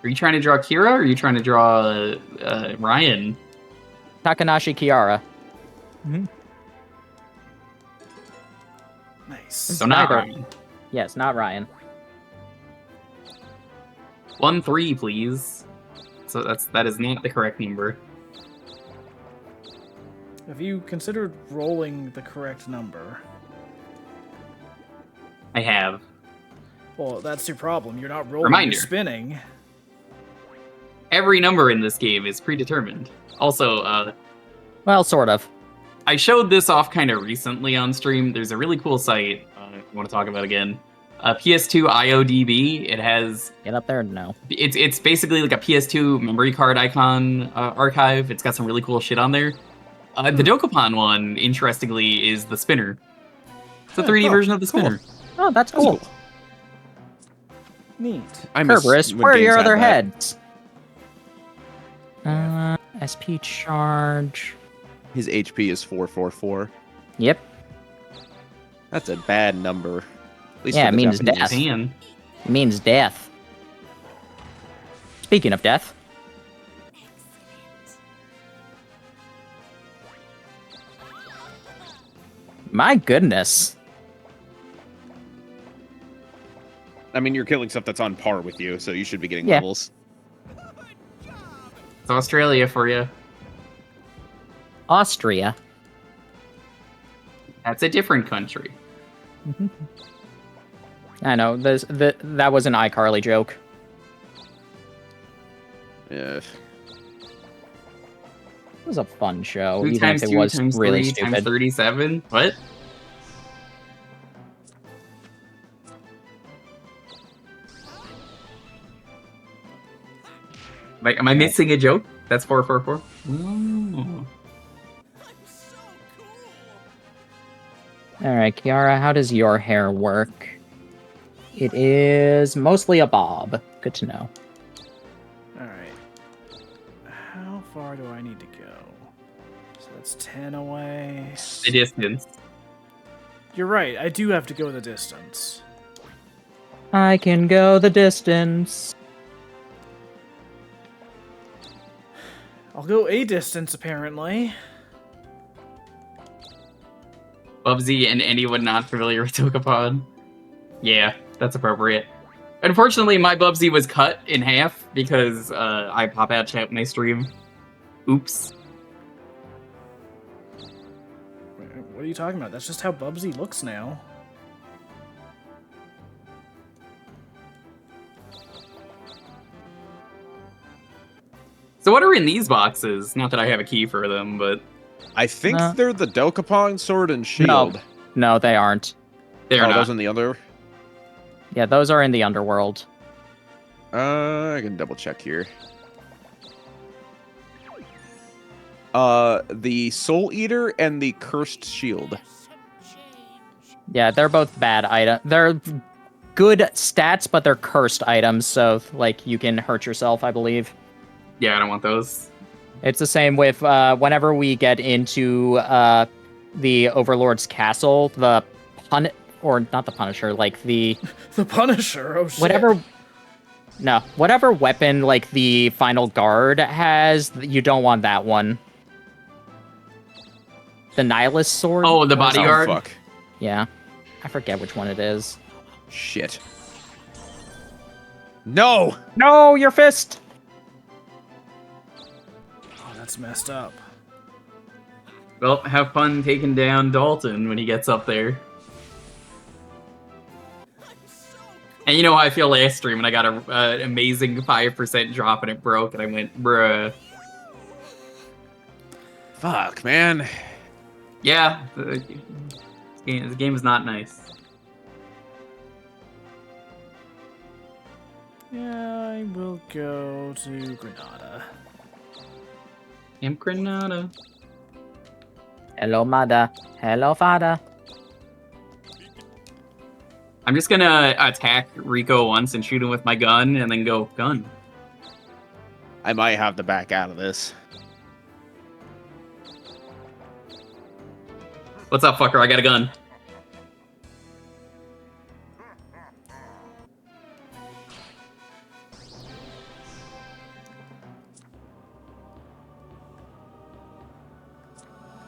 Are you trying to draw Kira, or are you trying to draw Ryan? Takanashi Kiara. Nice. So not Neither. Ryan. Yes, not Ryan. 1-3, please. So that is not the correct number. Have you considered rolling the correct number? I have. Well, that's your problem. You're not rolling, Reminder. you're spinning. Every number in this game is predetermined. Also, Well, sort of. I showed this off kind of recently on stream. There's a really cool site if you want to talk about again. PS2 IODB. It has Get up there? No. it's basically like a PS2 memory card icon archive. It's got some really cool shit on there. The Dokapon one, interestingly, is the spinner. It's a 3D version of the spinner. Oh, that's cool. Neat. I miss Kerberos, when where are games your had other that. heads? SP charge. His HP is 444. Yep. That's a bad number. At least Yeah, for it the means Japanese. death. Man. It means death. Speaking of death. My goodness. I mean, you're killing stuff that's on par with you, so you should be getting Yeah. levels. It's Australia for you. Austria. That's a different country. I know. That was an iCarly joke. Yeah. It was a fun show, 2 even times if it 2 was times really 3 times stupid. 37? What? Am I missing a joke? That's 444? Ooh. Alright, Kiara, how does your hair work? It is mostly a bob. Good to know. Alright. How far do I need to go? So that's 10 away. The distance. You're right, I do have to go the distance. I can go the distance. I'll go a distance, apparently. Bubsy and anyone not familiar with Dokapon. Yeah, that's appropriate. Unfortunately, my Bubsy was cut in half because I pop out chat when I stream. Oops. What are you talking about? That's just how Bubsy looks now. So what are in these boxes? Not that I have a key for them, but I think No. they're the Dokapon sword and shield. No, they aren't. they're Oh, not. those in the other. Yeah, those are in the underworld. I can double check here. The Soul Eater and the Cursed Shield. Yeah, they're both bad items. They're good stats, but they're cursed items, so, like, you can hurt yourself, I believe. Yeah, I don't want those. It's the same with whenever we get into the Overlord's castle, the or not the Punisher, like the The Punisher, oh shit. whatever weapon like the final guard has, you don't want that one. The Nihilist sword. Oh, the Oh, bodyguard? fuck. Yeah, I forget which one it is. Shit. No! No, your fist. Oh, that's messed up. Well, have fun taking down Dalton when he gets up there. And you know how I feel last stream when I got an amazing 5% drop and it broke and I went, bruh. Fuck, man. Yeah, the game is not nice. Yeah, I will go to Granada. Camp Granada. Hello, mother. Hello, father. I'm just gonna attack Rico once and shoot him with my gun and then go, gun. I might have to back out of this. What's up, fucker? I got a gun.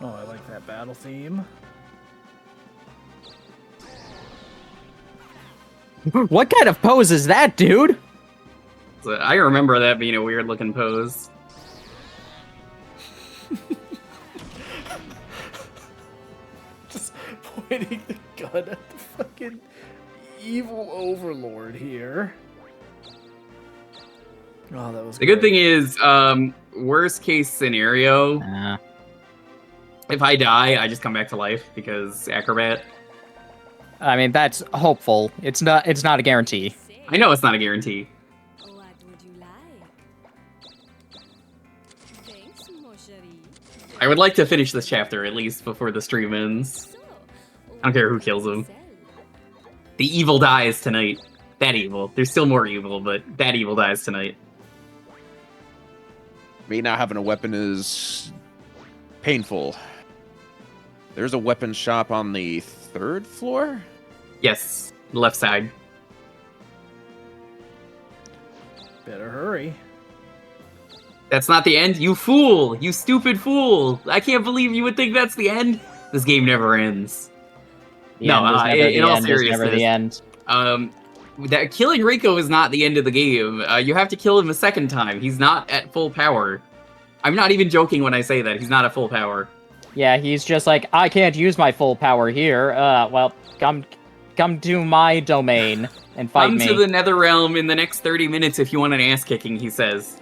Oh, I like that battle theme. What kind of pose is that, dude? So I remember that being a weird looking pose. Just pointing the gun at the fucking evil overlord here. Oh, that was The good thing is, worst case scenario, if I die, I just come back to life because acrobat. I mean, that's hopeful. It's not a guarantee. I know it's not a guarantee. What would you like? Thanks, Moshari. I would like to finish this chapter at least before the stream ends. So, I don't care who kills him. The evil dies tonight. That evil. There's still more evil, but that evil dies tonight. Me not having a weapon is painful. There's a weapon shop on the 3rd floor? Yes, left side. Better hurry. That's not the end, you fool! You stupid fool! I can't believe you would think that's the end. This game never ends. The end is never in the all end is never the seriousness, end. that killing Rico is not the end of the game. You have to kill him a second time. He's not at full power. I'm not even joking when I say that. He's not at full power. Yeah, he's just like, I can't use my full power here. Well, come to my domain and fight Come me. to the Nether Realm in the next 30 minutes if you want an ass kicking, he says.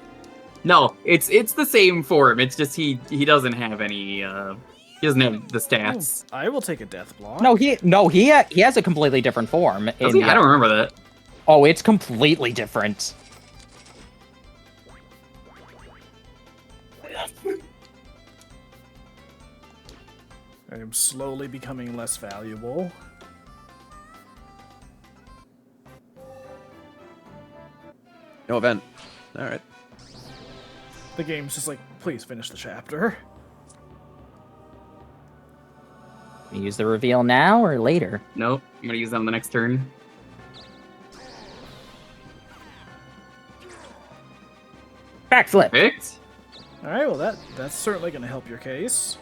No, it's the same form. It's just he doesn't have any he doesn't have the stats. I will take a death block. No, he has a completely different form. Does he? I don't remember that. Oh, it's completely different. I am slowly becoming less valuable. No event. Alright. The game's just like, please finish the chapter. Use the reveal now or later? Nope, I'm gonna use that on the next turn. Backflip. Perfect. Alright, well that's certainly gonna help your case.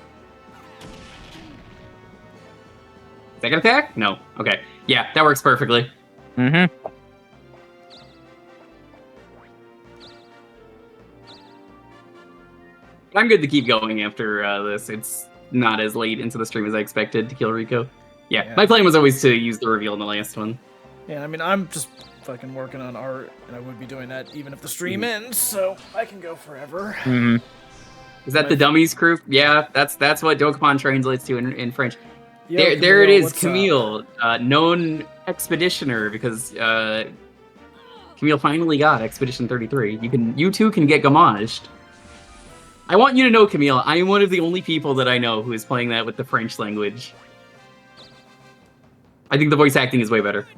Second attack? No. Okay. Yeah, that works perfectly. Mm-hmm. I'm good to keep going after this. It's not as late into the stream as I expected to kill Rico. Yeah, my plan was always to use the reveal in the last one. Yeah, I mean, I'm just fucking working on art, and I would be doing that even if the stream ends, so I can go forever. Mm-hmm. Is that the dummies crew? Yeah, that's what Dokapon translates to in French. Yo, there it Camille, is, what's up? Camille, known expeditioner, because Camille finally got Expedition 33. You too can get gamaged. I want you to know, Camille, I am one of the only people that I know who is playing that with the French language. I think the voice acting is way better.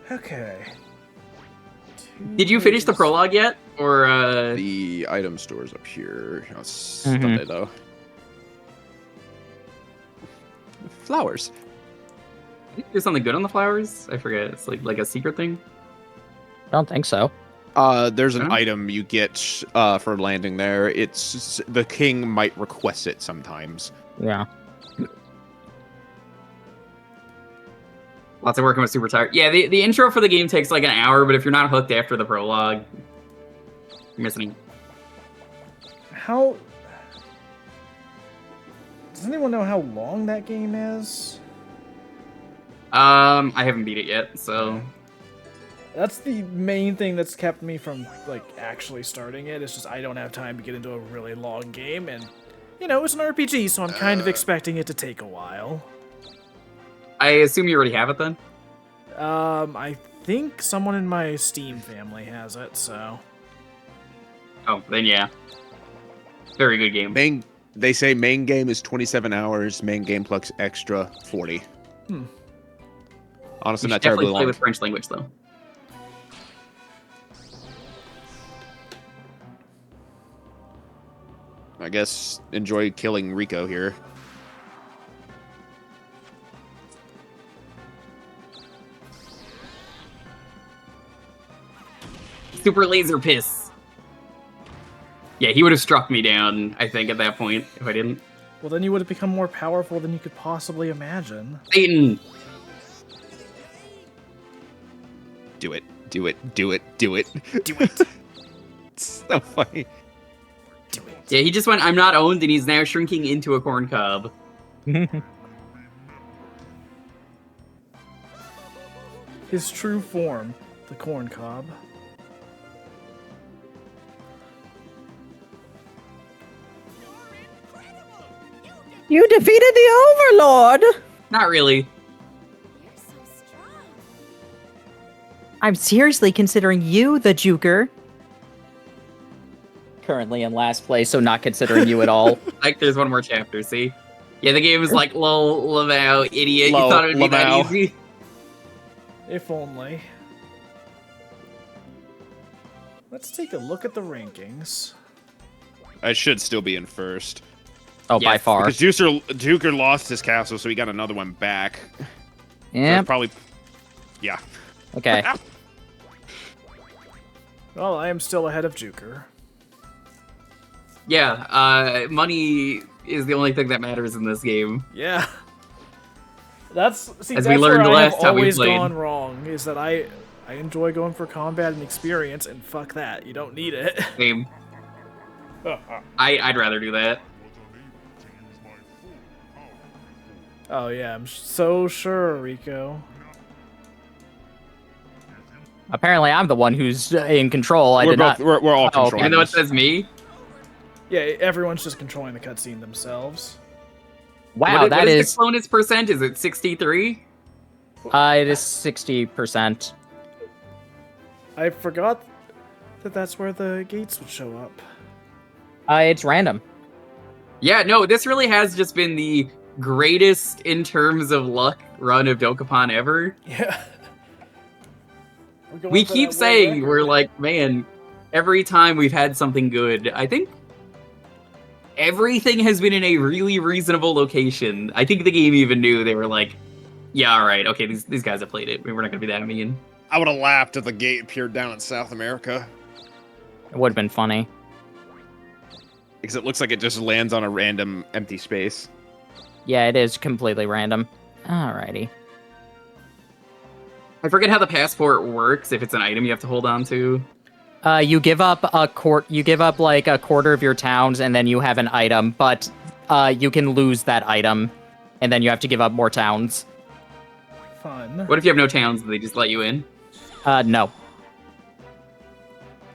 Okay. Did you finish the prologue yet? Or, The item store's up here. Oh, it's Mhm. Sunday, though. Flowers. There's something good on the flowers? I forget. It's like a secret thing? I don't think so. There's an Huh? item you get for landing there. It's the king might request it sometimes. Yeah. Lots of work. I'm super tired. Yeah, the intro for the game takes like an hour, but if you're not hooked after the prologue, you're missing. How... Does anyone know how long that game is? I haven't beat it yet, so That's the main thing that's kept me from, like, actually starting it. It's just I don't have time to get into a really long game, and, you know, it's an RPG, so I'm kind of expecting it to take a while. I assume you already have it then? I think someone in my Steam family has it, so... Oh, then yeah. Very good game. They say main game is 27 hours, main game plus extra 40. Honestly, You not should terribly definitely play long. with French language, though. I guess enjoy killing Rico here. Super laser piss. Yeah, he would have struck me down, I think, at that point, if I didn't. Well, then you would have become more powerful than you could possibly imagine. Satan! Do it. Do it. Do it. Do it. Do it. It's so funny. Do it. Yeah, he just went, I'm not owned, and he's now shrinking into a corn cob. His true form, the corn cob. You defeated the Overlord! Not really. You're so strong. I'm seriously considering you the Juker. Currently in last place, so not considering you at all. Like, there's one more chapter, see? Yeah, the game is like, lol, Lamau, idiot. Lol, You thought it would be that Lamau. easy? If only. Let's take a look at the rankings. I should still be in first. Oh, by Yes, far. Because Juker lost his castle, so he got another one back. So Yeah. it's probably. Yeah. Okay. Well, I am still ahead of Juker. Yeah, money is the only thing that matters in this game. Yeah. That's As that's we learned where I have last time we always played. gone wrong. Is that I enjoy going for combat and experience, and fuck that, you don't need it. Same. I'd rather do that. Oh yeah, I'm so sure, Rico. Apparently, I'm the one who's in control. I we're did both. not. We're all Oh, okay. controlling. Even though it this. says me. Yeah, everyone's just controlling the cutscene themselves. Wow, what that is is. the bonus percent? Is it 63? It is 60%. I forgot that that's where the gates would show up. It's random. Yeah, no, this really has just been the greatest in terms of luck run of Dokapon ever. Yeah. We're going We for keep that world saying, record. we're like, man, every time we've had something good, I think everything has been in a really reasonable location. I think the game even knew. They were like, yeah, all right, okay, these guys have played it. We're not going to be that mean. I would have laughed if the gate appeared down in South America. It would have been funny. Because it looks like it just lands on a random empty space. Yeah, it is completely random. Alrighty. I forget how the passport works, if it's an item you have to hold on to. You give up You give up like a quarter of your towns, and then you have an item. But you can lose that item, and then you have to give up more towns. Fun. What if you have no towns? Do they just let you in? No.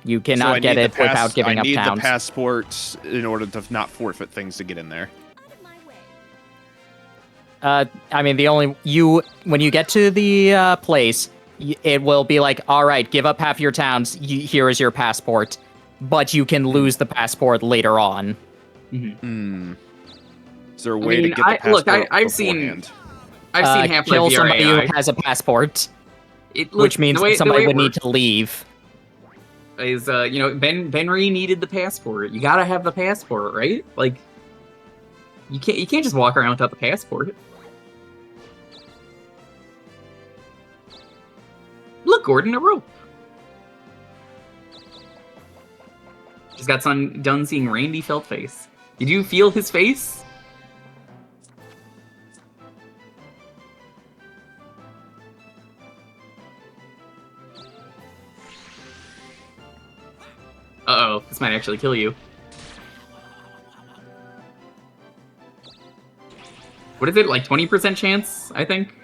You So I cannot get need it the without giving I up need towns. the passport in order to not forfeit things to get in there. Out of my way. I mean, when you get to the place, it will be like, all right, give up half your towns. Here is your passport, but you can lose the passport later on. Hmm. Is there a way to mean, get the passport I've seen beforehand? Half-Life Kill somebody VRAI. who has a passport, It which means that somebody would need to. to leave. Is Benry needed the passport. You gotta have the passport, right? Like, you can't just walk around without the passport. Look, Gordon, a rope. Just got done seeing Randy Feltface. Did you feel his face? Uh-oh, this might actually kill you. What is it, like 20% chance, I think?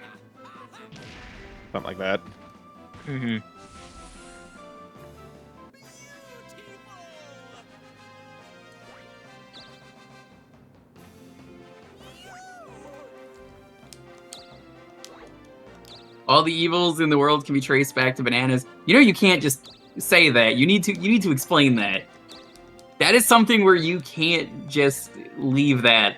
Something like that. Mm-hmm. All the evils in the world can be traced back to bananas. You know, you can't just say that. You need to explain that. That is something where you can't just leave that.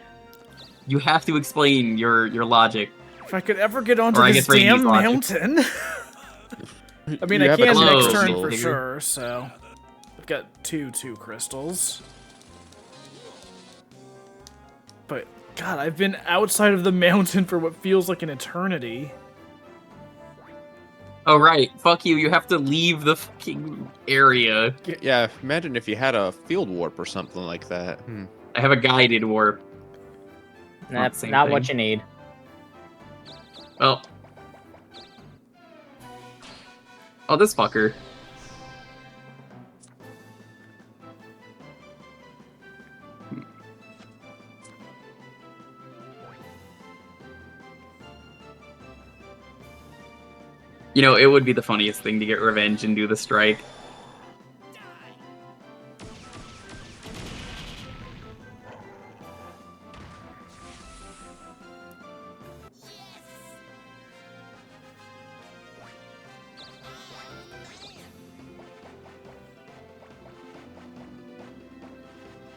You have to explain your logic. If I could ever get onto Or I this guess Randy's damn logic. mountain. I mean, You I have a can next close, turn for figure. sure, so... I've got two crystals. But, God, I've been outside of the mountain for what feels like an eternity. Oh, right. Fuck you. You have to leave the fucking area. Yeah, imagine if you had a field warp or something like that. I have a guided warp. That's Same not thing. what you need. Oh. Oh, this fucker. You know, it would be the funniest thing to get revenge and do the strike.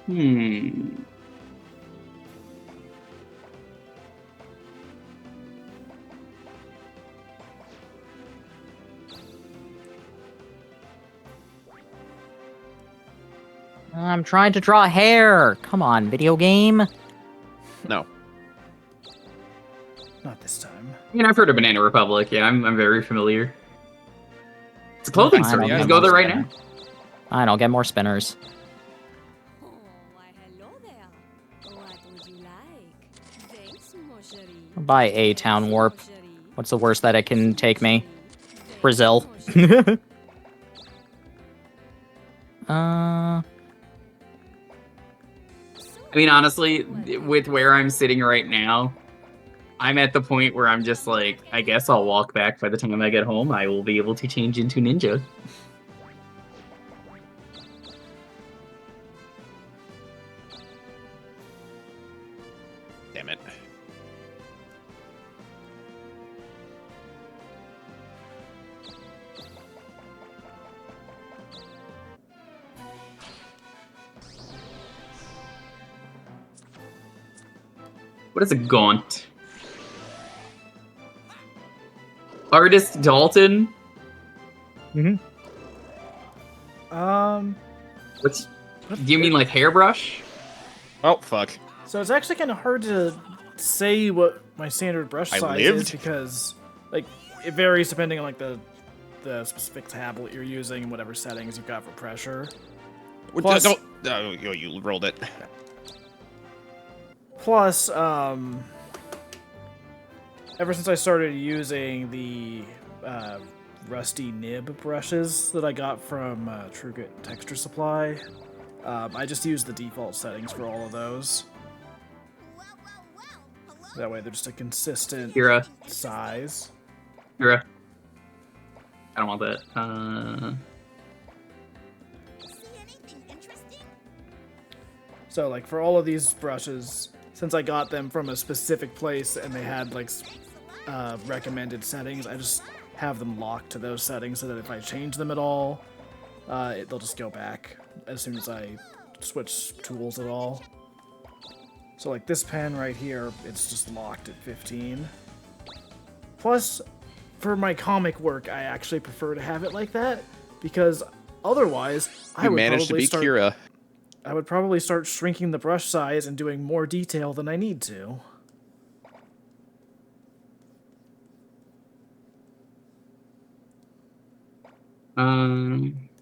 Hmm. I'm trying to draw hair. Come on, video game. No. Not this time. I mean, I've heard of Banana Republic. Yeah, I'm very familiar. It's a clothing Fine, store. I'll You get just go more there right spinner. now. Fine, I'll get more spinners. Oh, why hello there. What would you like? Thanks, Moshari. I'll buy a town warp. What's the worst that it can take me? Brazil. I mean, honestly, with where I'm sitting right now, I'm at the point where I'm just like, I guess I'll walk back by the time I get home. I will be able to change into ninja. Damn it. What is a gaunt? Artist Dalton? What's? Do you mean like hairbrush? Oh, fuck. So it's actually kind of hard to say what my standard brush I size lived? is because, like, it varies depending on like the specific tablet you're using and whatever settings you've got for pressure. Plus- You rolled it. Plus, ever since I started using the rusty nib brushes that I got from TrueGrit Texture Supply, I just use the default settings for all of those. That way they're just a consistent Kira. size. Kira. I don't want that. So, like, for all of these brushes, since I got them from a specific place and they had, like, recommended settings, I just have them locked to those settings so that if I change them at all, they'll just go back as soon as I switch tools at all. So, like, this pen right here, it's just locked at 15. Plus, for my comic work, I actually prefer to have it like that, because otherwise, I You would managed to probably be start... Kira. I would probably start shrinking the brush size and doing more detail than I need to.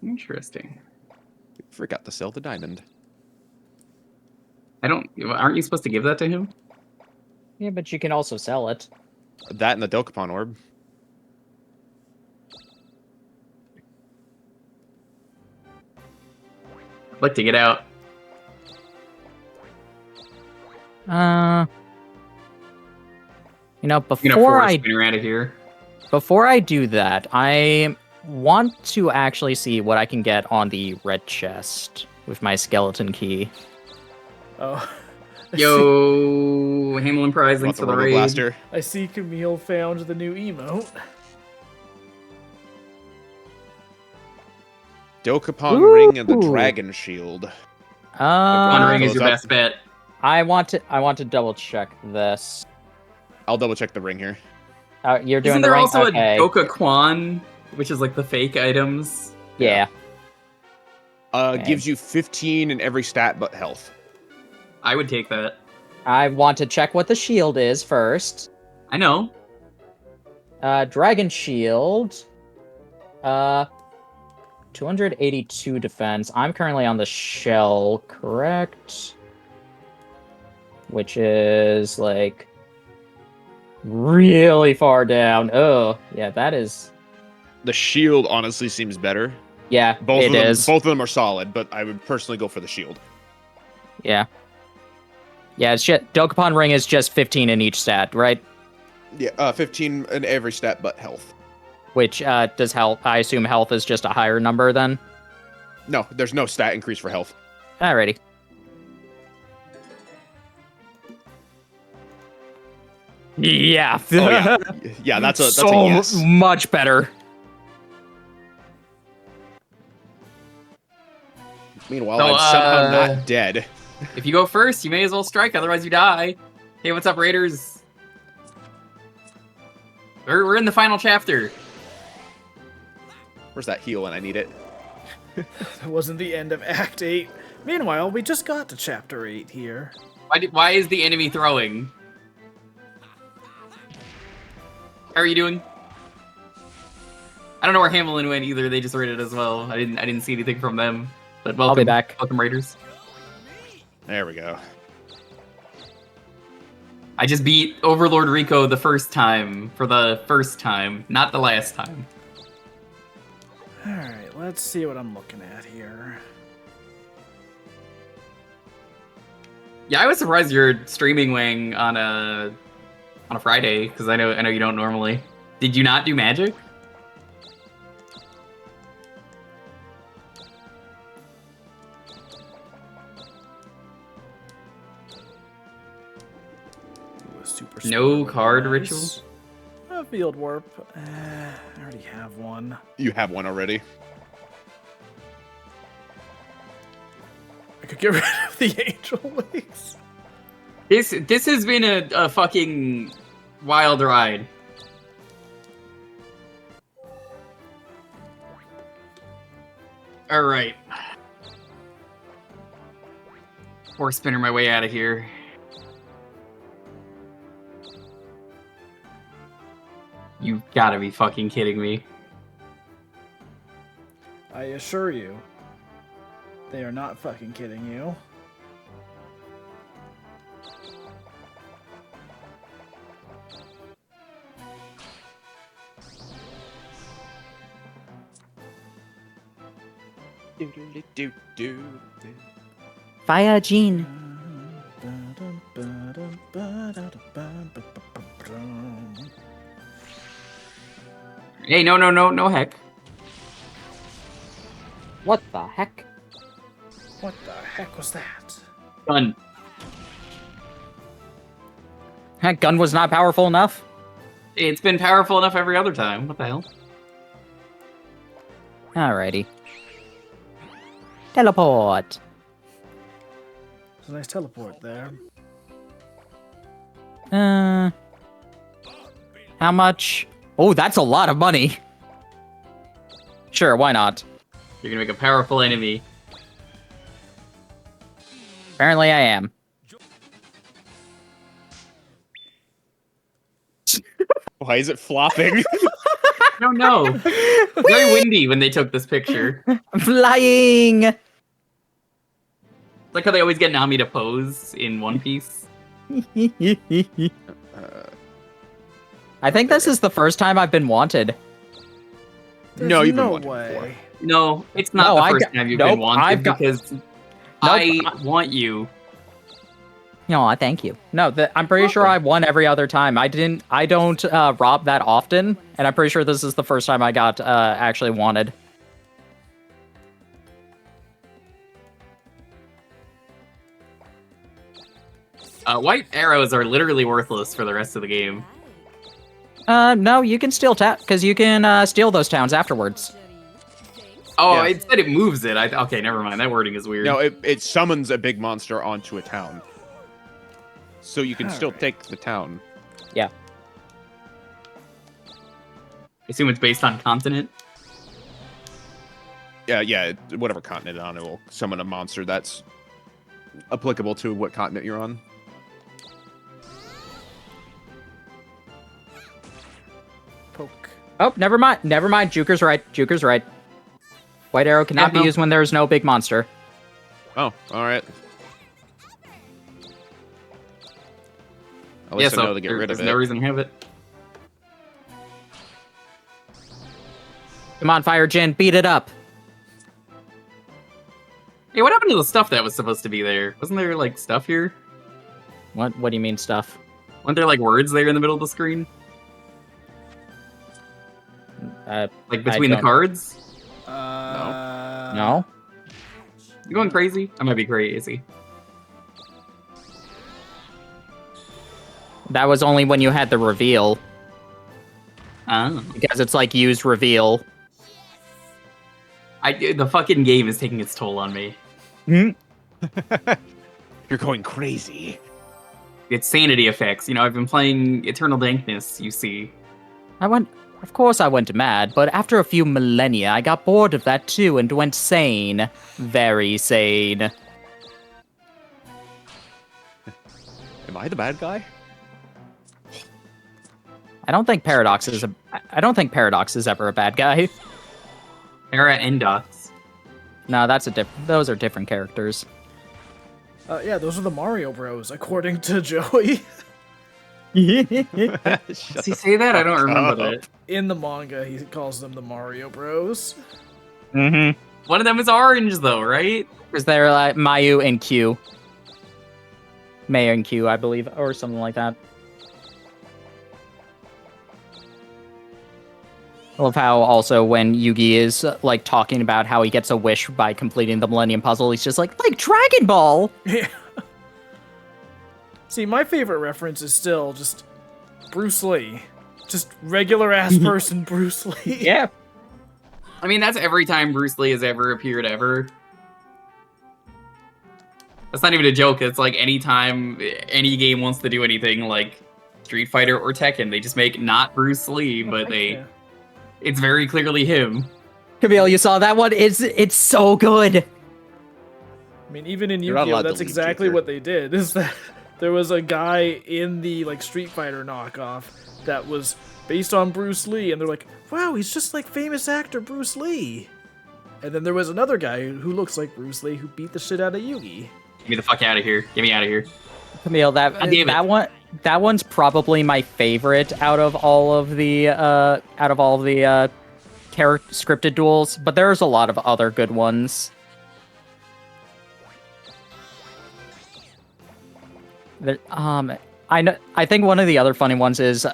Interesting. Forgot to sell the diamond. Aren't you supposed to give that to him? Yeah, but you can also sell it. That and the Dokapon orb. I'd like to get out. You know, You know, spinner out of here. before I do that, I want to actually see what I can get on the red chest with my skeleton key. Oh. Yo, Hamelin Prize, Want thanks the for the Robo raid. Blaster? I see Camille found the new emote. Dokapon ring and the Ooh. Dragon Shield. One ring is Goes your up. best bet. I want to double check this. I'll double check the ring here. You're doing Isn't the there ring? also Okay. a Dokapon, which is like the fake items? Yeah. Okay. Gives you 15 in every stat but health. I would take that. I want to check what the shield is first. I know. Dragon shield. 282 defense. I'm currently on the shell, correct? Which is like really far down. Oh, yeah, that is. The shield honestly seems better. Yeah, Both it of them, is. both of them are solid, but I would personally go for the shield. Yeah. Yeah, it's just, Dokapon ring is just 15 in each stat, right? Yeah, 15 in every stat but health. Which does health? I assume health is just a higher number then. No, there's no stat increase for health. Alrighty. Yeah. Oh yeah, yeah. That's a so yes. much better. Meanwhile, So, I'm somehow not dead. If you go first, you may as well strike, otherwise you die. Hey, what's up, Raiders? We're in the final chapter. Where's that heal when I need it? That wasn't the end of Act 8. Meanwhile, we just got to Chapter 8 here. Why is the enemy throwing? How are you doing? I don't know where Hamlin went either. They just raided as well. I didn't see anything from them. But welcome, I'll be back. Welcome, Raiders. There we go. I just beat Overlord Rico the first time, for the first time, not the last time. Alright, let's see what I'm looking at here. Yeah, I was surprised you're streaming Wang on a Friday, because I know you don't normally. Did you not do Magic? Super No Sport card nice. ritual? A field warp. I already have one. You have one already. I could get rid of the Angel Wings. This has been a fucking wild ride. Alright. Force spinner my way out of here. You gotta be fucking kidding me. I assure you, they are not fucking kidding you. Fire Gene. Hey, no heck. What the heck? What the heck was that? Done. That gun was not powerful enough. It's been powerful enough every other time. What the hell? Alrighty. Teleport. There's a nice teleport there. How much? Oh, that's a lot of money. Sure, why not? You're gonna make a powerful enemy. Apparently I am. Why is it flopping? No. Very windy when they took this picture. Flying! It's like how they always get Nami to pose in One Piece. I think this is the first time I've been wanted. No, you've been no wanted way. before. No, it's not No, the first time you've been wanted because I want you. No, thank you. No, I'm pretty sure I won every other time. I don't rob that often, and I'm pretty sure this is the first time I got actually wanted. White arrows are literally worthless for the rest of the game. No, you can still tap, because you can steal those towns afterwards. Oh, Yeah. it said it moves it. Okay, never mind. That wording is weird. No, it summons a big monster onto a town. So you can still Alright. take the town. Yeah. I assume it's based on continent. Yeah, whatever continent on it will summon a monster that's applicable to what continent you're on. Poke. Oh, never mind. Never mind. Juker's right. Juker's right. White arrow cannot be used when there's no big monster. Oh, alright. At Yeah, least I so know to get rid of there's it. no reason to have it. Come on, Fire Jin, beat it up. Hey, what happened to the stuff that was supposed to be there? Wasn't there, like, stuff here? What do you mean stuff? Weren't there, like, words there in the middle of the screen? Like between the don't- cards? No. You going crazy? I might be crazy. That was only when you had the reveal, Oh. because it's like used reveal. The fucking game is taking its toll on me. You're going crazy. It's sanity effects. You know, I've been playing Eternal Dankness, you see. Of course I went mad, but after a few millennia, I got bored of that too and went sane. Very sane. Am I the bad guy? I don't think Paradox is ever a bad guy. Era Endox. No, those are different characters. Yeah, those are the Mario Bros, according to Joey. Does he say that? I don't remember that. In the manga, he calls them the Mario Bros. Mm-hmm. One of them is orange, though, right? Because they're like Mayu and Q. Mayu and Q, I believe, or something like that. I love how also when Yugi is like talking about how he gets a wish by completing the Millennium Puzzle, he's just like Dragon Ball! Yeah. See, my favorite reference is still just Bruce Lee. Just regular ass person Bruce Lee. Yeah. I mean, that's every time Bruce Lee has ever appeared ever. That's not even a joke. It's like anytime any game wants to do anything like Street Fighter or Tekken, they just make not Bruce Lee, but Yeah. it's very clearly him. Camille, you saw that one? It's so good. I mean, even in You're not Yu-Gi-Oh, allowed to that's leave, exactly Jaker. what they did. Is that there was a guy in the like Street Fighter knockoff that was based on Bruce Lee, and they're like, "Wow, he's just like famous actor Bruce Lee." And then there was another guy who looks like Bruce Lee who beat the shit out of Yugi. Get me the fuck out of here. Get me out of here. Camille, God damn it. that one's probably my favorite out of all of the scripted duels, but there's a lot of other good ones. I think one of the other funny ones is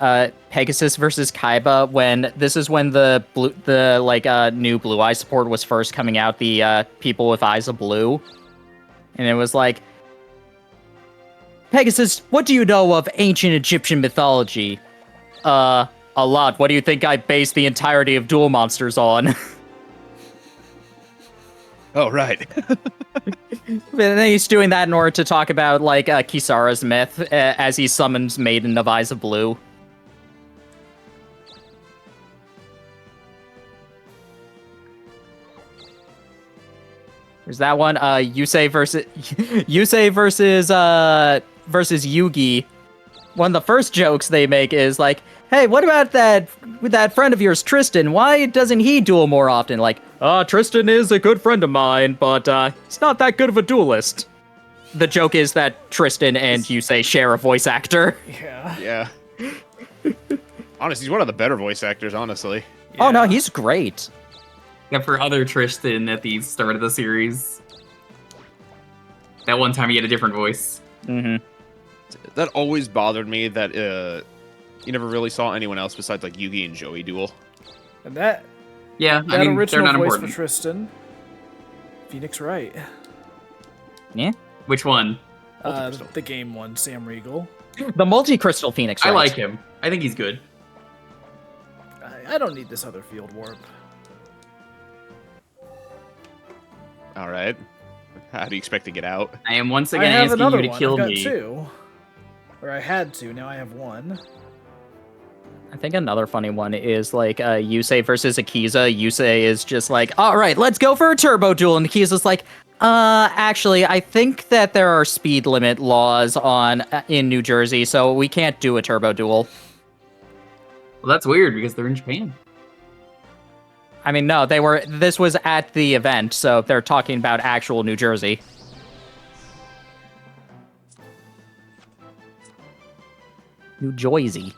Pegasus versus Kaiba, when the new Blue Eye support was first coming out, the people with eyes of blue. And it was like, Pegasus, what do you know of ancient Egyptian mythology? A lot. What do you think I based the entirety of Duel Monsters on? Oh, right. And then he's doing that in order to talk about, like, Kisara's myth, as he summons Maiden of Eyes of Blue. There's that one, Yusei versus Yugi. One of the first jokes they make is like, hey, what about that friend of yours, Tristan? Why doesn't he duel more often? Like, Tristan is a good friend of mine, but he's not that good of a duelist. The joke is that Tristan and Yusei share a voice actor. Yeah. Yeah. Honestly, he's one of the better voice actors, honestly. Oh no, he's great. Except for other Tristan at the start of the series. That one time he had a different voice. Mm-hmm. That always bothered me that you never really saw anyone else besides like Yugi and Joey duel. And that Yeah, I mean, they're original not voice important. for Tristan, Phoenix Wright. Yeah. Which one? The game one, Sam Riegel. The multi-crystal Phoenix, I right? like him. I think he's good. I don't need this other field warp. All right. How do you expect to get out? I am once I again have asking another you to one. kill I've got me. 2. Or I had 2, now I have 1. I think another funny one is like Yusei versus Akiza. Yusei is just like, all right, let's go for a turbo duel. And Akiza's like, actually, I think that there are speed limit laws in New Jersey, so we can't do a turbo duel. Well, that's weird because they're in Japan. I mean, no, this was at the event, so they're talking about actual New Jersey. New Jersey.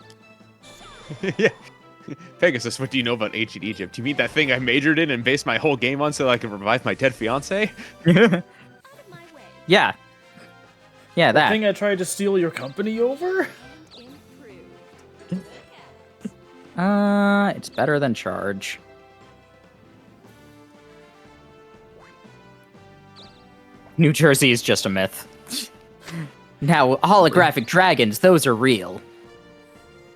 Yeah. Pegasus, what do you know about ancient Egypt? You mean that thing I majored in and based my whole game on so I could revive my dead fiance? Yeah. Yeah, The that. thing I tried to steal your company over? It's better than charge. New Jersey is just a myth. Now, holographic dragons, those are real.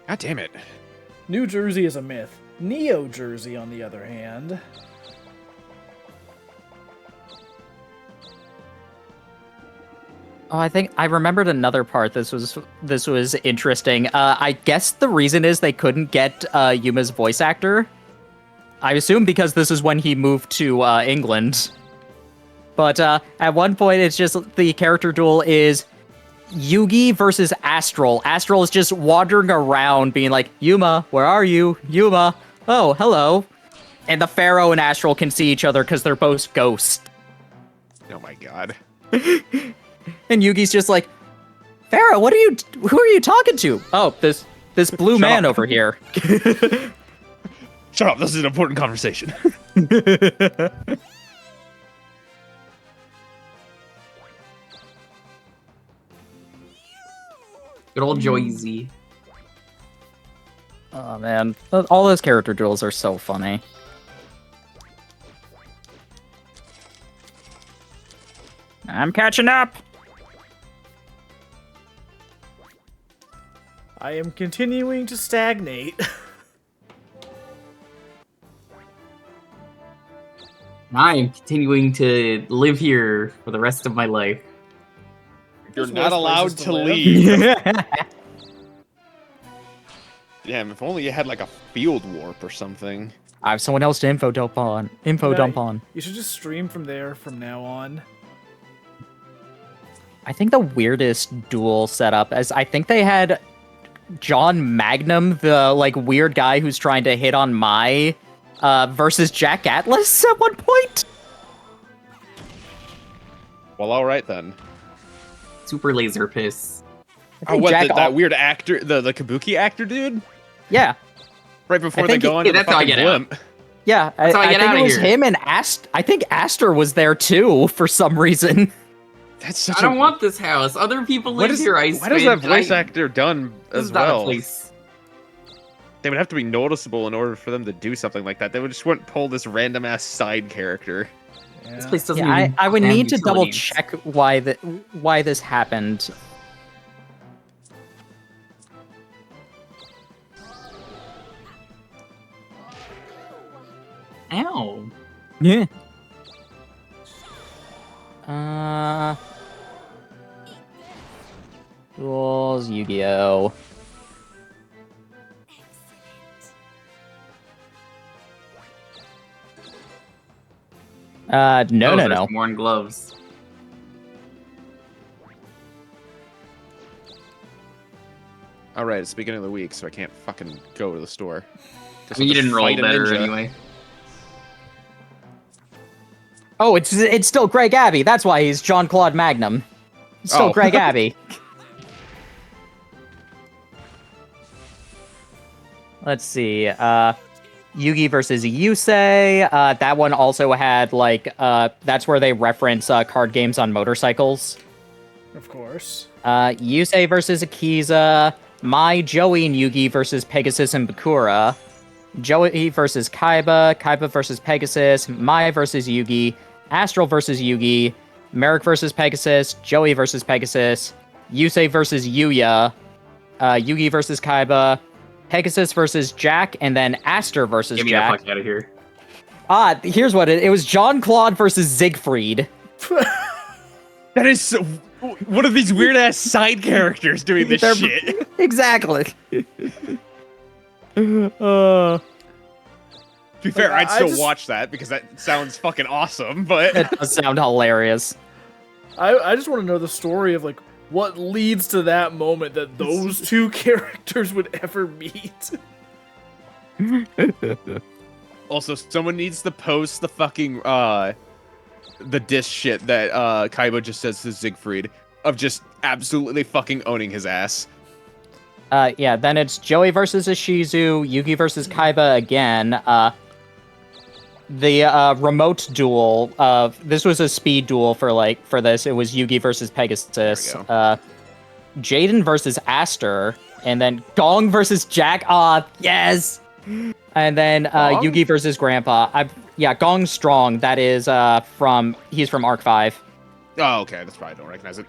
God damn it. New Jersey is a myth. Neo Jersey, on the other hand. Oh, I think I remembered another part. This was interesting. I guess the reason is they couldn't get Yuma's voice actor. I assume because this is when he moved to England. But at one point, it's just the character duel is Yugi versus Astral. Astral is just wandering around being like, Yuma, where are you? Yuma, oh, hello. And the Pharaoh and Astral can see each other because they're both ghosts. Oh my god. And Yugi's just like, Pharaoh, who are you talking to? Oh, this blue Shut man up. over here. Shut up, this is an important conversation. Good old Joyzy. Oh man, all those character duels are so funny. I'm catching up. I am continuing to stagnate. I am continuing to live here for the rest of my life. You're There's not worse allowed places to to live. leave. Damn, if only you had like a field warp or something. I have someone else to info dump on. Dump on. You should just stream from there from now on. I think the weirdest duel setup is I think they had John Magnum, the like weird guy who's trying to hit on Mai, versus Jack Atlas at one point. Well, alright then. Super laser piss. I Oh, think what, Jack that weird actor, the Kabuki actor dude? Yeah, Right before I they think go into the that's how I fucking get out. blimp. yeah. That's how I get think outta it was here. him and I think Aster was there too for some reason. That's such I don't want this house. Other people What live is, here. why does that voice I- actor done This as is not well? a place. They would have to be noticeable in order for them to do something like that. They would just wouldn't pull this random ass side character. This Yeah. place doesn't Yeah, even I would have need to double utilities. check why this happened. Ow. Yeah. Duels, Yu-Gi-Oh. No, Those no, are no. some worn gloves. Alright, it's the beginning of the week, so I can't fucking go to the store. I mean, you didn't roll Fight a better ninja. anyway. Oh, it's still Greg Abbey. That's why he's John Claude Magnum. It's still Oh. Greg Abbey. Let's see. Yugi versus Yusei. That one also had like that's where they reference card games on motorcycles. Of course. Yusei versus Akiza. Mai, Joey, and Yugi versus Pegasus and Bakura. Joey versus Kaiba. Kaiba versus Pegasus. Mai versus Yugi. Astral versus Yugi. Merrick versus Pegasus. Joey versus Pegasus. Yusei versus Yuya. Yugi versus Kaiba. Pegasus versus Jack, and then Aster versus Get me Jack. the fuck out of here. Here's what it was: John Claude versus Siegfried. That is so... What are these weird ass side characters doing this They're- shit? Exactly. To be fair, Like, I'd I still just- watch that because that sounds fucking awesome, but... It does sound hilarious. I just want to know the story of like what leads to that moment that those two characters would ever meet. Also, someone needs to post the fucking, the diss shit that, Kaiba just says to Siegfried, of just absolutely fucking owning his ass. Yeah, then it's Joey versus Ishizu, Yugi versus Kaiba again. The remote duel. This was a speed duel for this. It was Yugi versus Pegasus. There we Jaden versus Aster, and then Gong versus Jack. Yes. And then Gong? Yugi versus Grandpa. Gong Strong. That is he's from Arc 5. Oh, okay. That's why I don't recognize it.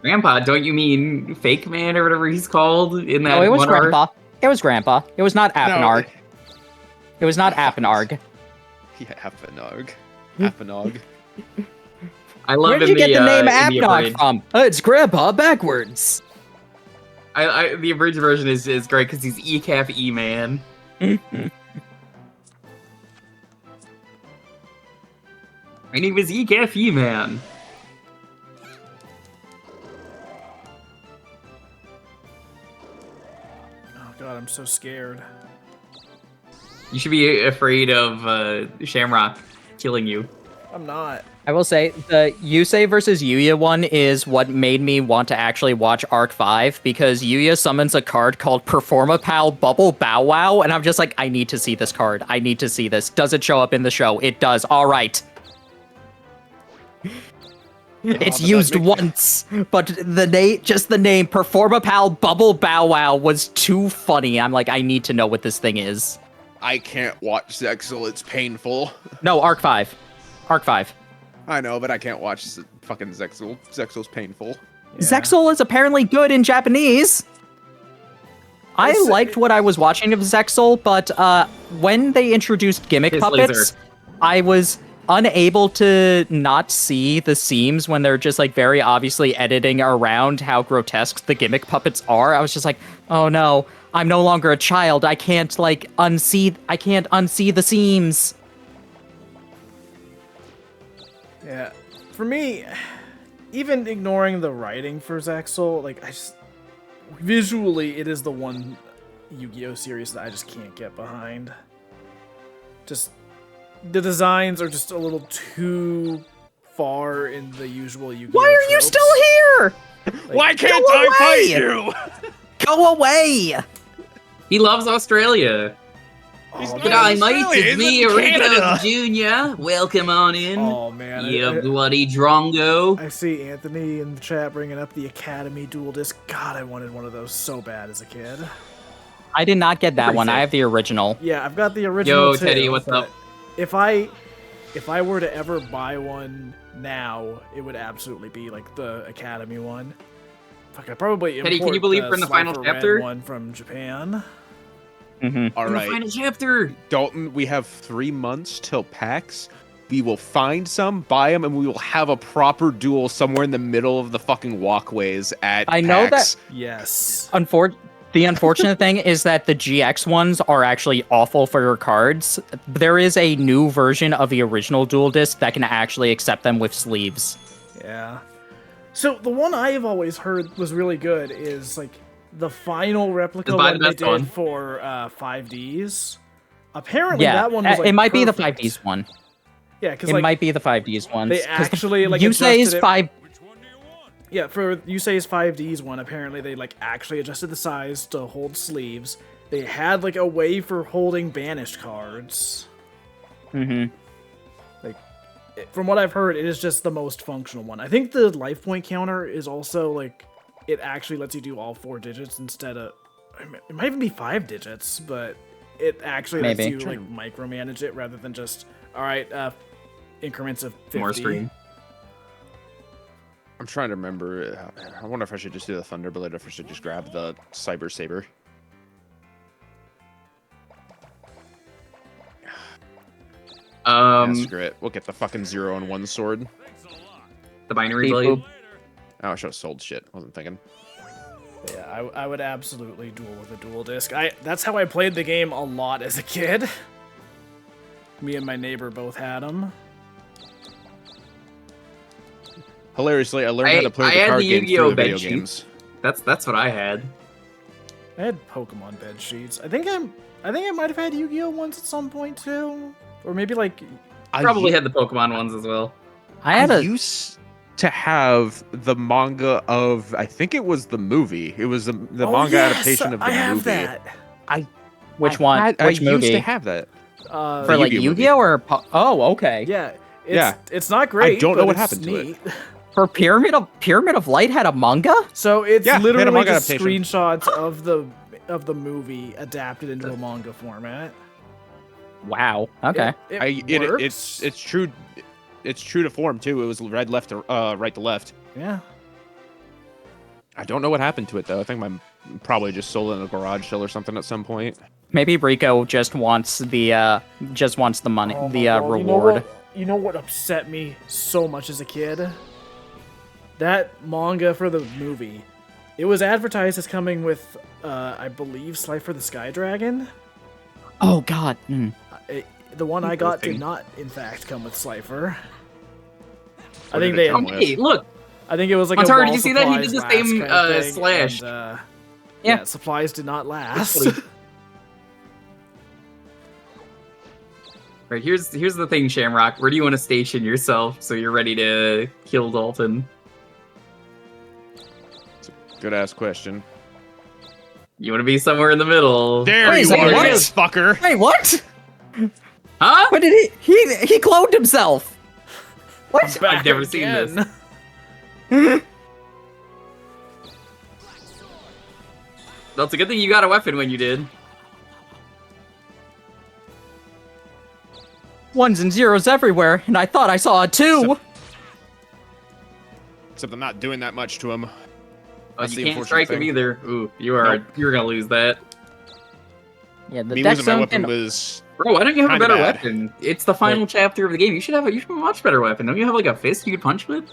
Grandpa, don't you mean Fake Man or whatever he's called in that No, it was one arc? Grandpa. It was Grandpa. It was not Appenarg. It was not Appenarg. Yeah, Appenarg. Appenarg. I love Where did you get the name Appenarg abridged. from? It's Grandpa backwards. The abridged version is great because he's ECAF E-Man. My name is ECAF E-Man. Oh god, I'm so scared. You should be afraid of Shamrock killing you. I'm not. I will say, the Yusei versus Yuya one is what made me want to actually watch Arc 5, because Yuya summons a card called Performapal Bubble Bow Wow, and I'm just like, I need to see this card. I need to see this. Does it show up in the show? It does. All right. It's used once, but the name Performapal Bubble Bow Wow was too funny. I'm like, I need to know what this thing is. I can't watch Zexal. It's painful. No, Arc 5. Arc 5. I know, but I can't watch fucking Zexal. Zexal's painful. Yeah. Zexal is apparently good in Japanese. I liked what I was watching of Zexal, but when they introduced gimmick His puppets, laser. I was unable to not see the seams when they're just like very obviously editing around how grotesque the gimmick puppets are. I was just like, oh no, I'm no longer a child. I can't unsee the seams. Yeah. For me, even ignoring the writing for Zexal, like, visually, it is the one Yu-Gi-Oh! Series that I just can't get behind. Just, the designs are just a little too far in the usual Yu-Gi-Oh! Why are you tropes. still here? Why can't Go I away! fight you? Go away! He loves Australia. He's Oh, not G'day, in mate. Australia, It's me, he's in Rico Canada. Jr. Welcome on in. Oh, man. You bloody drongo. I see Anthony in the chat bringing up the Academy Dual Disc. God, I wanted one of those so bad as a kid. I did not get that Pretty one. sick. I have the original. Yeah, I've got the original Yo, too, Teddy, what's but up? If I were to ever buy one now, it would absolutely be like the Academy one. Fuck, I probably Teddy, can import you believe we're in the final Slifer Red chapter? one from Japan. Mm-hmm. All In the right, final chapter. Dalton, we have 3 months till PAX. We will find some, buy them, and we will have a proper duel somewhere in the middle of the fucking walkways at I know PAX. Yes. The unfortunate thing is that the GX ones are actually awful for your cards. There is a new version of the original dual disc that can actually accept them with sleeves. Yeah. So the one I have always heard was really good is like the final replica Just buy one the they best did one. for 5Ds. Apparently Yeah, that one was like, it might be the perfect. 5Ds one. Yeah, because It like might be the 5Ds ones. they 'cause actually like Yusei's adjusted it- 5. Yeah, for Yusei's 5Ds one, apparently they like actually adjusted the size to hold sleeves. They had like a way for holding banished cards. Mm-hmm. From what I've heard, it is just the most functional one. I think the life point counter is also like it actually lets you do all 4 digits instead of it might even be 5 digits, but it actually lets Maybe. you like micromanage it rather than just all right, increments of 50. More stream. I'm trying to remember. I wonder if I should just do the Thunderblade or if I should just grab the Cyber Saber. Yeah, screw it. We'll get the fucking 0 and 1 sword. The binary Beep blade. boop. Oh, I should have sold shit. Wasn't thinking. Yeah, I would absolutely duel with a dual disc. That's how I played the game a lot as a kid. Me and my neighbor both had them. Hilariously, I learned how to play I the had card the games Yu-Gi-Oh! through the bed video sheet. games. That's what I had. I had Pokemon bed sheets. I think I might have had Yu-Gi-Oh! Ones at some point too, or maybe like Probably had the Pokemon ones as well. I had I a. used to have the manga of, I think it was the movie. It was the Oh, manga yes, adaptation of the I have movie. that. Which one? I Which used movie? to have that. Uh, For like Yu-Gi-Oh! movie. Yu-Gi-Oh or oh, okay. yeah, Yeah. It's not great. don't know but what it's happened to it. neat. For Pyramid of Light had a manga. So it's Yeah, it had a literally manga just adaptation. screenshots of the of the movie adapted into a manga format. Wow. Okay. Works. It's true. It's true to form too. It was right to left. Yeah. I don't know what happened to it though. I think my probably just sold it in a garage sale or something at some point. Maybe Rico just wants the money, Oh the my God, reward. You know what upset me so much as a kid? That manga for the movie. It was advertised as coming with, I believe, Slifer the Sky Dragon. Oh God. The one I got did not, in fact, come with Slifer. I think they. Hey, look. I think it was like Montar, a did you see that? He did the same kind of thing, slash. And, Yeah. supplies did not last. Right, here's the thing, Shamrock. Where do you want to station yourself so you're ready to kill Dalton? It's a good ass question. You want to be somewhere in the middle. There Wait a you second, are, what? you fucker. Wait, what? Huh? What did he cloned himself? What? I've never seen this. That's a good thing you got a weapon when you did. Ones and zeros everywhere, and I thought I saw a 2. Except I'm not doing that much to him. Oh, That's you the can't unfortunate strike him thing. either. Ooh, you're gonna lose that. Yeah, the Me deck losing my zone weapon can. was Bro, why don't you have a Kinda better bad. weapon? It's the final chapter of the game. You should have a much better weapon. Don't you have like a fist you could punch with?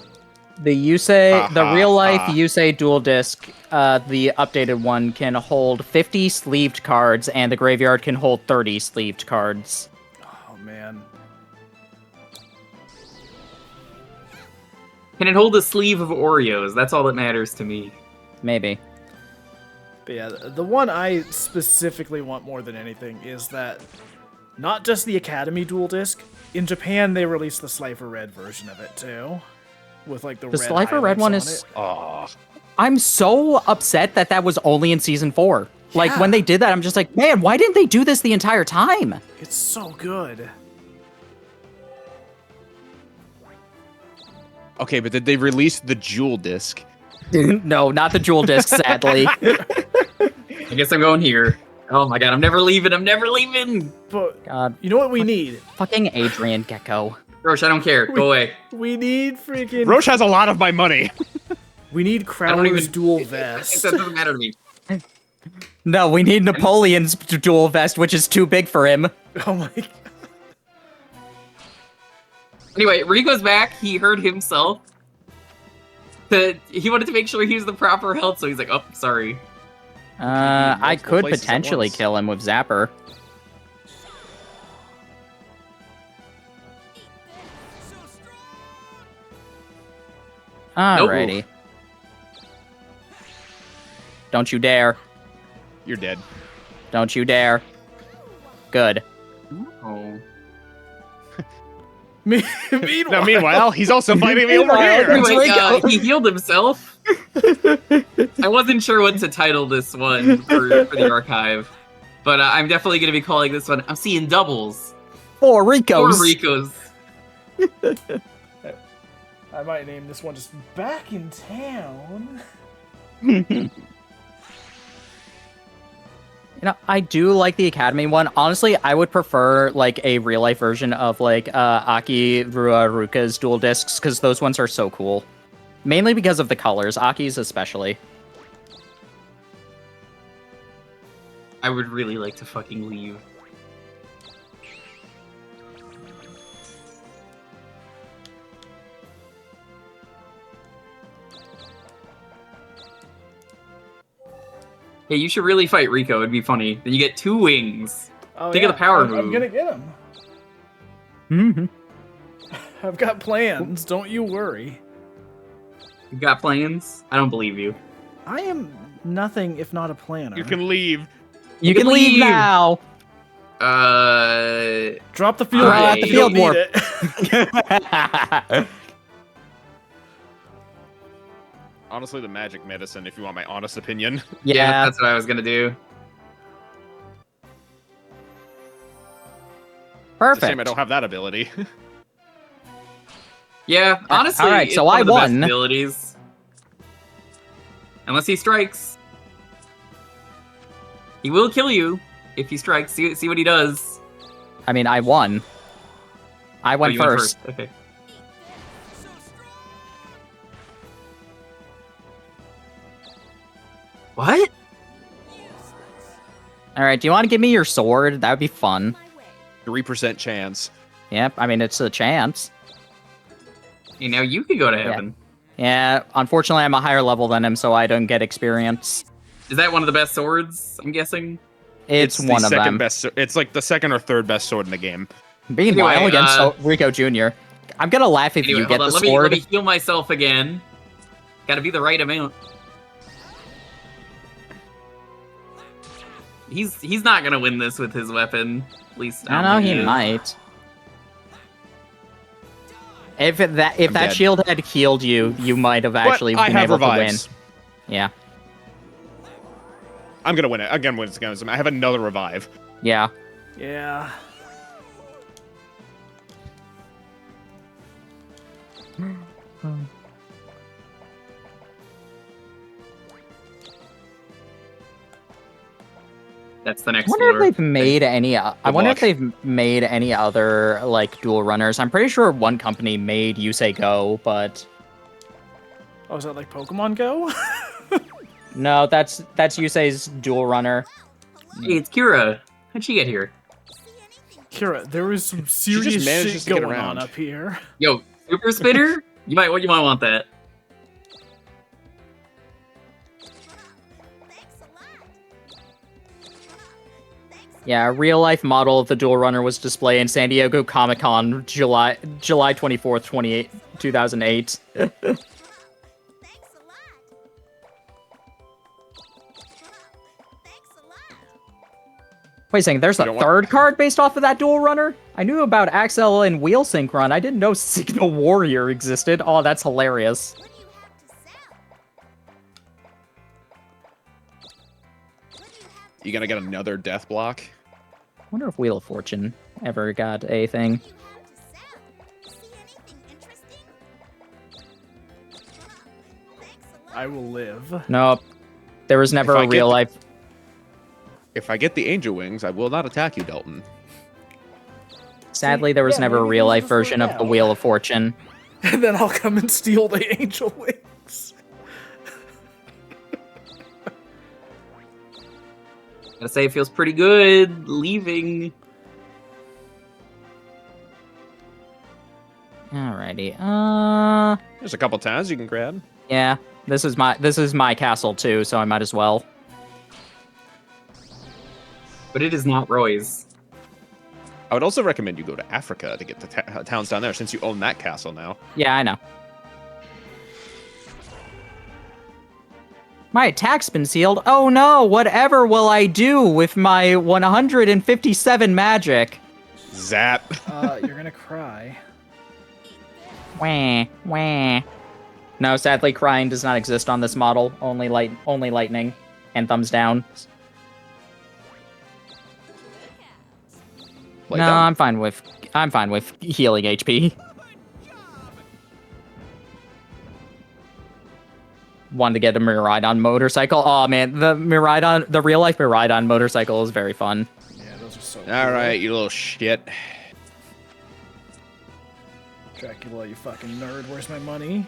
The Yusei, the Ha, real life ha. Yusei dual disc, the updated one can hold 50 sleeved cards, and the graveyard can hold 30 sleeved cards. Oh man. Can it hold a sleeve of Oreos? That's all that matters to me. Maybe. But yeah, the one I specifically want more than anything is that not just the Academy dual disc. In Japan, they released the Slifer Red version of it too, with like the The red Slifer Red highlights one on is. it. oh, I'm so upset that was only in season 4. Like, Yeah. when they did that, I'm just like, man, why didn't they do this the entire time? It's so good. okay, but did they release the jewel disc? No, not the jewel disc, sadly. I guess I'm going here. Oh my god, I'm never leaving. I'm never leaving. But God, you know what we need? fucking Adrian Gecko. Roche, I don't care. Go away. We need freaking. Roche has a lot of my money. We need I don't Crowler's even dual It vest. doesn't matter to me. No, we need Napoleon's dual vest, which is too big for him. Oh my god. Anyway, Rico's back. He hurt himself. He wanted to make sure he was the proper health, so he's like, oh, sorry. I multiple could places at potentially once. kill him with Zapper. Alrighty. Don't you dare. You're dead. Don't you dare. Good. Oh. Now, meanwhile, he's also fighting me over Meanwhile, here. it's Anyway, Rico. he healed himself. I wasn't sure what to title this one for the archive, but I'm definitely going to be calling this one. I'm seeing doubles. 4 Ricos. 4 Ricos. I might name this one just Back in Town. You know, I do like the Academy one. Honestly, I would prefer like a real life version of like Aki Ruka's dual discs because those ones are so cool. Mainly because of the colors, Aki's especially. I would really like to fucking leave. Hey, you should really fight Rico. It'd be funny. Then you get 2 wings. Oh, Think of the power I'm move. gonna get him. Mm-hmm. I've got plans. Don't you worry. You got plans? I don't believe you. I am nothing if not a planner. You can leave. You can leave now. Drop the field. Alright. warp. The You don't field warp. need it. Honestly, the magic medicine, if you want my honest opinion. Yeah. That's what I was gonna do. It's a Perfect. shame I don't have that ability. Yeah, honestly, alright, it's so one I of the best won. abilities. Unless he strikes. He will kill you if he strikes. See what he does. I mean, I won. I went You first. Okay. What? All right, do you want to give me your sword? That would be fun. 3% chance. Yep, I mean, it's a chance. Hey, now you can go to heaven. Yeah, unfortunately, I'm a higher level than him, so I don't get experience. Is that one of the best swords? I'm guessing. It's the one of second them. best. It's like the second or third best sword in the game. Meanwhile, Anyway, against Rico Jr., I'm gonna laugh if Anyway, you get hold the on. sword. Let me heal myself again. Got to be the right amount. He's not gonna win this with his weapon. At least I know think he is. might. If that dead. shield had healed you, you might have actually But I been have able revives. to win. Yeah. I'm gonna win it again when it's against him. I have another revive. Yeah. Yeah. That's the next I wonder if floor. they've made any. I wonder if luck. they've made any other like dual runners. I'm pretty sure one company made You Say Go, but Oh, is that like Pokemon Go? no, that's Yusei's dual runner. Hey, it's Kira. How'd she get here? Kira, there was some just serious manages shit to get going around. on up here. Yo, super spinner? you might want that. Yeah, a real life model of the dual runner was displayed in San Diego Comic Con, July 24th, 2008. Wait a second, there's a don't want- third card based off of that dual runner? I knew about Axel and Wheel Sync Run. I didn't know Signal Warrior existed. Oh, that's hilarious. You gonna get another death block? I wonder if Wheel of Fortune ever got a thing. I will live. Nope. There was never If I a get real the- life. If I get the angel wings, I will not attack you, Dalton. Sadly, there was yeah, never a maybe real those life just version work of the out. Wheel of Fortune. And then I'll come and steal the angel wings. Gotta say, it feels pretty good leaving. Alrighty. There's a couple towns you can grab. Yeah. This is my castle too, so I might as well. But it is not Roy's. I would also recommend you go to Africa to get the towns down there, since you own that castle now. Yeah, I know. My attack's been sealed. Oh no, whatever will I do with my 157 magic? Zap. You're gonna cry. Wah, wah. No, sadly, crying does not exist on this model. Only lightning and thumbs down. Like no, that. I'm fine with healing HP. Wanted to get a Miraidon motorcycle. Oh man, the real life Miraidon motorcycle is very fun. Yeah, those are so All right, you little shit. Dracula, you fucking nerd. Where's my money?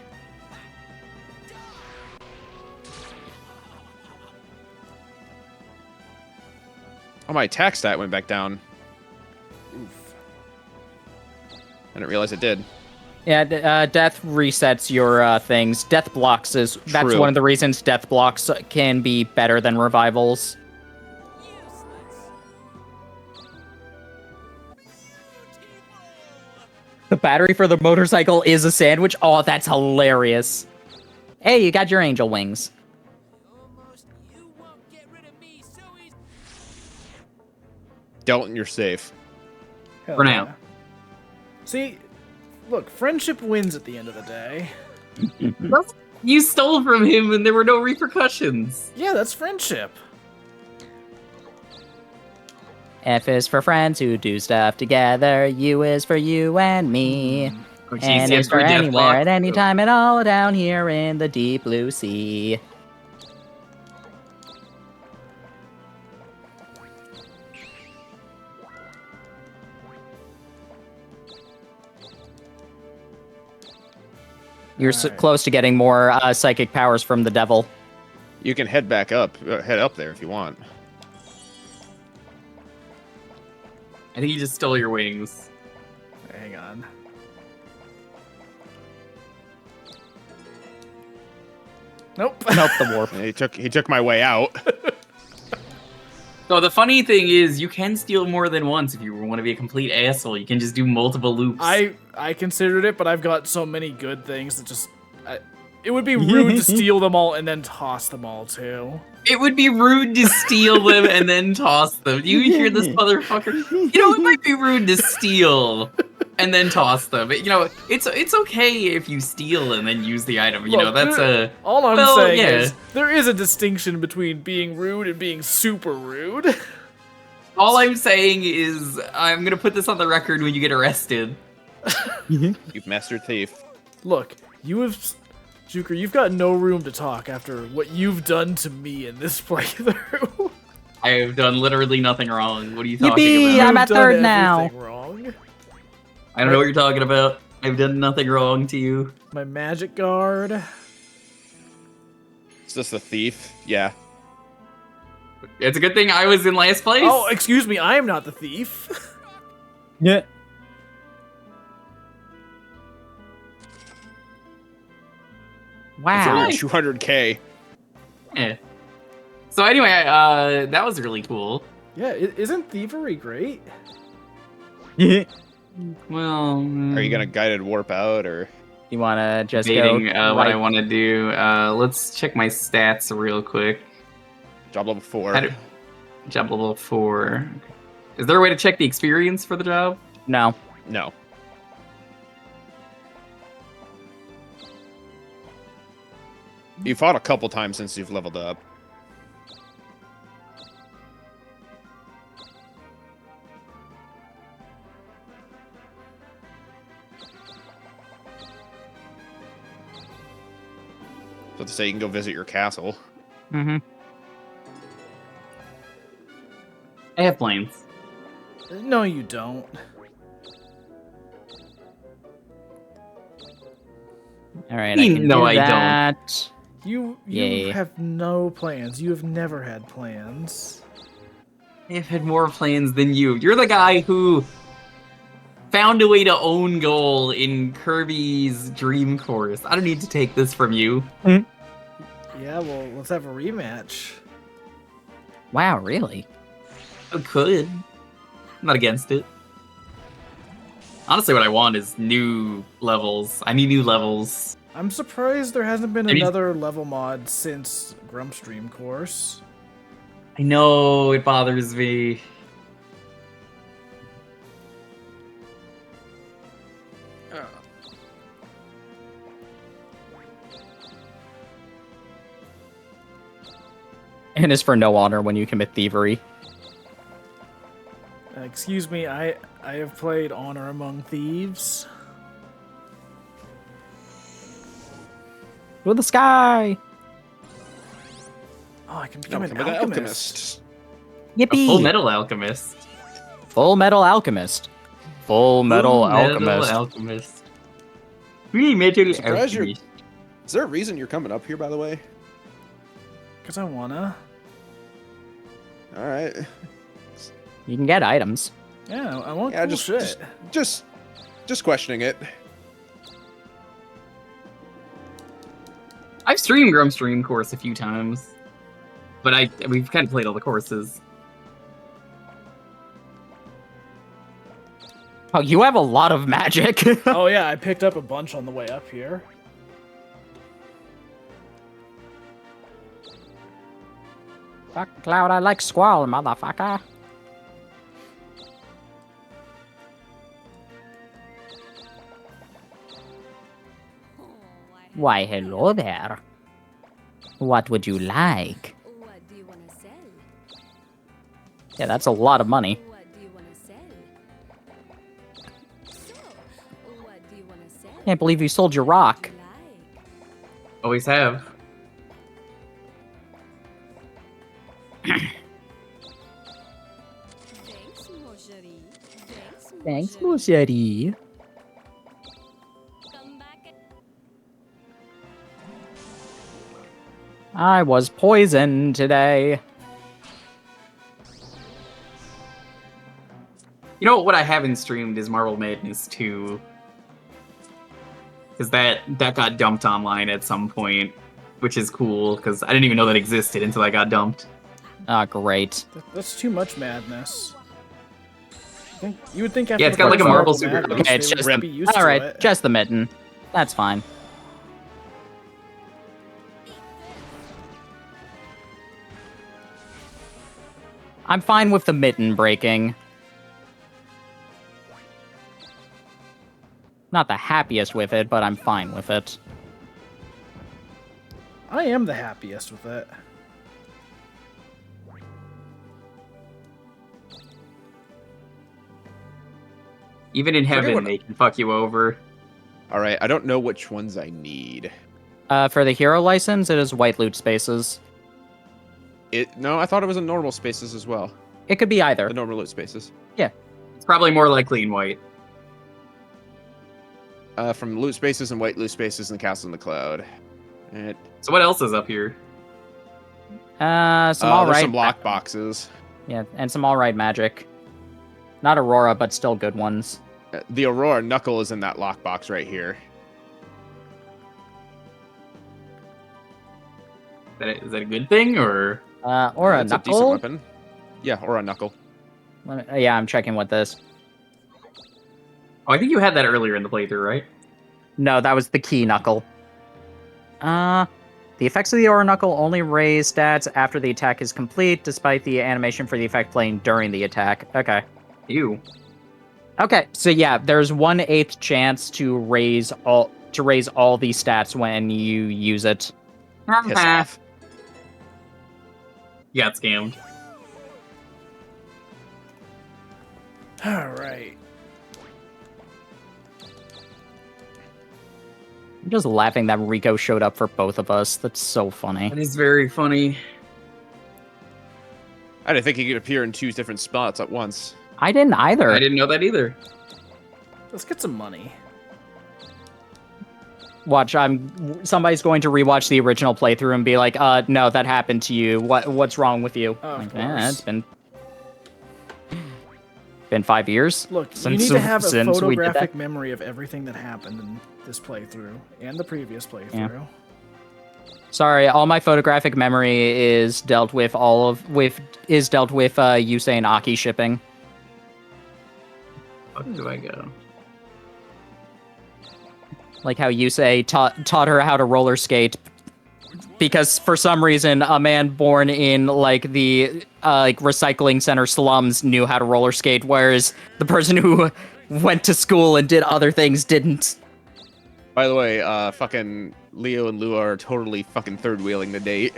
Oh, my attack stat went back down. Oof. I didn't realize it did. Yeah, death resets your things. Death blocks that's True. one of the reasons death blocks can be better than revivals. The battery for the motorcycle is a sandwich. Oh, that's hilarious. Hey, you got your angel wings. Dalton, you're safe. Hell For now. yeah. See, look, friendship wins at the end of the day. You stole from him and there were no repercussions. Yeah, that's friendship. F is for friends who do stuff together. U is for you and me. Oh, geez, And yeah, is for death anywhere block. at any time at all down here in the deep blue sea. You're Alright. close to getting more psychic powers from the devil. You can head back up, head up there if you want. I think he just stole your wings. Hang on. Nope. Nope, the warp. He took my way out. So the funny thing is, you can steal more than once if you want to be a complete asshole. You can just do multiple loops. I considered it, but I've got so many good things that just... it would be rude to steal them all and then toss them all, too. It would be rude to steal them and then toss them. Do you hear this motherfucker? You know, it might be rude to steal and then toss them. You know, it's okay if you steal and then use the item. You know, Look, that's a... All I'm well, saying yeah. is, there is a distinction between being rude and being super rude. All I'm saying is, I'm gonna put this on the record when you get arrested. You've mastered thief. Look, Juker, you've got no room to talk after what you've done to me in this playthrough. I have done literally nothing wrong. What are you talking Yippee! about? I'm at You've done third now. everything wrong. I don't know what you're talking about. I've done nothing wrong to you. My magic guard. Is this the thief? Yeah. It's a good thing I was in last place. Oh, excuse me, I am not the thief. Yeah. Wow. Nice. 200K. Yeah. So anyway, that was really cool. Yeah, isn't thievery great? Well, Are you gonna guided warp out or? You want to just debating go what I right- want to do? Let's check my stats real quick. Job level 4. Job level 4. Is there a way to check the experience for the job? No. No. You fought a couple times since you've leveled up. So to say, you can go visit your castle. Mm-hmm. I have planes. No, you don't. All right. I can No, do I don't. that. You Yay. have no plans. You have never had plans. I have had more planes than you. You're the guy who found a way to own goal in Kirby's Dream Course. I don't need to take this from you. Yeah, well, let's have a rematch. Wow, really? I could. I'm not against it. Honestly, what I want is new levels. I need new levels. I'm surprised there hasn't been I mean- another level mod since Grump's Dream Course. I know, it bothers me. And is for no honor when you commit thievery. Excuse me, I have played Honor Among Thieves. To the sky! Oh, I can become an Become an alchemist. Yippee! A Full Metal Alchemist. Full Metal Alchemist. Full Metal Alchemist. Alchemist. Full Metal Surprised you're- Alchemist. Is there a reason you're coming up here, by the way? Because I wanna. All right. You can get items. Yeah, I want Yeah, cool shit. just questioning it. I've streamed Grump's Dream Course a few times, but we've kind of played all the courses. Oh, you have a lot of magic. Oh yeah, I picked up a bunch on the way up here. Fuck Cloud, I like Squall, motherfucker. Why, hello there. What would you like? What do you want to sell? Yeah, that's a lot of money. What do you want to sell? So, what do you want to sell? Can't believe you sold your rock. Like, Always have. thanks, Marjorie. Thanks, Marjorie. Mosetti. Come back. I was poisoned today. You know what I haven't streamed is Marble Madness 2. Because that got dumped online at some point, which is cool, because I didn't even know that existed until I got dumped. Ah, great. That's too much madness. You would think after Yeah, it's the got like a first Marble Marble Super. Madness, Okay, it's they just would the... be used to Alright, it. just the mitten. That's fine. I'm fine with the mitten breaking. Not the happiest with it, but I'm fine with it. I am the happiest with it. Even in heaven, what- they can fuck you over. All right, I don't know which ones I need. For the hero license, it is white loot spaces. No, I thought it was in normal spaces as well. It could be either. The normal loot spaces. It's probably more likely in white. From loot spaces and white loot spaces in the castle in the cloud. So what else is up here? Some There's alright. some lock boxes. Yeah, and some alright magic. Not Aurora, but still good ones. The Aurora Knuckle is in that lockbox right here. Is that a good thing, or? Or a That's a decent knuckle? weapon. Yeah, or a knuckle. Yeah, I'm checking with this. Oh, I think you had that earlier in the playthrough, right? No, that was the key knuckle. The effects of the Aura Knuckle only raise stats after the attack is complete, despite the animation for the effect playing during the attack. Okay. Ew. Okay, so yeah, there's 1/8 chance to raise all the stats when you use it. Piss off. You got scammed. Alright. I'm just laughing that Rico showed up for both of us. That's so funny. That is very funny. I didn't think he could appear in 2 different spots at once. I didn't either. I didn't know that either. Let's get some money. Watch, somebody's going to rewatch the original playthrough and be like, no, that happened to you. What's wrong with you? Oh, of Like, course. It's been 5 years. Look, you since- need to have a since we did that. photographic memory of everything that happened in this playthrough and the previous playthrough. Sorry, all my photographic memory is dealt with Yusei and Aki shipping. Where do I go? Like how Yusei taught her how to roller skate because for some reason a man born in like the recycling center slums knew how to roller skate, whereas the person who went to school and did other things didn't. By the way, fucking Leo and Lua are totally fucking third wheeling the date.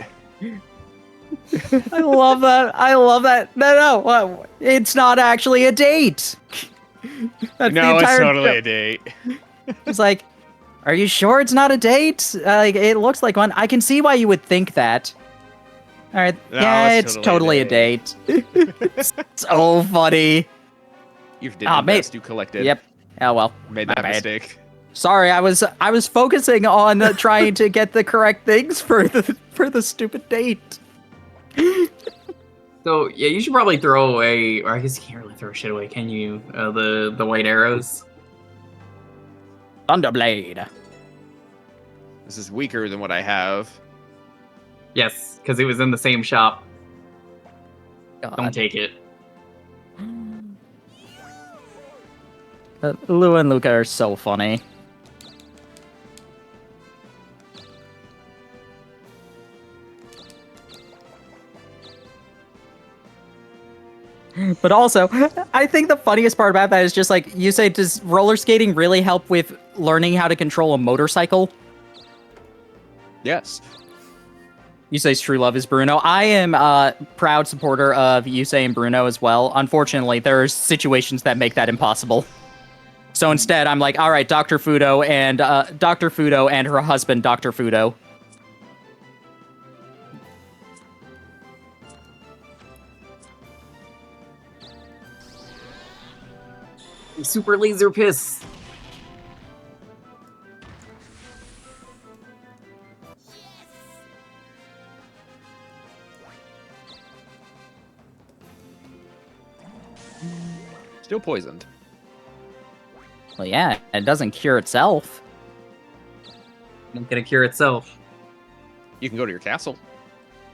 I love that. No, it's not actually a date. That's the No, it's entire totally joke. a date. It's like, are you sure it's not a date? It looks like one. I can see why you would think that. All right, No, yeah, it's it's totally a date. So funny. You did Ah, the mate. best you collected. Yep. Oh well. Made My that bad. mistake. Sorry, I was focusing on trying to get the correct things for the stupid date. So yeah, you should probably throw away, or I guess you can't really throw shit away, can you? The white arrows. Thunderblade. This is weaker than what I have. Yes, because it was in the same shop. Don't God. take it. Lua and Luca are so funny. But also, I think the funniest part about that is just like, you say, does roller skating really help with learning how to control a motorcycle? Yes. Yusei's true love is Bruno. I am a proud supporter of Yusei and Bruno as well. Unfortunately, there are situations that make that impossible. So instead, I'm like, all right, Dr. Fudo and her husband, Dr. Fudo. Super laser piss. Still poisoned. Well, yeah, it doesn't cure itself. Not gonna cure itself. You can go to your castle.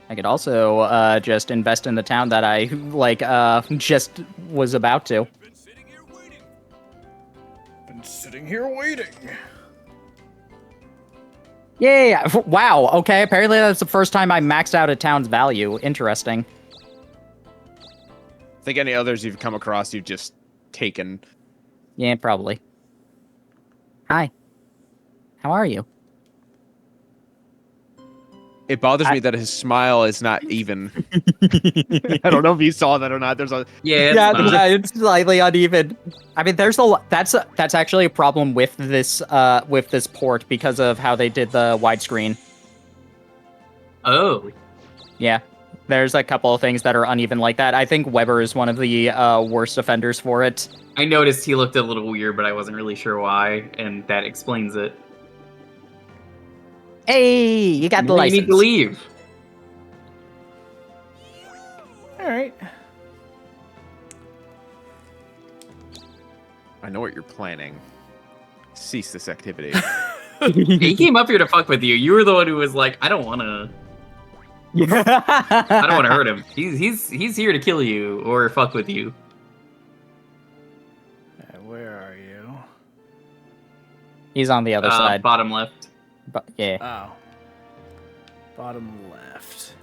I could also just invest in the town that I just was about to. Been sitting here waiting. Yay! Wow. Okay. Apparently that's the first time I maxed out a town's value. Interesting. I think any others you've come across, you've just taken. Yeah, probably. Hi. How are you? It bothers me that his smile is not even. I don't know if you saw that or not. There's a Yeah, it's slightly uneven. I mean, there's a lot. That's actually a problem with this port because of how they did the widescreen. Oh. Yeah, there's a couple of things that are uneven like that. I think Weber is one of the worst offenders for it. I noticed he looked a little weird, but I wasn't really sure why, and that explains it. Hey, you got the You license. need to leave. All right. I know what you're planning. Cease this activity. He came up here to fuck with you. You were the one who was like, I don't want to hurt him. He's here to kill you or fuck with you. Where are you? He's on the other side. Bottom left. But yeah. Oh. Bottom left.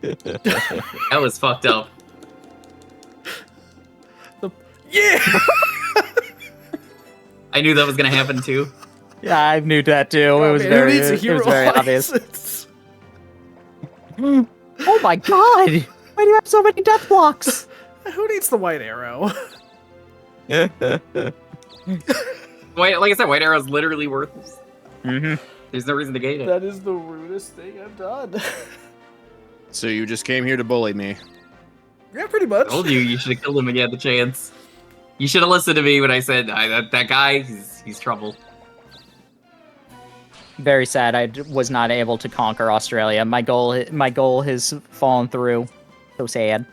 That was fucked up. Yeah! I knew that was gonna happen too. Yeah, I knew that too. Oh, it was man, very, who needs a it hero was very obvious. license? Oh my god! Why do you have so many death blocks? Who needs the white arrow? Like I said, White Arrow's literally worthless. Mm-hmm. There's no reason to gate it. That is the rudest thing I've done. So you just came here to bully me. Yeah, pretty much. I told you should have killed him when you had the chance. You should have listened to me when I said that guy, he's trouble. Very sad. I was not able to conquer Australia. My goal has fallen through. So sad.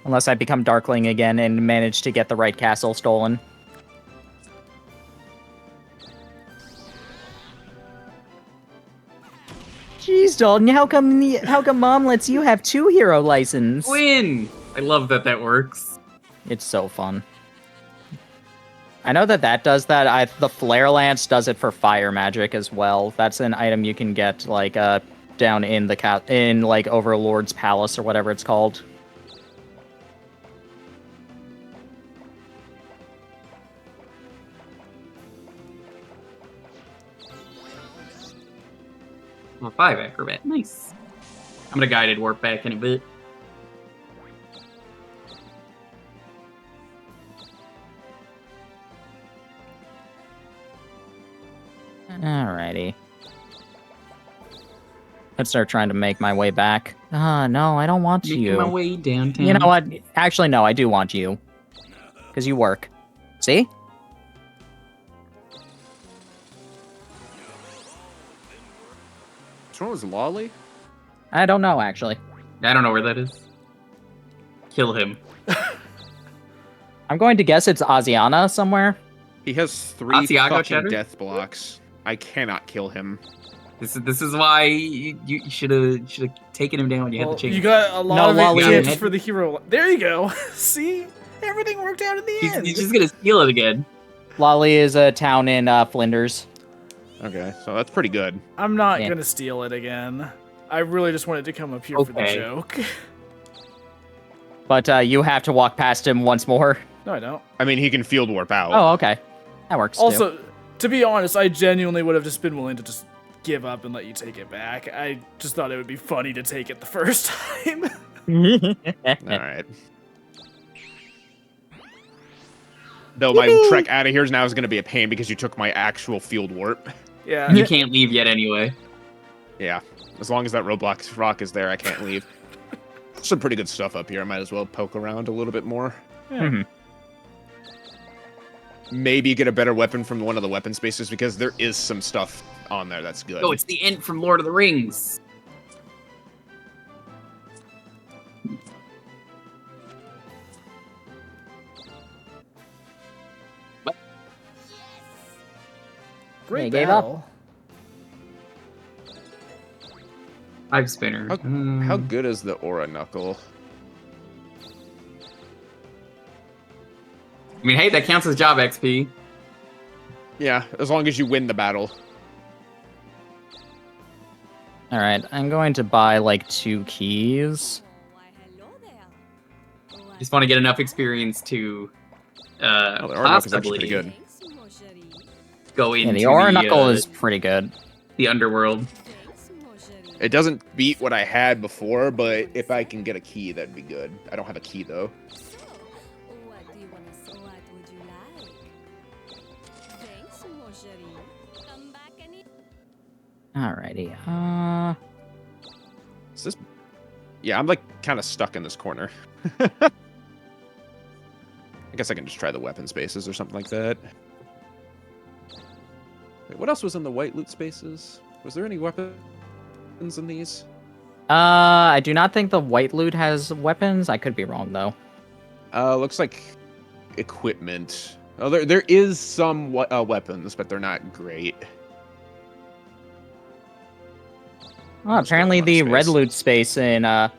Unless I become Darkling again and manage to get the right castle stolen. Jeez, Dalton, how come Mom lets you have 2 hero license? Win! I love that works. It's so fun. I know that does that. The Flare Lance does it for fire magic as well. That's an item you can get like down in the Overlord's Palace or whatever it's called. Oh, 5 acrobat, nice. I'm gonna guided warp back in a bit. Alrighty. Let's start trying to make my way back. No, I don't want Making you. my way downtown. You know what? Actually, no, I do want you. Because you work. See? Which one was Lolly? I don't know, actually. I don't know where that is. Kill him. I'm going to guess it's Asiana somewhere. He has 3 Asiago fucking Cheddar? death blocks. I cannot kill him. This is why you should have taken him down when you had Well, the chance. you got a lot No, of Lolly, advantages you- for the hero. There you go. See? Everything worked out in the end. He's just gonna steal it again. Lolly is a town in Flinders. Okay, so that's pretty good. I'm not Yeah. gonna steal it again. I really just wanted to come up here for the Okay. joke. But you have to walk past him once more. No, I don't. I mean, he can field warp out. Oh, okay. That works too. Also, to be honest, I genuinely would have just been willing to just give up and let you take it back. I just thought it would be funny to take it the first time. All right. Though my trek out of here now is going to be a pain because you took my actual field warp. Yeah. You can't leave yet anyway. Yeah, as long as that Roblox rock is there, I can't leave. Some pretty good stuff up here. I might as well poke around a little bit more. Mhm. Maybe get a better weapon from one of the weapon spaces because there is some stuff on there that's good. Oh, it's the Ent from Lord of the Rings. Great They gave up. battle. Five spinner. How good is the Aura Knuckle? I mean, hey, that counts as job XP. Yeah, as long as you win the battle. All right, I'm going to buy like 2 keys. Why, hello there. Just want to get enough experience to Oh, the Aura Knuckle's actually pretty possibly good. Thanks, Marjorie. go into Yeah, the Aura Knuckle the, is pretty good. the underworld. Thanks, Marjorie. It doesn't beat what I had before, but if I can get a key, that'd be good. I don't have a key though. So, what do you want to? What would you like? Thanks, Marjorie. Come back any. Alrighty. Is this? Yeah, I'm like kind of stuck in this corner. I guess I can just try the weapon spaces or something like that. Wait, what else was in the white loot spaces? Was there any weapons in these? I do not think the white loot has weapons. I could be wrong though. Looks like equipment. Oh, there is some weapons, but they're not great. Oh, apparently the red loot space in the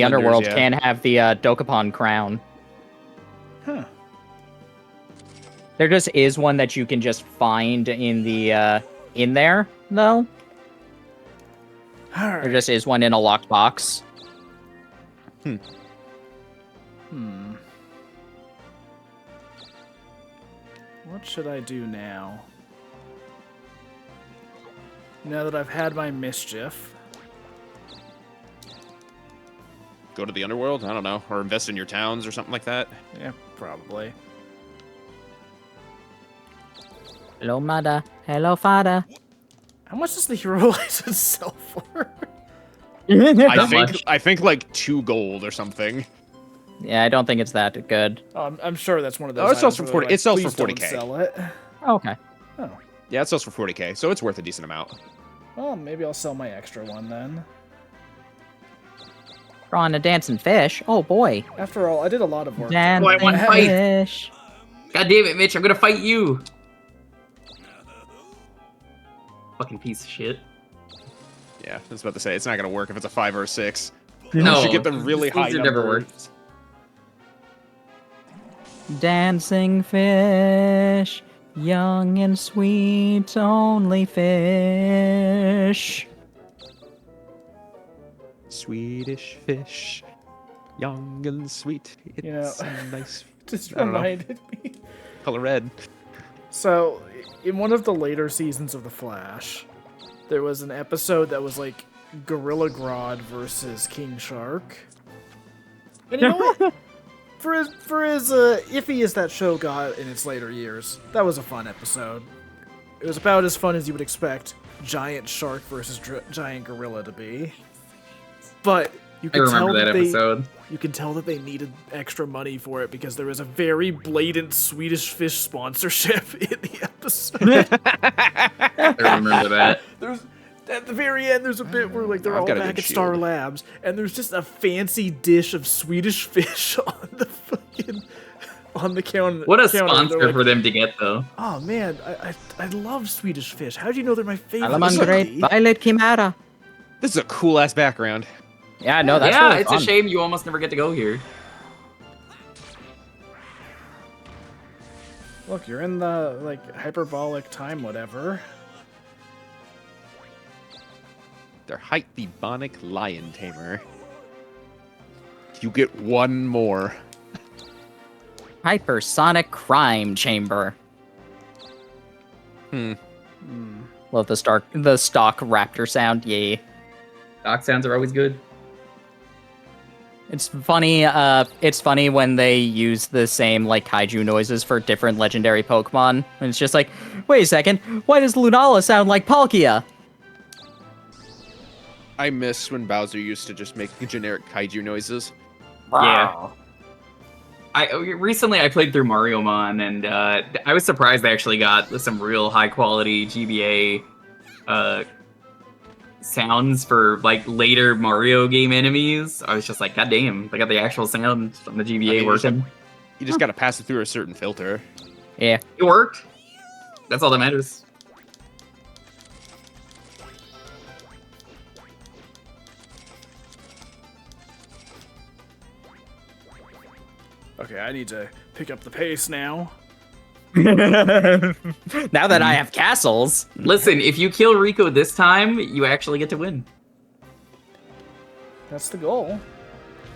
underworld yeah. can have the Dokapon crown. Huh. There just is one that you can just find in the in there though. All right. There just is one in a locked box. Hmm. What should I do now? Now that I've had my mischief. Go to the underworld? I don't know. Or invest in your towns or something like that. Yeah, probably. Hello, mother. Hello, father. How much does the hero license sell for? Not much. I think like 2 gold or something. Yeah, I don't think it's that good. Oh, I'm sure that's one of those. Oh, it sells items for where 40 they're it sells for "Please don't 40K." Sell it. Okay. Oh, Yeah, it sells for 40k, so it's worth a decent amount. well, maybe I'll sell my extra one then. Drawing a dancing fish. Oh boy. After all, I did a lot of work. Dancing I want to fight. fish. God damn it, Mitch! I'm gonna fight you. Fucking piece of shit. Yeah, I was about to say, it's not going to work if it's a 5 or a 6. No, You should get the really these high have never number. worked. Dancing fish. Young and sweet, only fish. Swedish fish, young and sweet. It's You know, nice Just I don't know. reminded me. color red. So, in one of the later seasons of The Flash, there was an episode that was like Gorilla Grodd versus King Shark. And you know what? For as iffy as that show got in its later years, that was a fun episode. It was about as fun as you would expect giant shark versus giant gorilla to be. But you I can remember tell that they, episode. you can tell that they needed extra money for it because there was a very blatant Swedish Fish sponsorship in the episode. I remember that. There's at the very end. There's a bit where like they're I've all got a back good at Star shield. Labs, and there's just a fancy dish of Swedish fish on the fucking on the counter. What a counter. sponsor They're like, for them to get, though. Oh man, I love Swedish fish. How do you know they're my favorite? Alaman Great City?" Violet Chimera. This is a cool ass background. Yeah, no, that's Yeah, really it's fun. a shame you almost never get to go here. Look, you're in the like hyperbolic time, whatever. They're Hypebonic Lion Tamer. You get 1 more. Hypersonic crime chamber. Love the stock raptor sound. Yeah. Doc sounds are always good. It's funny. It's funny when they use the same like kaiju noises for different legendary Pokemon. And it's just like, wait a second, why does Lunala sound like Palkia? I miss when Bowser used to just make generic kaiju noises. Yeah. recently I played through Mario Mon, and I was surprised I actually got some real high quality GBA sounds for like later Mario game enemies. I was just like, God damn, they got the actual sound from the GBA working. You just gotta pass it through a certain filter. Yeah. It worked. That's all that matters. Okay, I need to pick up the pace now. Now that I have castles. Listen, if you kill Rico this time, you actually get to win. That's the goal.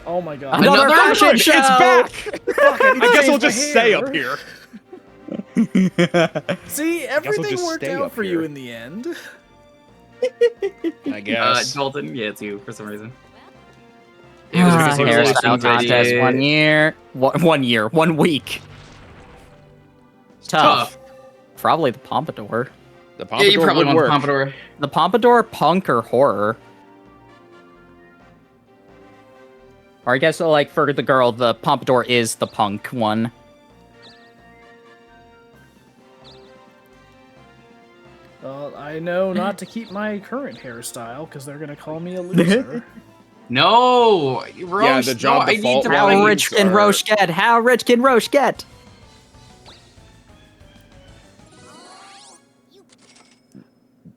Oh my god. Another fashion It's show! back! Fuck, I need to I guess change we'll my just stay hair. up here. See, we'll everything just worked stay out up for you here. in the end. I guess. Dalton, yeah, it's you for some reason. It was Ah, ridiculous. hairstyle contest 1 year. 1 year. 1 week. Tough. Probably the Pompadour. The Yeah, you Pompadour probably would want the work. Pompadour. The Pompadour, punk, or horror? Or I guess, like, for the girl, the Pompadour is the punk one. Well, I know not to keep my current hairstyle because they're gonna call me a loser. No, Roche, Yeah, the job no, I need default to one. How play. rich can are- Roche get? How rich can Roche get?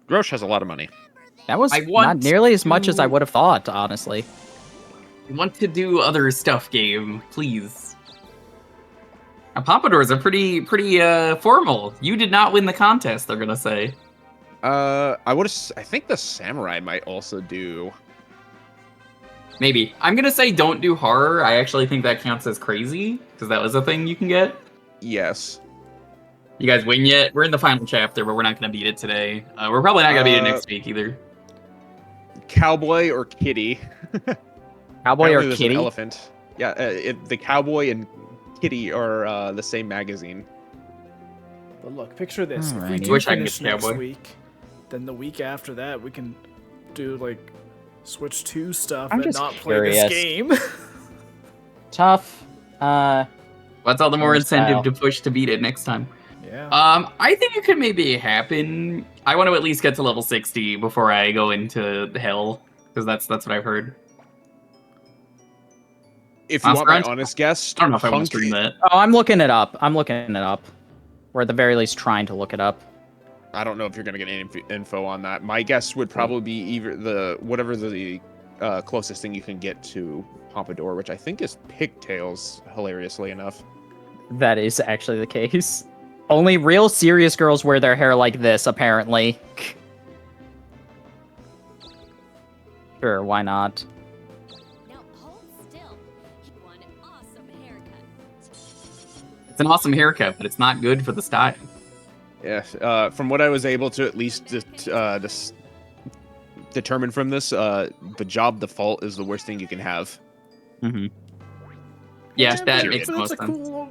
Grosh has a lot of money. That was I want not nearly as much as I to- would have thought, honestly. I want to do other stuff game, please. Now, Pompadours are pretty formal. You did not win the contest, they're gonna say. I think the samurai might also do. Maybe. I'm gonna say don't do horror. I actually think that counts as crazy, because that was a thing you can get. Yes. You guys win yet? We're in the final chapter, but we're not gonna beat it today. We're probably not gonna beat it next week either. Cowboy or kitty? Cowboy Apparently or there's an kitty? elephant. Yeah, the cowboy and kitty are the same magazine. But look, picture this. If we Alrighty. do Wish I could finish get next Cowboy. week, then the week after that we can do like Switch 2 stuff I'm and just not play curious. this game. Tough. That's all the more Hairstyle. incentive to push to beat it next time. Yeah. I think it could maybe happen. I want to at least get to level 60 before I go into hell, because that's what I've heard. If you want my Monster Hunter? honest guess, I don't know if I want Punk- to stream that. Oh, I'm looking it up. Or at the very least trying to look it up. I don't know if you're gonna get any info on that. My guess would probably be either whatever the closest thing you can get to Pompadour, which I think is pigtails. Hilariously enough. That is actually the case. Only real serious girls wear their hair like this, apparently. Sure, why not? Now hold still. One awesome haircut. It's an awesome haircut, but it's not good for the style. Yeah. From what I was able to at least determine from this, the job default is the worst thing you can have. Mm-hmm. Yeah, but that it's- makes but the it's most a sense. cool.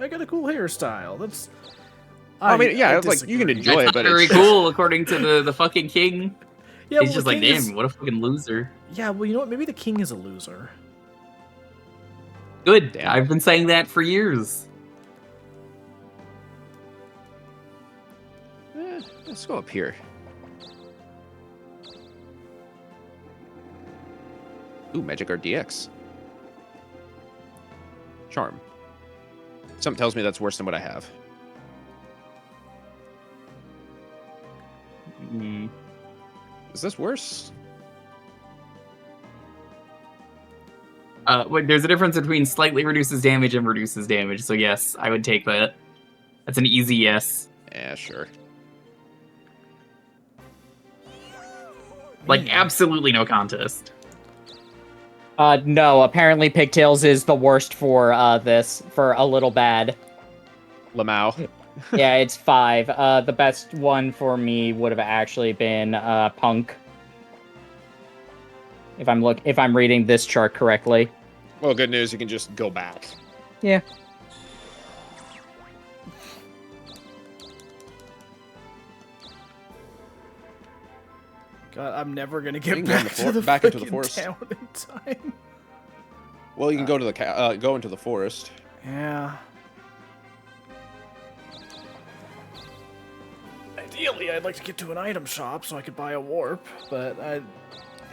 I got a cool hairstyle. That's. I mean, yeah, it's like, you can disagree. enjoy That's it, but not very it's cool, according to the fucking king. Yeah, He's well, just the like, king damn, is- what a fucking loser. Yeah, well, you know what? Maybe the king is a loser. Good. Damn. I've been saying that for years. Let's go up here. Ooh, Magic Art DX. Charm. Something tells me that's worse than what I have. Mm. Is this worse? Wait, there's a difference between slightly reduces damage and reduces damage, so yes, I would take that. That's an easy yes. Yeah, sure. Like, absolutely no contest. No, apparently Pigtails is the worst for this, for a little bad. Lamau. Yeah, it's 5. The best one for me would have actually been Punk. If I'm reading this chart correctly. Well, good news, you can just go back. Yeah. God, I'm never gonna You get can go in back the to the back into the fucking forest. town in time. Well, you can go to the go into the forest. Yeah. Ideally, I'd like to get to an item shop so I could buy a warp, but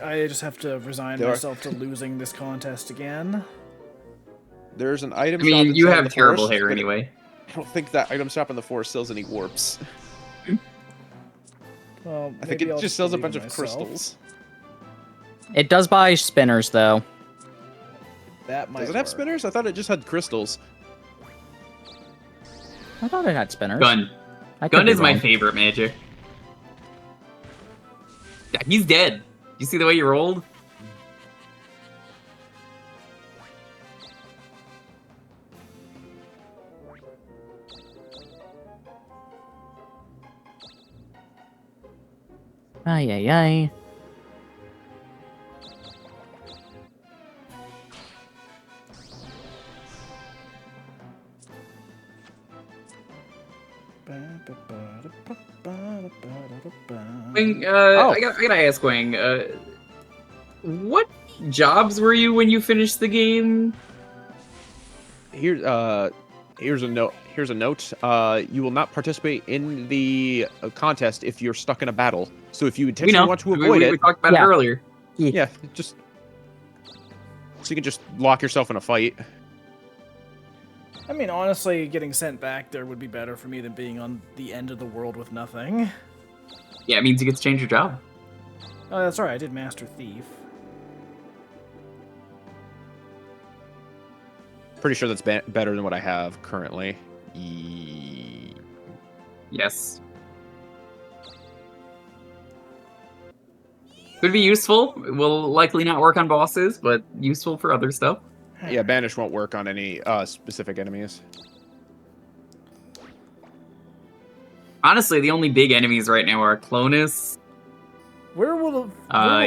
I just have to resign myself to losing this contest again. There's an item I shop mean, you inside have the terrible forest, hair but anyway. I don't think that item shop in the forest sells any warps. Well, I think maybe it I'll just sells a believe bunch in of myself. crystals. It does buy spinners, though. That might Does it have work. spinners? I thought it just had crystals. I thought it had spinners. Gun. I could Gun be is my wrong. favorite magic. Yeah, he's dead. You see the way you rolled? Ay, ay, ay. Wing, Oh. I gotta ask Wing, what jobs were you when you finished the game? Here's a note. Here's a note. You will not participate in the contest if you're stuck in a battle. So if you We intentionally know. want to We avoid it, talked about it Yeah. earlier. yeah, just so you can just lock yourself in a fight. I mean, honestly, getting sent back there would be better for me than being on the end of the world with nothing. Yeah, it means you get to change your job. Oh, that's right, I did Master Thief. Pretty sure that's better than what I have currently. Yes. Could be useful. Will likely not work on bosses, but useful for other stuff. Yeah, banish won't work on any specific enemies. Honestly, the only big enemies right now are Clonus. Where will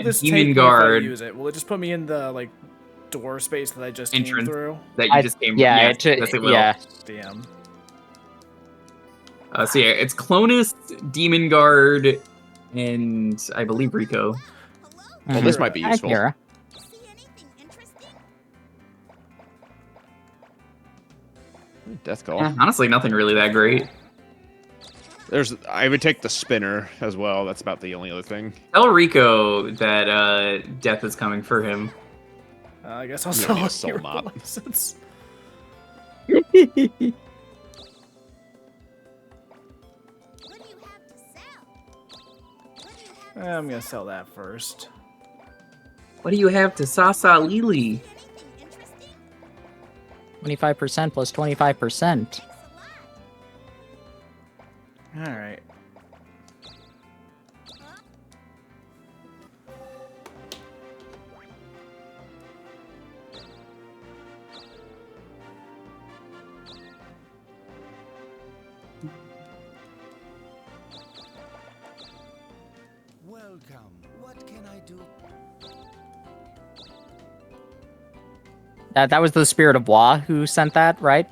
this Demon take me if I Guard. use it? Will it just put me in the like door space that I just came Entrance. through? That you just came. Yeah, yes, yes, it will. yeah. Damn. So yeah, it's Clonus, Demon Guard, and I believe Rico. Well, this might be Hi, useful. Kira. See anything interesting? Death call. Yeah, honestly, nothing really that great. I would take the spinner as well. That's about the only other thing. Tell Rico that death is coming for him. I guess I'll You sell don't need a a soul hero mop. license. What do you have to sell? What do you have I'm gonna sell that first. What do you have to Sasa Lily? anything interesting? 25% plus 25%. Alright. Welcome. What can I do? That was the Spirit of Wa who sent that, right?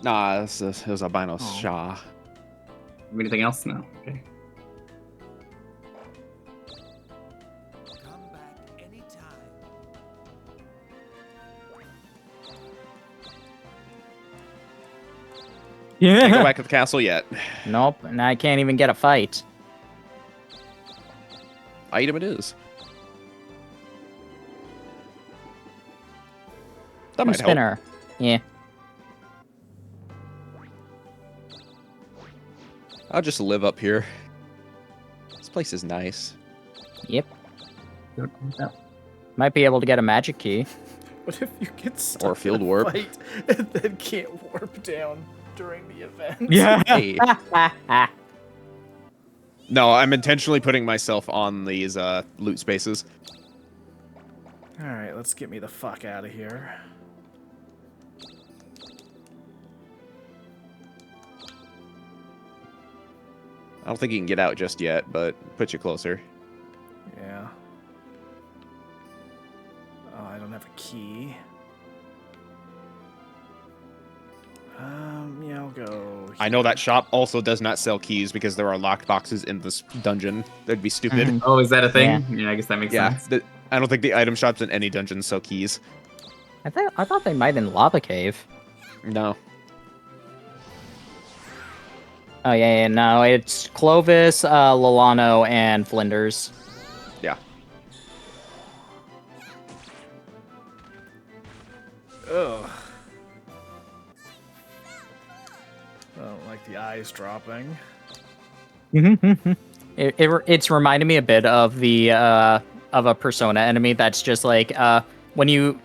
Nah, it was Albino Oh. Shah. Anything else? No. Okay. Come back anytime. Can't go Yeah. back to the castle yet. Nope, and I can't even get a fight. Item it is. That might help. Spinner. Yeah. I'll just live up here. This place is nice. Yep. Might be able to get a magic key. What if you get stuck Or field in a warp. fight and then can't warp down during the event? Hey. No, I'm intentionally putting myself on these loot spaces. Alright, let's get me the fuck out of here. I don't think you can get out just yet, but put you closer. Yeah. Oh, I don't have a key. Yeah, I'll go. I know that shop also does not sell keys because there are locked boxes in this dungeon. That'd be stupid. Mhm. Oh, is that a thing? Yeah, I guess that makes Yeah, sense. I don't think the item shops in any dungeon sell keys. I thought they might in Lava Cave. No. Oh yeah, no, it's Clovis, Lolano, and Flinders. Yeah. Ugh. I don't like the eyes dropping. It's reminded me a bit of the of a Persona enemy that's just like when you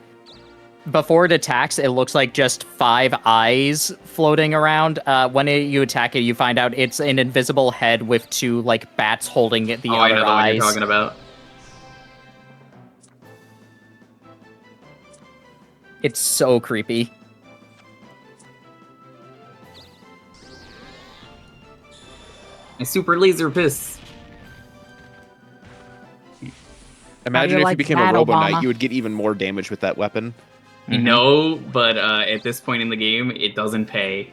before it attacks, it looks like just 5 eyes floating around. When you attack it, you find out it's an invisible head with 2 like bats holding the Oh, I other know the one eyes. you're talking about. It's so creepy. A super laser piss. Imagine if like you became that, a Robo Obama? Knight, you would get even more damage with that weapon. I know, but at this point in the game, it doesn't pay.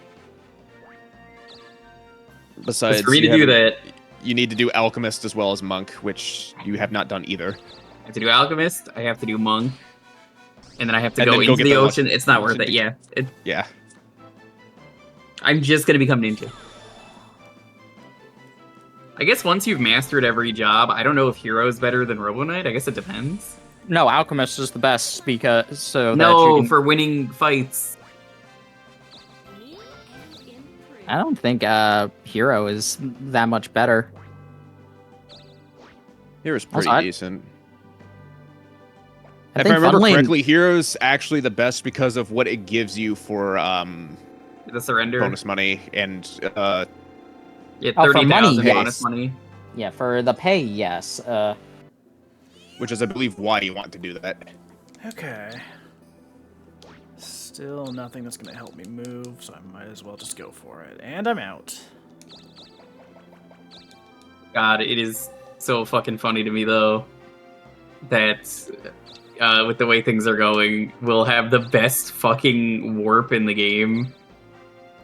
Besides, Just for me to you do haven't- that, you need to do Alchemist as well as Monk, which you have not done either. I have to do Alchemist, I have to do Monk, and then I have to And go then go into get the the ocean. less- It's not worth it. Yeah, Yeah. I'm just gonna become ninja. I guess once you've mastered every job, I don't know if Hero's better than Robo Knight. I guess it depends. No, Alchemist is the best because so that No, you can... for winning fights. New and improved. I don't think Hero is that much better. Hero's pretty Also, decent. I If think I remember Funlane- correctly, Hero's actually the best because of what it gives you for The surrender. bonus money and Yeah, Oh, for 30,000 money, bonus yes. money. Yeah, for the pay, yes. which is, I believe, why you want to do that. Okay. Still nothing that's gonna help me move, so I might as well just go for it. And I'm out. God, it is so fucking funny to me though that with the way things are going, we'll have the best fucking warp in the game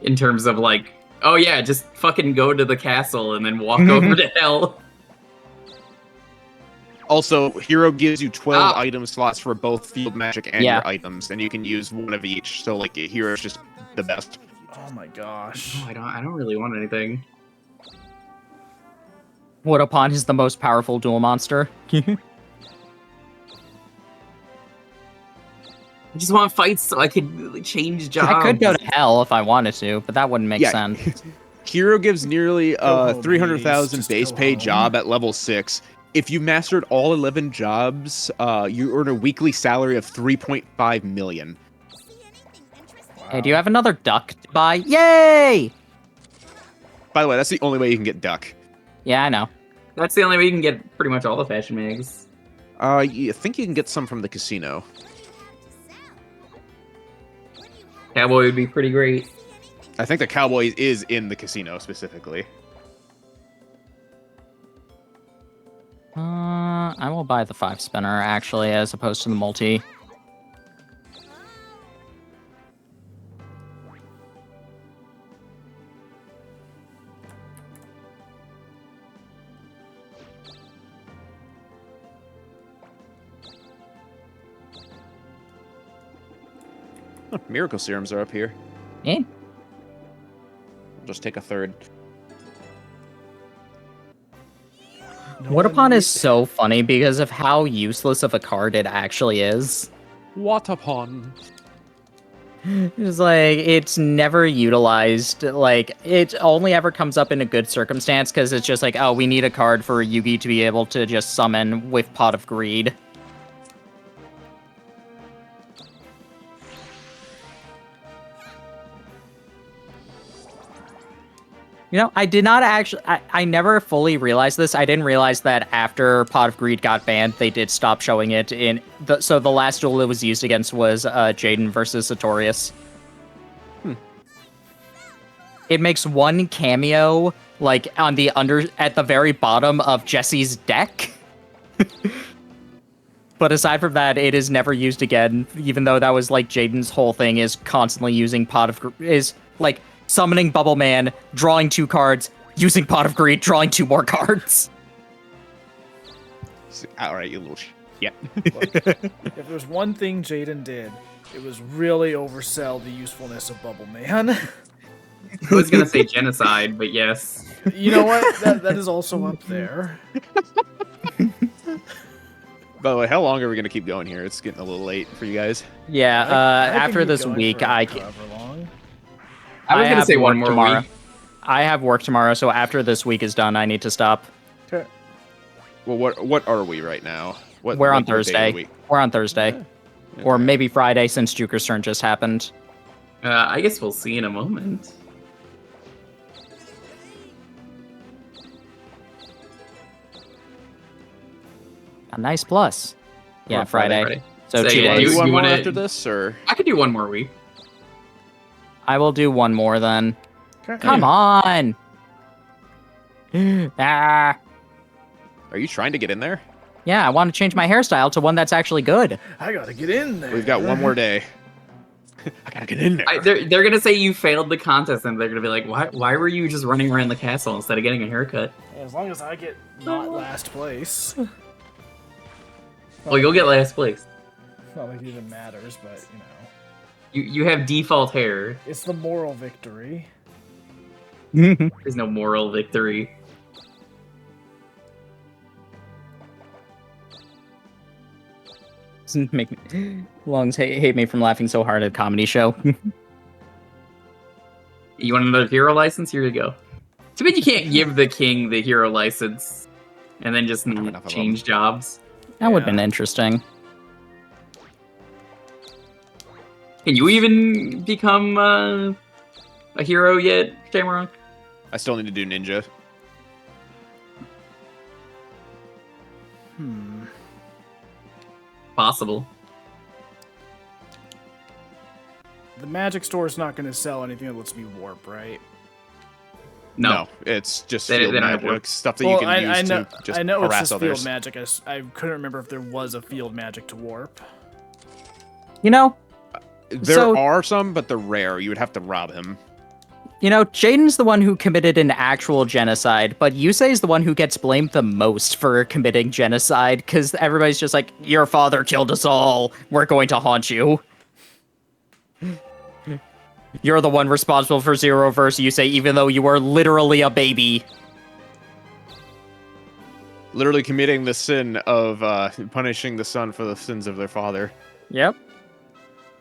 in terms of like, oh yeah, just fucking go to the castle and then walk over to hell. Also, Hero gives you 12 Ah. item slots for both field magic and Yeah. your items, and you can use one of each. So, like, Hero's just the best. Oh my gosh. No, I don't really want anything. Woodupon is the most powerful duel monster. I just want fights so I could change jobs. I could go to hell if I wanted to, but that wouldn't make Yeah. sense. Hero gives nearly home, 300,000 please. base Just pay go home. job at level 6. If you mastered all 11 jobs, you earn a weekly salary of 3.5 million. Hey, do you have another duck to buy? Yay! By the way, that's the only way you can get duck. Yeah, I know. That's the only way you can get pretty much all the fashion mags. I think you can get some from the casino. Cowboy would be pretty great. I think the cowboy is in the casino specifically. I will buy the 5-spinner, actually, as opposed to the multi. Oh, miracle serums are up here. Eh? I'll just take a third. Woodupon is so funny because of how useless of a card it actually is. Watapon. It's like, it's never utilized. Like, it only ever comes up in a good circumstance because it's just like, oh, we need a card for Yugi to be able to just summon with Pot of Greed. You know, I did not actually, I never fully realized this. I didn't realize that after Pot of Greed got banned, they did stop showing it in, so the last duel it was used against was Jaden versus Sartorius. It makes one cameo, like, on the at the very bottom of Jesse's deck. But aside from that, it is never used again, even though that was, like, Jaden's whole thing is constantly using like, summoning Bubble Man, drawing 2 cards, using Pot of Greed, drawing 2 more cards. All right, you little Yeah. Look, if there's one thing Jaden did, it was really oversell the usefulness of Bubble Man. I was gonna say genocide, but yes. You know what? That is also up there. By the way, how long are we gonna keep going here? It's getting a little late for you guys. Yeah, I can after keep this going week, for I however long. I was gonna have say one work more tomorrow. week. I have work tomorrow, so after this week is done, I need to stop. Okay. Well, what are we right now? What, We're on what day of the Thursday. week? We're on Thursday. Or maybe Friday, since Juker's turn just happened. I guess we'll see in a moment. A nice plus. Yeah, On Friday. So So, 2 yeah, days. Do one you more wanna- after this, or I could do one more week. I will do one more then. Okay. Come on! Ah. are you trying to get in there? Yeah, I want to change my hairstyle to one that's actually good. I gotta get in there. We've got one more day. I gotta get in there. They're gonna say you failed the contest, and they're gonna be like, why were you just running around the castle instead of getting a haircut? As long as I get not last place. Well, you'll get last place. Not like it even matters, but you know. You have default hair. It's the moral victory. There's no moral victory. Doesn't make me Longs hate me from laughing so hard at a comedy show. You want another hero license? Here you go. Too bad you can't give the king the hero license and then just enough of change jobs. That would have Yeah. been interesting. Can you even become a hero yet, Shamrock? I still need to do ninja. Possible. The magic store is not going to sell anything that lets me warp, right? No. It's just They- field they don't have magic work. stuff that you can use I know, to just I know it's harass just others. field magic. I couldn't remember if there was a field magic to warp. You know, There So- are some, but they're rare. You would have to rob him. Jaden's the one who committed an actual genocide, but Yusei's the one who gets blamed the most for committing genocide, because everybody's just like, your father killed us all. We're going to haunt you. You're the one responsible for Zero verse Yusei, even though you were literally a baby. Literally committing the sin of punishing the son for the sins of their father. Yep.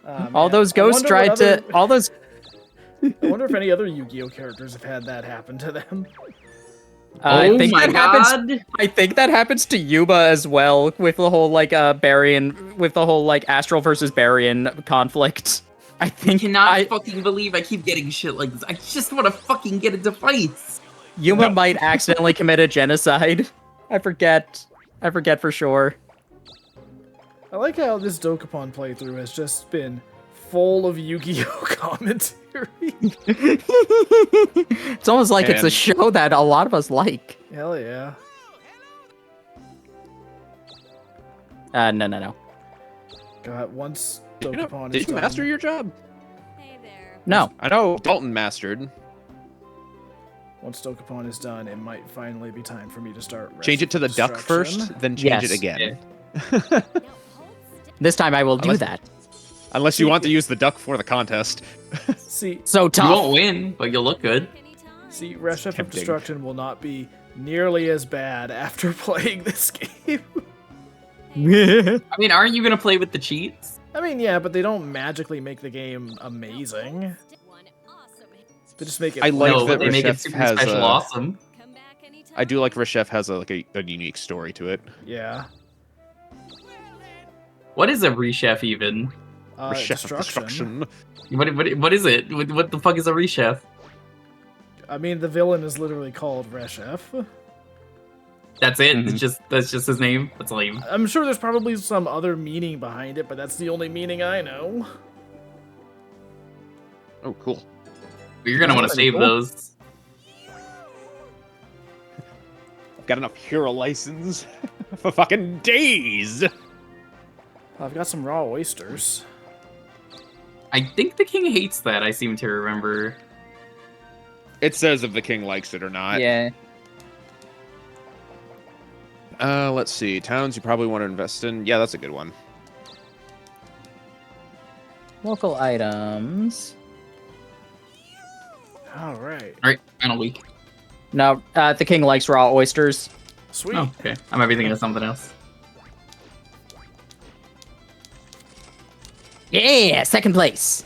Man, All those I ghosts wonder tried what to... other- All those... I wonder if any other Yu-Gi-Oh characters have had that happen to them. Oh think my that happens- god! I think that happens to Yuba as well, with the whole, Baryon... With the whole, Astral versus Baryon conflict. I I think... cannot fucking believe I keep getting shit like this. I just want to fucking get a device. Yuma might accidentally commit a genocide. I forget for sure. I like how this Dokapon playthrough has just been full of Yu-Gi-Oh commentary. It's almost like it's a And- show that a lot of us like. Hell yeah. No. God, once You know, Dokapon is did you done, master your job? Hey there. No. I know Dalton mastered. once Dokapon is done, it might finally be time for me to start. Change it to the duck Destruction. first, then change Yes. it again. Yeah. Now hold still. This time I will do Unless- that. Unless you want to use the duck for the contest. See, So You tough. won't win, but you'll look good. Anytime. see, Reshef of Tempting. Destruction will not be nearly as bad after playing this game. I mean, aren't you gonna play with the cheats? I mean, yeah, but they don't magically make the game amazing. One awesome. They just make it. I like no, that but they make it Reshef super has special a- awesome. Come back anytime. I do like Reshef has a unique story to it. Yeah. What is a rechef even? Reshef of Destruction. What is it? What the fuck is a rechef? I mean, the villain is literally called Reshef. That's it. Mhm. That's just his name. That's lame. I'm sure there's probably some other meaning behind it, but that's the only meaning I know. Oh, cool. You're gonna want to Pretty save cool. those. I've got enough hero license for fucking days. I've got some raw oysters. I think the king hates that. I seem to remember. It says if the king likes it or not. Yeah. Let's see. Towns you probably want to invest in. Yeah, that's a good one. Local items. All right. All right, final week. No, the king likes raw oysters. Sweet. Oh, okay. I might be thinking of something else. Yeah, second place.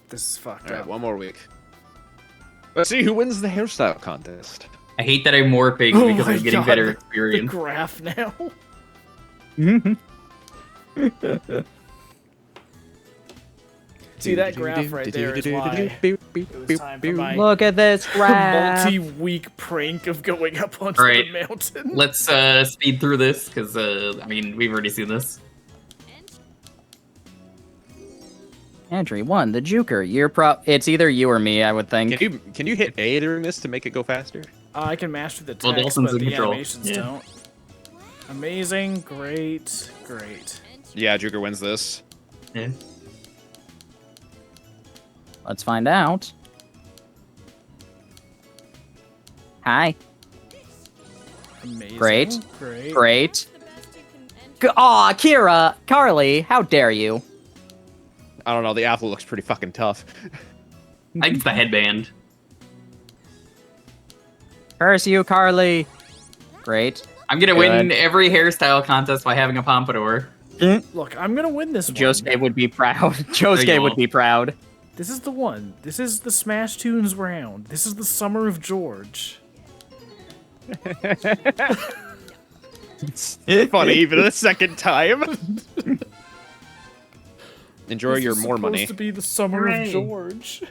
This is fucked All right, up. one more week. Let's see who wins the hairstyle contest. I hate that I'm morphing Oh because my I'm getting God, better The experience. graph now. See, that graph right there is why it was time for my Look at this graph. multi-week prank of going up onto All right. the mountain. Let's speed through this because I mean we've already seen this. Entry 1, the Juker. It's either you or me, I would think. Can you hit A during this to make it go faster? I can master the Well, text, Dawson's but in the control. animations Yeah. don't. Amazing, great, great. Yeah, Juker wins this. Yeah. Let's find out. Hi. Amazing. Great. Great. Great. The best you can enter. Aw, Kira, Carly, how dare you? I don't know. The apple looks pretty fucking tough. I think it's the headband. Curse you, Carly. Great. I'm gonna win Good. every hairstyle contest by having a pompadour. Look, I'm gonna win this one. Josuke would be proud. There you Josuke go. would be proud. This is the one. This is the Smash Tunes round. This is the Summer of George. It's funny even the second time. Enjoy This your is more supposed money. to be the Summer Hooray. of George.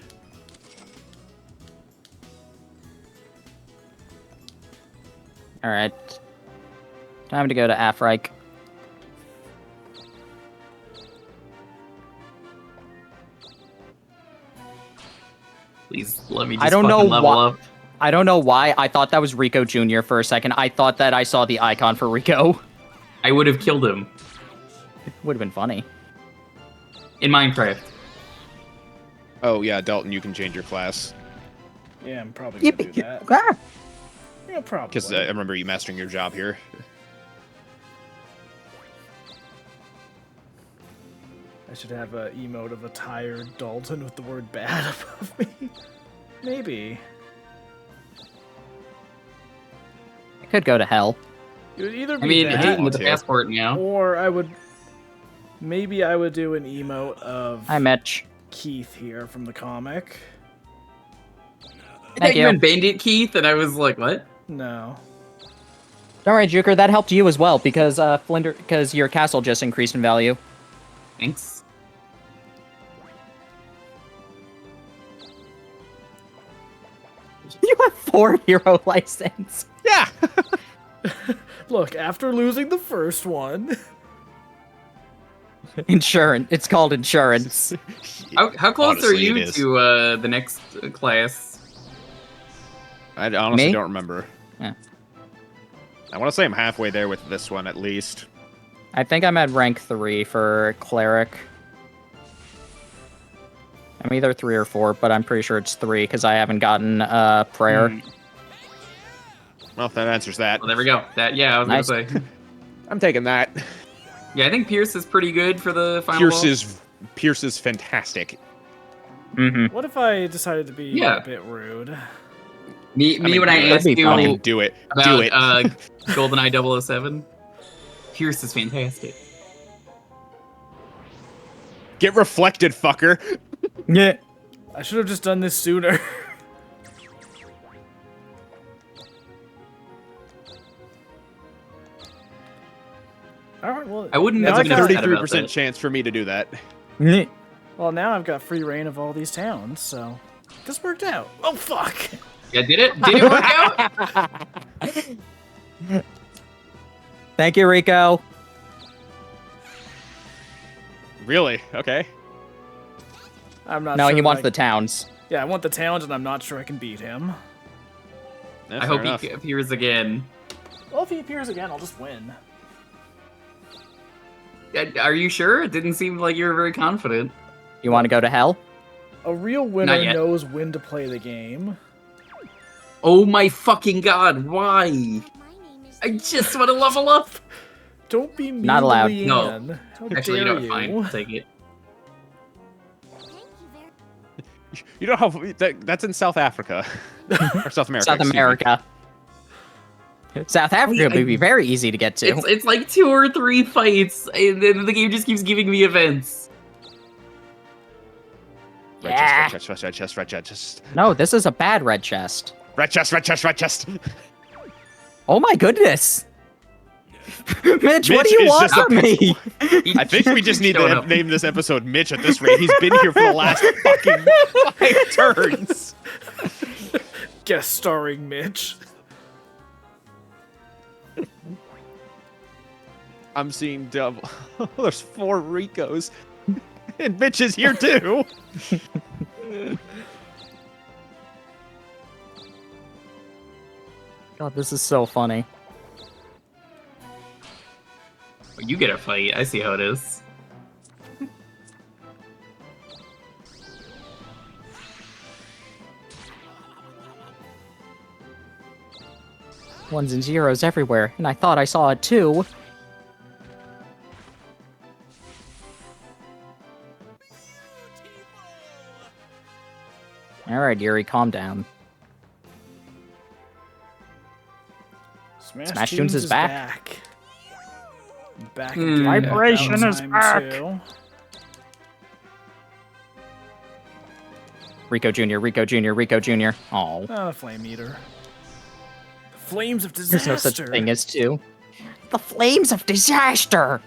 All right. Time to go to Afreich. Please let me just I don't know fucking level why- up. I don't know why I thought that was Rico Jr. for a second. I thought that I saw the icon for Rico. I would have killed him Would have been funny. in Minecraft. Oh yeah, Dalton, you can change your class Yeah, I'm probably gonna do that. Ah! Yeah, probably. because I remember you mastering your job here. I should have an emote of a tired Dalton with the word bad above me. Maybe. I could go to hell. It would either be I mean, that, hating with the too. passport now. or I would... Maybe I would do an emote of Hi, Mitch. Keith here from the comic. Thank You you. and Bandit Keith, and I was like, what? No. Don't worry, Juker. That helped you as well because because your castle just increased in value. Thanks. You have 4 hero license. Yeah. Look, after losing the first one... Insurance. It's called insurance. How close Honestly, are you it is. to the next class? I honestly Me? don't remember. Yeah. I want to say I'm halfway there with this one at least. I think I'm at rank 3 for cleric. I'm either 3 or 4, but I'm pretty sure it's 3 because I haven't gotten prayer. Well, that answers that. Well, there we go. That I was Nice. gonna say. I'm taking that. Yeah, I think Pierce is pretty good for the final. Pierce is fantastic. Mm-hmm. What if I decided to be Yeah. a bit rude? Me mean, when I that'd asked be you funny. Do it. about Do it. GoldenEye 007, Pierce is fantastic. Get reflected, fucker. Yeah. I should have just done this sooner. Alright, well... I wouldn't now have I been got- upset about 33% that. chance for me to do that. Well, now I've got free reign of all these towns, so... This worked out. Oh, fuck! Yeah, did it? Did it work out? Thank you, Rico. Really? Okay. I'm not No, sure he wants I- the towns. Yeah, I want the towns, and I'm not sure I can beat him. Yeah, I fair hope enough. he appears again. Well, if he appears again, I'll just win. Are you sure? It didn't seem like you were very confident. You want to go to hell? A real winner Not yet. knows when to play the game. Oh my fucking god, why? My name is I just want to level up. Don't be mean Not allowed. to Leanne. No. How Actually, you dare know what? Fine. I'll take it. Thank you very You know how that's in South Africa or South America. South excuse me. America. South Africa I- would be very easy to get to. It's like 2 or 3 fights, and then the game just keeps giving me events. Red Yeah. chest, red chest, red chest, No, this is a bad red chest. red chest, red chest, red chest. Oh my goodness. Mitch, what Mitch do you is want just from me? I think we just need Showing to up. name this episode Mitch at this rate. He's been here for the last fucking 5 turns. Guest starring Mitch. I'm seeing double. There's 4 Ricos. And Mitch is here too. God, this is so funny. You get a fight. I see how it is. Ones and zeros everywhere, and I thought I saw it too. Alright, Yuri, calm down. Smash Tunes is back. Back Hmm. again. Vibration About is time, back. too. Rico Jr., Rico Jr., Rico Jr. Oh, Oh, Flame Eater. The Flames of there's Disaster. no such thing as two. The flames of disaster!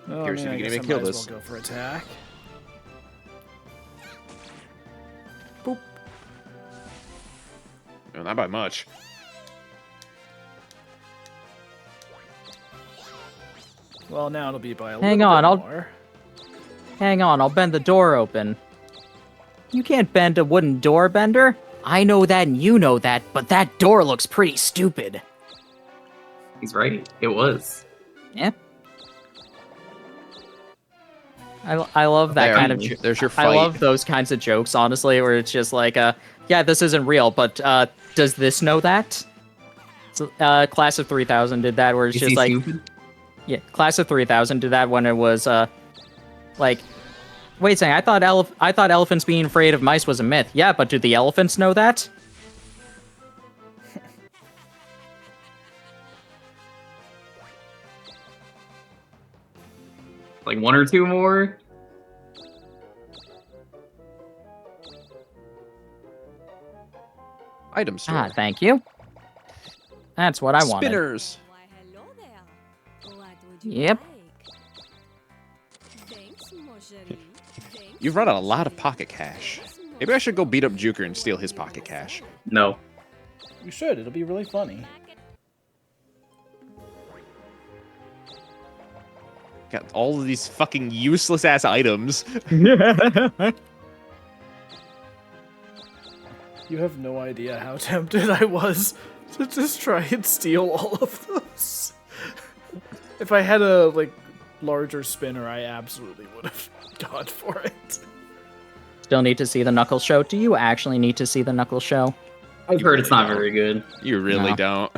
Oh, Here's I if you guess can I kill might as this. well go for attack. No, not by much. Well, now it'll be by a Hang little on, bit I'll- more. Hang on, I'll bend the door open. You can't bend a wooden door, Bender. I know that and you know that, but that door looks pretty stupid. He's right. It was. Yeah. I love that There, kind of... there's your fight. I love those kinds of jokes, honestly, where it's just like, yeah, this isn't real, but does this know that? So, Class of 3000 did that, where it's Is just he like, stupid? yeah, Class of 3000 did that when it was, like, wait a second, I thought elephants being afraid of mice was a myth. Yeah, but do the elephants know that? Like 1 or 2 more? Item store. Ah, thank you. That's what I wanted. Spinners. Why, hello there. What would you Yep. like? Thanks, Marjorie. Thanks, You've run out a lot of pocket cash. Thanks, Maybe I should go beat up Juker and steal his pocket cash. No. You should. It'll be really funny. Got all of these fucking useless ass items. You have no idea how tempted I was to just try and steal all of those. If I had a larger spinner, I absolutely would have gone for it. Still need to see the Knuckles show. Do you actually need to see the Knuckles show? I've heard it's not very good. You really No. don't.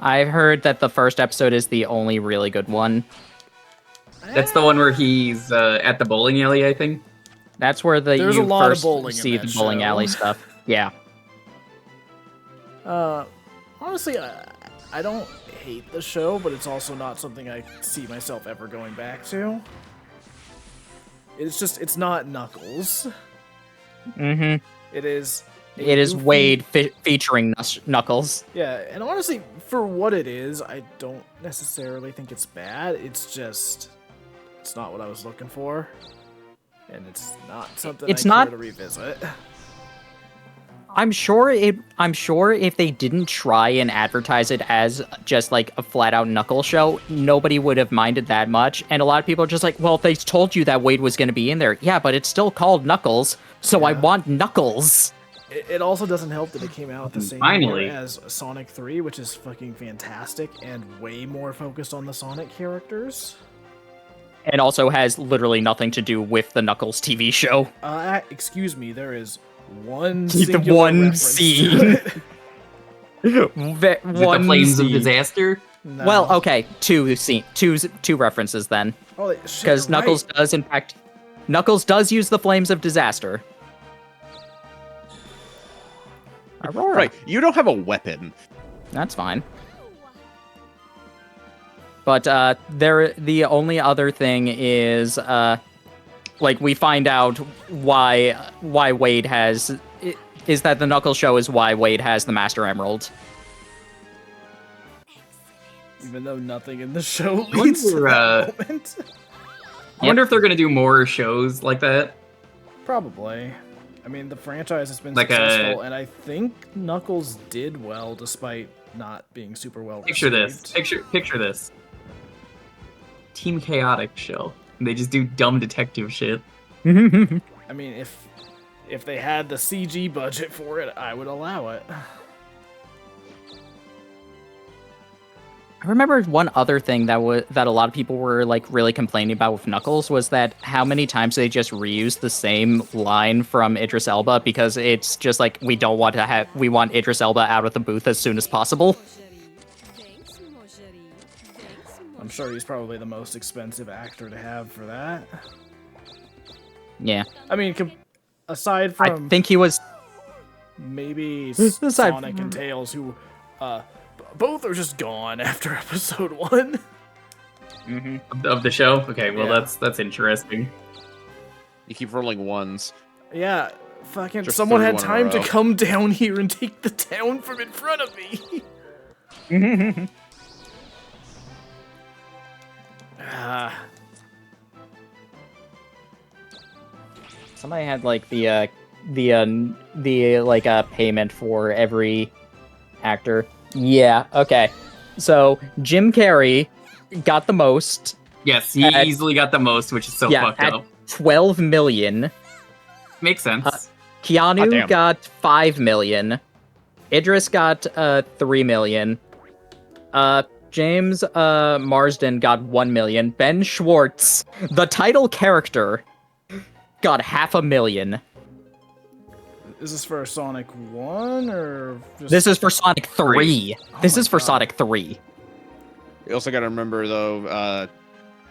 I've heard that the first episode is the only really good one. That's the one where he's at the bowling alley, I think. That's where There's a you lot of first bowling in see that the bowling show. alley stuff. Yeah. Honestly, I don't hate the show, but it's also not something I see myself ever going back to. It's not Knuckles. Mm-hmm. It is. a It is goofy- Wade featuring Knuckles. Yeah, and honestly, for what it is, I don't necessarily think it's bad. It's just, it's not what I was looking for, and it's not something It's I not- care to revisit. I'm sure if they didn't try and advertise it as just like a flat out Knuckles show, nobody would have minded that much. And a lot of people are just like, well, they told you that Wade was going to be in there. Yeah, but it's still called Knuckles, so I Yeah. want Knuckles. It also doesn't help that it came out the same Finally. year as Sonic 3, which is fucking fantastic and way more focused on the Sonic characters. And also has literally nothing to do with the Knuckles TV show. Excuse me, there is one The singular one reference to scene. it. Is it the Flames of Disaster? No. Well, okay, two references then, Holy shit, because you're Knuckles right. does in fact, Knuckles does use the Flames of Disaster. Aurora. Right, you don't have a weapon. That's fine. But the only other thing is like we find out why Wade has is that the Knuckles show is why Wade has the Master Emerald. Even though nothing in the show leads to that moment. I wonder if they're gonna do more shows like that. Probably. I mean, the franchise has been Like successful, and I think Knuckles did well despite not being super well Picture received. this. Picture this. Team Chaotic show. They just do dumb detective shit. I mean, if they had the CG budget for it, I would allow it. I remember one other thing that a lot of people were like really complaining about with Knuckles was that how many times they just reused the same line from Idris Elba because it's just like we want Idris Elba out of the booth as soon as possible. I'm sure he's probably the most expensive actor to have for that. Yeah. I mean, aside I from think he was maybe Aside Sonic from- and Tails, who both are just gone after episode 1. Of the show? Okay, well Yeah. that's interesting. You keep rolling ones. Yeah, fucking Just someone had 31 in a time to row. come down here and take the town from in front of me. Somebody had like the payment for every actor. Yeah, okay. So Jim Carrey got the most. Yes, he At- easily got the most, which is so yeah, fucked at up. 12 million. Makes sense. Keanu damn. got 5 million. Idris got 3 million. James Marsden got 1 million. Ben Schwartz, the title character, got 500,000. Is this for Sonic 1 or just... This is for Sonic 3. This my is for God. Sonic 3. You also got to remember, though, a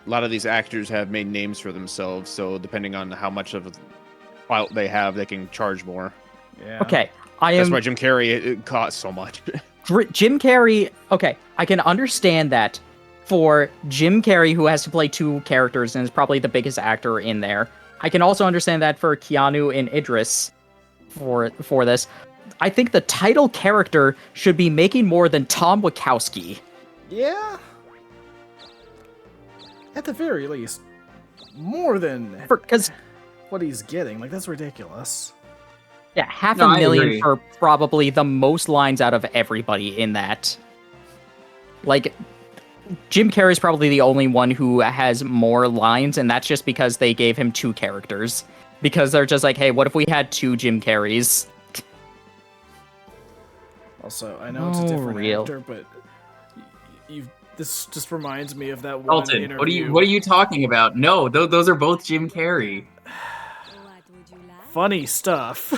lot of these actors have made names for themselves, so depending on how much of a clout they have, they can charge more. Yeah. Okay, I That's am why Jim Carrey it costs so much. Jim Carrey. Okay, I can understand that for Jim Carrey, who has to play 2 characters and is probably the biggest actor in there. I can also understand that for Keanu and Idris for this. I think the title character should be making more than Tom Wachowski. Yeah. At the very least, more than Because what he's getting. Like, that's ridiculous. yeah, No, I 500,000 agree. for probably the most lines out of everybody in that. Like, Jim Carrey's probably the only one who has more lines, and that's just because they gave him 2 characters. Because they're just like, hey, what if we had 2 Jim Carreys? Also, I know it's a No, different real. actor, but this just reminds me of that one Dalton, interview. what are you talking about? No, those are both Jim Carrey. What would you like? Funny stuff.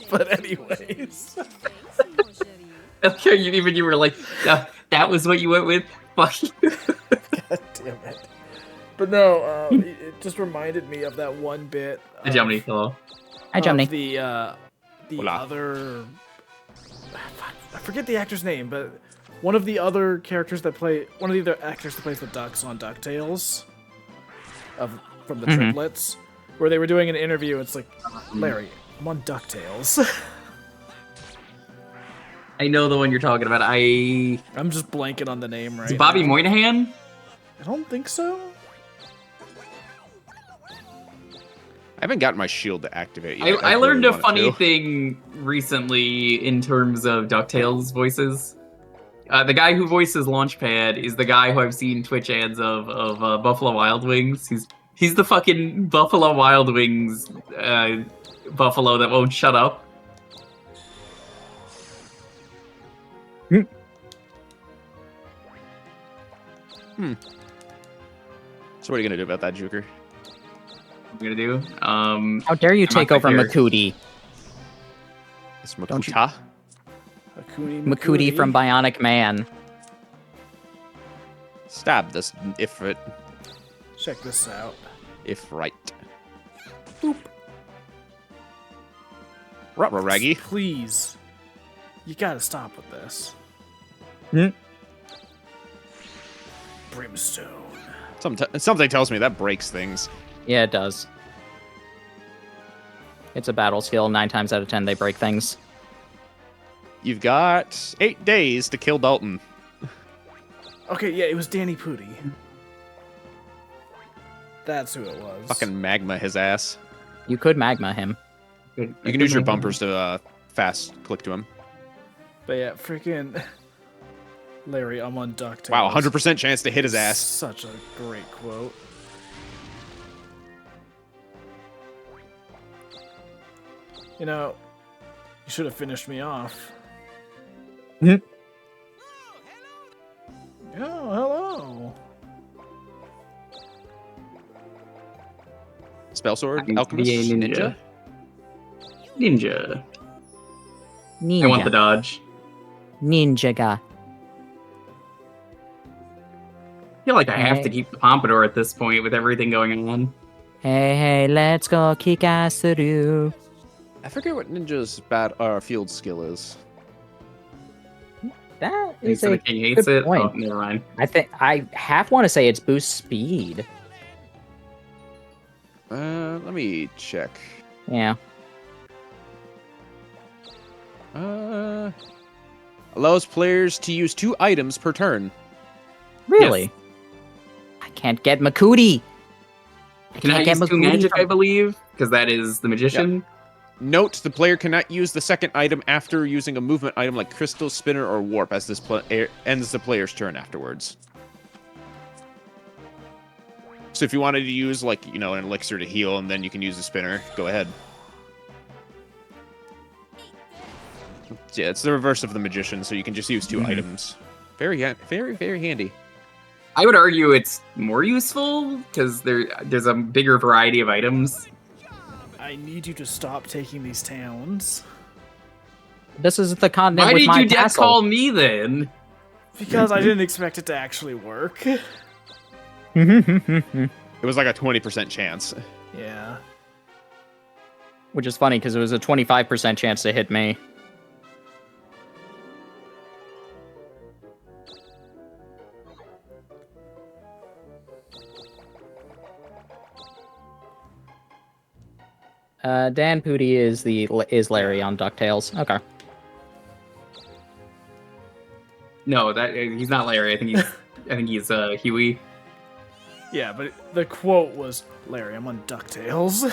But anyways. Okay, you were like, that was what you went with? Fuck you. God damn it. But no, it just reminded me of that one bit. Hey, Jomny, hello. Hi, of Jomny. The Hola. other... I forget the actor's name, but one of the other characters that play... One of the other actors that plays the ducks on DuckTales from the triplets, where they were doing an interview. It's like, Larry, I'm on DuckTales. I know the one you're talking about. I'm just blanking on the name right Is it Bobby now. Moynihan? I don't think so. I haven't gotten my shield to activate yet. I learned really a wanted funny to. thing recently in terms of DuckTales voices. The guy who voices Launchpad is the guy who I've seen Twitch ads of Buffalo Wild Wings. He's the fucking Buffalo Wild Wings buffalo that won't shut up. So what are you gonna do about that, Joker? What I'm gonna do? How dare you I'm take not over here. Makudi? It's Don't you- Makuta. Makudi from Bionic Man. Stab this Ifrit. Check this out. If right. Boop. Raggy. Please. You gotta stop with this. Hmm? Brimstone. Something tells me that breaks things. Yeah, it does. It's a battle skill. 9 times out of 10, they break things. You've got 8 days to kill Dalton. Okay, yeah, it was Danny Pooty. That's who it was. Fucking magma his ass. You could magma him. You can use your bumpers to fast click to him. But yeah, freaking Larry, I'm on DuckTales. Wow, 100% chance to hit his ass. Such a great quote. You know, you should have finished me off. Hmm? Oh, hello. Spell sword, Be alchemist, a ninja. Ninja. Ninja. I want the dodge. Ninja guy. I feel like I have to Hey. keep the pompadour at this point with everything going on. Hey, let's go kick ass through. I forget what ninja's field skill is. That And is so a the king hates good it. point. Oh, never mind. I half want to say it's boost speed. Let me check. Yeah. Allows players to use 2 items per turn. Really? Yes. I can't get Makudi. I Can I can't use 2 magic, I believe? Because that is the magician. Note, the player cannot use the second item after using a movement item like crystal, spinner, or warp, as this ends the player's turn afterwards. So if you wanted to use, like, an elixir to heal, and then you can use the spinner, go ahead. Yeah, it's the reverse of the magician, so you can just use 2 items. Very, very, very handy. I would argue it's more useful because there's a bigger variety of items. I need you to stop taking these towns. This is the continent Why with did my you death castle. call me then? Because I didn't expect it to actually work. It was like a 20% chance. Yeah. Which is funny because it was a 25% chance to hit me. Dan Pooty is Larry on DuckTales. Okay. No, he's not Larry. I think he's Huey. Yeah, but the quote was, Larry, I'm on DuckTales.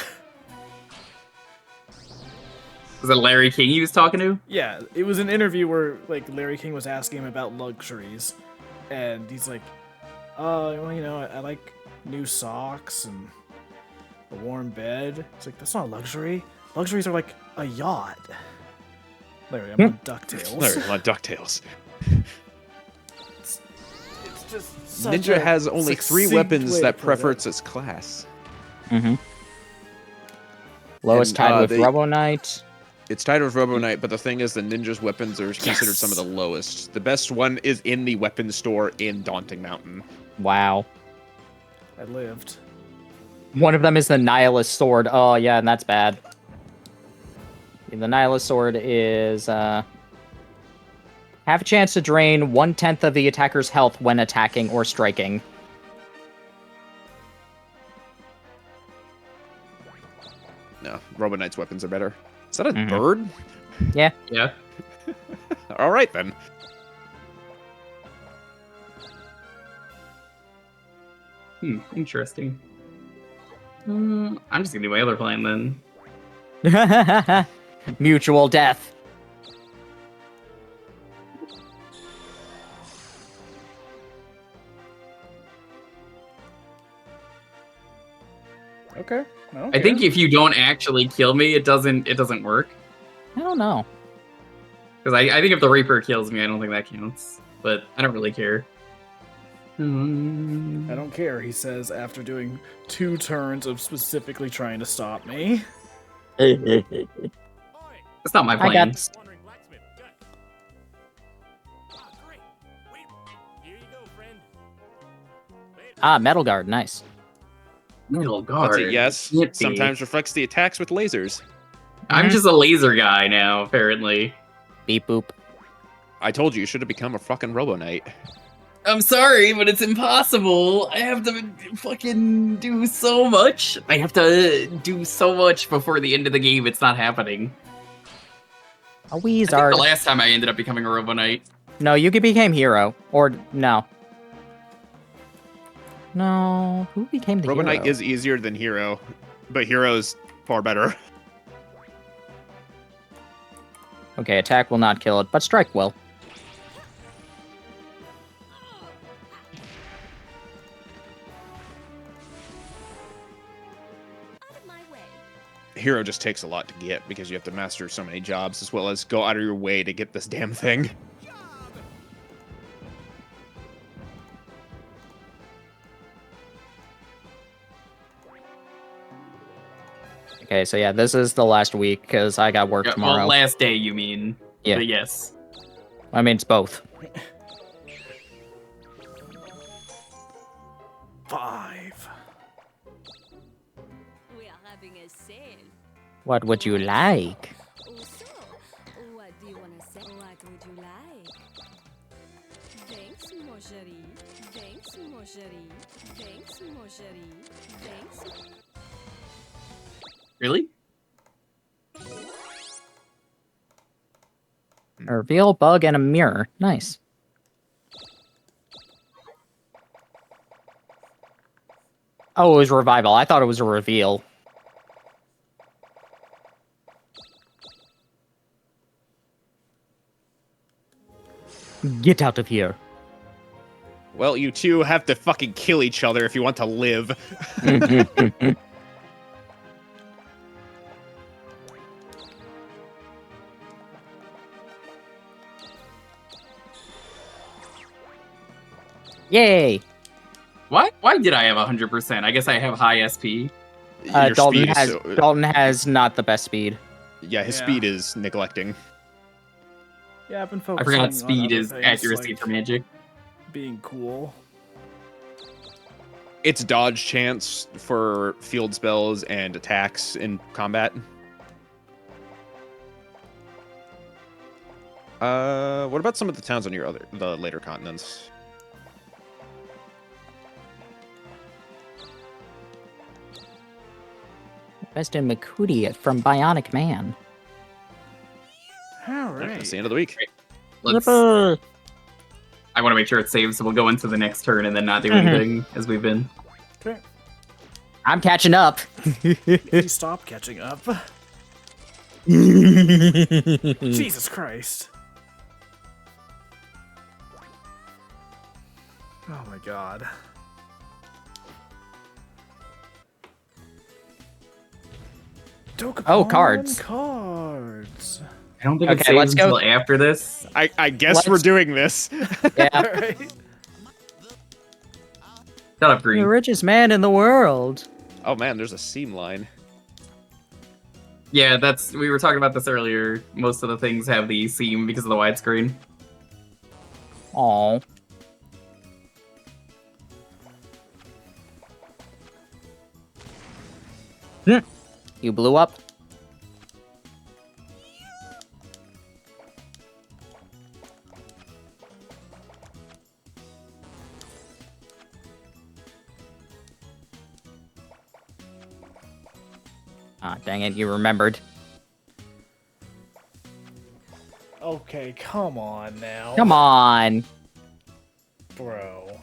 Was it Larry King he was talking to? Yeah, it was an interview where, like, Larry King was asking him about luxuries. And he's like, well, I like new socks and a warm bed. It's like, that's not a luxury. Luxuries are like a yacht. Larry, I'm on DuckTales. Larry, on DuckTales. It's just such Ninja a has only 3 succinct weapons way to that put it. preference its class. Mm-hmm. Lowest And, tied with they- Robo Knight. It's tied with Robo Knight, but the thing is, the ninja's weapons are considered some of the lowest. The best one is in the weapons store in Daunting Mountain. Wow. I lived. One of them is the Nihilist Sword. Oh, yeah, and that's bad. The Nihilist Sword is, have a chance to drain 1/10 of the attacker's health when attacking or striking. No, Robo Knight's weapons are better. Is that a Mhm. bird? Yeah. Yeah. All right, then. Interesting. I'm just gonna do my other plan then. Mutual death. Okay. I think if you don't actually kill me, it doesn't work. I don't know. Because I think if the Reaper kills me, I don't think that counts. But I don't really care. I don't care, he says, after doing 2 turns of specifically trying to stop me. That That's not my I plan. got. Wandering blacksmith. Good. Ah, great. Wait. Here you go, friend. Ah, Metal Guard, nice. Middle guard. That's a yes. Yippee. Sometimes reflects the attacks with lasers. I'm just a laser guy now, apparently. Beep boop. I told you should have become a fucking Robo Knight. I'm sorry, but it's impossible. I have to fucking do so much. I have to do so much before the end of the game. It's not happening. A I think Weezard. the last time I ended up becoming a Robo Knight. No, you became hero. Or no. No, who became the Robo hero? Knight is easier than Hero, but Hero's far better. Okay, attack will not kill it, but strike will. Out of my way. Hero just takes a lot to get because you have to master so many jobs as well as go out of your way to get this damn thing. Okay, so yeah, this is the last week because I got work Yeah, tomorrow. well, last day, you mean? Yeah. But yes. I mean, it's both. 5. We are having a sale. What would you like? Oh, so, what do you want to say? What would you like? Thanks, mon chéri. Thanks, mon chéri. Thanks, mon chéri. Thanks. Really? A reveal, bug, and a mirror. Nice. Oh, it was revival. I thought it was a reveal. Get out of here. Well, you two have to fucking kill each other if you want to live. Yay! Why did I have 100%? I guess I have high SP. Your Dalton speed is has so- Dalton has not the best speed. Yeah, his Yeah. speed is neglecting. Yeah, I've been I focusing forgot on speed other is things, accuracy like for magic. being cool. It's dodge chance for field spells and attacks in combat. What about some of the towns on the later continents? Best in Makudi from Bionic Man. All That's right. the end of the week. Let's. Yippee! I want to make sure it's saved, so we'll go into the next turn and then not do Mhm. anything as we've been. Okay. I'm catching up. Please stop catching up. Jesus Christ. Oh my god. Dokapon Oh, cards. Cards. I don't think it Okay, let's saves go. until after this. I guess Let's- we're doing this. Yeah, Alright. Shut up, The Green. richest man in the world. Oh man, there's a seam line. Yeah, we were talking about this earlier. Most of the things have the seam because of the widescreen. Aw. You blew up. Ah, dang it, you remembered. Okay, come on now. Come on. Bro.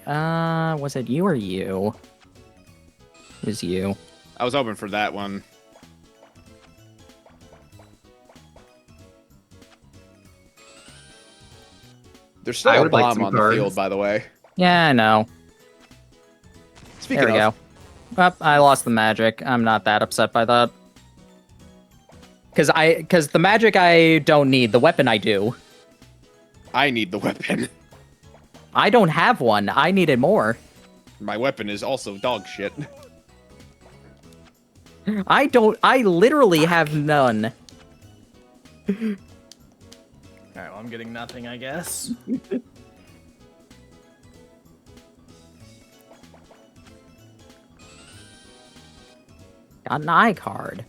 Was it you or you? It was you. I was hoping for that one. There's still I a would like bomb some on the cards. field, by the way. Yeah, I know. Speaking There we of, go. Well, I lost the magic. I'm not that upset by that. Because the magic I don't need, the weapon I do. I need the weapon. I don't have one. I needed more. My weapon is also dog shit. I literally have none. Alright, well, I'm getting nothing, I guess. Got an eye card.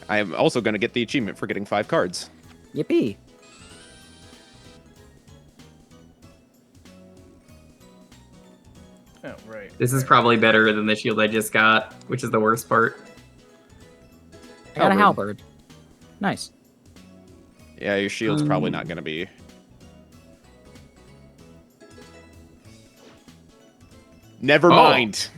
I am also going to get the achievement for getting 5 cards. Yippee. Oh, right. This is probably better than the shield I just got, which is the worst part. I got a Halberd. halberd. Nice. Yeah, your shield's probably not going to be... Never mind.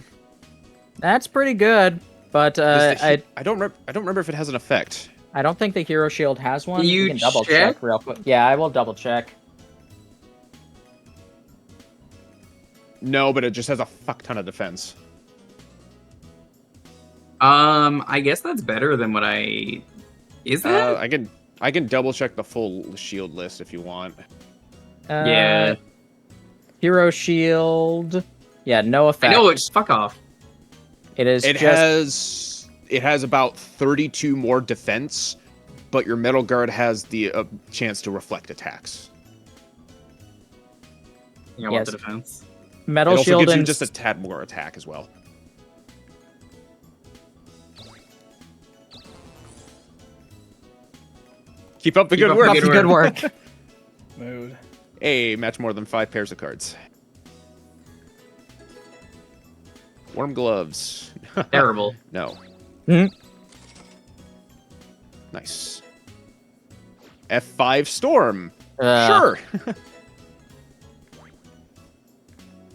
That's pretty good, but I don't remember if it has an effect. I don't think the hero shield has one. You We can double check? check real quick. Yeah, I will double check. No, but it just has a fuck ton of defense. I guess that's better than what I... Is that? I can double check the full shield list if you want. Yeah. Hero shield. Yeah, no effect. I know it's fuck off. It is. It has about 32 more defense, but your metal guard has the chance to reflect attacks. Yeah, what the defense? Metal it also shield gives you and just a tad more attack as well. Keep up the good work. Keep up the good work. Mood. Hey, match more than 5 pairs of cards. Warm gloves. Terrible. No. Hmm? Nice. F5 storm. Sure.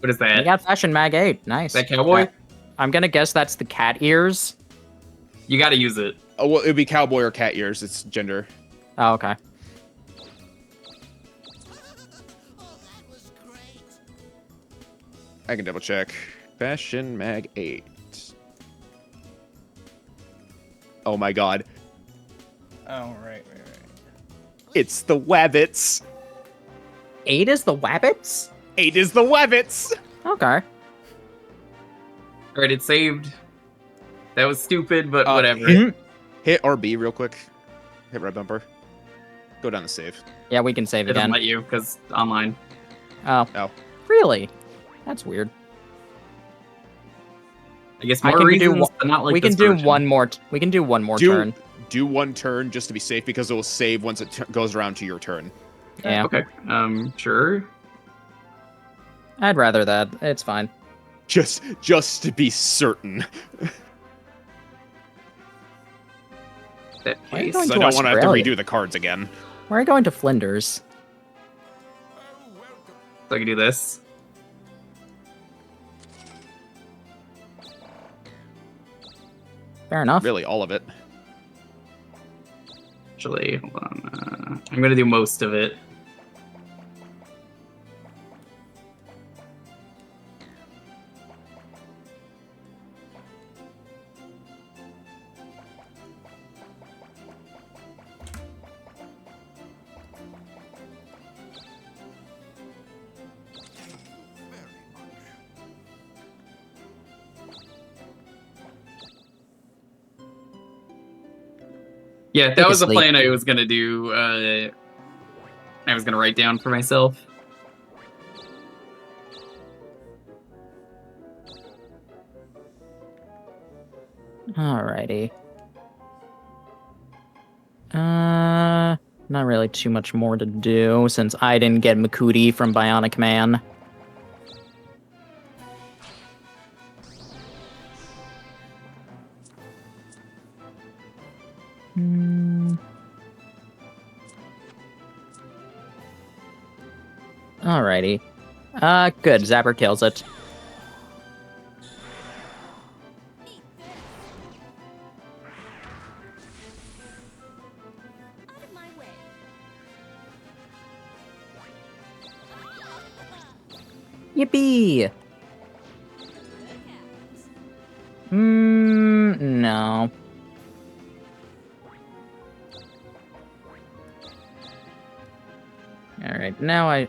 What is that? We got Fashion Mag 8. Nice. That cowboy? I'm gonna guess that's the cat ears. You gotta use it. Oh, well, it'd be cowboy or cat ears. It's gender. Oh, okay. I can double check. Fashion Mag 8. Oh my god. Oh, right. It's the Wabbits. 8 is the Wabbits? 8 is the Wabbits. Okay. Alright, it saved. That was stupid, but whatever. Hit RB real quick. Hit red bumper. Go down the save. Yeah, we can save It doesn't again. let you, because online. Oh. Oh. Really? That's weird. I guess I more can reasons, do but not like we can this do version. one more. We can do one more turn. Do one turn just to be safe because it will save once it goes around to your turn. Yeah. Okay. Sure. I'd rather that. It's fine. Just to be certain. That Why are you case. going So I to don't want to have to Australia? redo the cards again. Where are you going to Flinders? So I can do this. Fair enough. Really, all of it. Actually, hold on. I'm gonna do most of it. Yeah, that Take a was the sleep. plan I was gonna do. I was gonna write down for myself. Alrighty. Not really too much more to do since I didn't get Makudi from Bionic Man. Alrighty. Good. Zapper kills it. Out of my way. Yippee! No. Alright. now I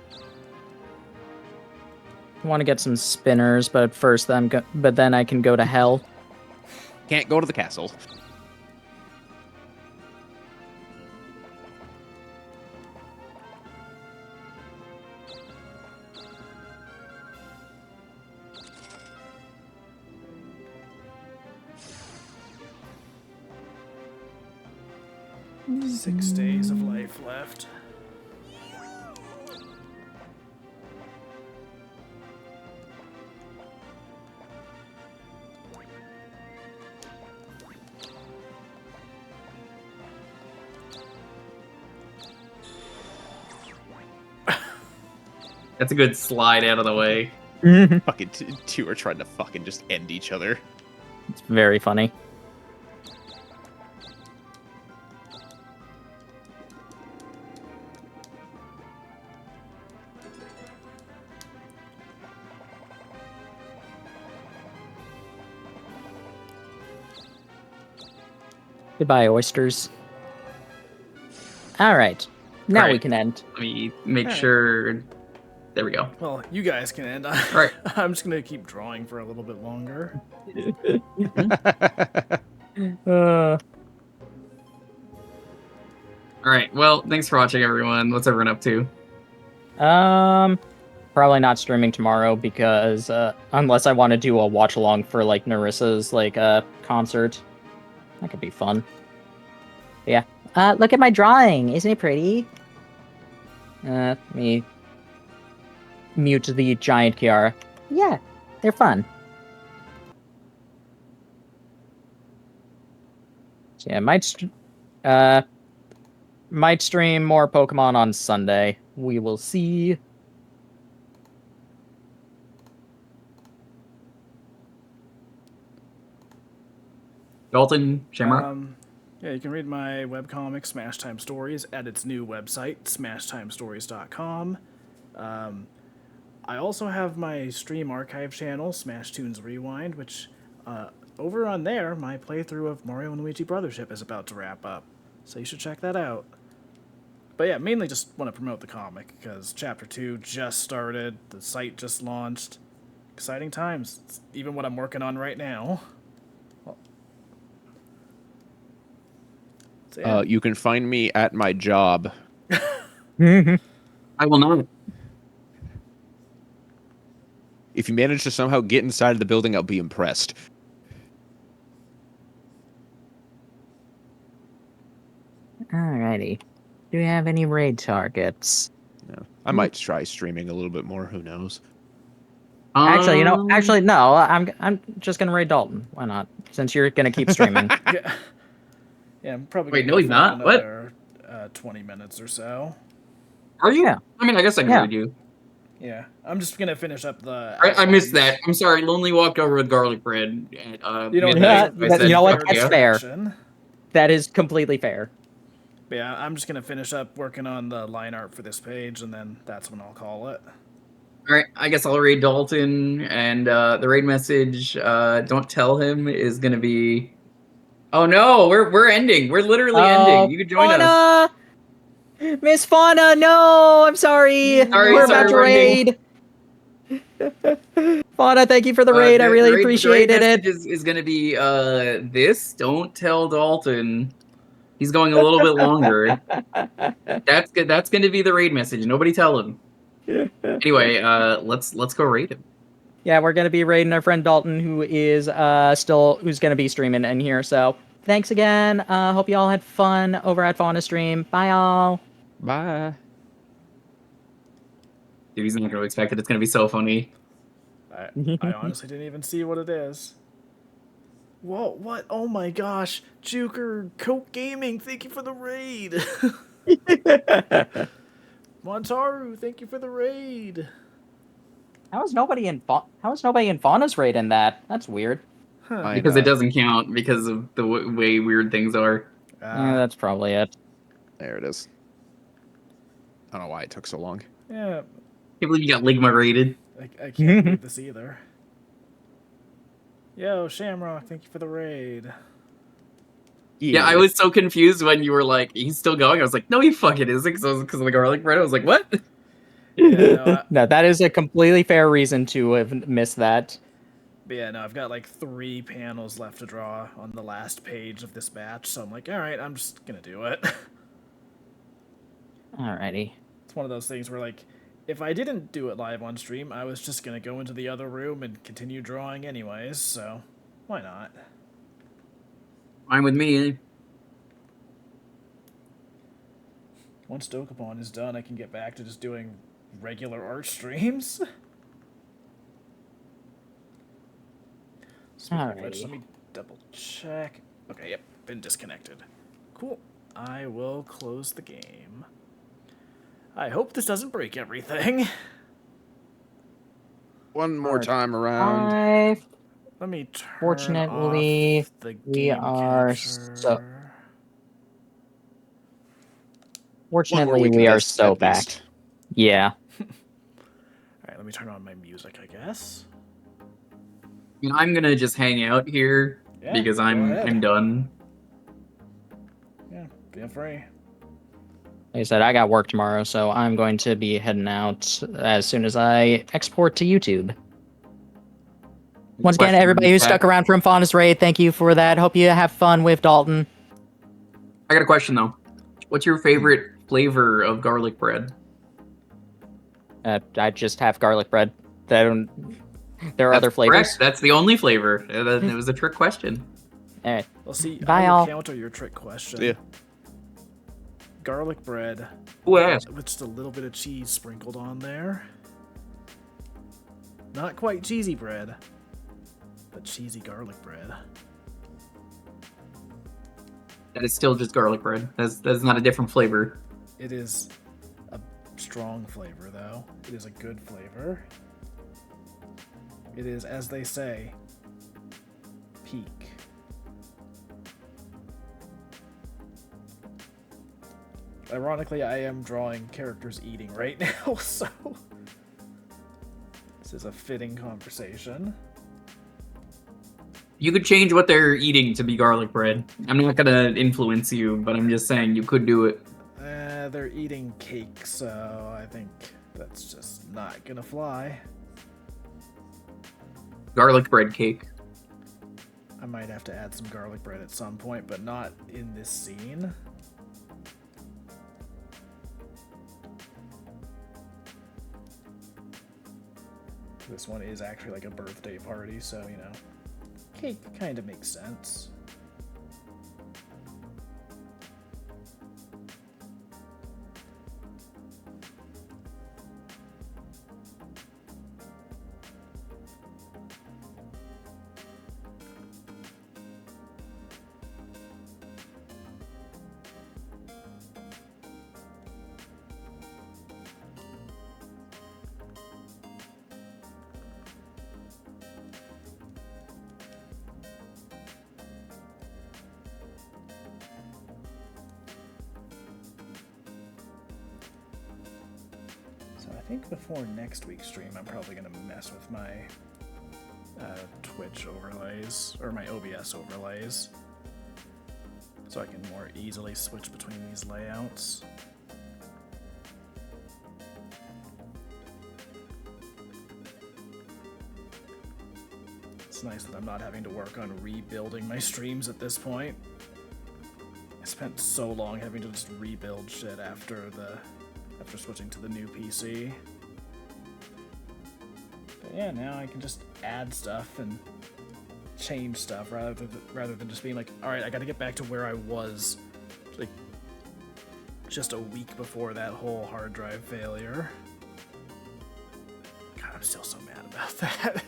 want to get some spinners, but first but then I can go to hell. Can't go to the castle. Six days of life left. That's a good slide out of the way. Fucking two are trying to fucking just end each other. It's very funny. Goodbye, oysters. All right. Now we Right. can end. Let me make Alright. sure. There we go. Well, you guys can end. Right. I'm just gonna keep drawing for a little bit longer. Uh, All right. Well, thanks for watching, everyone. What's everyone up to? probably not streaming tomorrow because unless I want to do a watch along for like Narissa's like concert, that could be fun. But yeah. Look at my drawing. Isn't it pretty? Let me mute the giant Kiara. Yeah, they're fun. So yeah, might stream more Pokemon on Sunday. We will see. Dalton, Shamrock. Yeah, you can read my webcomic, Smash Time Stories, at its new website, smashtimestories.com. I also have my stream archive channel, Smash Tunes Rewind, which, over on there, my playthrough of Mario and Luigi Brothership is about to wrap up. So you should check that out. But yeah, mainly just want to promote the comic, because Chapter 2 just started, the site just launched. Exciting times. It's even what I'm working on right now. So, yeah. You can find me at my job. I will not. If you manage to somehow get inside of the building, I'll be impressed. Alrighty. Do we have any raid targets? No. I might try streaming a little bit more. Who knows? Actually, no. I'm just gonna raid Dalton. Why not? Since you're gonna keep streaming. Yeah. Yeah, I'm probably Wait, gonna no, go he's for not? like What? another 20 minutes or so. Are you? Yeah. I mean, I guess I can Yeah. read you. Yeah, I'm just gonna finish up the. I missed outlines. that. I'm sorry. Lonely walked over with garlic bread at You know, midnight. Yeah, I said, you know what? "Fuck That's yeah." fair. direction. That is completely fair. But yeah, I'm just gonna finish up working on the line art for this page, and then that's when I'll call it. All right, I guess I'll raid Dalton, and the raid message, don't tell him, is gonna be, oh no, we're ending. We're literally ending. You can join us. Fauna! Miss Fauna, no! I'm sorry. Sorry, We're sorry, about to we're raid. Fauna, thank you for the raid. I The really raid appreciated message it. is gonna be, this, don't tell Dalton. He's going a little bit longer. That's good. That's gonna be the raid message. Nobody tell him. Anyway, let's go raid him. Yeah, we're gonna be raiding our friend Dalton, who is who's gonna be streaming in here. So thanks again. Hope you all had fun over at Fauna Stream. Bye all. Bye. Dude, he's not gonna expect it. It's gonna be so funny. I honestly didn't even see what it is. Whoa, what? Oh my gosh. Juker, Coke Gaming, thank you for the raid. Montaru, thank you for the raid. How is nobody in Fauna's raid in that? That's weird. Huh. Because it doesn't count because of the way weird things are. Yeah, that's probably it. There it is. I don't know why it took so long. Yeah, Can't believe you got Ligma rated. I can't believe this either. Yo, Shamrock, thank you for the raid. Yeah, I was so confused when you were like, he's still going. I was like, no, he fucking isn't, because of the garlic bread. I was like, what? no, No, that is a completely fair reason to have missed that. But yeah, no, I've got like 3 panels left to draw on the last page of this batch, so I'm like, alright, I'm just gonna do it. Alrighty. It's one of those things where, like, if I didn't do it live on stream, I was just gonna go into the other room and continue drawing anyways, so why not? Fine with me. Once Dokapon is done, I can get back to just doing regular art streams. Speaking of which, Alrighty. let me double check. Okay, yep, been disconnected. Cool. I will close the game. I hope this doesn't break everything. One more time around. Five. Let me turn Fortunately, off the we game are capture. so- One more Fortunately, week we of are this, so at back. least. Yeah. Alright, let me turn on my music, I guess. I'm gonna just hang out here Yeah, because go I'm ahead. done. Yeah, feel free. Like I said, I got work tomorrow, so I'm going to be heading out as soon as I export to YouTube. Once again, Question everybody in who chat. stuck around from Faunus Raid, thank you for that. Hope you have fun with Dalton. I got a question though. What's your favorite flavor of garlic bread? I just have garlic bread. There are That's other flavors. correct. That's the only flavor. It was a trick question. All right. Well, see, Bye, I will all. counter your trick question. See ya. Garlic bread Who asked? with just a little bit of cheese sprinkled on there. Not quite cheesy bread, but cheesy garlic bread. That is still just garlic bread. That's not a different flavor. It is a strong flavor, though. It is a good flavor. It is, as they say, peak. Ironically, I am drawing characters eating right now, so this is a fitting conversation. You could change what they're eating to be garlic bread. I'm not gonna influence you, but I'm just saying you could do it. They're eating cake, so I think that's just not gonna fly. Garlic bread cake. I might have to add some garlic bread at some point, but not in this scene. This one is actually like a birthday party, so, you know, cake kind of makes sense. I think before next week's stream, I'm probably going to mess with my Twitch overlays, or my OBS overlays, so I can more easily switch between these layouts. It's nice that I'm not having to work on rebuilding my streams at this point. I spent so long having to just rebuild shit after switching to the new PC. But yeah, now I can just add stuff and change stuff rather than just being like, alright, I gotta get back to where I was like just a week before that whole hard drive failure. God, I'm still so mad about that.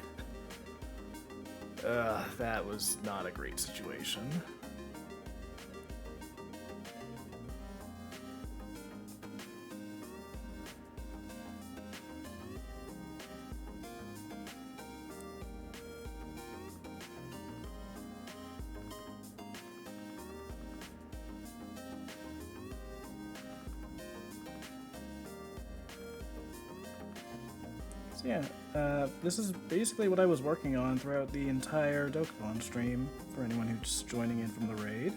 That was not a great situation. So yeah, this is basically what I was working on throughout the entire Dokapon stream, for anyone who's just joining in from the raid.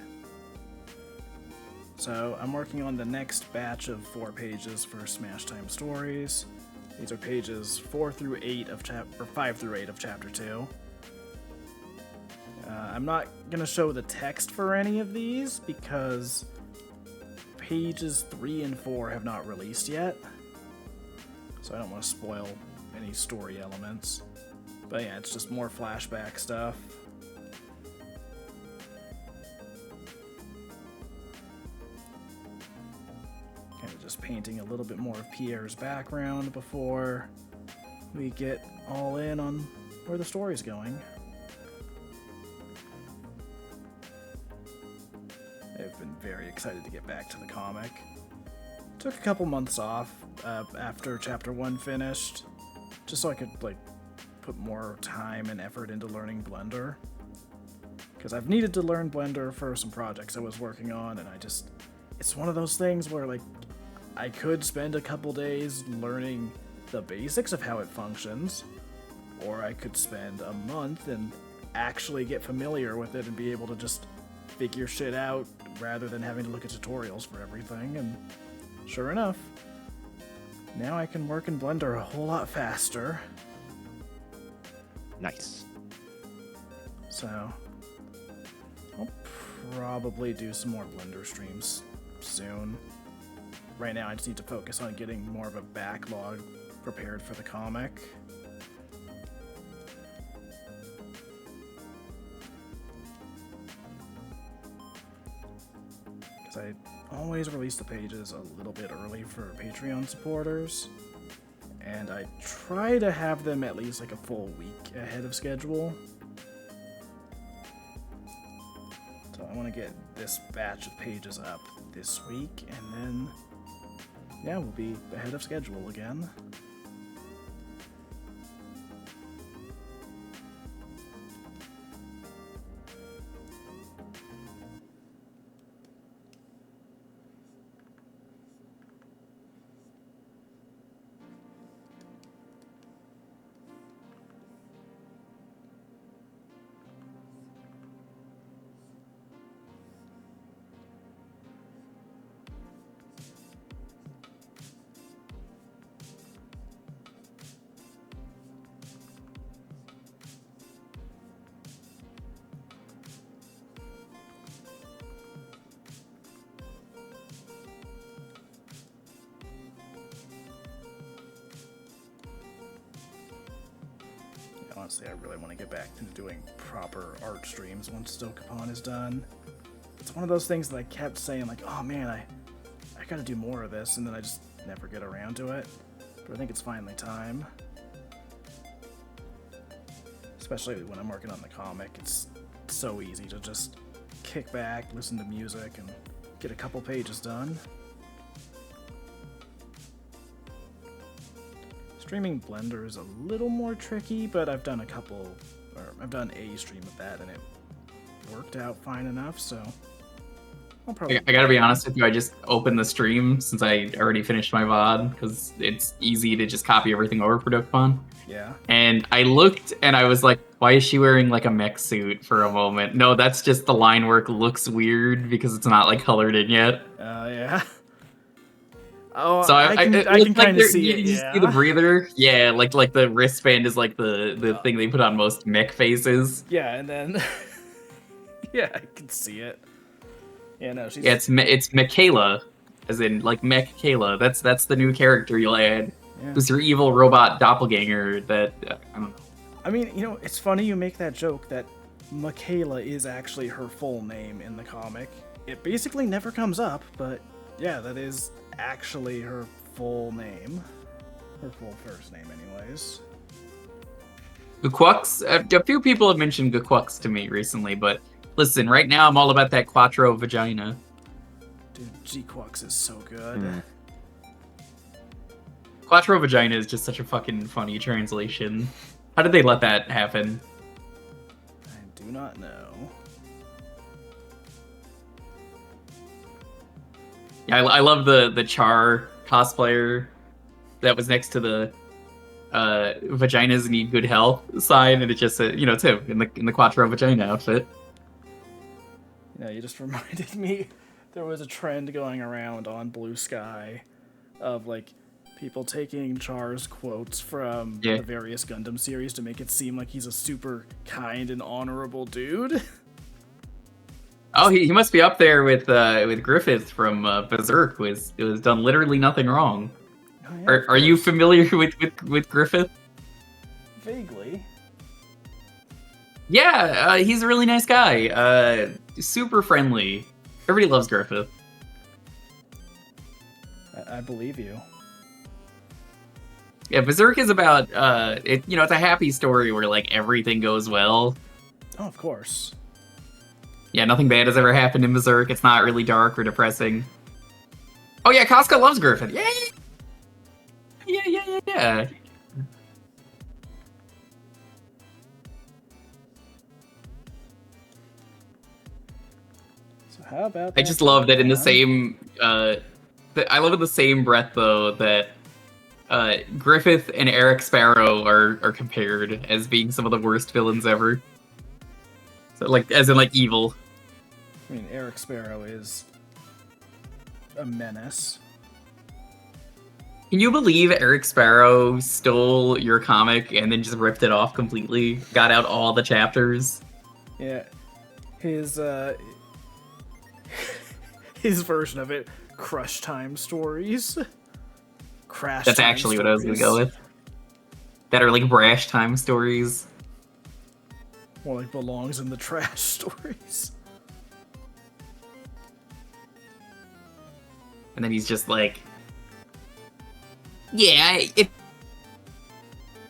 So I'm working on the next batch of 4 pages for Smash Time Stories. These are pages 4 through 8 of or 5 through 8 of chapter 2. I'm not gonna show the text for any of these because pages 3 and 4 have not released yet, so I don't want to spoil any story elements. But yeah, it's just more flashback stuff. Kind of just painting a little bit more of Pierre's background before we get all in on where the story's going. I've been very excited to get back to the comic. Took a couple months off after chapter 1 finished, just so I could like put more time and effort into learning Blender. Because I've needed to learn Blender for some projects I was working on, and it's one of those things where like I could spend a couple days learning the basics of how it functions, or I could spend a month and actually get familiar with it and be able to just figure shit out rather than having to look at tutorials for everything. And sure enough, now I can work in Blender a whole lot faster. Nice. So I'll probably do some more Blender streams soon. Right now I just need to focus on getting more of a backlog prepared for the comic. I always release the pages a little bit early for Patreon supporters, and I try to have them at least like a full week ahead of schedule. So I want to get this batch of pages up this week, and then yeah, we'll be ahead of schedule again. Honestly, I really want to get back into doing proper art streams once Dokapon is done. It's one of those things that I kept saying, like, oh man, I gotta do more of this, and then I just never get around to it. But I think it's finally time. Especially when I'm working on the comic, it's so easy to just kick back, listen to music, and get a couple pages done. Streaming Blender is a little more tricky, but I've done I've done a stream of that, and it worked out fine enough, so I'll probably... I gotta be honest with you, I just opened the stream since I already finished my VOD, because it's easy to just copy everything over for Dokapon. Yeah. And I looked, and I was like, why is she wearing like a mech suit for a moment? No, that's just the line work looks weird because it's not like colored in yet. Yeah. Oh, so I can kind of see it. You see the breather, yeah, like the wristband is like the thing they put on most mech faces. Yeah, and then yeah, I can see it. Yeah, no, she's... Yeah, it's Michaela, as in like Mech Kayla. That's the new character you'll add. Yeah. Who's your evil robot doppelganger? That I don't know. I mean, you know, it's funny you make that joke that Michaela is actually her full name in the comic. It basically never comes up, but yeah, that is actually her full name. Her full first name, anyways. Guquux? A few people have mentioned Guquux to me recently, but listen, right now I'm all about that Quattro vagina. Dude, G-Quux is so good. Quattro vagina is just such a fucking funny translation. How did they let that happen? I do not know. Yeah, I love the Char cosplayer that was next to the vaginas need good health sign, and it just said, you know, it's him in the Quattro vagina outfit. Yeah, you just reminded me there was a trend going around on Blue Sky of like People taking Char's quotes from Yeah. the various Gundam series to make it seem like he's a super kind and honorable dude. Oh, he must be up there with Griffith from Berserk, who has done literally nothing wrong. Oh, yeah, of Are you course. familiar with Griffith? Vaguely. Yeah, he's a really nice guy. Super friendly. Everybody loves Griffith. I believe you. Yeah, Berserk is about it's a happy story where like everything goes well. Oh, of course. Yeah, nothing bad has ever happened in Berserk. It's not really dark or depressing. Oh yeah, Casca loves Griffith. Yay! Yeah. So how about I that, just love that in the Dokapon? same I love in the same breath though that Griffith and Eric Sparrow are compared as being some of the worst villains ever. So like as in like evil. I mean, Eric Sparrow is a menace. Can you believe Eric Sparrow stole your comic and then just ripped it off completely? Got out all the chapters? Yeah, his his version of it, Crush Time Stories. Crash. That's Time actually what I was gonna go Stories. with. That are like brash time stories. More like belongs in the trash stories. And then he's just like, yeah, if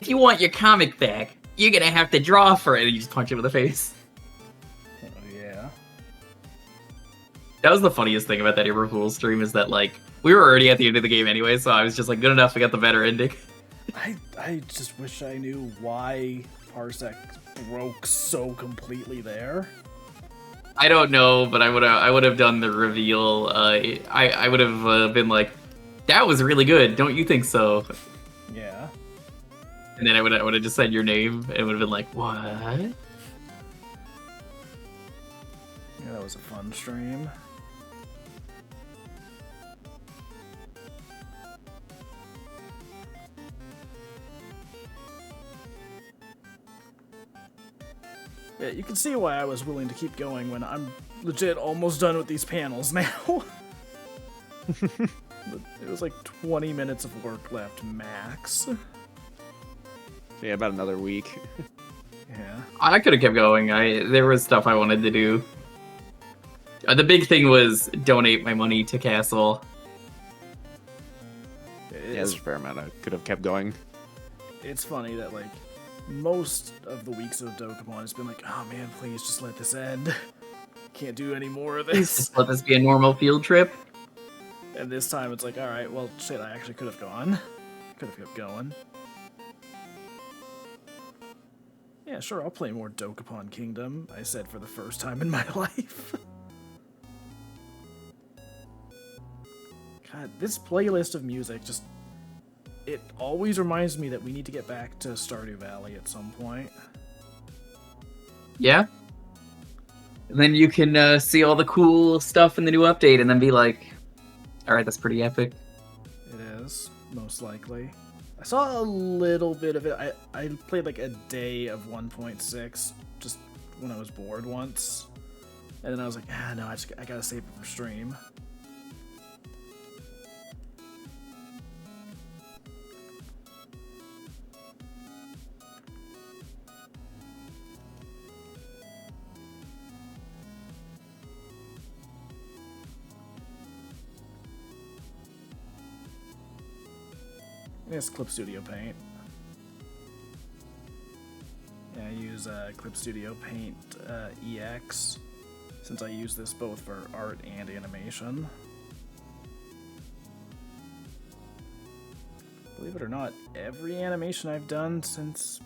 you want your comic back, you're gonna have to draw for it. And you just punch him in the face. Oh yeah. That was the funniest thing about that April Fool's stream is that like we were already at the end of the game anyway, so I was just like good enough to get the better ending. I just wish I knew why Parsec broke so completely there. I don't know, but I would have done the reveal. I would have been like, that was really good. Don't you think so? Yeah. And then I would have just said your name and would have been like, what? Yeah, that was a fun stream. Yeah, you can see why I was willing to keep going when I'm legit almost done with these panels now. But it was like 20 minutes of work left max. Yeah, about another week. Yeah. I could have kept going. There was stuff I wanted to do. The big thing was donate my money to Castle. Yeah, there's a fair amount. I could have kept going. It's funny that, like, most of the weeks of Dokapon has been like, oh man, please just let this end. Can't do any more of this. Just let this be a normal field trip. And this time it's like, alright, well, shit, I actually could have gone. Could have kept going. Yeah, sure, I'll play more Dokapon Kingdom, I said for the first time in my life. God, this playlist of music just... It always reminds me that we need to get back to Stardew Valley at some point. Yeah. And then you can see all the cool stuff in the new update and then be like, alright, that's pretty epic. It is, most likely. I saw a little bit of it. I played like a day of 1.6 just when I was bored once. And then I was like, no, I gotta save it for stream. It's Clip Studio Paint. Yeah, I use Clip Studio Paint EX, since I use this both for art and animation. Believe it or not, every animation I've done since,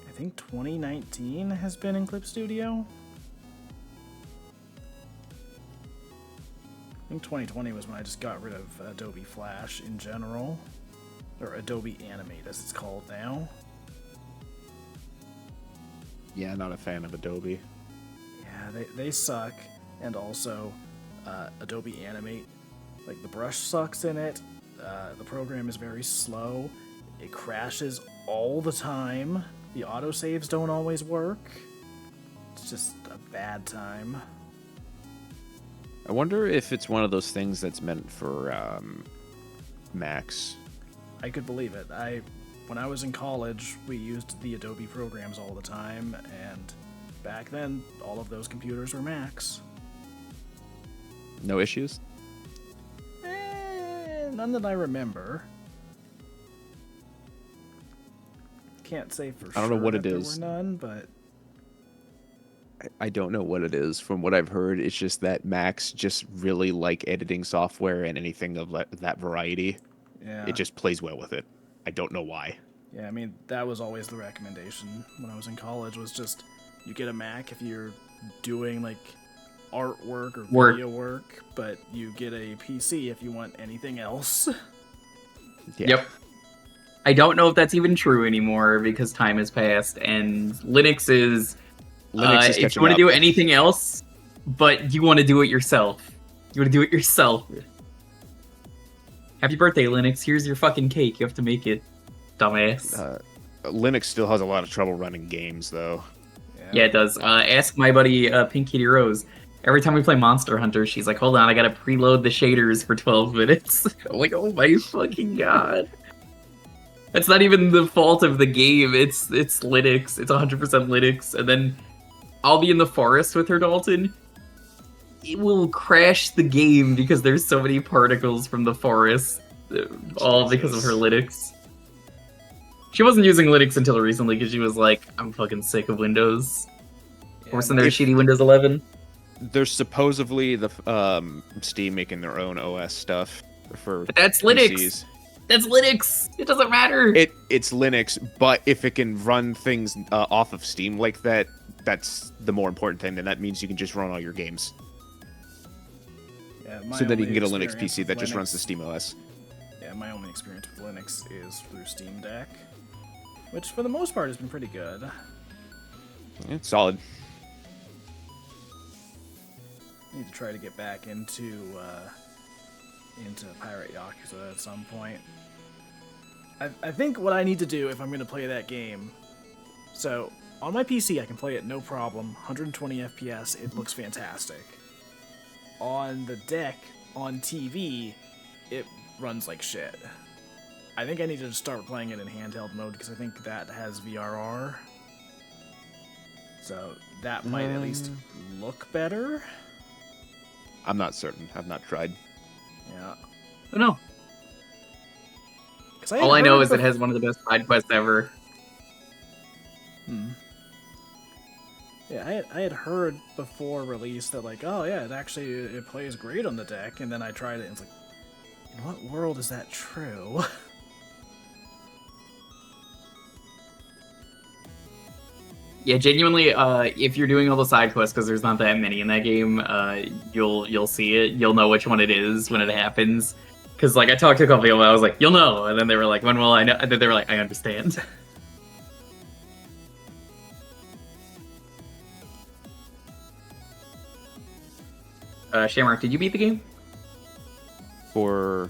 I think 2019 has been in Clip Studio. I think 2020 was when I just got rid of Adobe Flash in general. Or Adobe Animate, as it's called now. Yeah, not a fan of Adobe. Yeah, they suck. And also, Adobe Animate, like, the brush sucks in it. The program is very slow. It crashes all the time. The autosaves don't always work. It's just a bad time. I wonder if it's one of those things that's meant for Macs. I could believe it. When I was in college, we used the Adobe programs all the time, and back then, all of those computers were Macs. No issues? None that I remember. Can't say for sure. I don't know what it there is. were none, but I don't know what it is. From what I've heard, it's just that Macs just really like editing software and anything of that variety. yeah. It just plays well with it. I don't know why. Yeah, I mean, that was always the recommendation when I was in college, was just you get a Mac if you're doing like artwork or Work. video work, but you get a PC if you want anything else. Yeah. Yep. I don't know if that's even true anymore because time has passed, and Linux is Linux is if you catching want to up. do anything else, but you want to do it yourself. You want to do it yourself. Happy birthday, Linux. Here's your fucking cake. You have to make it, dumbass. Linux still has a lot of trouble running games, though. Yeah, it does. Ask my buddy Pink Kitty Rose. Every time we play Monster Hunter, she's like, hold on, I gotta preload the shaders for 12 minutes. I'm like, oh my fucking god. That's not even the fault of the game. It's Linux. It's 100% Linux. And then I'll be in the forest with her, Dalton. It will crash the game because there's so many particles from the forest. All because of her Linux. She wasn't using Linux until recently because she was like, I'm fucking sick of Windows. Worse than their shitty Windows 11. There's supposedly the Steam making their own OS stuff for But that's PCs. Linux. That's Linux. It doesn't matter. It's Linux, but if it can run things off of Steam like that, that's the more important thing. Then that means you can just run all your games. Yeah, So then you only can get a Linux experience PC with that just Linux- runs the Steam OS. Yeah, my only experience with Linux is through Steam Deck, which for the most part has been pretty good. Yeah, solid. I need to try to get back into Pirate Yakuza at some point. I think what I need to do if I'm going to play that game, so on my PC I can play it no problem, 120 FPS, it looks fantastic. On the deck, on TV, it runs like shit. I think I need to start playing it in handheld mode because I think that has VRR. So that might at least look better. I'm not certain. I've not tried. Yeah. Oh, no. All I know is it has one of the best side quests ever. Yeah, I had heard before release that like, oh yeah, it plays great on the deck, and then I tried it and it's like, in what world is that true? Yeah, genuinely, if you're doing all the side quests, because there's not that many in that game, you'll see it. You'll know which one it is when it happens. Because, like, I talked to a couple people, I was like, you'll know. And then they were like, when will I know? And then they were like, I understand. Shamrock, did you beat the game? For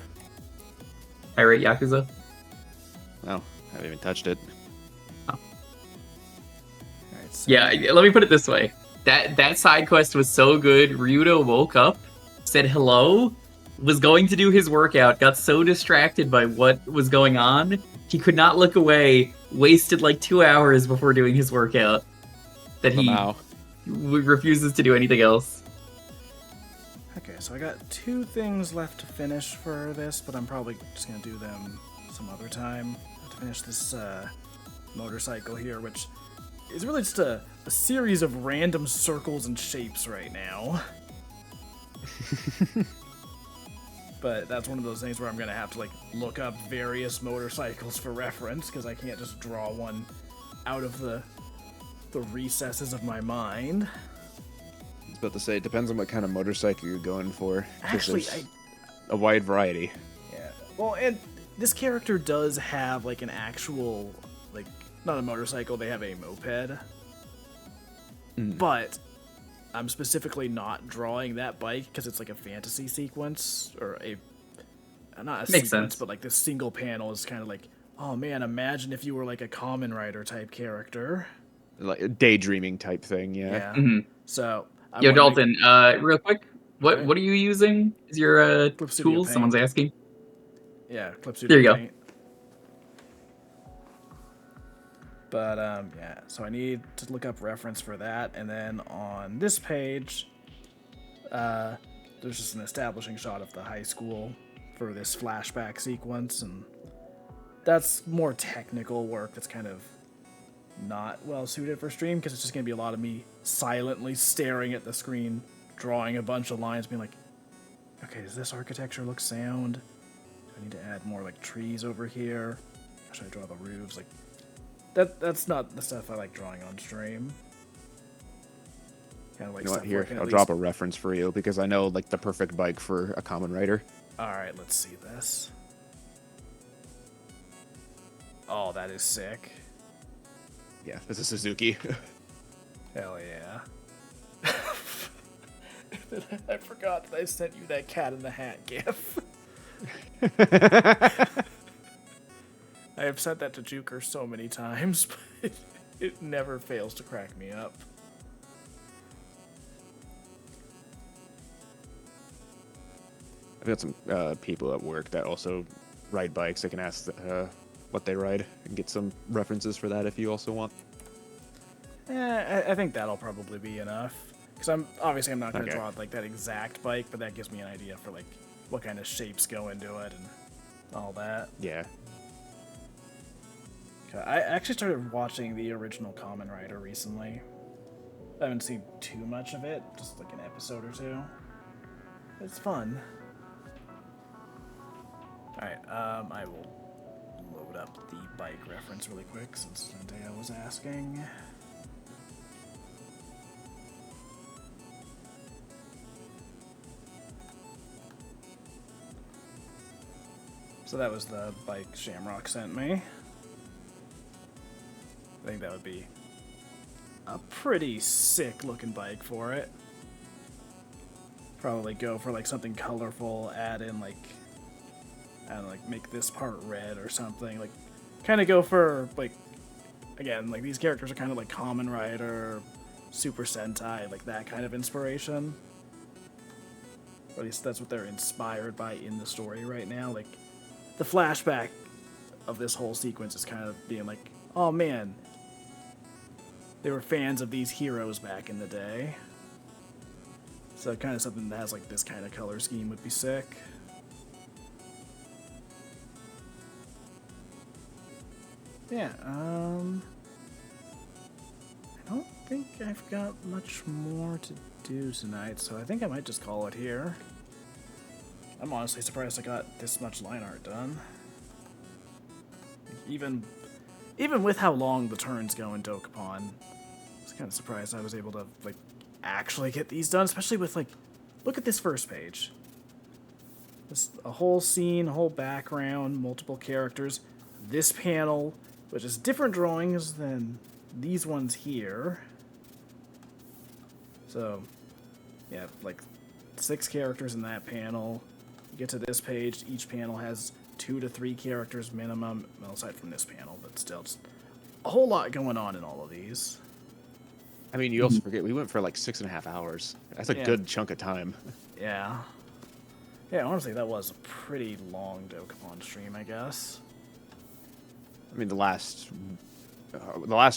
Pirate Yakuza? no, I haven't even touched it. Yeah, let me put it this way. That side quest was so good, Ryudo woke up, said hello, was going to do his workout, got so distracted by what was going on, he could not look away, wasted like 2 hours before doing his workout, that he Wow. refuses to do anything else. Okay, so I got 2 things left to finish for this, but I'm probably just gonna do them some other time. I have to finish this motorcycle here, which is really just a series of random circles and shapes right now. But that's one of those things where I'm gonna have to like look up various motorcycles for reference, because I can't just draw one out of the recesses of my mind. I was about to say, it depends on what kind of motorcycle you're going for. 'cause Actually, there's a wide variety. Yeah. Well, and this character does have like an actual, like, not a motorcycle, they have a moped. But I'm specifically not drawing that bike because it's like a fantasy sequence, or not a Makes sequence, sense. but like this single panel is kind of like, oh man, imagine if you were like a Common Rider type character. Like a daydreaming type thing. Yeah. Yeah. Mhm. So I Yo, wanted to make Dalton, real quick, Okay. what are you using as your Clip Studio tools? Someone's Paint. asking. Yeah, Clip Studio There you go. Paint. But yeah, so I need to look up reference for that, and then on this page, there's just an establishing shot of the high school for this flashback sequence, and that's more technical work that's kind of not well suited for stream because it's just gonna be a lot of me silently staring at the screen, drawing a bunch of lines, being like, okay, does this architecture look sound? Do I need to add more like trees over here? Or should I draw the roofs? Like that's not the stuff I like drawing on stream. Kind of like You know what? stuff Here, where I can at I'll least- drop a reference for you because I know like the perfect bike for a common rider. All right, let's see this. Oh, that is sick. Yeah, this is Suzuki. Hell yeah. I forgot that I sent you that Cat in the Hat gif. I have sent that to Juker so many times, but it never fails to crack me up. I've got some people at work that also ride bikes. I can ask what they ride and get some references for that if you also want. I think that'll probably be enough. Because I'm not going to Okay. draw like that exact bike, but that gives me an idea for like what kind of shapes go into it and all that. Yeah. I actually started watching the original Kamen Rider recently. I haven't seen too much of it, just like an episode or two. It's fun. Alright, I will load up the bike reference really quick since Zendaya was asking. So that was the bike Shamrock sent me. I think that would be a pretty sick looking bike for it. Probably go for like something colorful, add in like, I don't know, like make this part red or something. Like, kind of go for like, again, like these characters are kind of like Kamen Rider, Super Sentai, like that kind of inspiration. Or at least that's what they're inspired by in the story right now. Like, the flashback of this whole sequence is kind of being like, oh man, they were fans of these heroes back in the day. So kind of something that has like this kind of color scheme would be sick. Yeah, I don't think I've got much more to do tonight, so I think I might just call it here. I'm honestly surprised I got this much line art done. Even with how long the turns go in Dokapon, I was kind of surprised I was able to like actually get these done, especially with like, look at this first page. This a whole scene, a whole background, multiple characters. This panel, which is different drawings than these ones here. So, yeah, like 6 characters in that panel. You get to this page, each panel has 2 to 3 characters minimum, well, aside from this panel, but still, just a whole lot going on in all of these. I mean, you also forget we went for like 6.5 hours. That's a Yeah. good chunk of time. Yeah. Yeah, honestly, that was a pretty long Dokapon stream, I guess. I mean, the last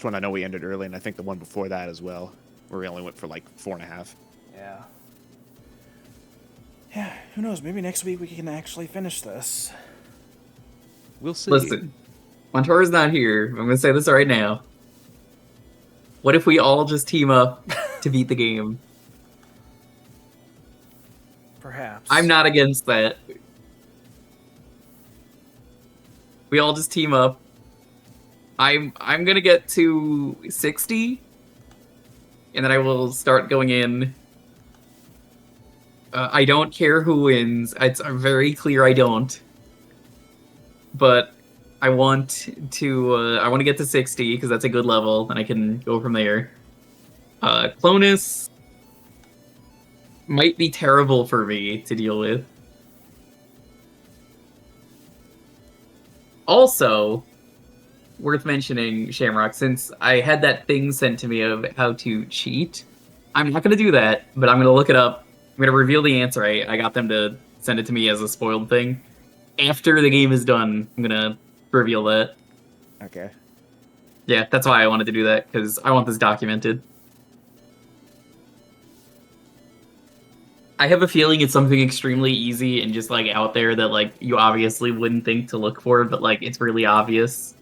one I know we ended early, and I think the one before that as well, where we only went for like 4.5. Yeah. Yeah, who knows? Maybe next week we can actually finish this. We'll see. Listen, Montora's not here. I'm gonna say this right now. What if we all just team up to beat the game? Perhaps. I'm not against that. We all just team up. I'm gonna get to 60, and then I will start going in. I don't care who wins. It's very clear I don't. But I want to get to 60 because that's a good level, and I can go from there. Clonus might be terrible for me to deal with. Also, worth mentioning, Shamrock, since I had that thing sent to me of how to cheat, I'm not going to do that, but I'm going to look it up. I'm going to reveal the answer. I got them to send it to me as a spoiled thing. After the game is done, I'm going to reveal that. Okay. Yeah, that's why I wanted to do that, because I want this documented. I have a feeling it's something extremely easy and just, like, out there that, like, you obviously wouldn't think to look for, but, like, it's really obvious.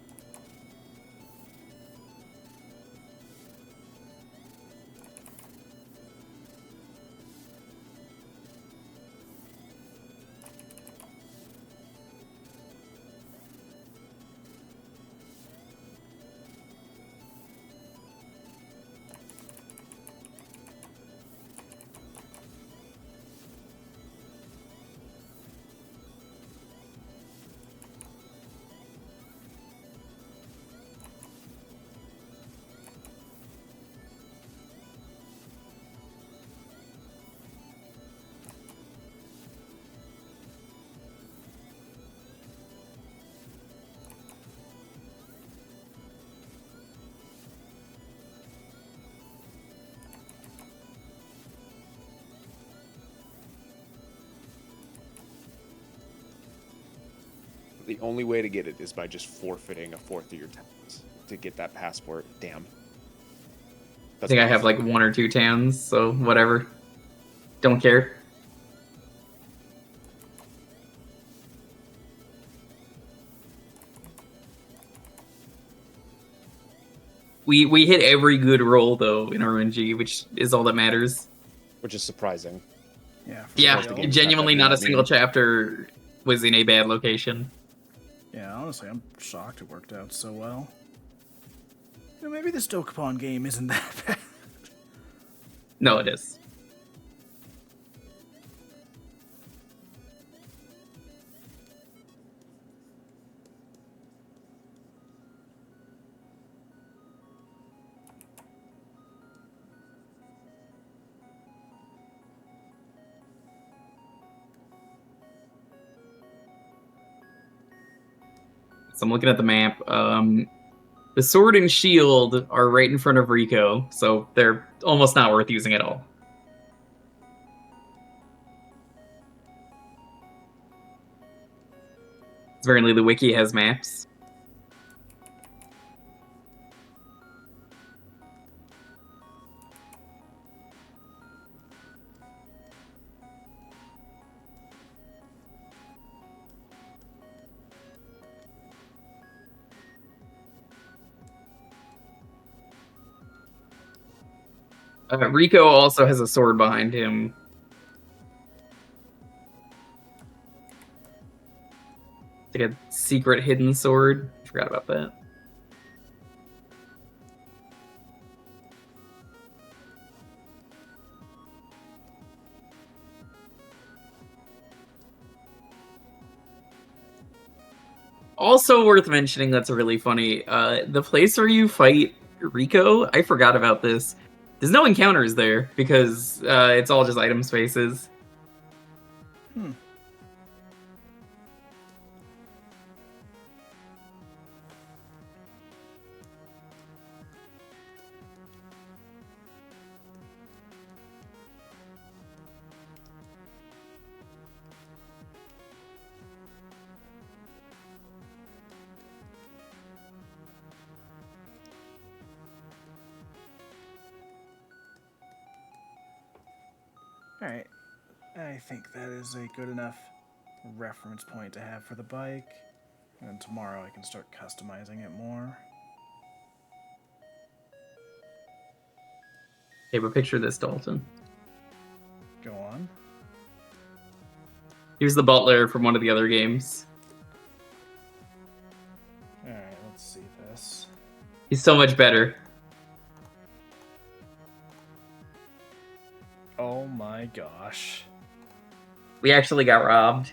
The only way to get it is by just forfeiting a fourth of your towns to get that passport. Damn. I think I have like 1 or 2 towns, so whatever. Don't care. We hit every good roll though in RNG, which is all that matters. Which is surprising. Yeah. Yeah, the game's genuinely not that not a big, I single mean. chapter was in a bad location. Yeah, honestly, I'm shocked it worked out so well. You know, maybe this Dokapon game isn't that bad. No, it is. So I'm looking at the map. The sword and shield are right in front of Rico, so they're almost not worth using at all. Apparently the wiki has maps. Rico also has a sword behind him. It's like a secret hidden sword. Forgot about that. Also worth mentioning that's really funny. The place where you fight Rico, I forgot about this. There's no encounters there because it's all just item spaces. Alright. I think that is a good enough reference point to have for the bike. And tomorrow I can start customizing it more. Okay, but picture this, Dalton. Go on. Here's the butler from one of the other games. Alright, let's see this. He's so much better. Oh my gosh. We actually got robbed.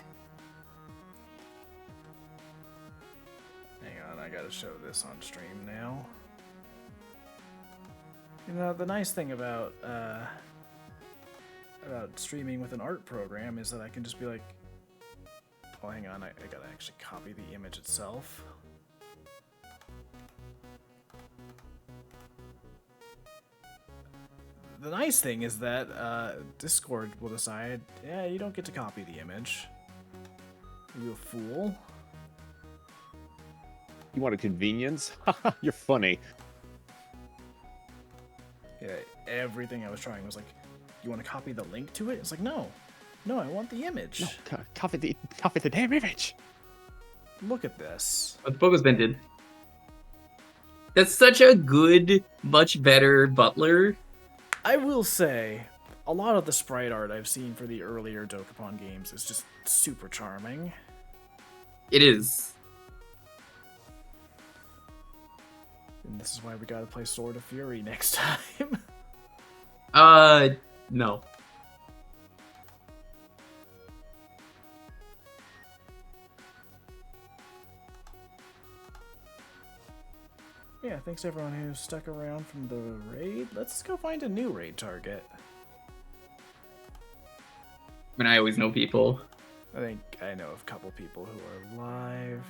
Hang on, I gotta show this on stream now. You know, the nice thing about streaming with an art program is that I can just be like, Oh, hang on. I gotta actually copy the image itself. The nice thing is that Discord will decide, yeah, you don't get to copy the image. Are you a fool? You want a convenience? You're funny. Yeah, everything I was trying was like, you want to copy the link to it? It's like, no. No, I want the image. No, copy the damn image. Look at this. What the Pogo's been did. That's such a good, much better Butler. I will say, a lot of the sprite art I've seen for the earlier Dokapon games is just super charming. It is. And this is why we gotta play Sword of Fury next time. No. Yeah, thanks everyone who stuck around from the raid. Let's go find a new raid target. I mean, I always know people. I think I know of a couple people who are live.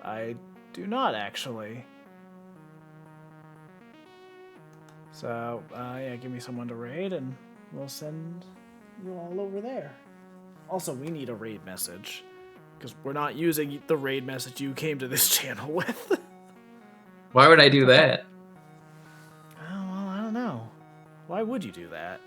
I do not actually. So, yeah, give me someone to raid and we'll send you all over there. Also, we need a raid message. Because we're not using the raid message you came to this channel with. Why would I do that? Oh, well, I don't know. Why would you do that?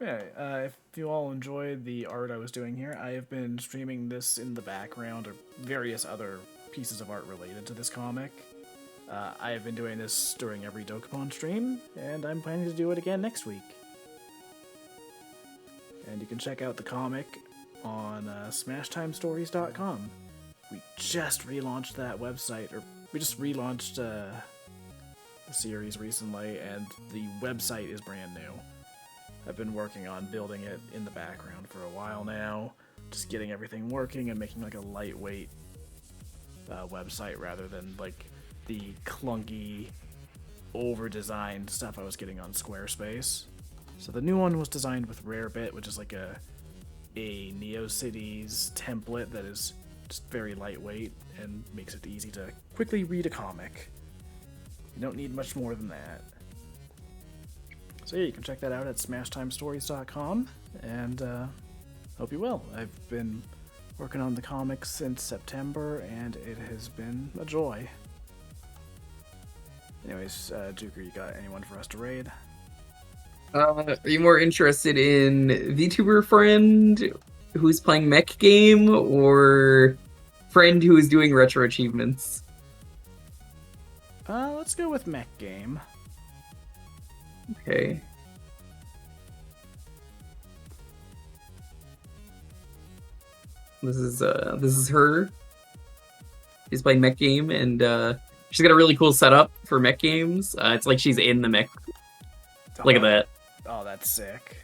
Yeah, if you all enjoyed the art I was doing here, I have been streaming this in the background, or various other pieces of art related to this comic. I have been doing this during every Dokapon stream, and I'm planning to do it again next week. And you can check out the comic on smashtimestories.com. We just relaunched that website, or we just relaunched the series recently, and the website is brand new. I've been working on building it in the background for a while now, just getting everything working and making like a lightweight website rather than like the clunky, over-designed stuff I was getting on Squarespace. So the new one was designed with Rarebit, which is like a NeoCities template that is just very lightweight and makes it easy to quickly read a comic. You don't need much more than that. So yeah, you can check that out at smashtimestories.com, and hope you will. I've been working on the comics since September, and it has been a joy. Anyways, Juker, you got anyone for us to raid? Are you more interested in VTuber friend who's playing mech game, or friend who is doing retro achievements? Let's go with mech game. Okay. This is her. She's playing mech game, and she's got a really cool setup for mech games. It's like she's in the mech. Look at that. Oh, that's sick.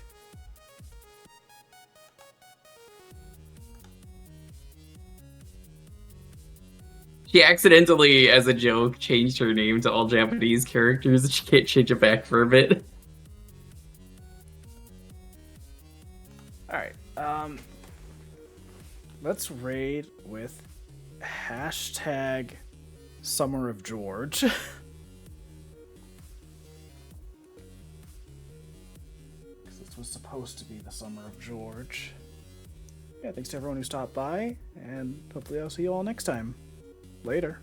She accidentally, as a joke, changed her name to all Japanese characters, and she can't change it back for a bit. Alright, let's raid with hashtag Summer of George. Because this was supposed to be the Summer of George. Yeah, thanks to everyone who stopped by, and hopefully I'll see you all next time. Later.